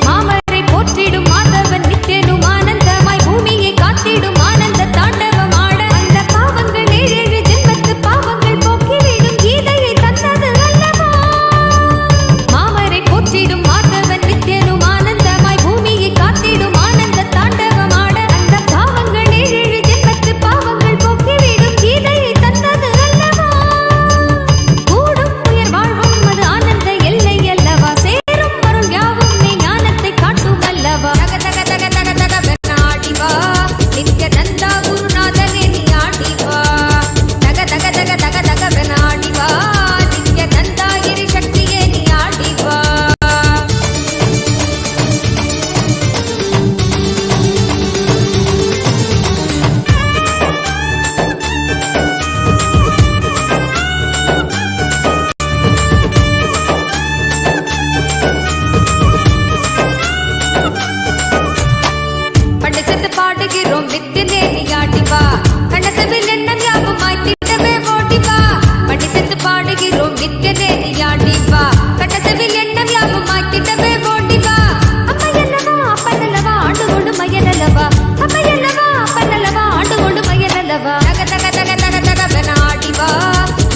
மாமரை போற்றிடும் மாதவன் நித்யனும் ஆனந்தமாய் பூமியை காத்திடும் ஆனந்த தாண்டவம் ஆட அந்த பாவங்கள் ஏழேழு ஜென்மத்து பாவங்கள் போக்கிவிடும் கீதையை தந்தது அல்லவா மாமரை போற்றிடும் மாதவன் நித்யனும் ஆனந்தமாய் பூமியை காத்திடும் ஆனந்த தாண்டவம் ஆட அந்த பாவங்கள் ஏழேழு ஜென்மத்து பாவங்கள் போக்கிவிடும் கீதையை தந்தது அல்லவா கூடும் உயர் வாழ்வும் அது ஆனந்த எல்லை அல்லவா சேரும் அருள் யாவும் நீ ஞானத்தை காட்டும் அல்லவா தக தக தக தக தகவன ஆடி வா நித்யநந்தா குருநாதனே நீ ஆடி வா தக தக தக தக தகவன ஆடி வா நித்யநந்தா கிரி சக்தியே நீ ஆடி வா பண்டு சென்று பாடுகிறோம் நித்யனே நீ ஆடி வா கண்ணசவில் எண்ணம் யாவும் மாய்த்திடவே ஓடி வா பண்டு சென்று பாடுகிறோம் நித்யனே நீ ஆடி வா கண்ணசவில் எண்ணம் யாவும் மாய்த்திடவே ஓடி வா அம்மையல்லவா அப்பனல்லவா ஆண்டு கொண்டு மயனல்லவா அம்மையல்லவா அப்பனல்லவா ஆண்டு கொண்டு மயனல்லவா தக தக தக தக தகவன ஆடி வா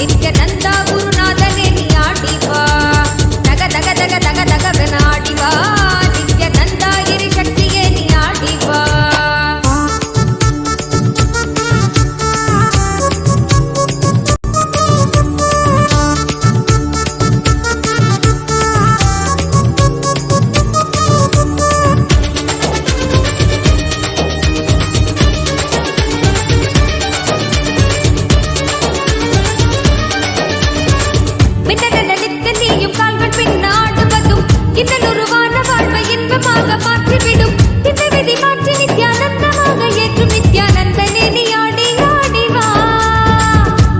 நித்யநந்தா குருநாதனே நீ ஆடி வா தக தக தக தக தகவன ஆடி வா நித்யநந்தா கிரி சக்தியே நீ ஆடி வா மின்னலென நித்த நீயும் கால்கள் பின்னாடுவதும் இன்னல் உருவான வாழ்வை இன்பமாக மாற்றிவிடும் திசை விதி மாற்றி நித்யானந்தமாக ஏற்றும் நித்யானந்தனே நீ ஆடி ஆடி வா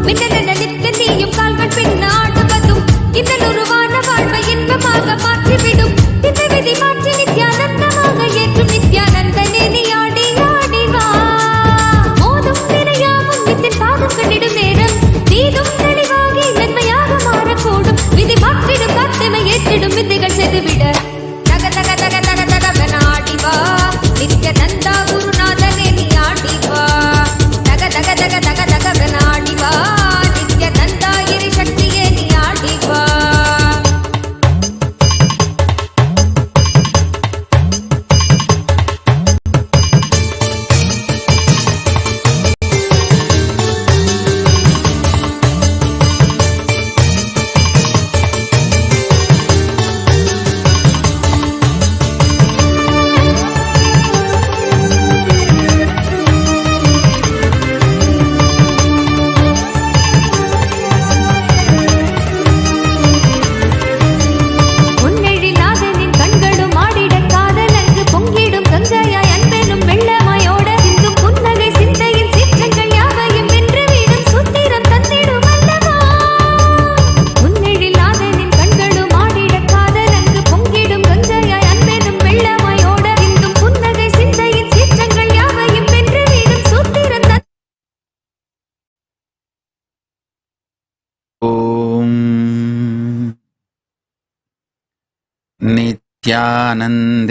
மின்னலென நித்த நீயும் கால்கள் பின்னாடுவதும் இன்னல் உருவான வாழ்வை இன்பமாக மாற்றிவிடும் திசை விதி மாற்றி நித்யானந்தமாக ஏற்றும் நித்யானந்தனே நீ ஆடி ஆடி வா மோதும் வினையாவும் நித்தின் பாதம் கண்டிடும் நேரம் தீதும் தெளிவாகி நன்மையாக மாறக்கூடும் விதி மாற்றிடும் காத்தமை ஏற்றிடும் வித்தைகள் செய்துவிட தக தக தக தக தகவன ஆடி வா நித்யநந்தா குருநாதனே நீ ஆடி வா தக தக தக தக தகவன ஆடி வா நித்யநந்தா கிரி சக்தியே நீ ஆடி வா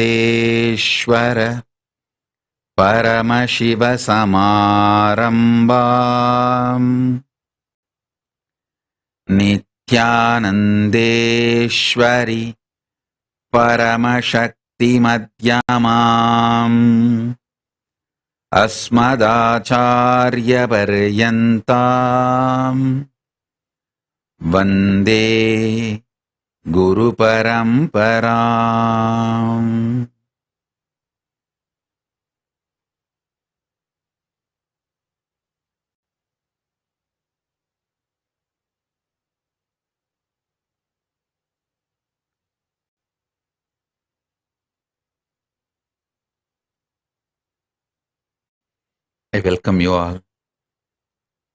नित्यानन्देश्वर Paramashiva-Samarambam Nithyanandeshwari Paramashakti-Madhyamam Asmadacharya-Paryantam Vande Guru Paramparam. I welcome you all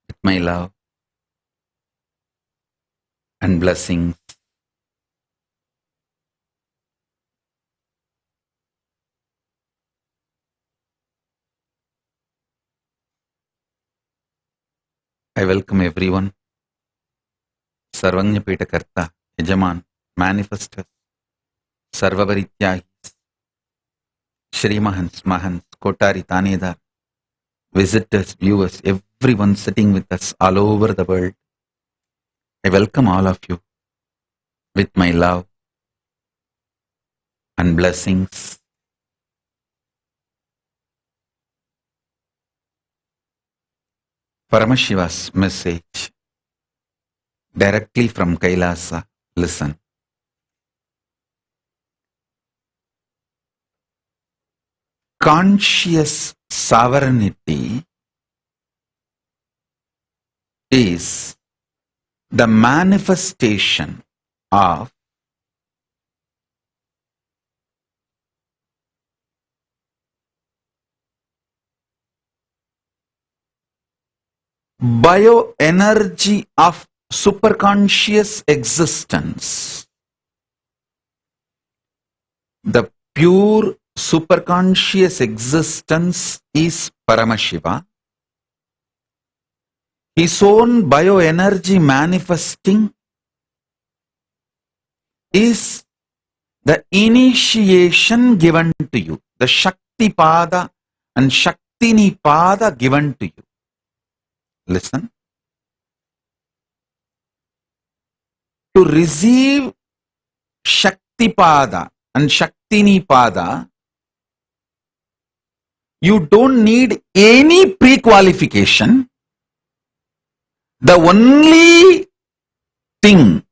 with my love and blessings. I welcome everyone. Sarvanya Karta, Yajaman, Manifestors, Sarvavarityagis, Shri Mahans, Mahans, Kotari Tanedar, visitors, viewers, everyone sitting with us all over the world. I welcome all of you with my love and blessings. Paramashiva's message directly from Kailasa. Listen. Conscious sovereignty is the manifestation of bioenergy of superconscious existence. The pure superconscious existence is Paramashiva. His own bioenergy manifesting is the initiation given to you, the Shakti Pada and Shaktini Pada given to you. Listen. To receive Shakti Pada and Shaktini Pada, you don't need any pre-qualification. The only thing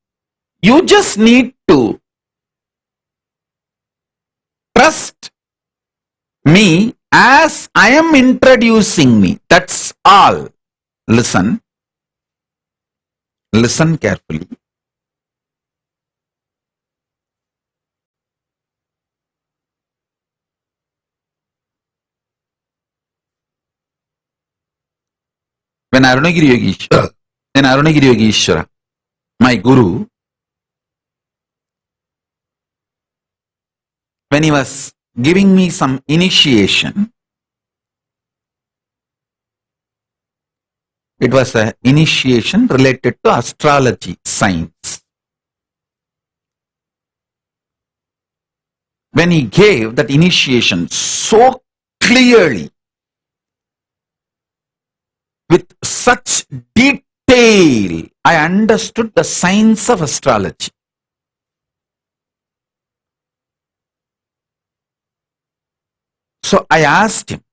you just need to trust me as I am introducing me. That's all. Listen. Listen carefully. When Arunagiri Yogeshwara, my guru, when he was giving me some initiation, it was an initiation related to astrology science. When he gave that initiation so clearly, with such detail, I understood the science of astrology. So I asked him,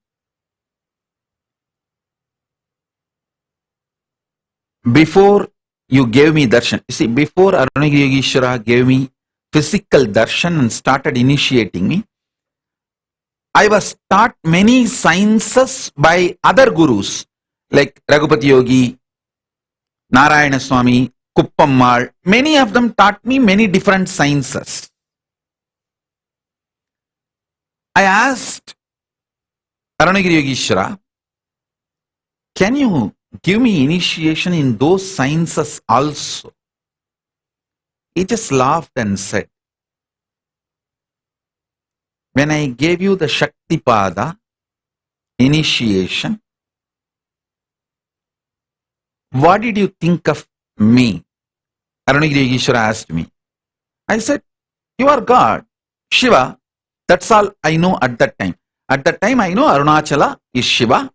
before you gave me darshan, you see, before Arunagiri Yogeshwara gave me physical darshan and started initiating me, I was taught many sciences by other gurus like Raghupati Yogi, Narayana Swami, Kuppammal. Many of them taught me many different sciences. I asked Arunagiri Yogeshwara, can you give me initiation in those sciences also? He just laughed and said, when I gave you the Shakti Pada initiation, what did you think of me? Arunagiri Yogeshwara asked me. I said, you are God, Shiva. That's all I know at that time. At that time, I know Arunachala is Shiva.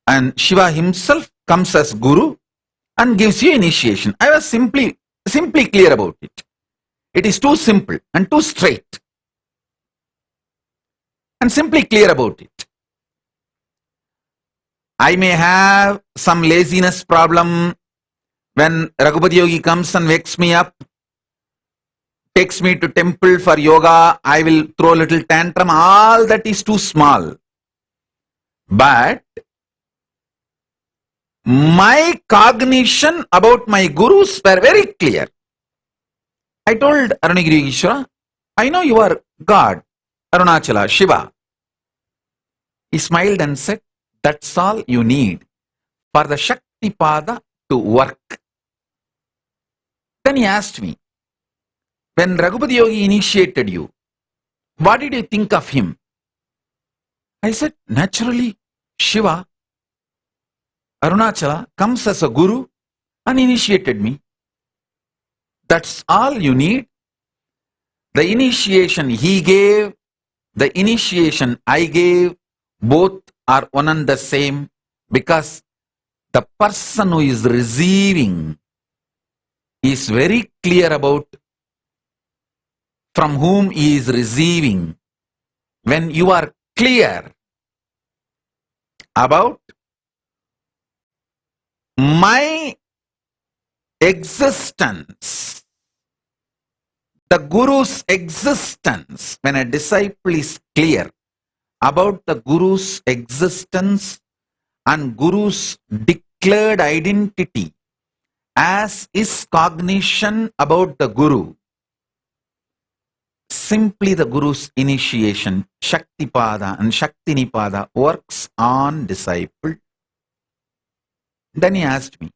And Shiva himself comes as Guru and gives you initiation. I was simply clear about it. It is too simple and too straight. And simply clear about it. I may have some laziness problem when Raghupati Yogi comes and wakes me up, takes me to temple for yoga, I will throw a little tantrum. All that is too small. But my cognition about my gurus were very clear. I told Arunagiri Ishvara, I know you are God, Arunachala, Shiva. He smiled and said, that's all you need for the Shakti Pada to work. Then he asked me, when Raghupati Yogi initiated you, what did you think of him? I said, naturally, Shiva, Arunachala comes as a guru and initiated me. That's all you need. The initiation he gave, the initiation I gave, both are one and the same, because the person who is receiving is very clear about from whom he is receiving. When you are clear about my existence, the Guru's existence, when a disciple is clear about the Guru's existence and Guru's declared identity as his cognition about the Guru, simply the Guru's initiation, Shakti Pada and Shakti Nipada, works on disciple. Then he asked me,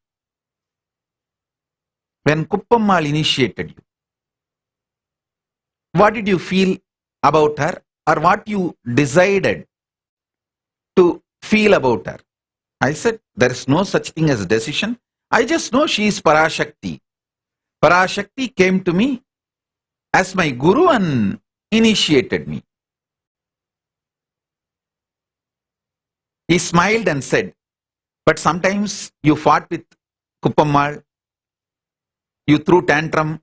when Kuppammal initiated you, what did you feel about her, or what you decided to feel about her? I said, there is no such thing as decision. I just know she is Parashakti. Parashakti came to me as my Guru and initiated me. He smiled and said, but sometimes you fought with Kuppammal, you threw tantrum.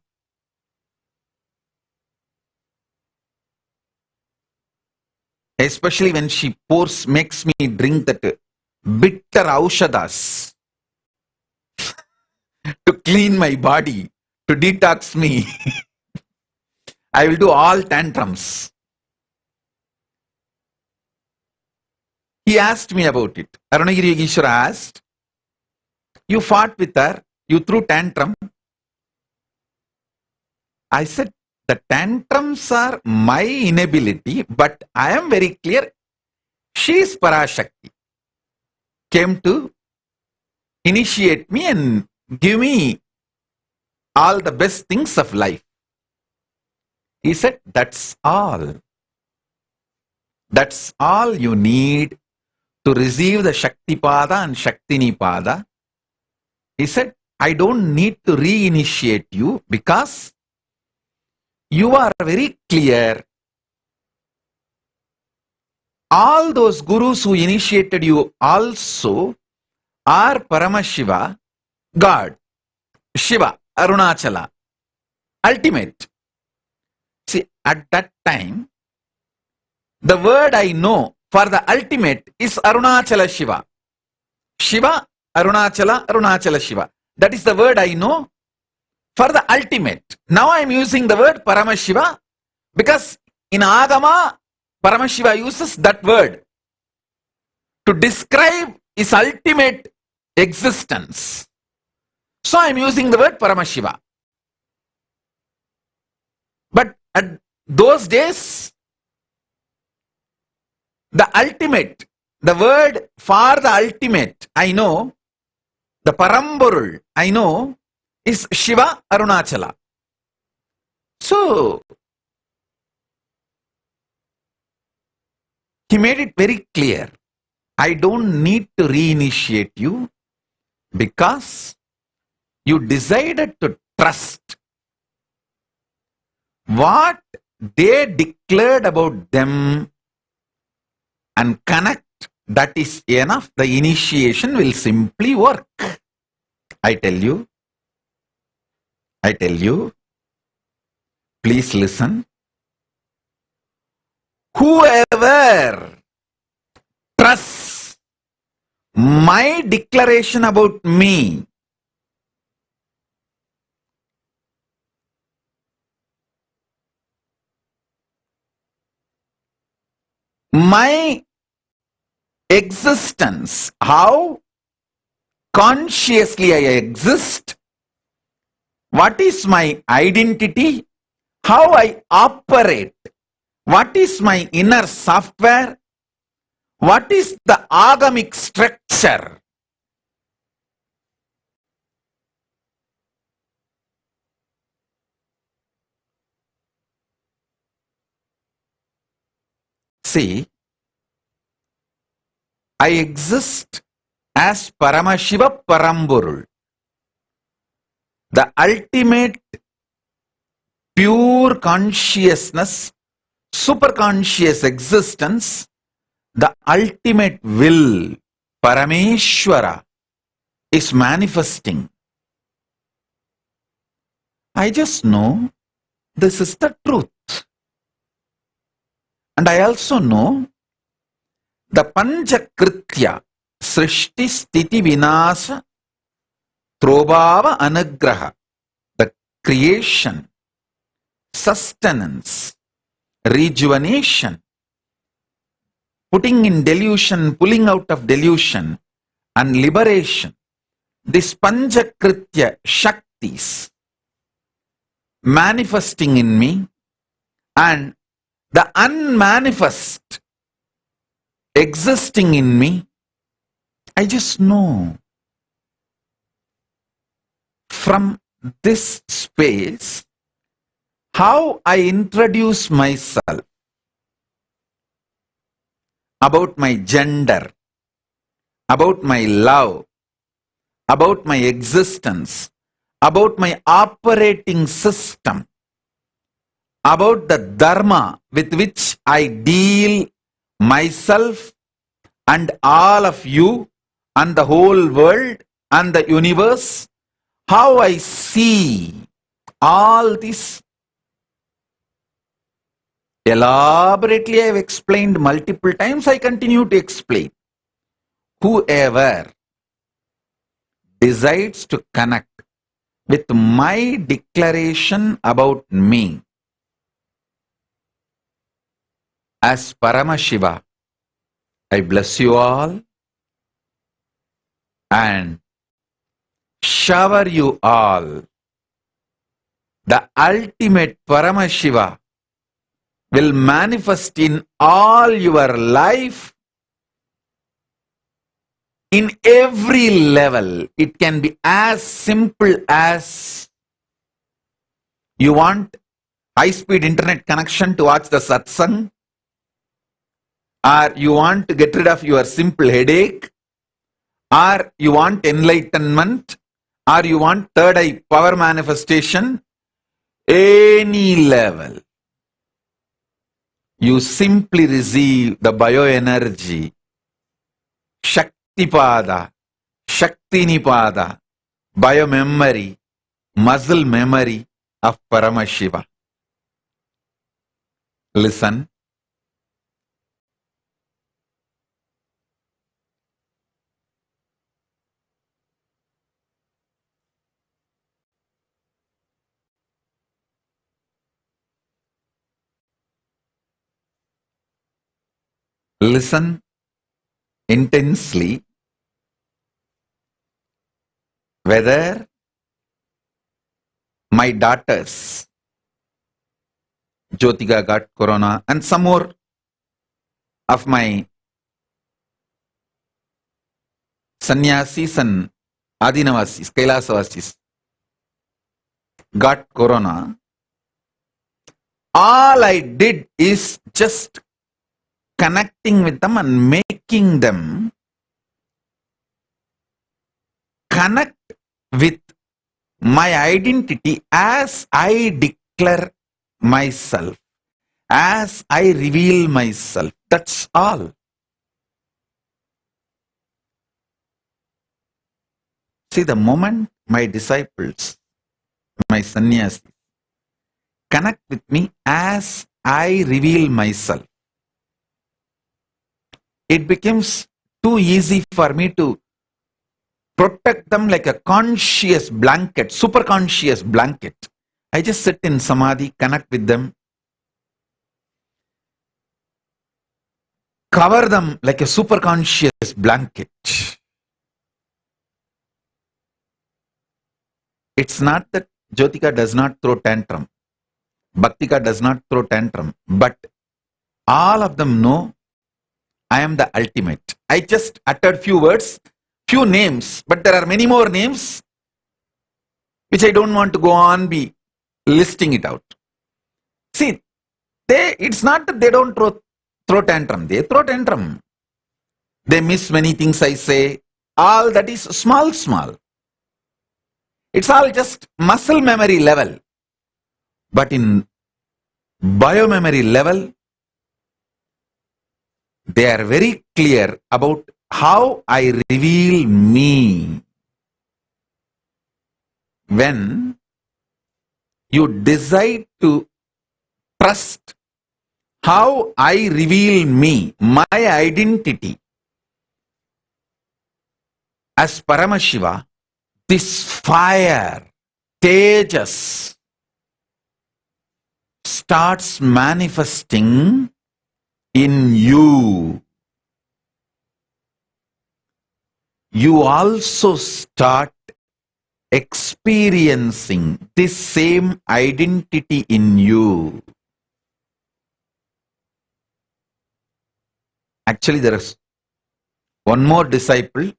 Especially when she makes me drink that bitter aushadas to clean my body, to detox me. I will do all tantrums. He asked me about it. Arunagiri Yogeshwara asked, you fought with her, you threw tantrum. I said, the tantrums are my inability, but I am very clear, she is Parashakti. Came to initiate me and give me all the best things of life. He said, that's all. That's all you need to receive the Shakti Pada and Shakti Nipada. He said, I don't need to reinitiate you because you are very clear. All those gurus who initiated you also are Paramashiva, God, Shiva, Arunachala, ultimate. See, at that time, the word I know for the ultimate is Arunachala Shiva. Shiva, Arunachala, Arunachala Shiva. That is the word I know for the ultimate. Now I am using the word Paramashiva because in Agama, Paramashiva uses that word to describe his ultimate existence. So I am using the word Paramashiva. But at those days, the ultimate, the word for the ultimate, I know, the Paramborul, I know, is Shiva Arunachala. So, he made it very clear. I don't need to reinitiate you because you decided to trust what they declared about them and connect, that is enough. The initiation will simply work. I tell you, please listen. Whoever trusts my declaration about me, my existence, how consciously I exist, what is my identity, how I operate, what is my inner software, what is the agamic structure. See, I exist as Paramashiva Paramburul, the ultimate pure consciousness, superconscious existence, the ultimate will, Parameshwara, is manifesting. I just know this is the truth. And I also know the Panchakritya, Srishti Sthiti Vinasa Trobhava Anugraha, the creation, sustenance, rejuvenation, putting in delusion, pulling out of delusion, and liberation. This Panchakritya Shaktis manifesting in me, and the unmanifest existing in me, I just know. From this space, how I introduce myself, about my gender, about my love, about my existence, about my operating system, about the dharma with which I deal myself and all of you and the whole world and the universe, how I see all this. Elaborately I have explained multiple times, I continue to explain. Whoever decides to connect with my declaration about me as Paramashiva, I bless you all and shower you all. The ultimate Paramashiva will manifest in all your life in every level. It can be as simple as you want high-speed internet connection to watch the satsang, or you want to get rid of your simple headache, or you want enlightenment, or you want third eye power manifestation, any level. You simply receive the bioenergy, Shaktipada, Shaktinipada, biomemory, muscle memory of Paramashiva. Listen. Listen intensely. Whether my daughters, Jyotika got corona, and some more of my sannyasis and adinavasis, kailasavasis got corona, all I did is just connecting with them and making them connect with my identity as I declare myself. as I reveal myself. That's all. See, the moment my disciples, my sannyasis, connect with me as I reveal myself, it becomes too easy for me to protect them like a conscious blanket, super conscious blanket. I just sit in samadhi, connect with them, cover them like a super conscious blanket. It's not that Jyotika does not throw tantrum, Bhaktika does not throw tantrum, but all of them know I am the ultimate. I just uttered few words, few names, but there are many more names which I don't want to go on be listing it out. See, it's not that they don't throw tantrum. They throw tantrum. They miss many things I say. All that is small. It's all just muscle memory level. But in biomemory level, they are very clear about how I reveal me. When you decide to trust how I reveal me, my identity as Paramashiva, this fire, Tejas, starts manifesting in you. You also start experiencing this same identity in you. Actually, there is one more disciple.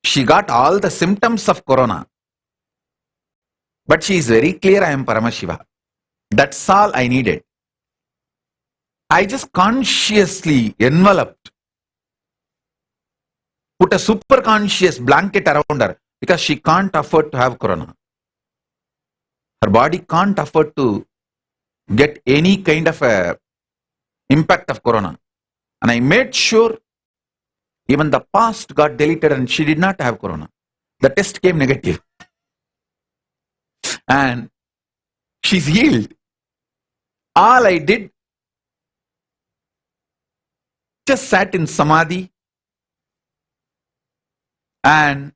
She got all the symptoms of corona. But she is very clear, I am Paramashiva. That's all I needed. I just consciously enveloped, put a super conscious blanket around her because she can't afford to have corona. Her body can't afford to get any kind of a impact of corona. And I made sure even the past got deleted and she did not have corona. The test came negative. And she's healed. All I did, just sat in samadhi, and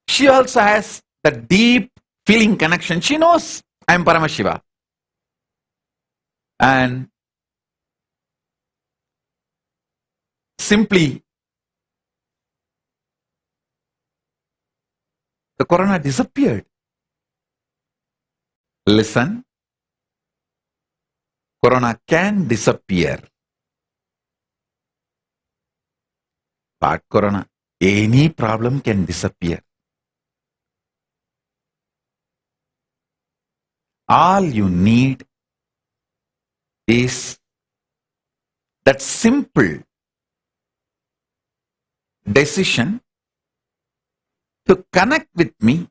she also has that deep feeling connection. She knows I am Paramashiva. And simply the corona disappeared. Listen, corona can disappear. But corona, any problem can disappear. All you need is that simple decision to connect with me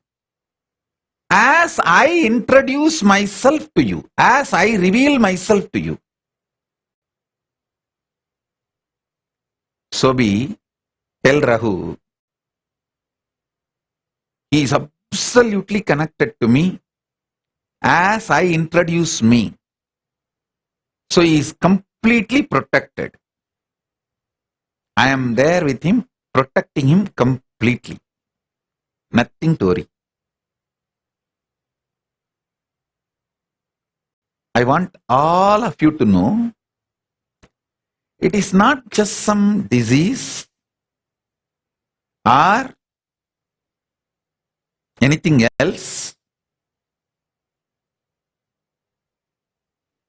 as I introduce myself to you, as I reveal myself to you. Sobi, tell Rahu, he is absolutely connected to me as I introduce me. So he is completely protected. I am there with him, protecting him completely. Nothing to worry. I want all of you to know, it is not just some disease or anything else.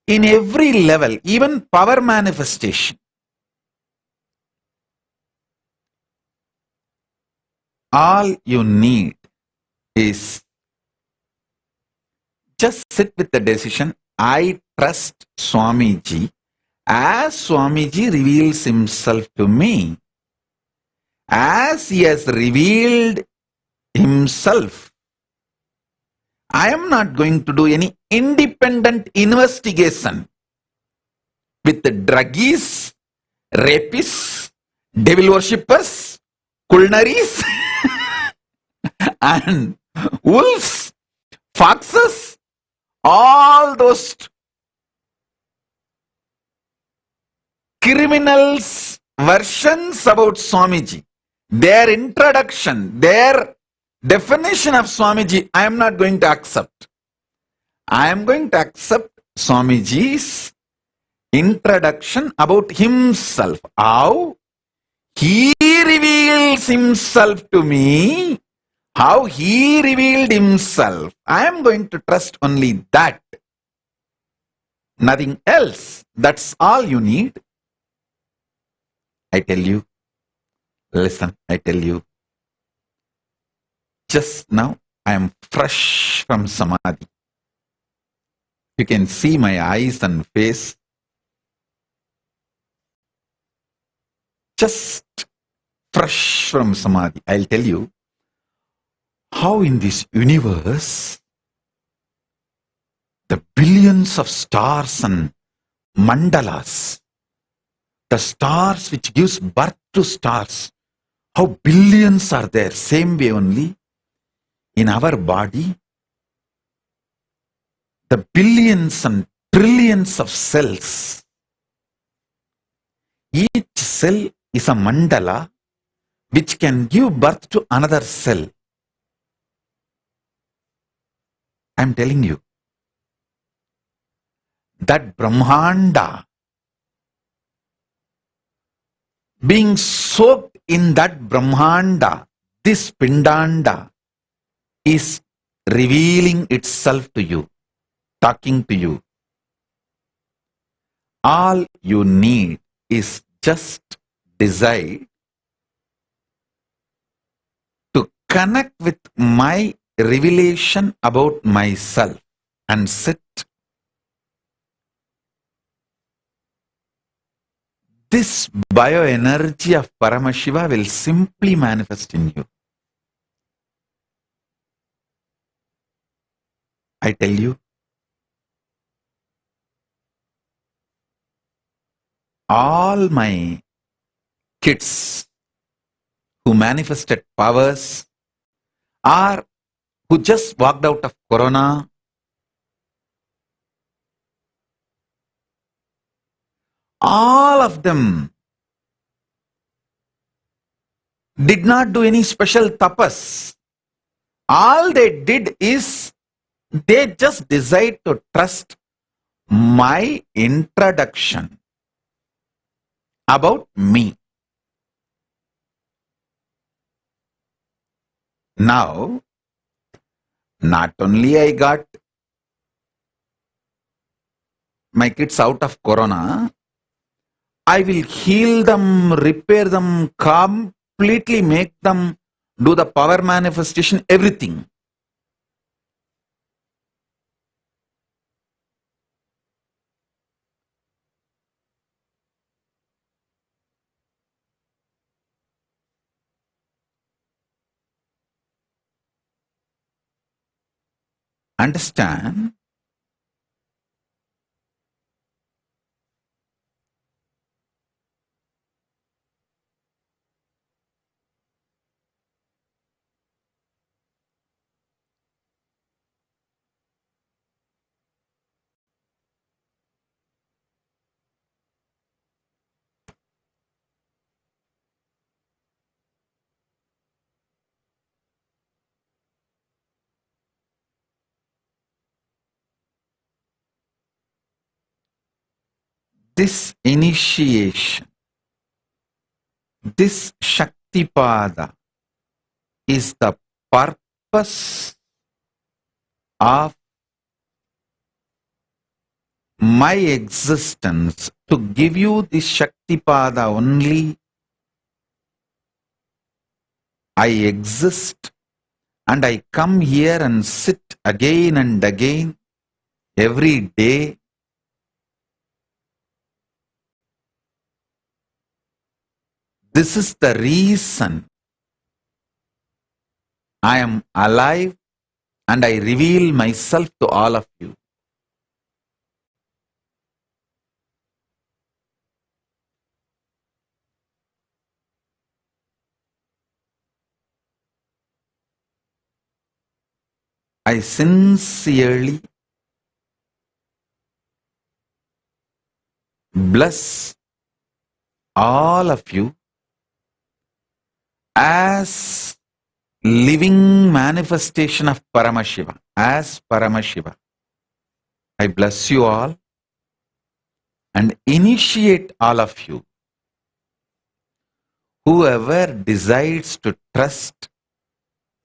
In every level, even power manifestation, all you need is just sit with the decision, I trust Swamiji as Swamiji reveals himself to me. As he has revealed himself, I am not going to do any independent investigation. with the druggies, rapists, devil worshippers, culinaries, and wolves, foxes, all those criminals' versions about Swamiji, their introduction, their definition of Swamiji, I am not going to accept. I am going to accept Swamiji's introduction about himself. How he reveals himself to me, how he revealed himself. I am going to trust only that. Nothing else. That's all you need. I tell you, listen, I tell you, just now I am fresh from Samadhi. You can see my eyes and face. Just fresh from Samadhi. I'll tell you how in this universe, the billions of stars and mandalas, the stars which gives birth to stars, how billions are there. Same way only in our body, the billions and trillions of cells. Each cell is a mandala which can give birth to another cell. I am telling you, that Brahmanda, being soaked in that Brahmanda, this Pindanda is revealing itself to you, talking to you. All you need is just decide to connect with my revelation about myself and sit. This bioenergy of Paramashiva will simply manifest in you. I tell you, all my kids who manifested powers or who just walked out of Corona, all of them did not do any special tapas. All they did is they just decided to trust my introduction about me. Now, not only I got my kids out of Corona, I will heal them, repair them, completely make them do the power manifestation, everything. Understand? This initiation, this Shaktipada is the purpose of my existence, to give you this Shaktipada only. I exist and I come here and sit again and again every day. This is the reason I am alive and I reveal myself to all of you. I sincerely bless all of you as living manifestation of Paramashiva, as Paramashiva. I bless you all and initiate all of you. Whoever decides to trust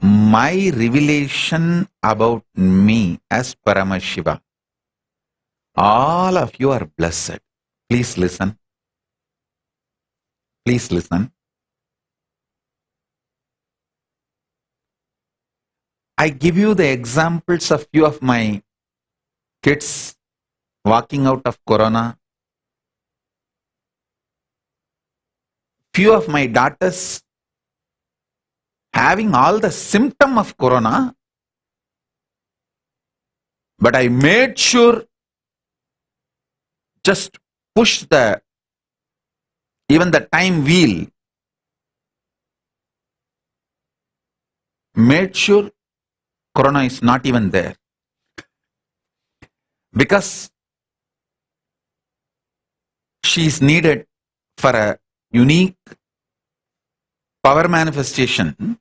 my revelation about me as Paramashiva, all of you are blessed. Please listen. Please listen. I give you the examples of few of my kids walking out of Corona. Few of my daughters having all the symptom of Corona, but I made sure just push even the time wheel, made sure Corona is not even there. Because she is needed for a unique power manifestation.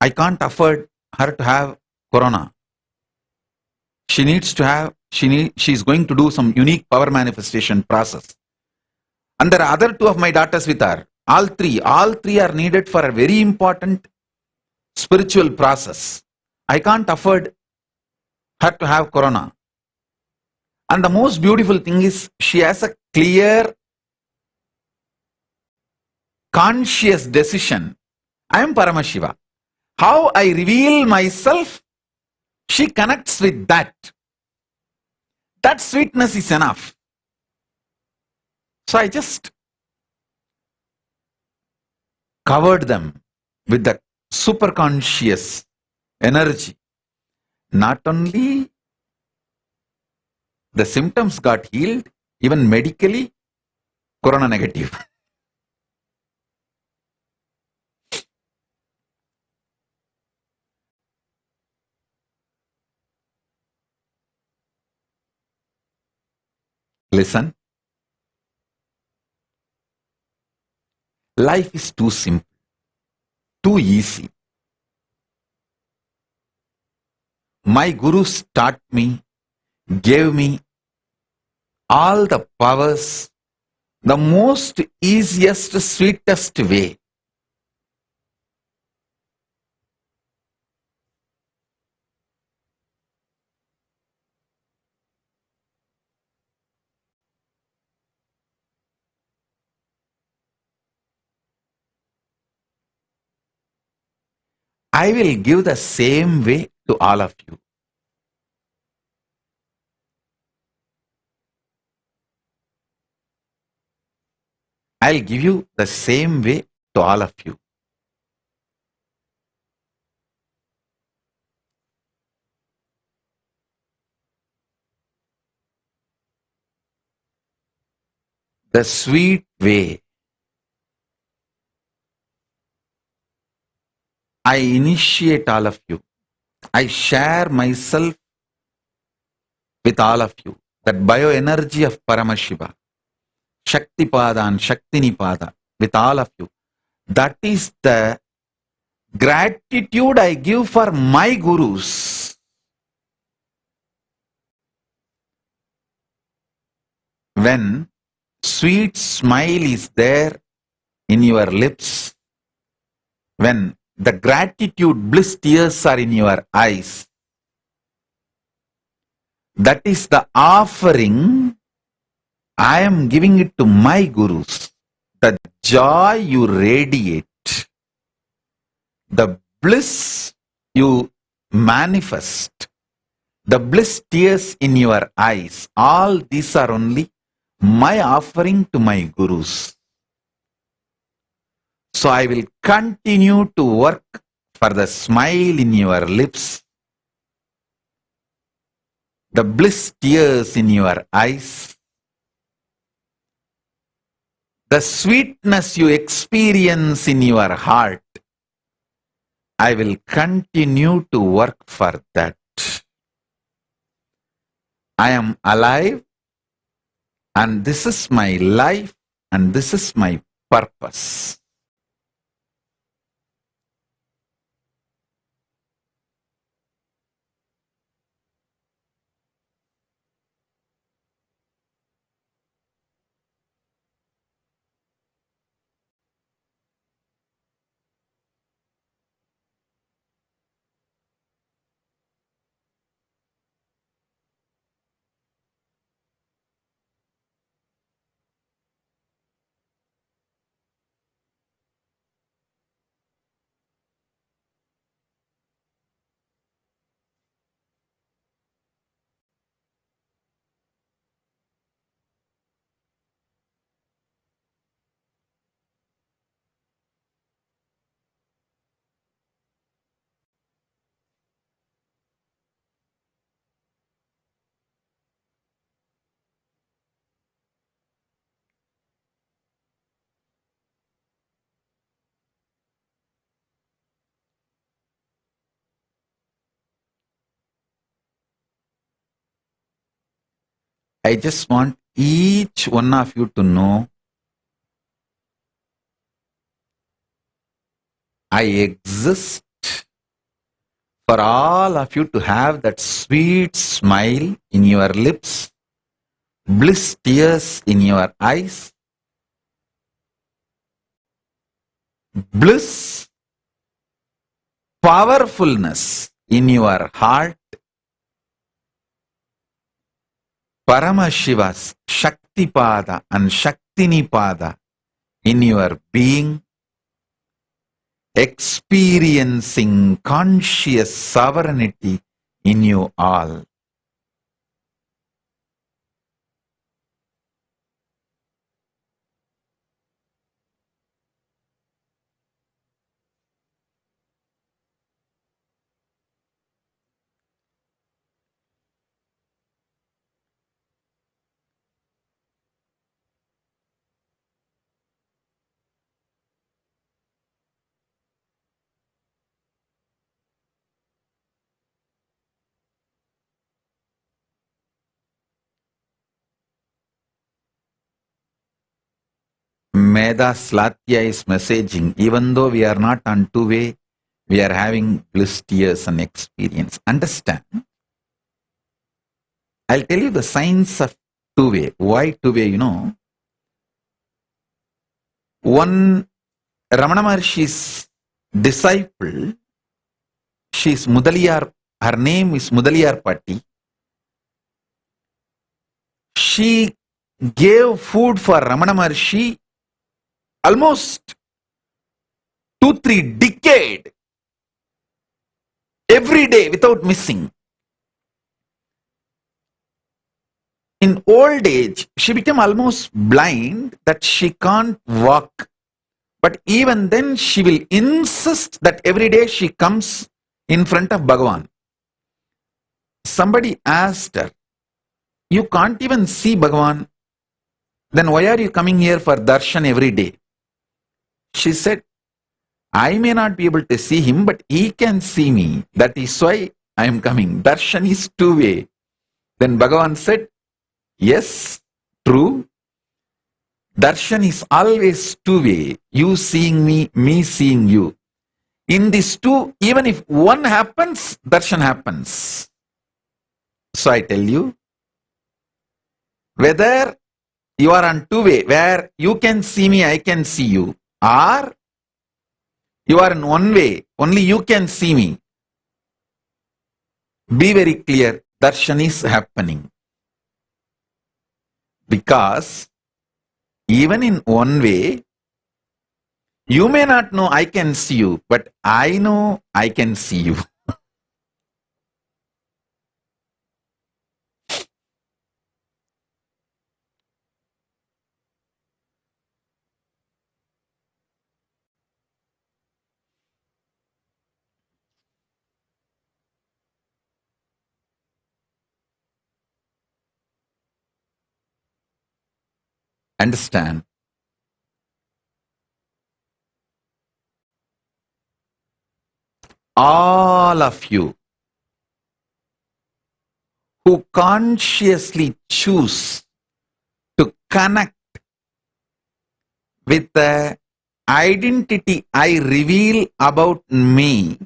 I can't afford her to have Corona. She needs to have, she's going to do some unique power manifestation process. And there are other two of my daughters with her. All three are needed for a very important spiritual process. I can't afford her to have Corona. And the most beautiful thing is she has a clear, conscious decision. I am Paramashiva. How I reveal myself, she connects with that. That sweetness is enough. So I just covered them with the super conscious energy. Not only the symptoms got healed, even medically, Corona negative. Listen. Life is too simple, too easy. My gurus taught me, gave me all the powers, the most easiest, sweetest way. I will give the same way to all of you. I'll give you the same way to all of you. The sweet way. I initiate all of you. I share myself with all of you. That bioenergy of Paramashiva, Shaktipada and Shaktinipada, with all of you. That is the gratitude I give for my gurus. When sweet smile is there in your lips, when the gratitude, bliss tears are in your eyes, that is the offering I am giving it to my gurus. The joy you radiate, the bliss you manifest, the bliss tears in your eyes, all these are only my offering to my gurus. So I will continue to work for the smile in your lips, the bliss tears in your eyes, the sweetness you experience in your heart, I will continue to work for that. I am alive, and this is my life, and this is my purpose. I just want each one of you to know I exist for all of you to have that sweet smile in your lips, bliss tears in your eyes, bliss, powerfulness in your heart, Paramashiva's Shakti Pada and Shaktini Pada in your being, experiencing conscious sovereignty in you all. Meda Slatya is messaging, even though we are not on two-way, we are having bliss tears and experience. Understand? I'll tell you the science of two-way. Why two-way, you know? One Ramana Maharshi's disciple, she's Mudaliyar, her name is Mudaliyar Patti. She gave food for Ramana Maharshi almost 2-3 decades, every day without missing. In old age, she became almost blind that she can't walk. But even then, she will insist that every day she comes in front of Bhagavan. Somebody asked her, you can't even see Bhagavan, then why are you coming here for darshan every day? She said, I may not be able to see him, but he can see me. That is why I am coming. Darshan is two-way. Then Bhagavan said, yes, true. Darshan is always two-way. You seeing me, me seeing you. In these two, even if one happens, darshan happens. So I tell you, whether you are on two-way, where you can see me, I can see you, or you are in one way, only you can see me, be very clear, darshan is happening. Because even in one way, you may not know I can see you, but I know I can see you. Understand? all of you who consciously choose to connect with the identity I reveal about me,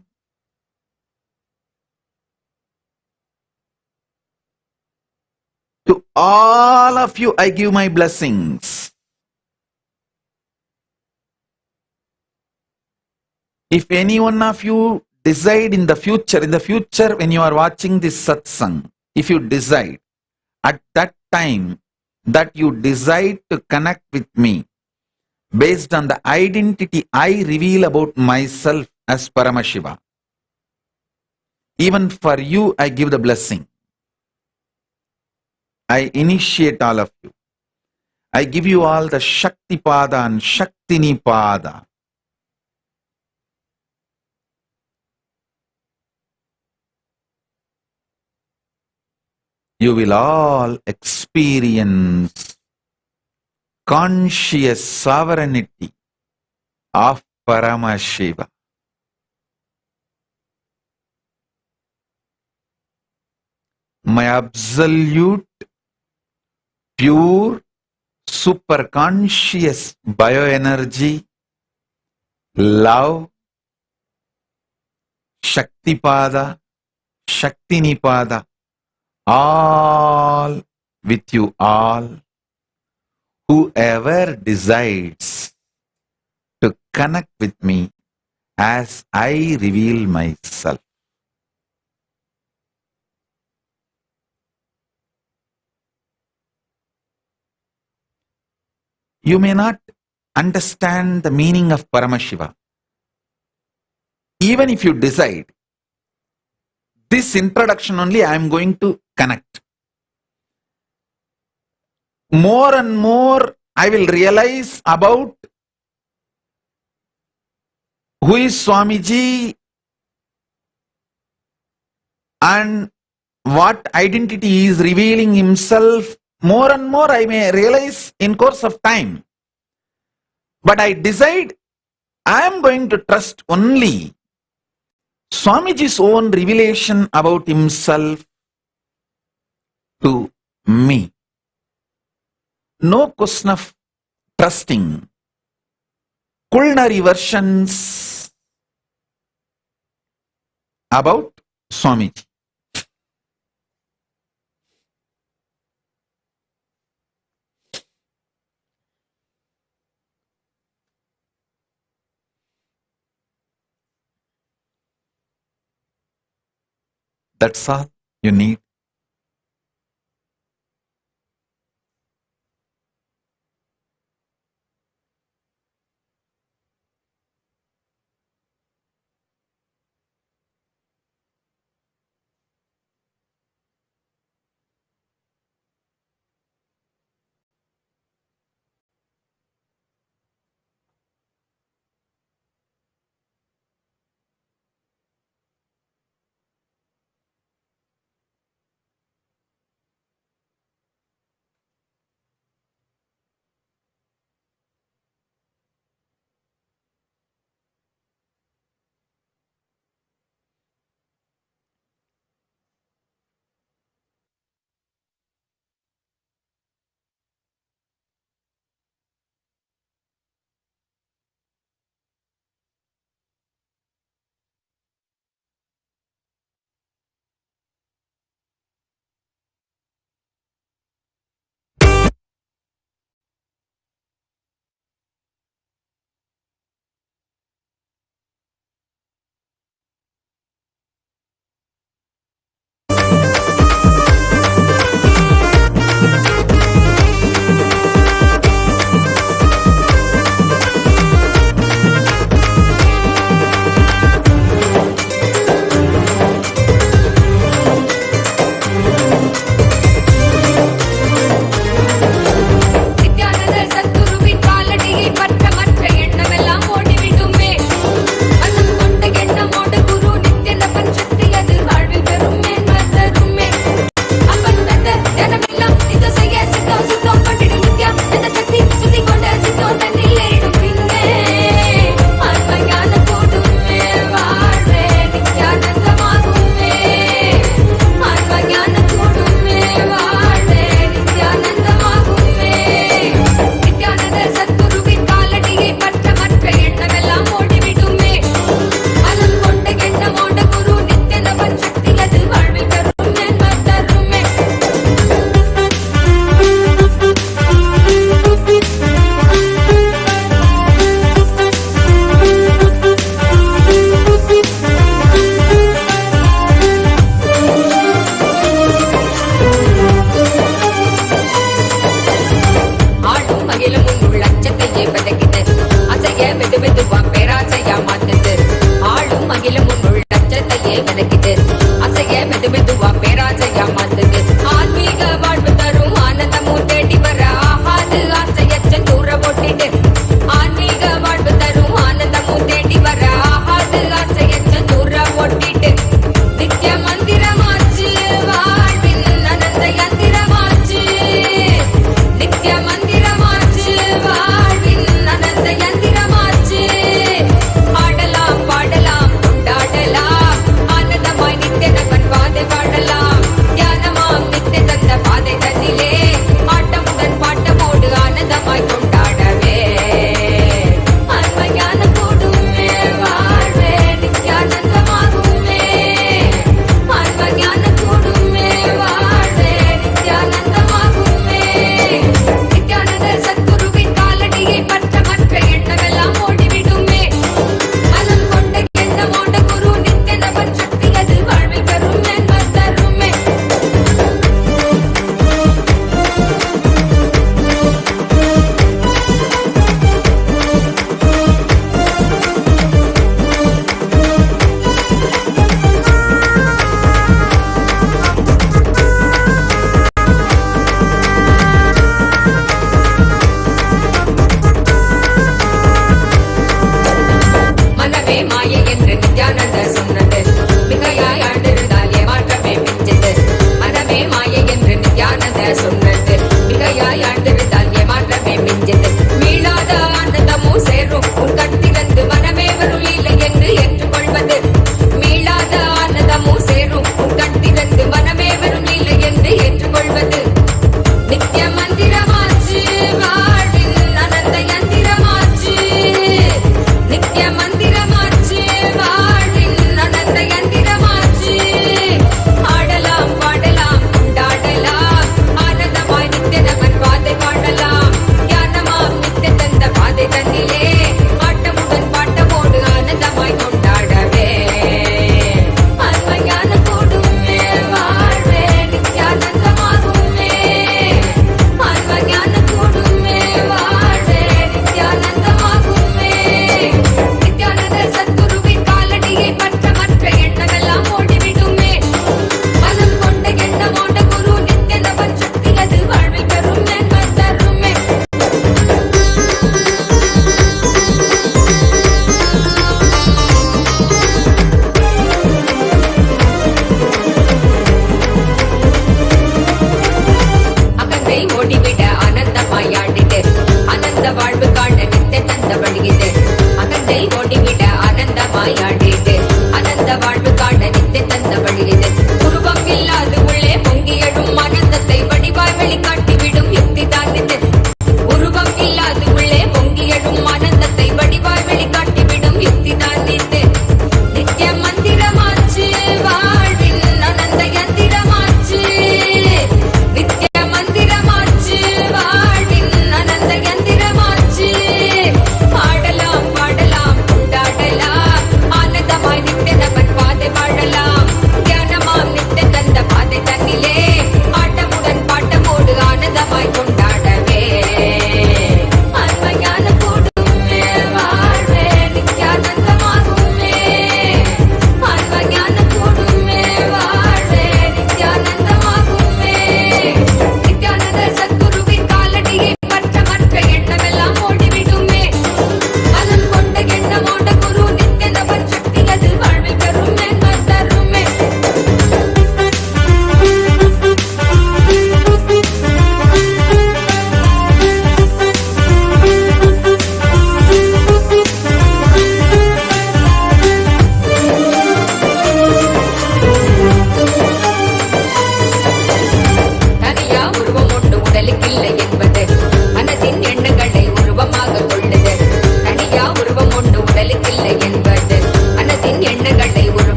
to all of you I give my blessings. If any one of you decide in the future when you are watching this satsang, if you decide at that time that you decide to connect with me based on the identity I reveal about myself as Paramashiva, even for you I give the blessing. I initiate all of you. I give you all the Shakti Pada and Shaktini Pada. You will all experience conscious sovereignty of Paramashiva. My absolute, pure, super conscious bioenergy, love, Shaktipada, Shaktinipada, all with you all, whoever decides to connect with me as I reveal myself. You may not understand the meaning of Paramashiva. Even if you decide, this introduction only I am going to connect. More and more I will realize about who is Swamiji and what identity he is revealing himself. More and more I may realize in course of time. But I decide I am going to trust only Swamiji's own revelation about himself to me. No question of trusting culinary versions about Swamiji. That's all you need.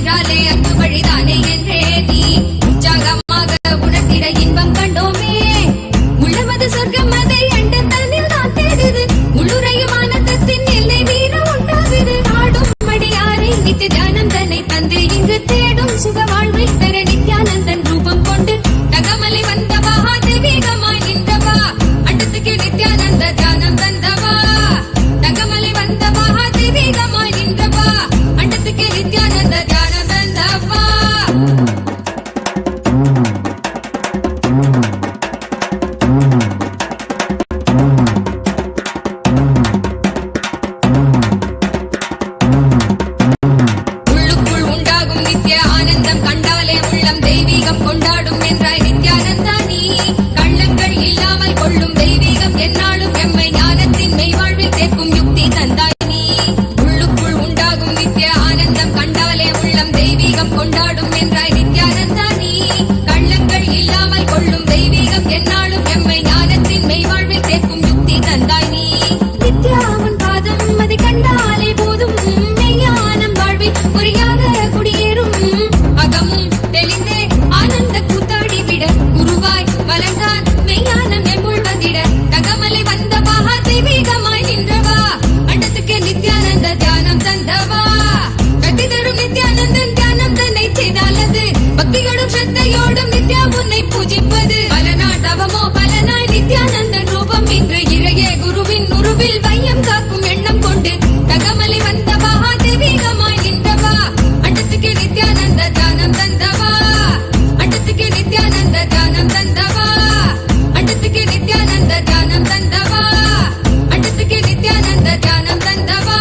என்றாலே அன்பு வழிதானே என்றே நீ உற்சாகமாக உணர்த்திட இன்பம் கண்டோமே. உள்ளமது சொர்க்கம் அதை அண்ட தன்னில் தான் தேடுது. உள்ளுரையும் ஆனந்தத்தின் எல்லை மீற உண்டாகுது. ஆடும் மடியாரை நித்திய தியானம் தன்னை தந்து இங்கு தேடும் சுக வாழ்வை தர நித்யானந்தன் ரூபம் கொண்டு தகமலை வந்தவா தெய்வீகமாய் நின்றவா அண்டத்துக்கு நித்யானந்த தியானம் தந்தவா. தகமலை வந்தவா தெய்வீகமாய் நின்றவா அண்டத்துக்கு நித்யானந்த தியானம் தந்தவா. உள்ளுக்குள் உண்டாகும் நித்ய ஆனந்தம் கண்டாலே உள்ளம் தெய்வீகம் கொண்டாடும் என்றாய் நித்யானந்தா நீ. கள்ளங்கள் இல்லாமல் கொள்ளும் தெய்வீகம் எந்நாளும் எம்மை ஞானத்தின் மெய்வாழ்வில் சேர்க்கும் யுக்தி தந்தாய் நீ. உள்ளுக்குள் உண்டாகும் நித்ய ஆனந்தம் கண்டாலே உள்ளம் தெய்வீகம் கொண்டாடும் என்றாய் நித்யானந்தா நீ. கள்ளங்கள் இல்லாமல் கொள்ளும் தெய்வீகம் எந்நாளும் எம்மை ஞானத்தின் மெய்வாழ்வில் சேர்க்கும் யுக்தி தந்தாய் நீ. நித்யாவன் பாதம் அதை கண்டாலே போதும் மெய்ஞானம் வாழ்வில் குறியாக குடியேறும். அகமும் தெளிந்தே ஆனந்த கூத்தாடி விட குருவாய் வளர்ந்தான் மெய்ஞானம் எம்புள்வதிட. தகமலை வந்தவா தெய்வீகமாய் நின்றவா அண்டத்துக்கு நித்யானந்த தியானம் தந்தவா. கட்டி தரும் நித்யானந்தன் தியானம் தன்னை செய்தாலது பக்தியோடும் ஸ்ரத்தையோடும் நித்யா உன்னை பூஜிப்பது. பல நாள் தவமோ பலனாய் நித்யானந்தன் ரூபம் இன்று இறையே குருவின் உருவில் வையம் காக்கும் எண்ணம் கொண்டு தகமலை வந்தவா தெய்வீகமாய் நின்றவா அண்டத்துக்கு நித்யானந்த தியானம் தந்தவா. அண்டத்துக்கு நித்யானந்த தியானம் தந்தவா. அண்டத்துக்கு நித்யானந்த தியானம் தந்தவா. அண்டத்துக்கு நித்யானந்த தியானம் தந்தவா.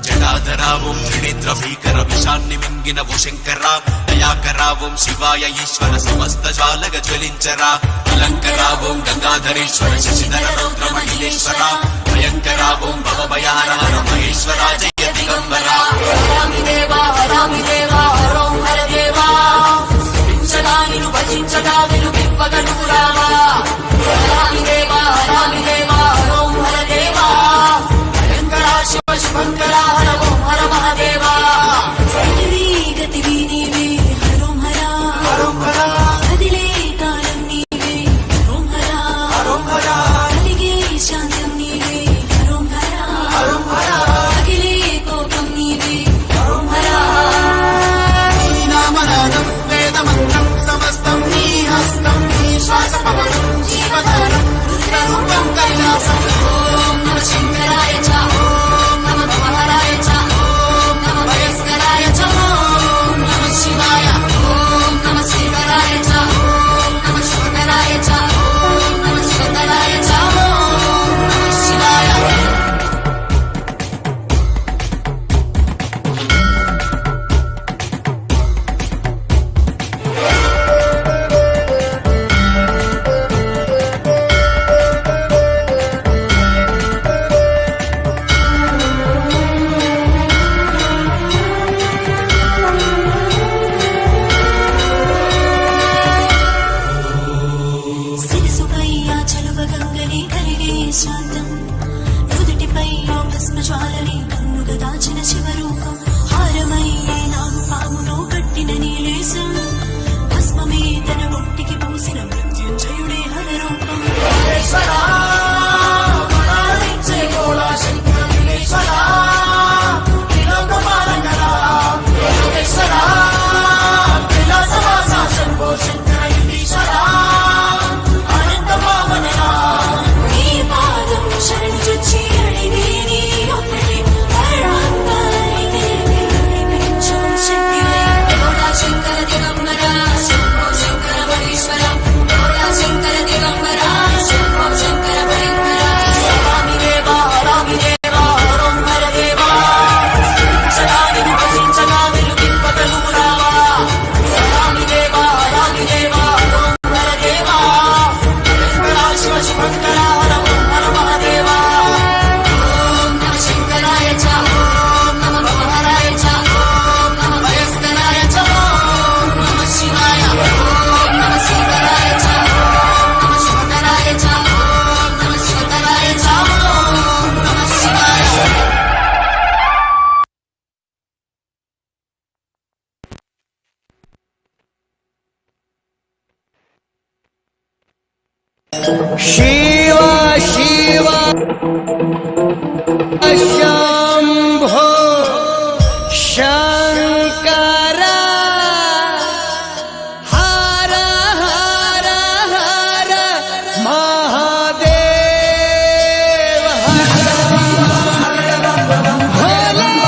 జటాధరావం త్రినేత్ర భీకర విషాన్ని మింగినవు శంకరా. దయాకరావం శివాయ ఈశ్వర సమస్త జాలగ జ్వలించరా. అలంకరావం గంగాధరేశ్వర శశిధర రౌద్ర మహిళేశ్వర. భయంకరావం భవభయానహర మహేశ్వర జయ దిగంబరా. హరామి దేవా హరామి దేవా హరోం హర దేవా. హింసగా నిన్ను భజించగా విలువిప్పగను రావా. హరామి దేవా హరామి దేవా హరోం హర దేవా. భయంకరా శివ శివంకరా హర ఓం హర మహాదేవా. గతివి గతివి నీవే హరోం హరా. హరోం హరా కదిలే కాలం నీవే హరోం హరా. హరోం హరా కలిగే శాంతం నీవే హరోం హరా. హరోం హరా అగిలే కోపం నీవే शिव शिव शंभो शंकर हर हर हर महादेव भोले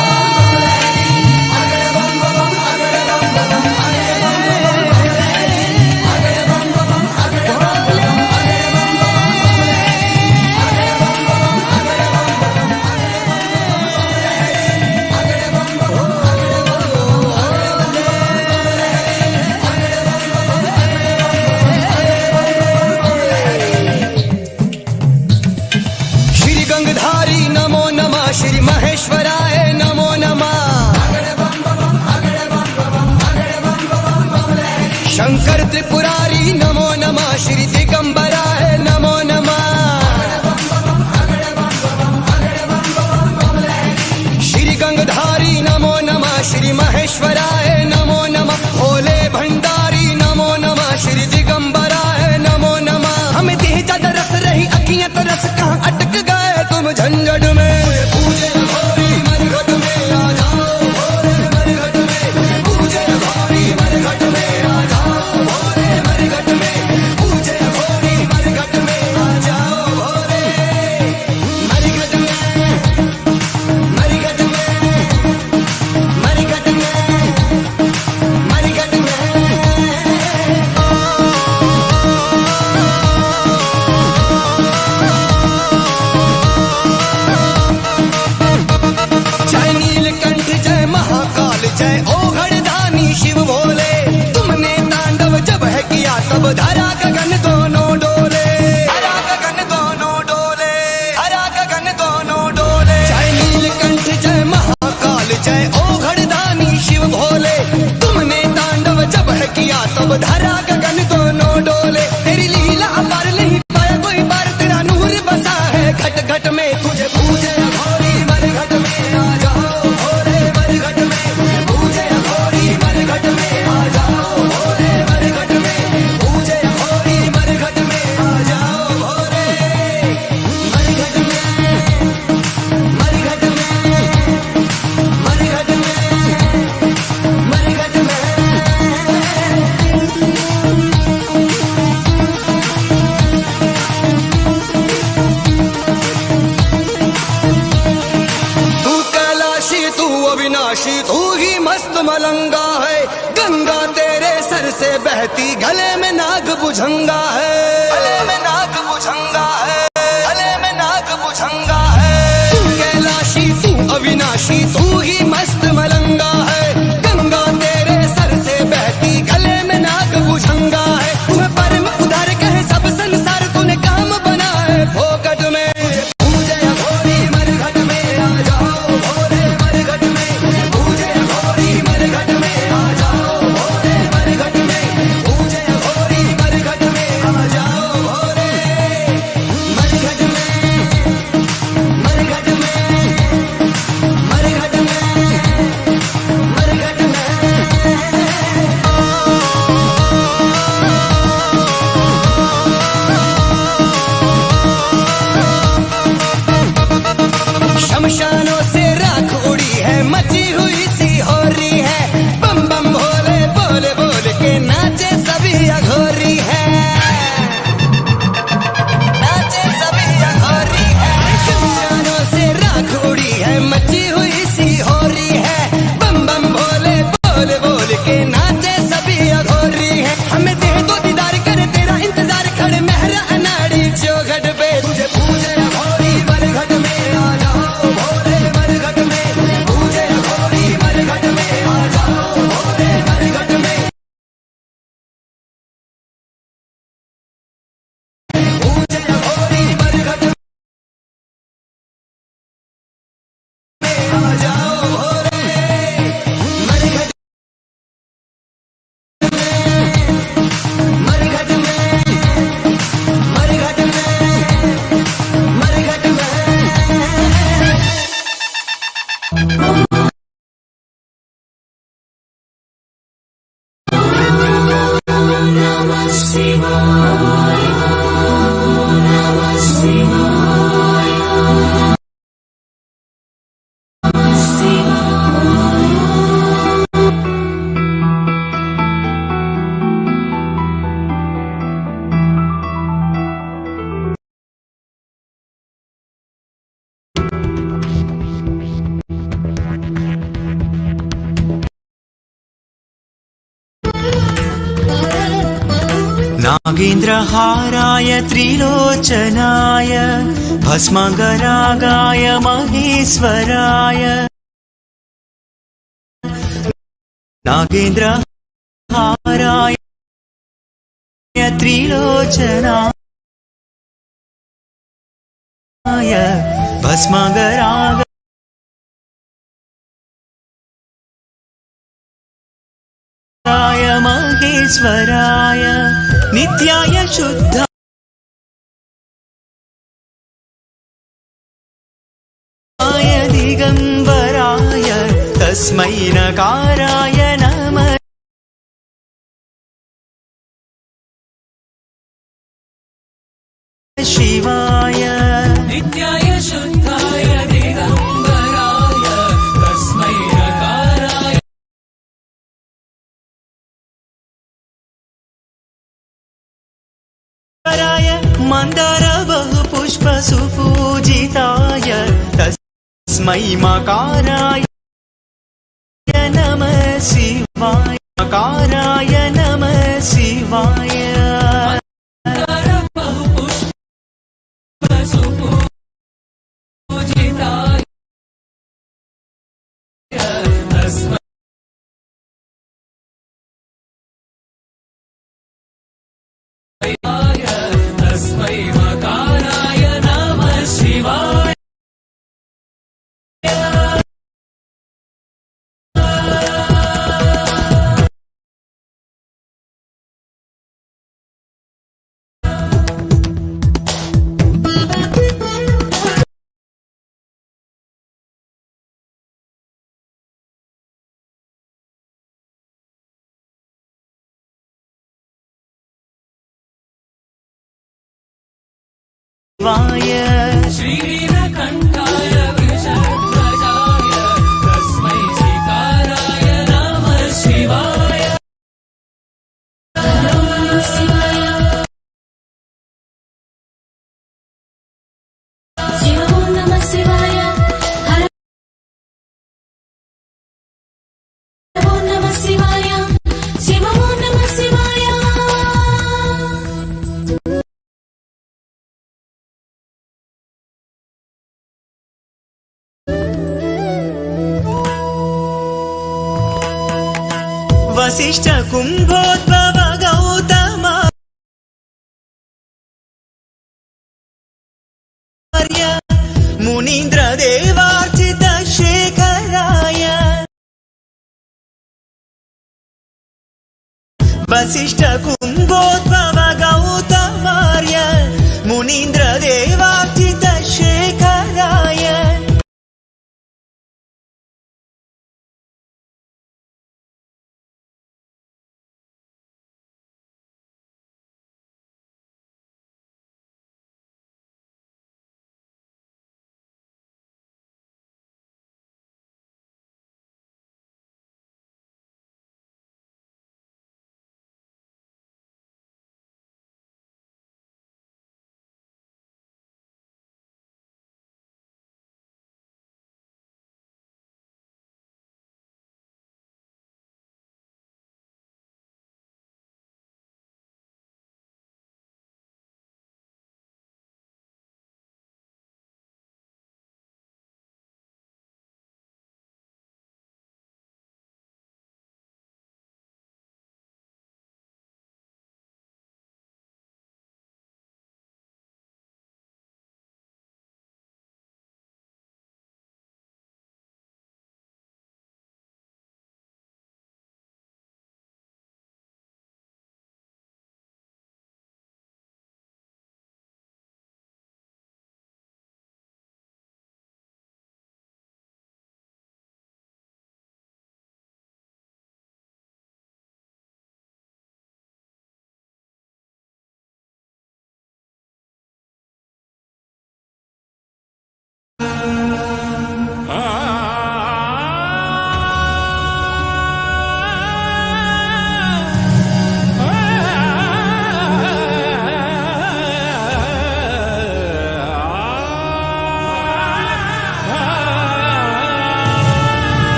श्री महेश्वराय नमो नमः शंकर त्रिपुरारी नमो नमः श्री दिगंबराय नमो नमः श्री गंगधारी नमो नमः श्री महेश्वराय नमो नमः भोले भंडारी नमो नमः श्री दिगंबराय नमो नमः हमें देह ज्यादा रस रही अखियां तो रस कहाँ अटक गए तुम झंझट में जय ओ घड़दानी शिव भोले तुमने तांडव जब है किया तब धरा गगन दोनों डोले धरा गगन दोनों डोले धरा गगन दोनों डोले जय नीलकंठ जय महाकाल जय ओ घड़दानी शिव भोले तुमने तांडव जब है किया तब धरा गगन दोनों डोले तेरी लीला अपार नहीं पाया कोई बार तेरा नूर बसा है घट घट में तुझे पूजे घोरी मर घट में आ जाओ भोले मर घट में तू ही मस्त मलंगा है गंगा तेरे सर से बहती गले में नाग बुझंगा है गले में नाग बुझंगा है गले में नाग बुझंगा है तू कैलाशी तू अविनाशी तू ही मस्त मलंगा है गंगा तेरे सर से बहती गले में नाग बुझंगा है तुम्हें परम उधार कहे सब संसार तूने काम बना है फोकट में मर घट में नागेन्द्रहाराय त्रिलोचनाय भस्माङ्गरागाय महेश्वराय नागेन्द्रहाराय त्रिलोचनाय भस्माङ्गरागाय महेश्वराय नित्याय शुद्धाय दिगम्बराय तस्मै नकाराय नमः शिवाय नित्याय शुद्धाय दिगम्बराय तस्मै नकाराय मन्दार बहुपुष्प सुपूजिताय तस्मै मकाराय नमः शिवाय मकाराय नमः शिवाय तस्मै मकाराय नमः शिवाय श्रीनीलकण्ठाय वृषध्वजाय तस्मै शिकाराय नमः शिवाय शिवो नमः शिवाय हरो नमः शिवाय शिवो नमः शिवाय वसिष्ठ कुम्भोद्भव गौतम मुनीन्द्र देवार्चित शेखराय वसिष्ठ कुम्भोद्भव गौतमार्य मुनीन्द्र देवार्चित शेखराय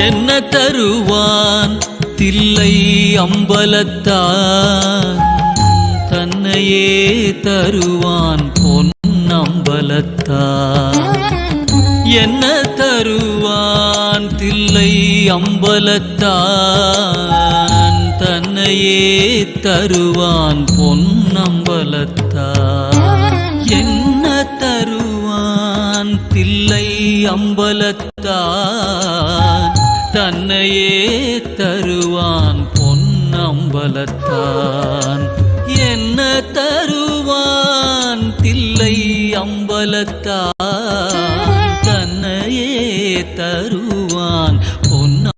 என்ன தருவான் தில்லை அம்பலத்தான் தன்னையே தருவான் பொன்னம்பலத்தான் என்ன தருவான் தில்லை அம்பலத்தான் தன்னையே தருவான் பொன்னம்பலத்தான் என்ன தருவான் தில்லை அம்பலத்தான் தன்னையே தருவான் பொன்னம்பலத்தான் என்ன தருவான் தில்லை அம்பலத்தான் தன்னையே தருவான் பொன்னம்பலத்தான்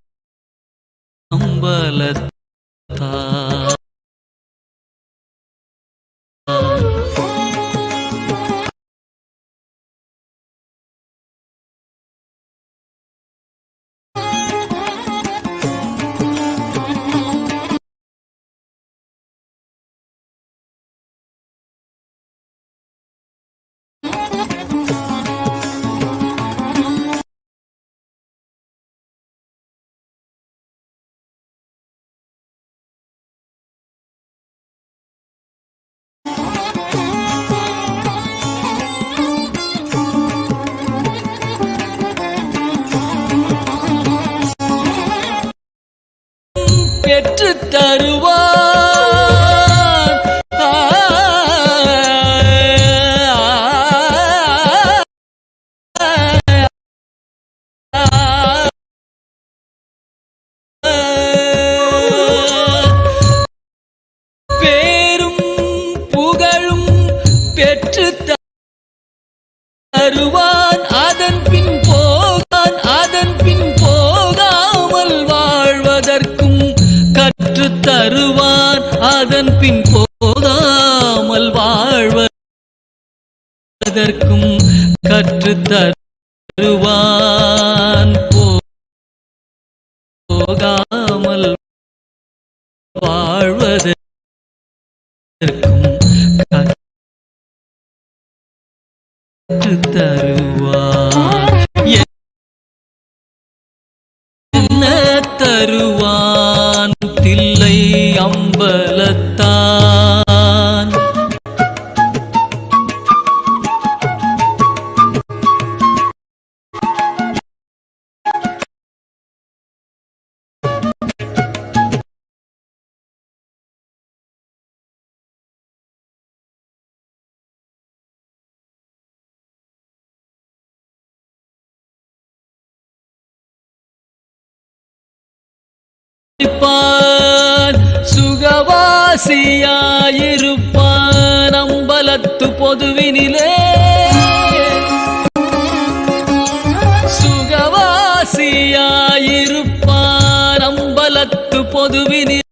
பெற்று தருவான் பேரும் புகழும் பெற்று தருவான் அதன் பின் போகாமல் வாழ்வதற்கும் கற்று தருவான் அதன் பின் போகாமல் வாழ்வதற்கும் கற்று தருவான் போகாமல் வாழ்வதற்கும் கற்று தருவான் என்ன தருவான் தில்லை அம்பலத்தான் சுகவாசியாயிருப்பான் அம்பலத்து பொதுவினிலே சுகவாசியாயிருப்பான் அம்பலத்து பொதுவினிலே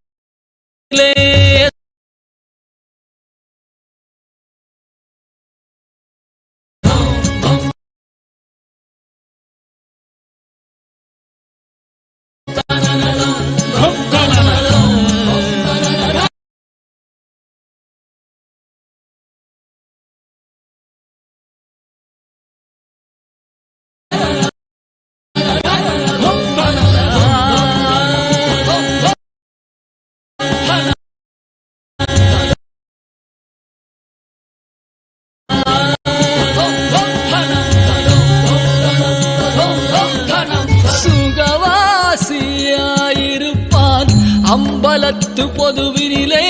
சுகவாசியாயிருப்பான் அம்பலத்து பொதுவினிலே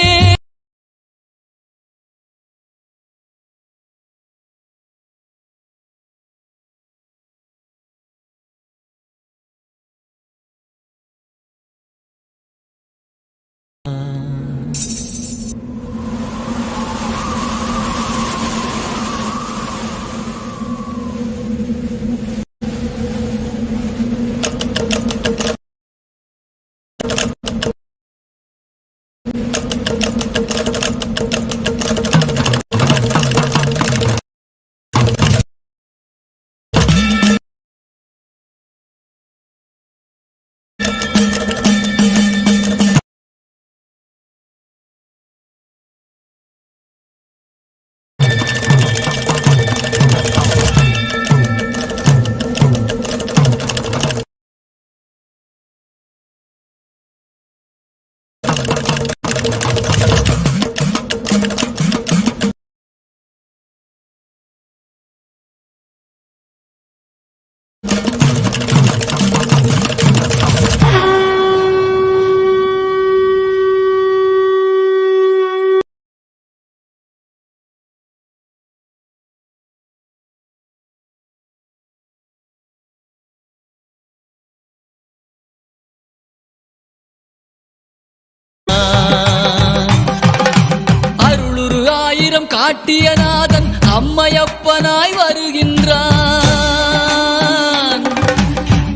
நாட்டியநாதன் அம்மையப்பனாய் வருகின்றான்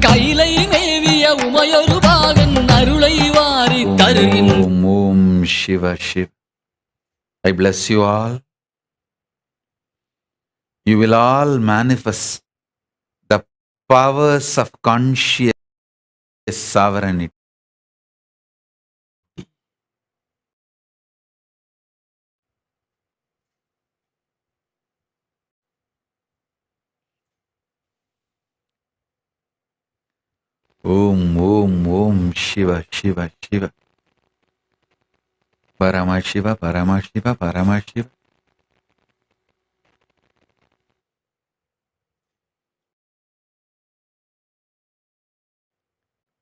கைலை மேவிய உமையொரு பாகன் அருளை வாரி தருகின்றான். Om Shiva Shiva. I bless you all. You will all manifest the powers of conscious sovereignty. Om Om Om Shiva Shiva Shiva. Paramashiva Paramashiva Paramashiva.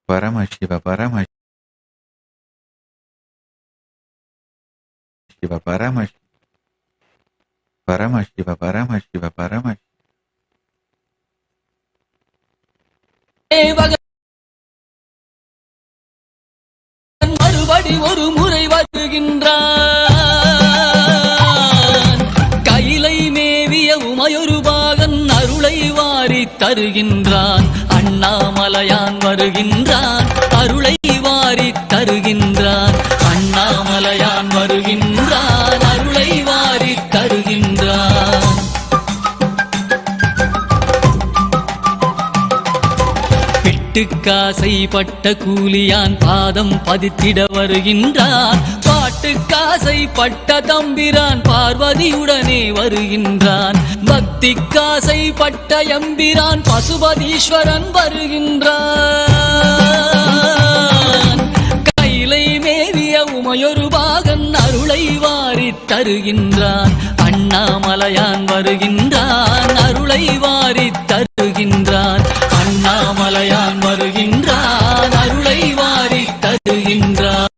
Paramashiva Paramashiva Paramashiva Paramashiva Paramashiva Paramashiva. மறுபடி ஒரு முறை வருகின்றான் கைலை மேவிய உமையொரு பாகன் அருளை வாரி தருகின்றான் அண்ணாமலையான் வருகின்றான் அருளை வாரி தருகின்றான் அண்ணாமலையான் வருகின்றான் அருளை வாரி தருகின்றான். பாட்டுக்காசைப்பட்ட கூலியான் பாதம் பதித்திட வருகின்றான் பாட்டுக்காசைப்பட்ட தம்பிரான் பார்வதியுடனே வருகின்றான் பக்திக்காசைப்பட்ட எம்பிரான் பசுபதீஸ்வரன் வருகின்றான் கைலை மேவிய உமையொரு பாகன் அருளை வாரி தருகின்றான் அண்ணாமலையான் வருகின்றான் அருளை வாரி தருகின்றான் அண்ணாமலையான் வருகின்றான் அருளை வாரி தருகின்றான்.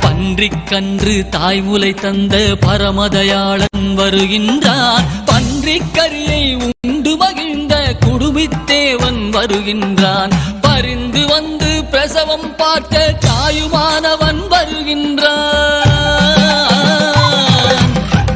பன்றிக்கன்று தாய்முலை தந்த பரமதயாளன் வருகின்றான் பன்றிக்கரியை உண்டு மகிழ்ந்த குடுமித்தேவன் வருகின்றான் பரிந்து வந்து பிரசவம் பார்த்த தாயுமானவன் வருகின்றான்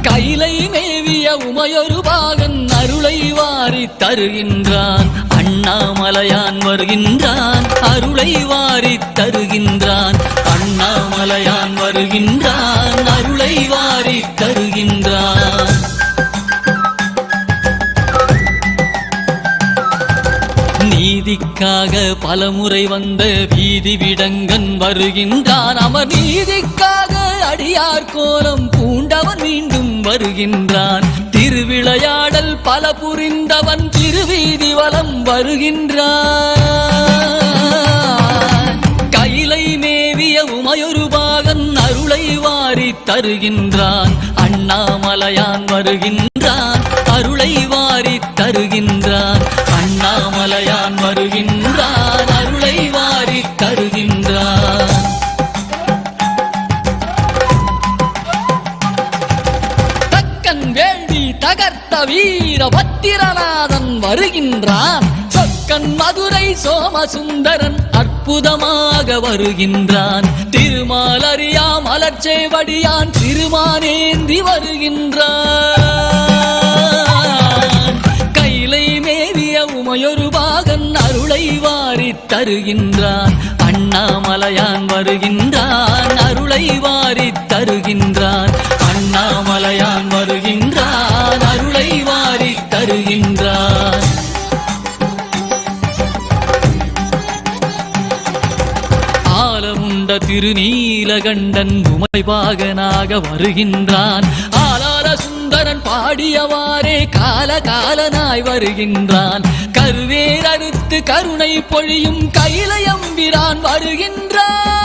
கைலை மேவிய உமையொரு பாகன் அருளை வாரி தருகின்றான் அண்ணாமலையான் வருகின்றான் அருளை வாரி தருகின்றான் அண்ணாமலையான் வருகின்றான் அருளை வாரி தருகின்றான். நீதிக்காக பலமுறை வந்த வீதி விடங்கன் வருகின்றான் அமர் நீதிக்காக அடியார் கோலம் பூண்டவன் மீண்டும் வருகின்றான் திருவிளையாடல் பல புரிந்தவன் திருவீதி வலம் வருகின்றான் கைலை மேவிய உமையொரு பாகன் அருளை வாரி தருகின்றான் அண்ணாமலையான் வருகின்றான் அருளை வாரி தருகின்றான் அண்ணாமலையான் வருகின்றான் அருளை வாரி தருகின்றான். தக்கன் வேள்வி தகர்த்த வீர பத்திரநாதன் வருகின்றான் சொக்கன் மதுரை சோமசுந்தரன் அற்புதமாக வருகின்றான் திருமாலறியா மலர்ச்சேவடியான் திருமானேந்தி வருகின்றான் கைலை மேவிய உமையொரு பாகன் அருளை வாரி தருகின்றான் அண்ணாமலையான் வருகின்றான் அருளை வாரி தருகின்றான் அண்ணாமலையான் வருகின்றான் அருளை வாரி தருகின்றான். ஆலமுண்ட திருநீலகண்டன் உமைபாகனாக வருகின்றான் ஆலார சுந்தரன் பாடியவாறே காலகாலனாய் வருகின்றான் கருவேர் அறுத்து கருணை பொழியும் கைலையம்பிரான் வருகின்றான்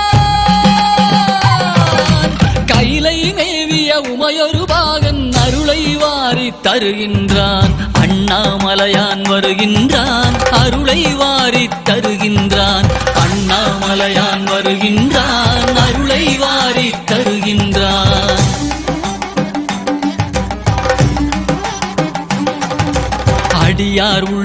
கைலை மேவிய உமையொரு பாகன் அருளை வாரி தருகின்றான் அண்ணாமலையான் வருகின்றான் அருளை வாரி தருகின்றான் அண்ணாமலையான் வருகின்றான் அருளை வாரி தருகின்றான். அடியார் உள்ள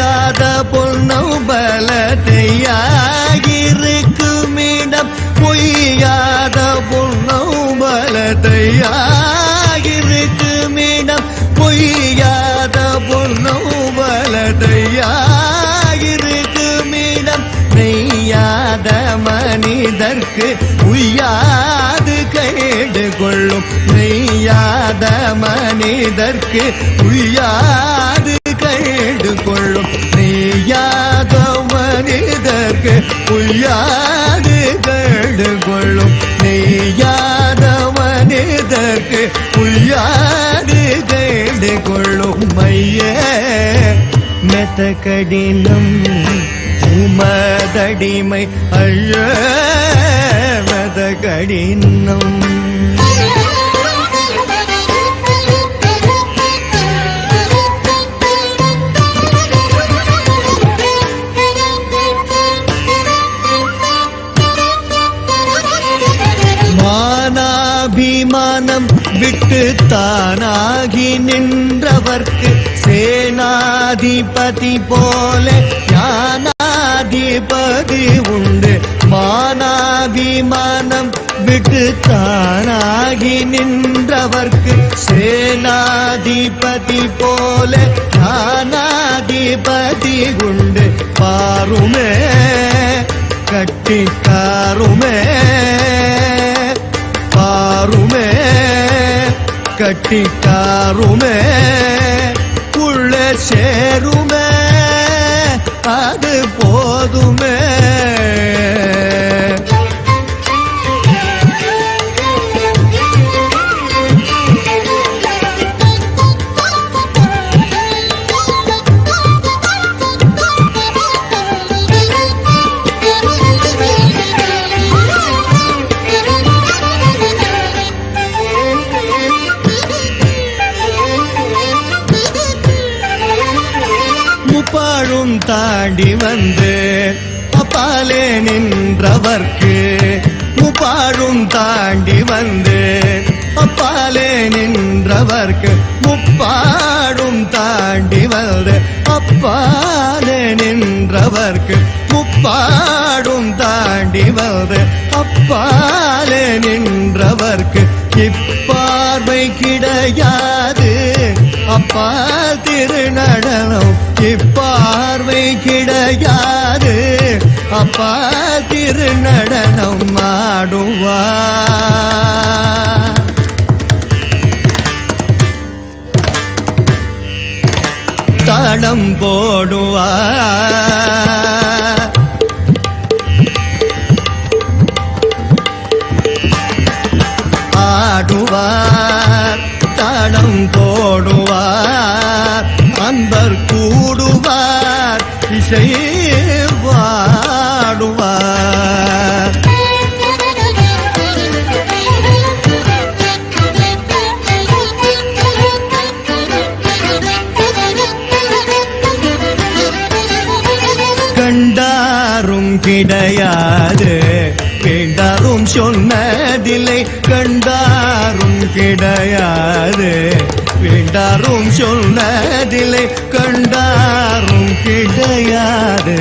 பொய்யாத பொன்னம் பலத்தையாகிருக்குமிடம் பொய்யாத பொன்னம் பலத்தையாகிருக்குமிடம் பொய்யாத பொன்னம் பலத்தையாகிருக்குமிடம் நெய்யாத மனிதர்க்கு உய்யாது கேடு கொள்ளும் நெய்யாத மனிதர்க்கு உய்யாது கேடு கொள்ளும் நெய்யாத மனிதர்க்கு உய்யாது கேடு கொள்ளும் நெய்யாத மனிதர்க்கு உய்யாது கேடு கொள்ளும் மையே மெத்த கடினம் உமதடிமை ஐயே மெத கடினம் மானாபிமானம் விட்டு தானாகி நின்றவர்க்கு சேனாதிபதி போல ஞானாதிபதி உண்டு மானாபிமானம் விட்டு தானாகி நின்றவர்க்கு சேனாதிபதி போல ஞானாதிபதி உண்டு பாருமே கட்டிக்காருமே பாருமே கட்டிக்காருமே உள்ள சேருமே அது போதுமே முப்பாழும் தாண்டி வந்து அப்பாலே நின்றவர்க்கு முப்பாழும் தாண்டி வந்து அப்பாலே நின்றவர்க்கு முப்பாடும் தாண்டி வந்து அப்பாலே நின்றவர்க்கு முப்பாடும் தாண்டி வந்து அப்பாலே நின்றவர்க்கு இப்பார்வை கிடையாது அப்பா திருநடனம் இப்பார்வை கிடையாது அப்பா திருநடனம் ஆடுவார் தாளம் போடுவார் ஆடுவார் தாளம் போடுவார் அன்பர் கூடுவார் இசை பாடுவார் கண்டாரும் கிடையாது கேண்டாரும் சொன்னதில்லை கண்டாரும் கிடையாது வேண்டாரும் சொன்னதில்லை கண்டாரும் கிடையாது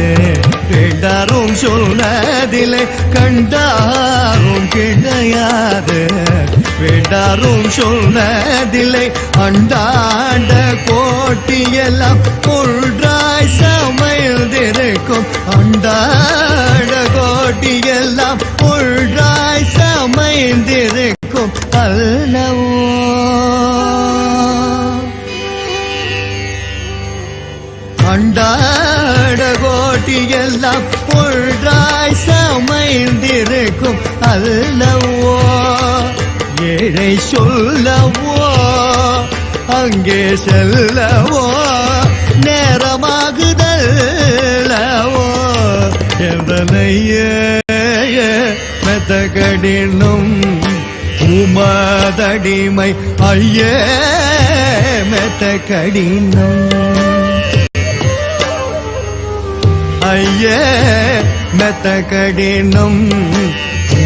வேண்டாரும் சொன்னதில்லை கண்டாரும் கிடையாது வேண்டாரும் சொன்னதில்லை அண்டாண்ட கோட்டியெல்லாம் ஒன்றாய் சமைந்திருக்கும் அண்டாண்ட கோட்டியெல்லாம் ஒன்றாய் சமைந்திருக்கும் அல்லவோ அண்டாட கோட்டியெல்லாம் ஒன்றாய் சமைந்திருக்கும் அல்லவோ ஏழை சொல்லவோ அங்கே செல்லவோ நேரமாகுதல்லவோ எதனையே மெத்த கடினம் உமதடிமை ஐயே மெத்த கடினம் ஐயே மெத்த கடினம்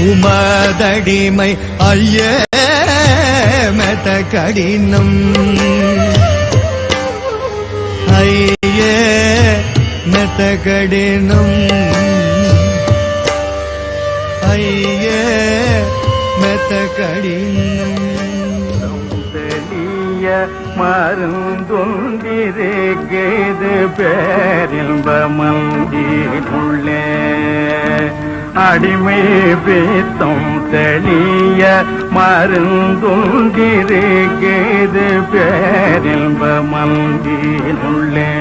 உமதடிமை ஐயே மெத்த கடினம் ஐயே மெத்தகடினும் ஐயே மெத்தகடினும் மருந்தொன்றிருக்கிறது பேரின்ப மந்திருள்ளே அடிமை பேத்தம் தெளிய மருந்தொன்றிருக்கிறது பேரின்ப மந்திருள்ளே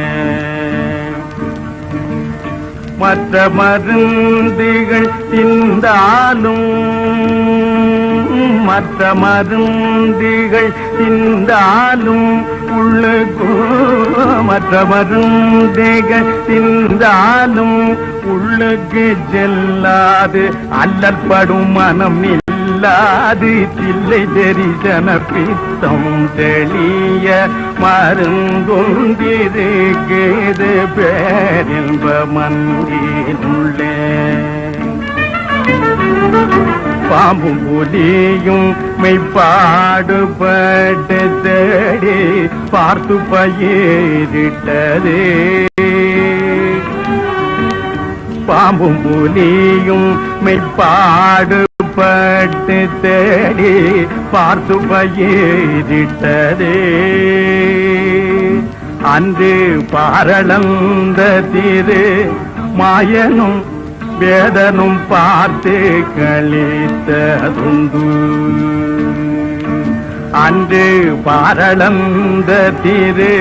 மற்ற மருந்துகள் திந்தாலும் மற்ற மருந்துகள் திந்தாலும் உள்ளுக்கு மற்ற மருந்துகள் திந்தாலும் உள்ளுக்கு செல்லாது அல்லற்படும் மனம் இல்லாது தில்லை தரிசன பித்தம் தெளிய மருந்தொன்றிருக்கிறது பேரின்ப மந்திருள்ளே பாம்பும் புலியும் மெய்ப்பாடுபட்டு தேடி பார்த்து பயிரிட்டது பாம்பும் புலியும் மெய்ப்பாடுபட்டு தேடி பார்த்து பயிரிட்டது அன்று பாரளந்த திரு மாயனும் வேதனும் பார்த்து கழித்ததுண்டு அன்று பாரளந்த திரு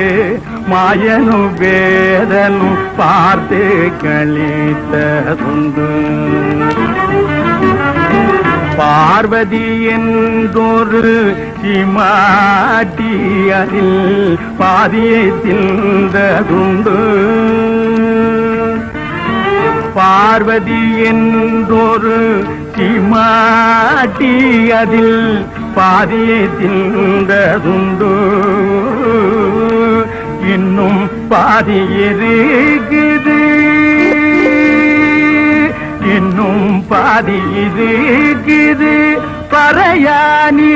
மாயனும் வேதனும் பார்த்து கழித்ததுண்டு பார்வதி என்றொரு சிமாட்டி அதில் பாதியை தின்றதுண்டு பார்வதி என்றொரு சிமாட்டி அதில் பாதியை தின்றதுண்டு இன்னும் பாதி இருக்குது இன்னும் பாதி இருக்குது பறையானி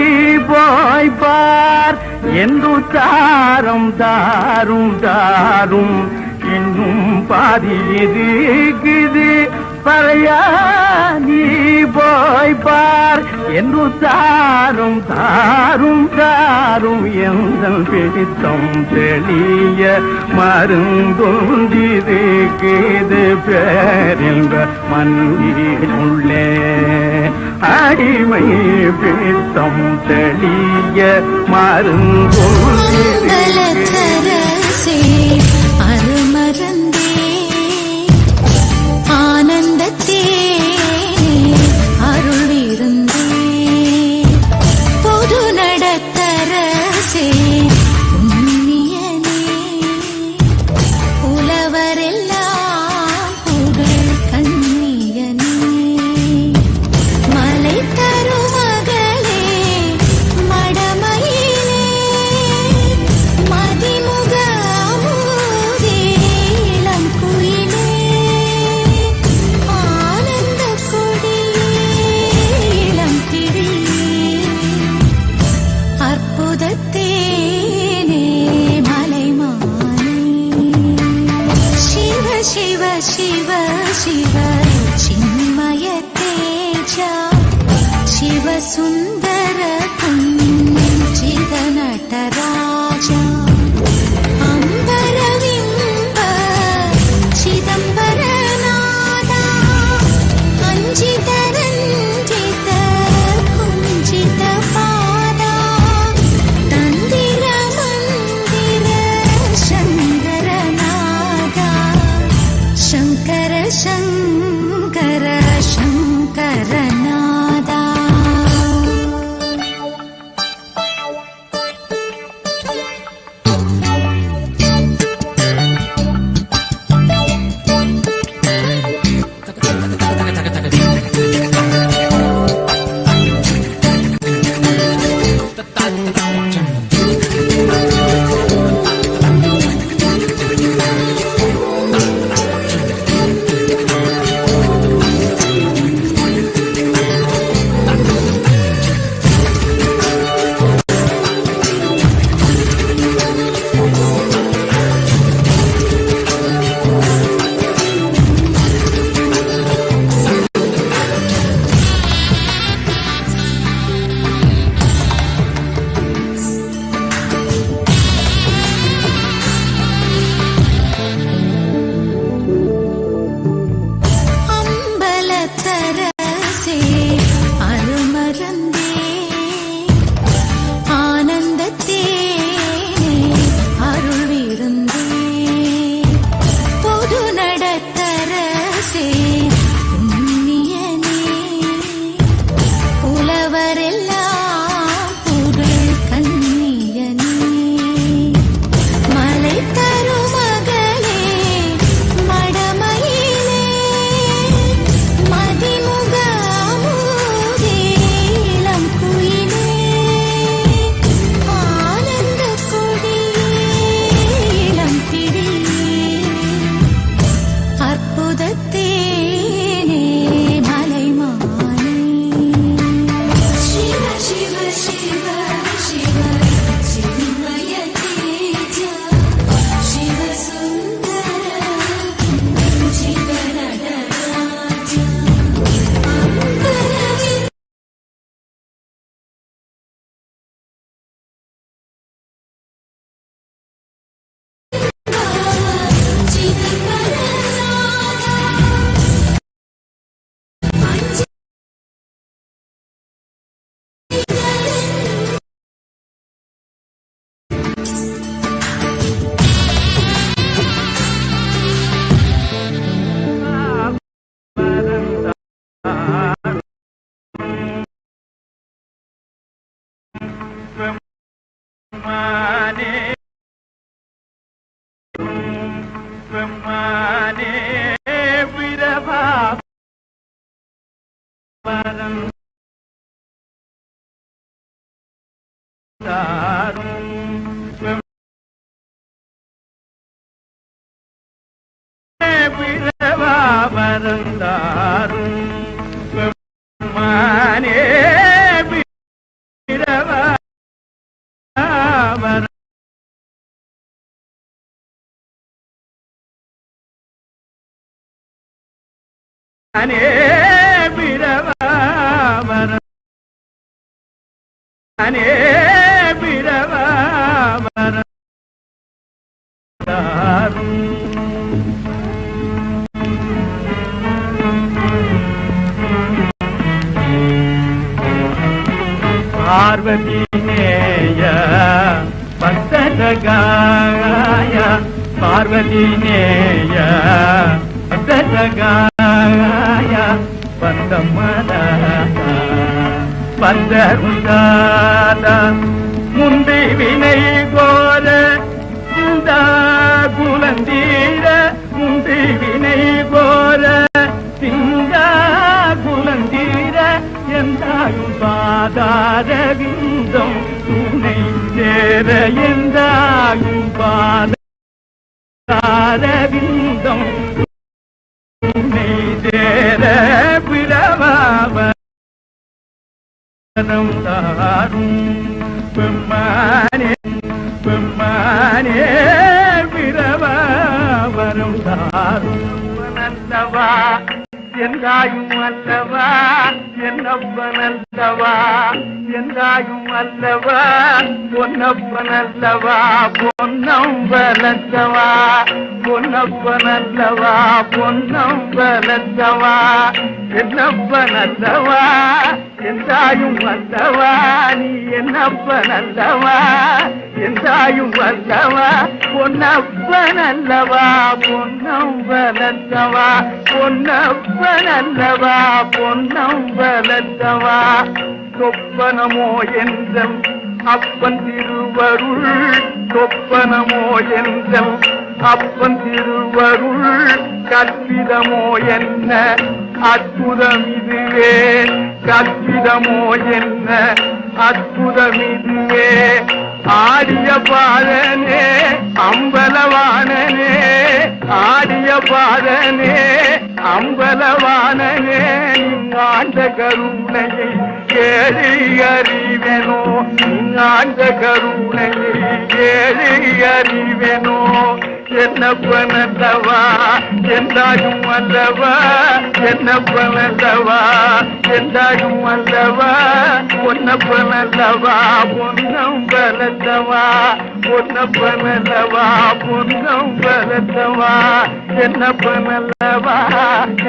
போய் பார் என்று தாரும் தாரும் தாரும் இன்னும் பாதி இருக்குது பறையானி போய் பார் என்று தாரும் தாரும் தாரும் எந்தன் பிடித்தம் தெளிய மருந்தொன்றிருக்கிறது பேரின்ப மந்திருள்ளே அடிமை பிடித்தம் தெளிய மருந்தொன்றிருக்கிறது அருமருந்தே ஆனந்தத்தே அருளிருந்தே பொது நடத்தரசே உன்னியனே புலவரெல்லாம் புகழ் கண்ணியனே மலை தருமகளே மடமையிலே மதிமுக அமுதே இளம் குயிலே ஆனந்த கொடியே இளம் கிளியே அற்புதத்தேனே மலைமானே சிவ சிவ சிவ சிவ சின்மய தேஜா சிவ சுந்தர குஞ்சித நடராஜா அம்பரவிம்ப சிதம்பரநாதா அஞ்சித ரஞ்சித குஞ்சித பாதா தந்திர மந்திர சங்கரநாதா சங்கர சங்கர சங்கரநாதா தொட்டவரெல்லாம் புகழ் கண்ணியனே மலை தரும் மகளே மடமயிலே மதிமுக அமுதே இளம் குயிலே ஆனந்த கொடியே இளம் பிடியே அற்புதத்தேனே மலைமானே சிவ சிவ சிவ சிவ சின்மய தேஜ சிவ சுந்தர சிவ நடராஜ அம்பரவி பார்வதி நேய பக்தகாய பார்வதி நேய பக்தகாய பந்தமத பந்தருந்தாத முந்தி வினை கோர இந்த குலந்தீர முந்தி வினை கோர சிங்க குலந்தீர எந்தாயும் பாதார விந்தம் துணை சேர எந்தாயும் பாதார விந்தம் துணை சேர பிரபாவரம் தாரும் பெம்மானே பெம்மானே பிரபாவரம் தாரும் நல்லவா என்றாயும் அல்லவா என்னப்பனல்லவா என்றாயும் அல்லவா பொன்னப்பனல்லவா பொன்னம்பலத்தவா பொன்னப்பனல்லவா பொன்னம்பலத்தவா என்னப்பனல்லவா என்றாயும் அல்லவா நீ என்னப்பனல்லவா என்றாயும் அல்லவா பொன்னப்பனல்லவா பொன்னம்பலத்தவா பொன்னப்பனல்லவா பொன்னம்பலத்தவா சொப்பனமோ என்றம் அப்பன் திருவருள் சொப்பனமோ என்றம் அப்பன் திருவருள் கற்பிதமோ என்ன அற்புதம் இதுவே கற்பிதமோ என்ன அற்புதம் இதுவே ஆடிய பாதனே அம்பலவானனே ஆடிய பாதனே அம்பலவானனே நீங்காண்ட கருணையை கேளு அறிவெனோ நீங்காண்ட கருணையை கேளு அறிவெனோ என்னப்பனல்லவா என்றாயும் அல்லவா என்னப்பனல்லவா என்றாயும் அல்லவா பொன்னப்பனல்லவா பொன்னம்பலத்தவா பொன்னப்பனல்லவா பொன்னம்பலத்தவா என்னப்பனல்லவா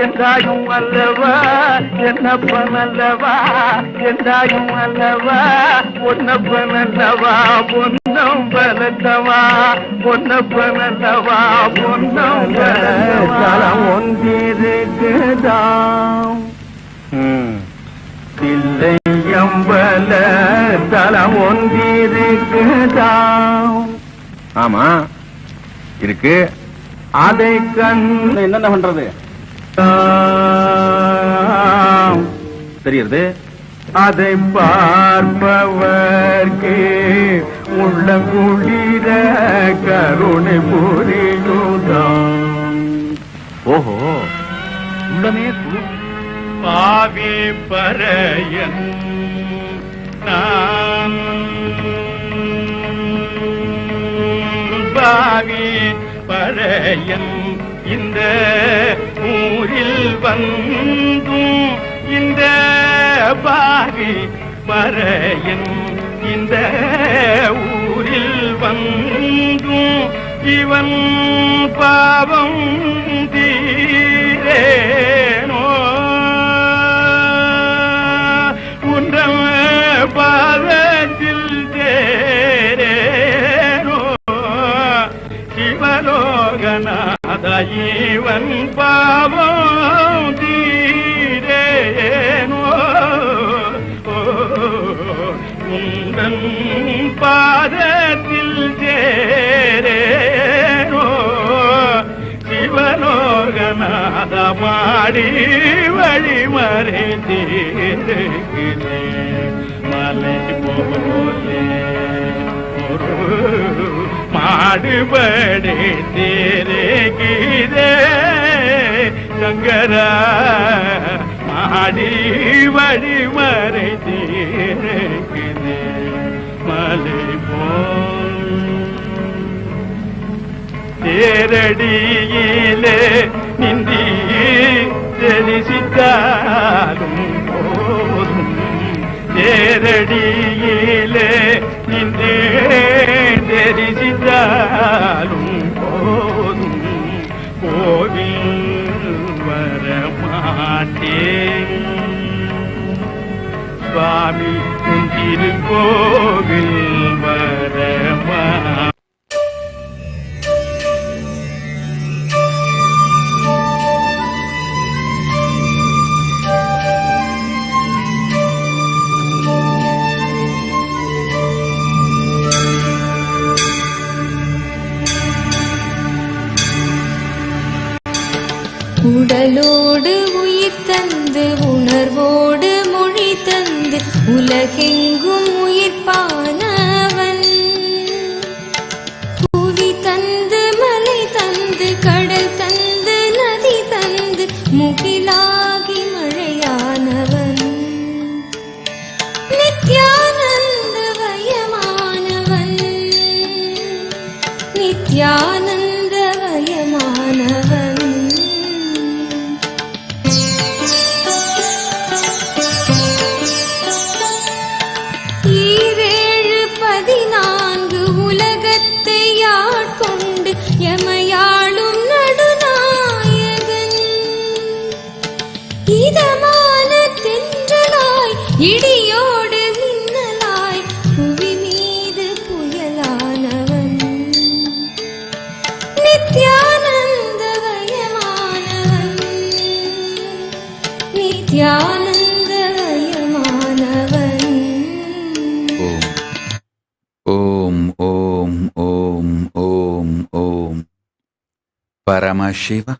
என்றாயும் அல்லவா என்னப்பனல்லவா என்றாயும் அல்லவா பொன்னப்பனல்லவா பொன்னம்பலத்தவா பொன்னப்பனல்லவா பொன்னம்பலத்தவா ஒன்றிருக்குதாம் தில்லையம்பல தலம் ஒன்றிருக்குதாம். ஆமா இருக்கு. அதை கண்டு என்னென்ன பண்றது தெரியுது. அதை பார்ப்பவர்க்கு உள்ள குளிர கருணை புரியுதாம். ஓஹோ உள்ளமே பாவி பரையன் நான் பாவி பரையன் இந்த ஊரில் வந்தும் இந்த பாவி பரையன் இந்த ஊரில் வந்தும் இவன் பாவம் தீரேனோ உன்றம் பாதத்தில் தேரேனோ சிவலோகநாத இவன் பாவம் தீரேனோ உந்தன் பாதத்தில் தேரேனோ சிவலோகநாத மாடி வழிமறை தீர்க்கிறே மலை போலே ஒரு மாடுபடி தீர்க்கிறே சங்கரா மாடி வழிமறை தீர்க்கிறே மலை போல் தேரடியிலே நின்றி தெரிசித்தாலும் போதும் தேரடியிலே நின்றே தெரிசித்தாலும் போதும் கோவில் வரமாட்டேன் சுவாமி உன் திருக்கோவில் வரமா. உடலோடு உயிர் தந்து உணர்வோடு மொழி தந்து உலகெங்கும் உயிர்ப்பானவன் புவி தந்து மலை தந்து கடல் தந்து நதி தந்து முகிலாகி மழையானவன் நித்யானந்த வயமானவன் நித்யானந்த வயமானவன் எமையாளும் நடுநாயகன் இதமான தென்றலாய் இடியோடு மின்னலாய் புவி மீது புயலானவன் நித்யானந்த வயமானவன் நித்யானந்த வயமானவன். ஓம் ஓம் ஓம் ஓம் ஓம் Paramashiva,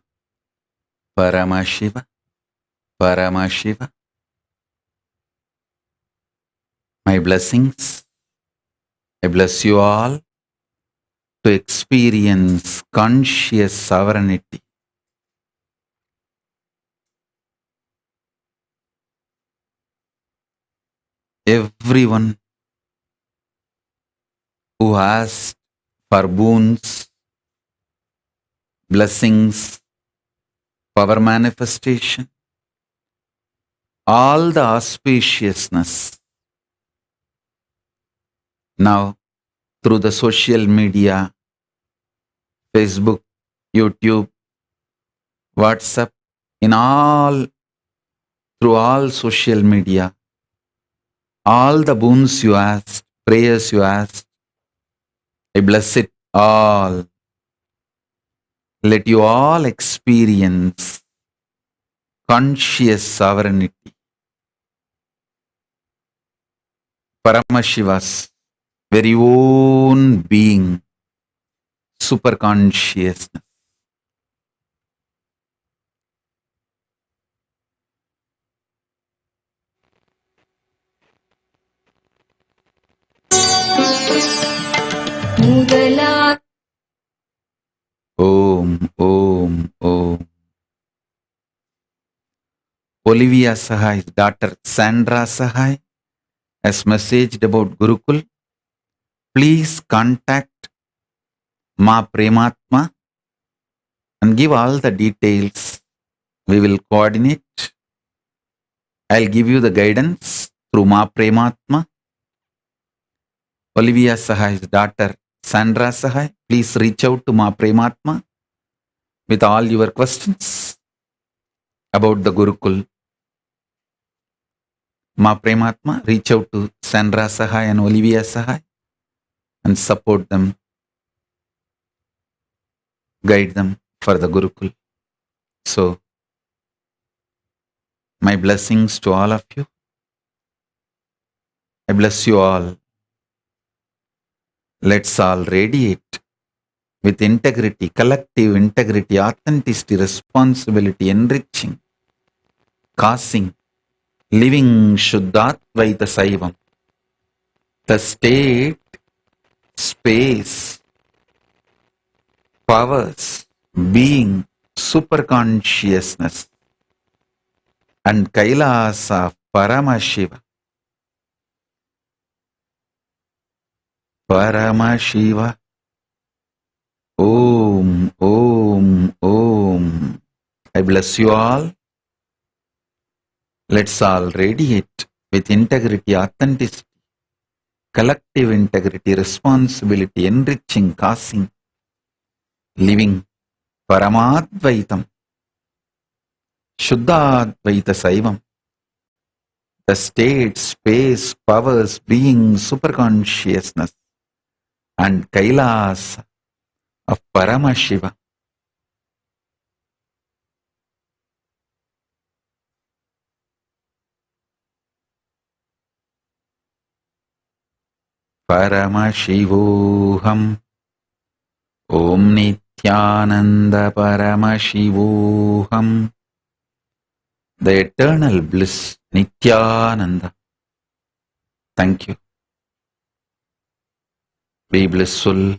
Paramashiva, Paramashiva. My blessings, I bless you all to experience conscious sovereignty. Everyone who asked for boons, blessings, power manifestation, all the auspiciousness. Now, through the social media, Facebook, YouTube, WhatsApp, through all social media, all the boons you asked, prayers you asked, I bless it all. Let you all experience conscious sovereignty. Paramashiva's very own being, super consciousness. Om, Om, Om. Olivia Sahai's daughter Sandra Sahai has messaged about Gurukul. Please contact Ma Prematma and give all the details. We will coordinate. I'll give you the guidance through Ma Prematma. Olivia Sahai's daughter Sandra Sahai, please reach out to Ma Prematma with all your questions about the Gurukul. Ma Prematma, reach out to Sandra Sahai and Olivia Sahai and support them, guide them for the Gurukul. So, my blessings to all of you. I bless you all. Let's all radiate with integrity, collective integrity, authenticity, responsibility, enriching, causing, living Shuddhatvaita Saivam. The state, space, powers, being, superconsciousness, and Kailasa of Paramashiva. Paramashiva. Om, Om, Om. I bless you all. Let's all radiate with integrity, authenticity, collective integrity, responsibility, enriching, causing, living Paramadvaitam, Shuddhadvaita Saivam. The state, space, powers, being, superconsciousness, and Kailasa of Paramashiva. Paramashivoham. Om Nithyananda Paramashivoham. The eternal bliss, Nithyananda. Thank you. Be blissful.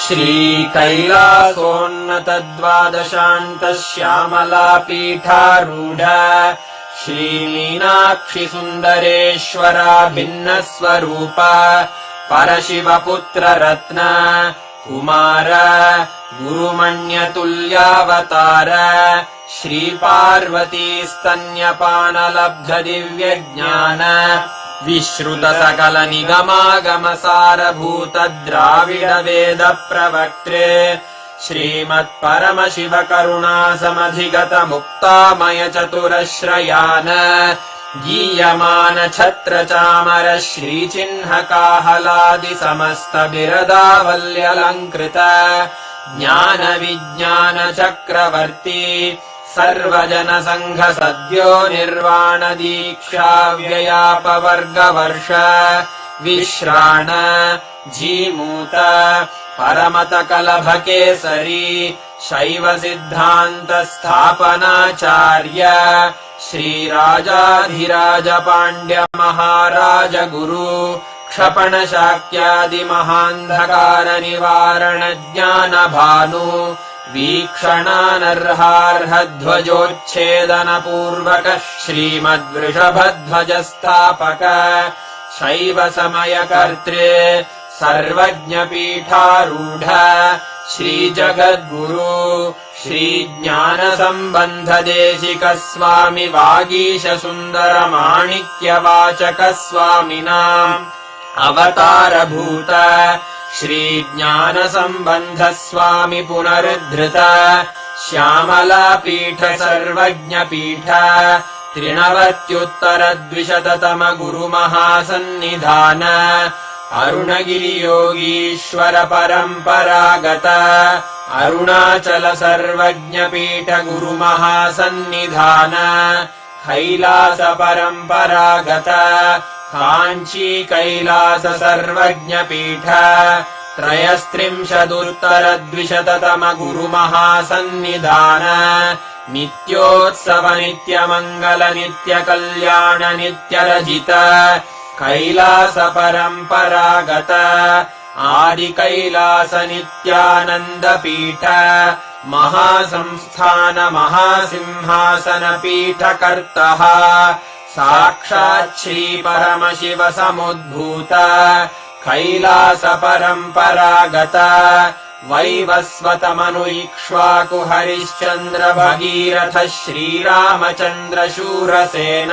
श्रीकैलासोन्नतद्वादशान्तश्यामलापीठारूढ श्रीमीनाक्षिसुन्दरेश्वरा भिन्नस्वरूप परशिवपुत्ररत्न Kumar गुरुमण्यतुल्यावतार श्रीपार्वतीस्तन्यपानलब्धदिव्यज्ञान विश्रुतसकलनिगमागमसारभूत द्राविडवेद प्रवक्त्रे श्रीमत्परमशिवकरुणासमधिगत मुक्तामय चतुरश्रयान गीयमान छत्र चामर श्रीचिह्न काहलादि समस्त बिरदावल्यलङ्कृत ज्ञान विज्ञान चक्रवर्ती सर्वजन संघ सद्यो निर्वाण दीक्षा व्ययापवर्गवर्ष विश्राण जीमूत परमत कलभ केसरी शैव सिद्धान्त स्थापनाचार्य श्रीराजाधिराज पाण्ड्य महाराज गुरु क्षपण शाक्यादि महान्धकार निवारण ज्ञान भानु वीक्षणानर्हार्ह ध्वजोच्छेदन पूर्वक श्रीमद्वृषभध्वज स्थापक शैव समय कर्तृ सर्वज्ञ पीठारूढ श्री जगद्गुरु श्री ज्ञान संबंध देशिक स्वामी वागीश सुंदर माणिक्य वाचक स्वामिनाम् अवतार भूत श्री ज्ञान संबंध स्वामी पुनरुद्धृत श्यामला पीठ सर्वज्ञ पीठ 93 गुरु महासन्निधान अरुणगिरि योगीश्वर परम्परागत अरुणाचल सर्वज्ञ पीठ गुरु महासन्निधान कैलास परम्परागत काञ्ची कैलास सर्वज्ञ पीठ 33 गुरु महासन्निधान नित्योत्सव नित्य मंगल नित्य कल्याण नित्य रजित कैलास परम्परागत आदि कैलास नित्यानंद पीठ महासंस्थान महासिंहासन पीठ कर्तः साक्षात् श्री परमशिव समुद्भूत कैलास परम्परागत वैवस्वत मनु इक्ष्वाकु हरिश्चन्द्र भगीरथ श्रीरामचन्द्र शूरसेन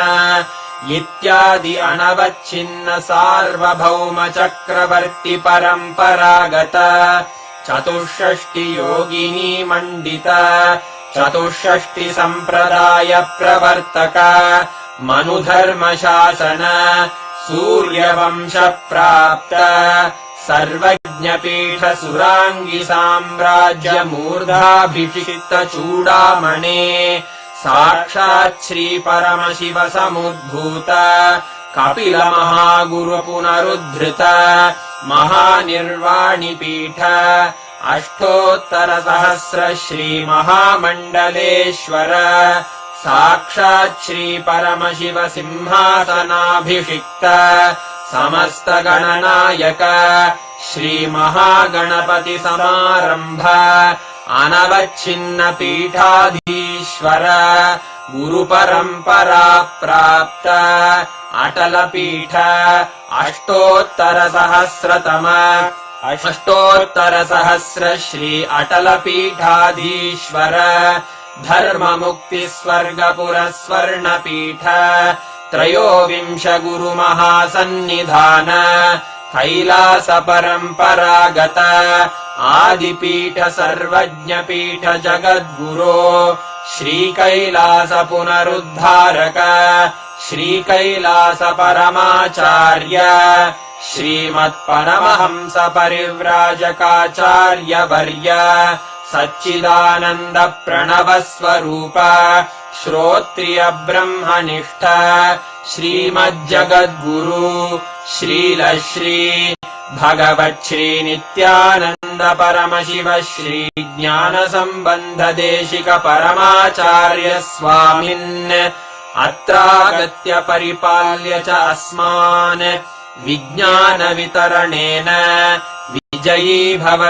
इत्यादि अनवच्छिन्न सार्वभौम चक्रवर्ति परम्परागत 64 योगिनी मंडित 64 संप्रदाय प्रवर्तक मनुधर्म शासन सूर्यवंश प्राप्त सर्वज्ञ पीठ सुरांगी साम्राज्य मूर्धाभिषिक्त चूडामणे साक्षात् श्री परमशिव समुद्भूत कपिल महागुरु पुनरुद्धृत महानिर्वाणि पीठ अष्टोत्तर सहस्र श्री महामण्डलेश्वर साक्षात् श्री परमशिव सिंहासनाभिषिक्त समस्त गणनायक श्री महागणपति समारंभ अनवच्छिन्न पीठाधीश्वर गुरु परंपरा प्राप्त अटल पीठ अष्टोत्तर सहस्र श्री अटल पीठाधीश्वर धर्म मुक्ति स्वर्गपुर स्वर्ण पीठ 23 गुरु महासन्निधान कैलास परम्परागत आदिपीठ सर्वज्ञ पीठ जगद्गुरो श्री कैलास पुनरुद्धारक श्री कैलास परमाचार्य श्रीमत्परमहंस परिव्राजकाचार्य वर्य सच्चिदानंद प्रणव स्वरूप श्रोत्रिय ब्रह्मनिष्ठ श्रीमज्जगद्गुरु श्रीलश्री भगवच्छ्री नित्यानंद परमशिव श्री ज्ञान संबंध देशिक परमाचार्य स्वामिन् अत्रागत्य परिपाल्य च अस्मान् विज्ञान वितरणेन विजयी भव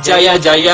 जय जय।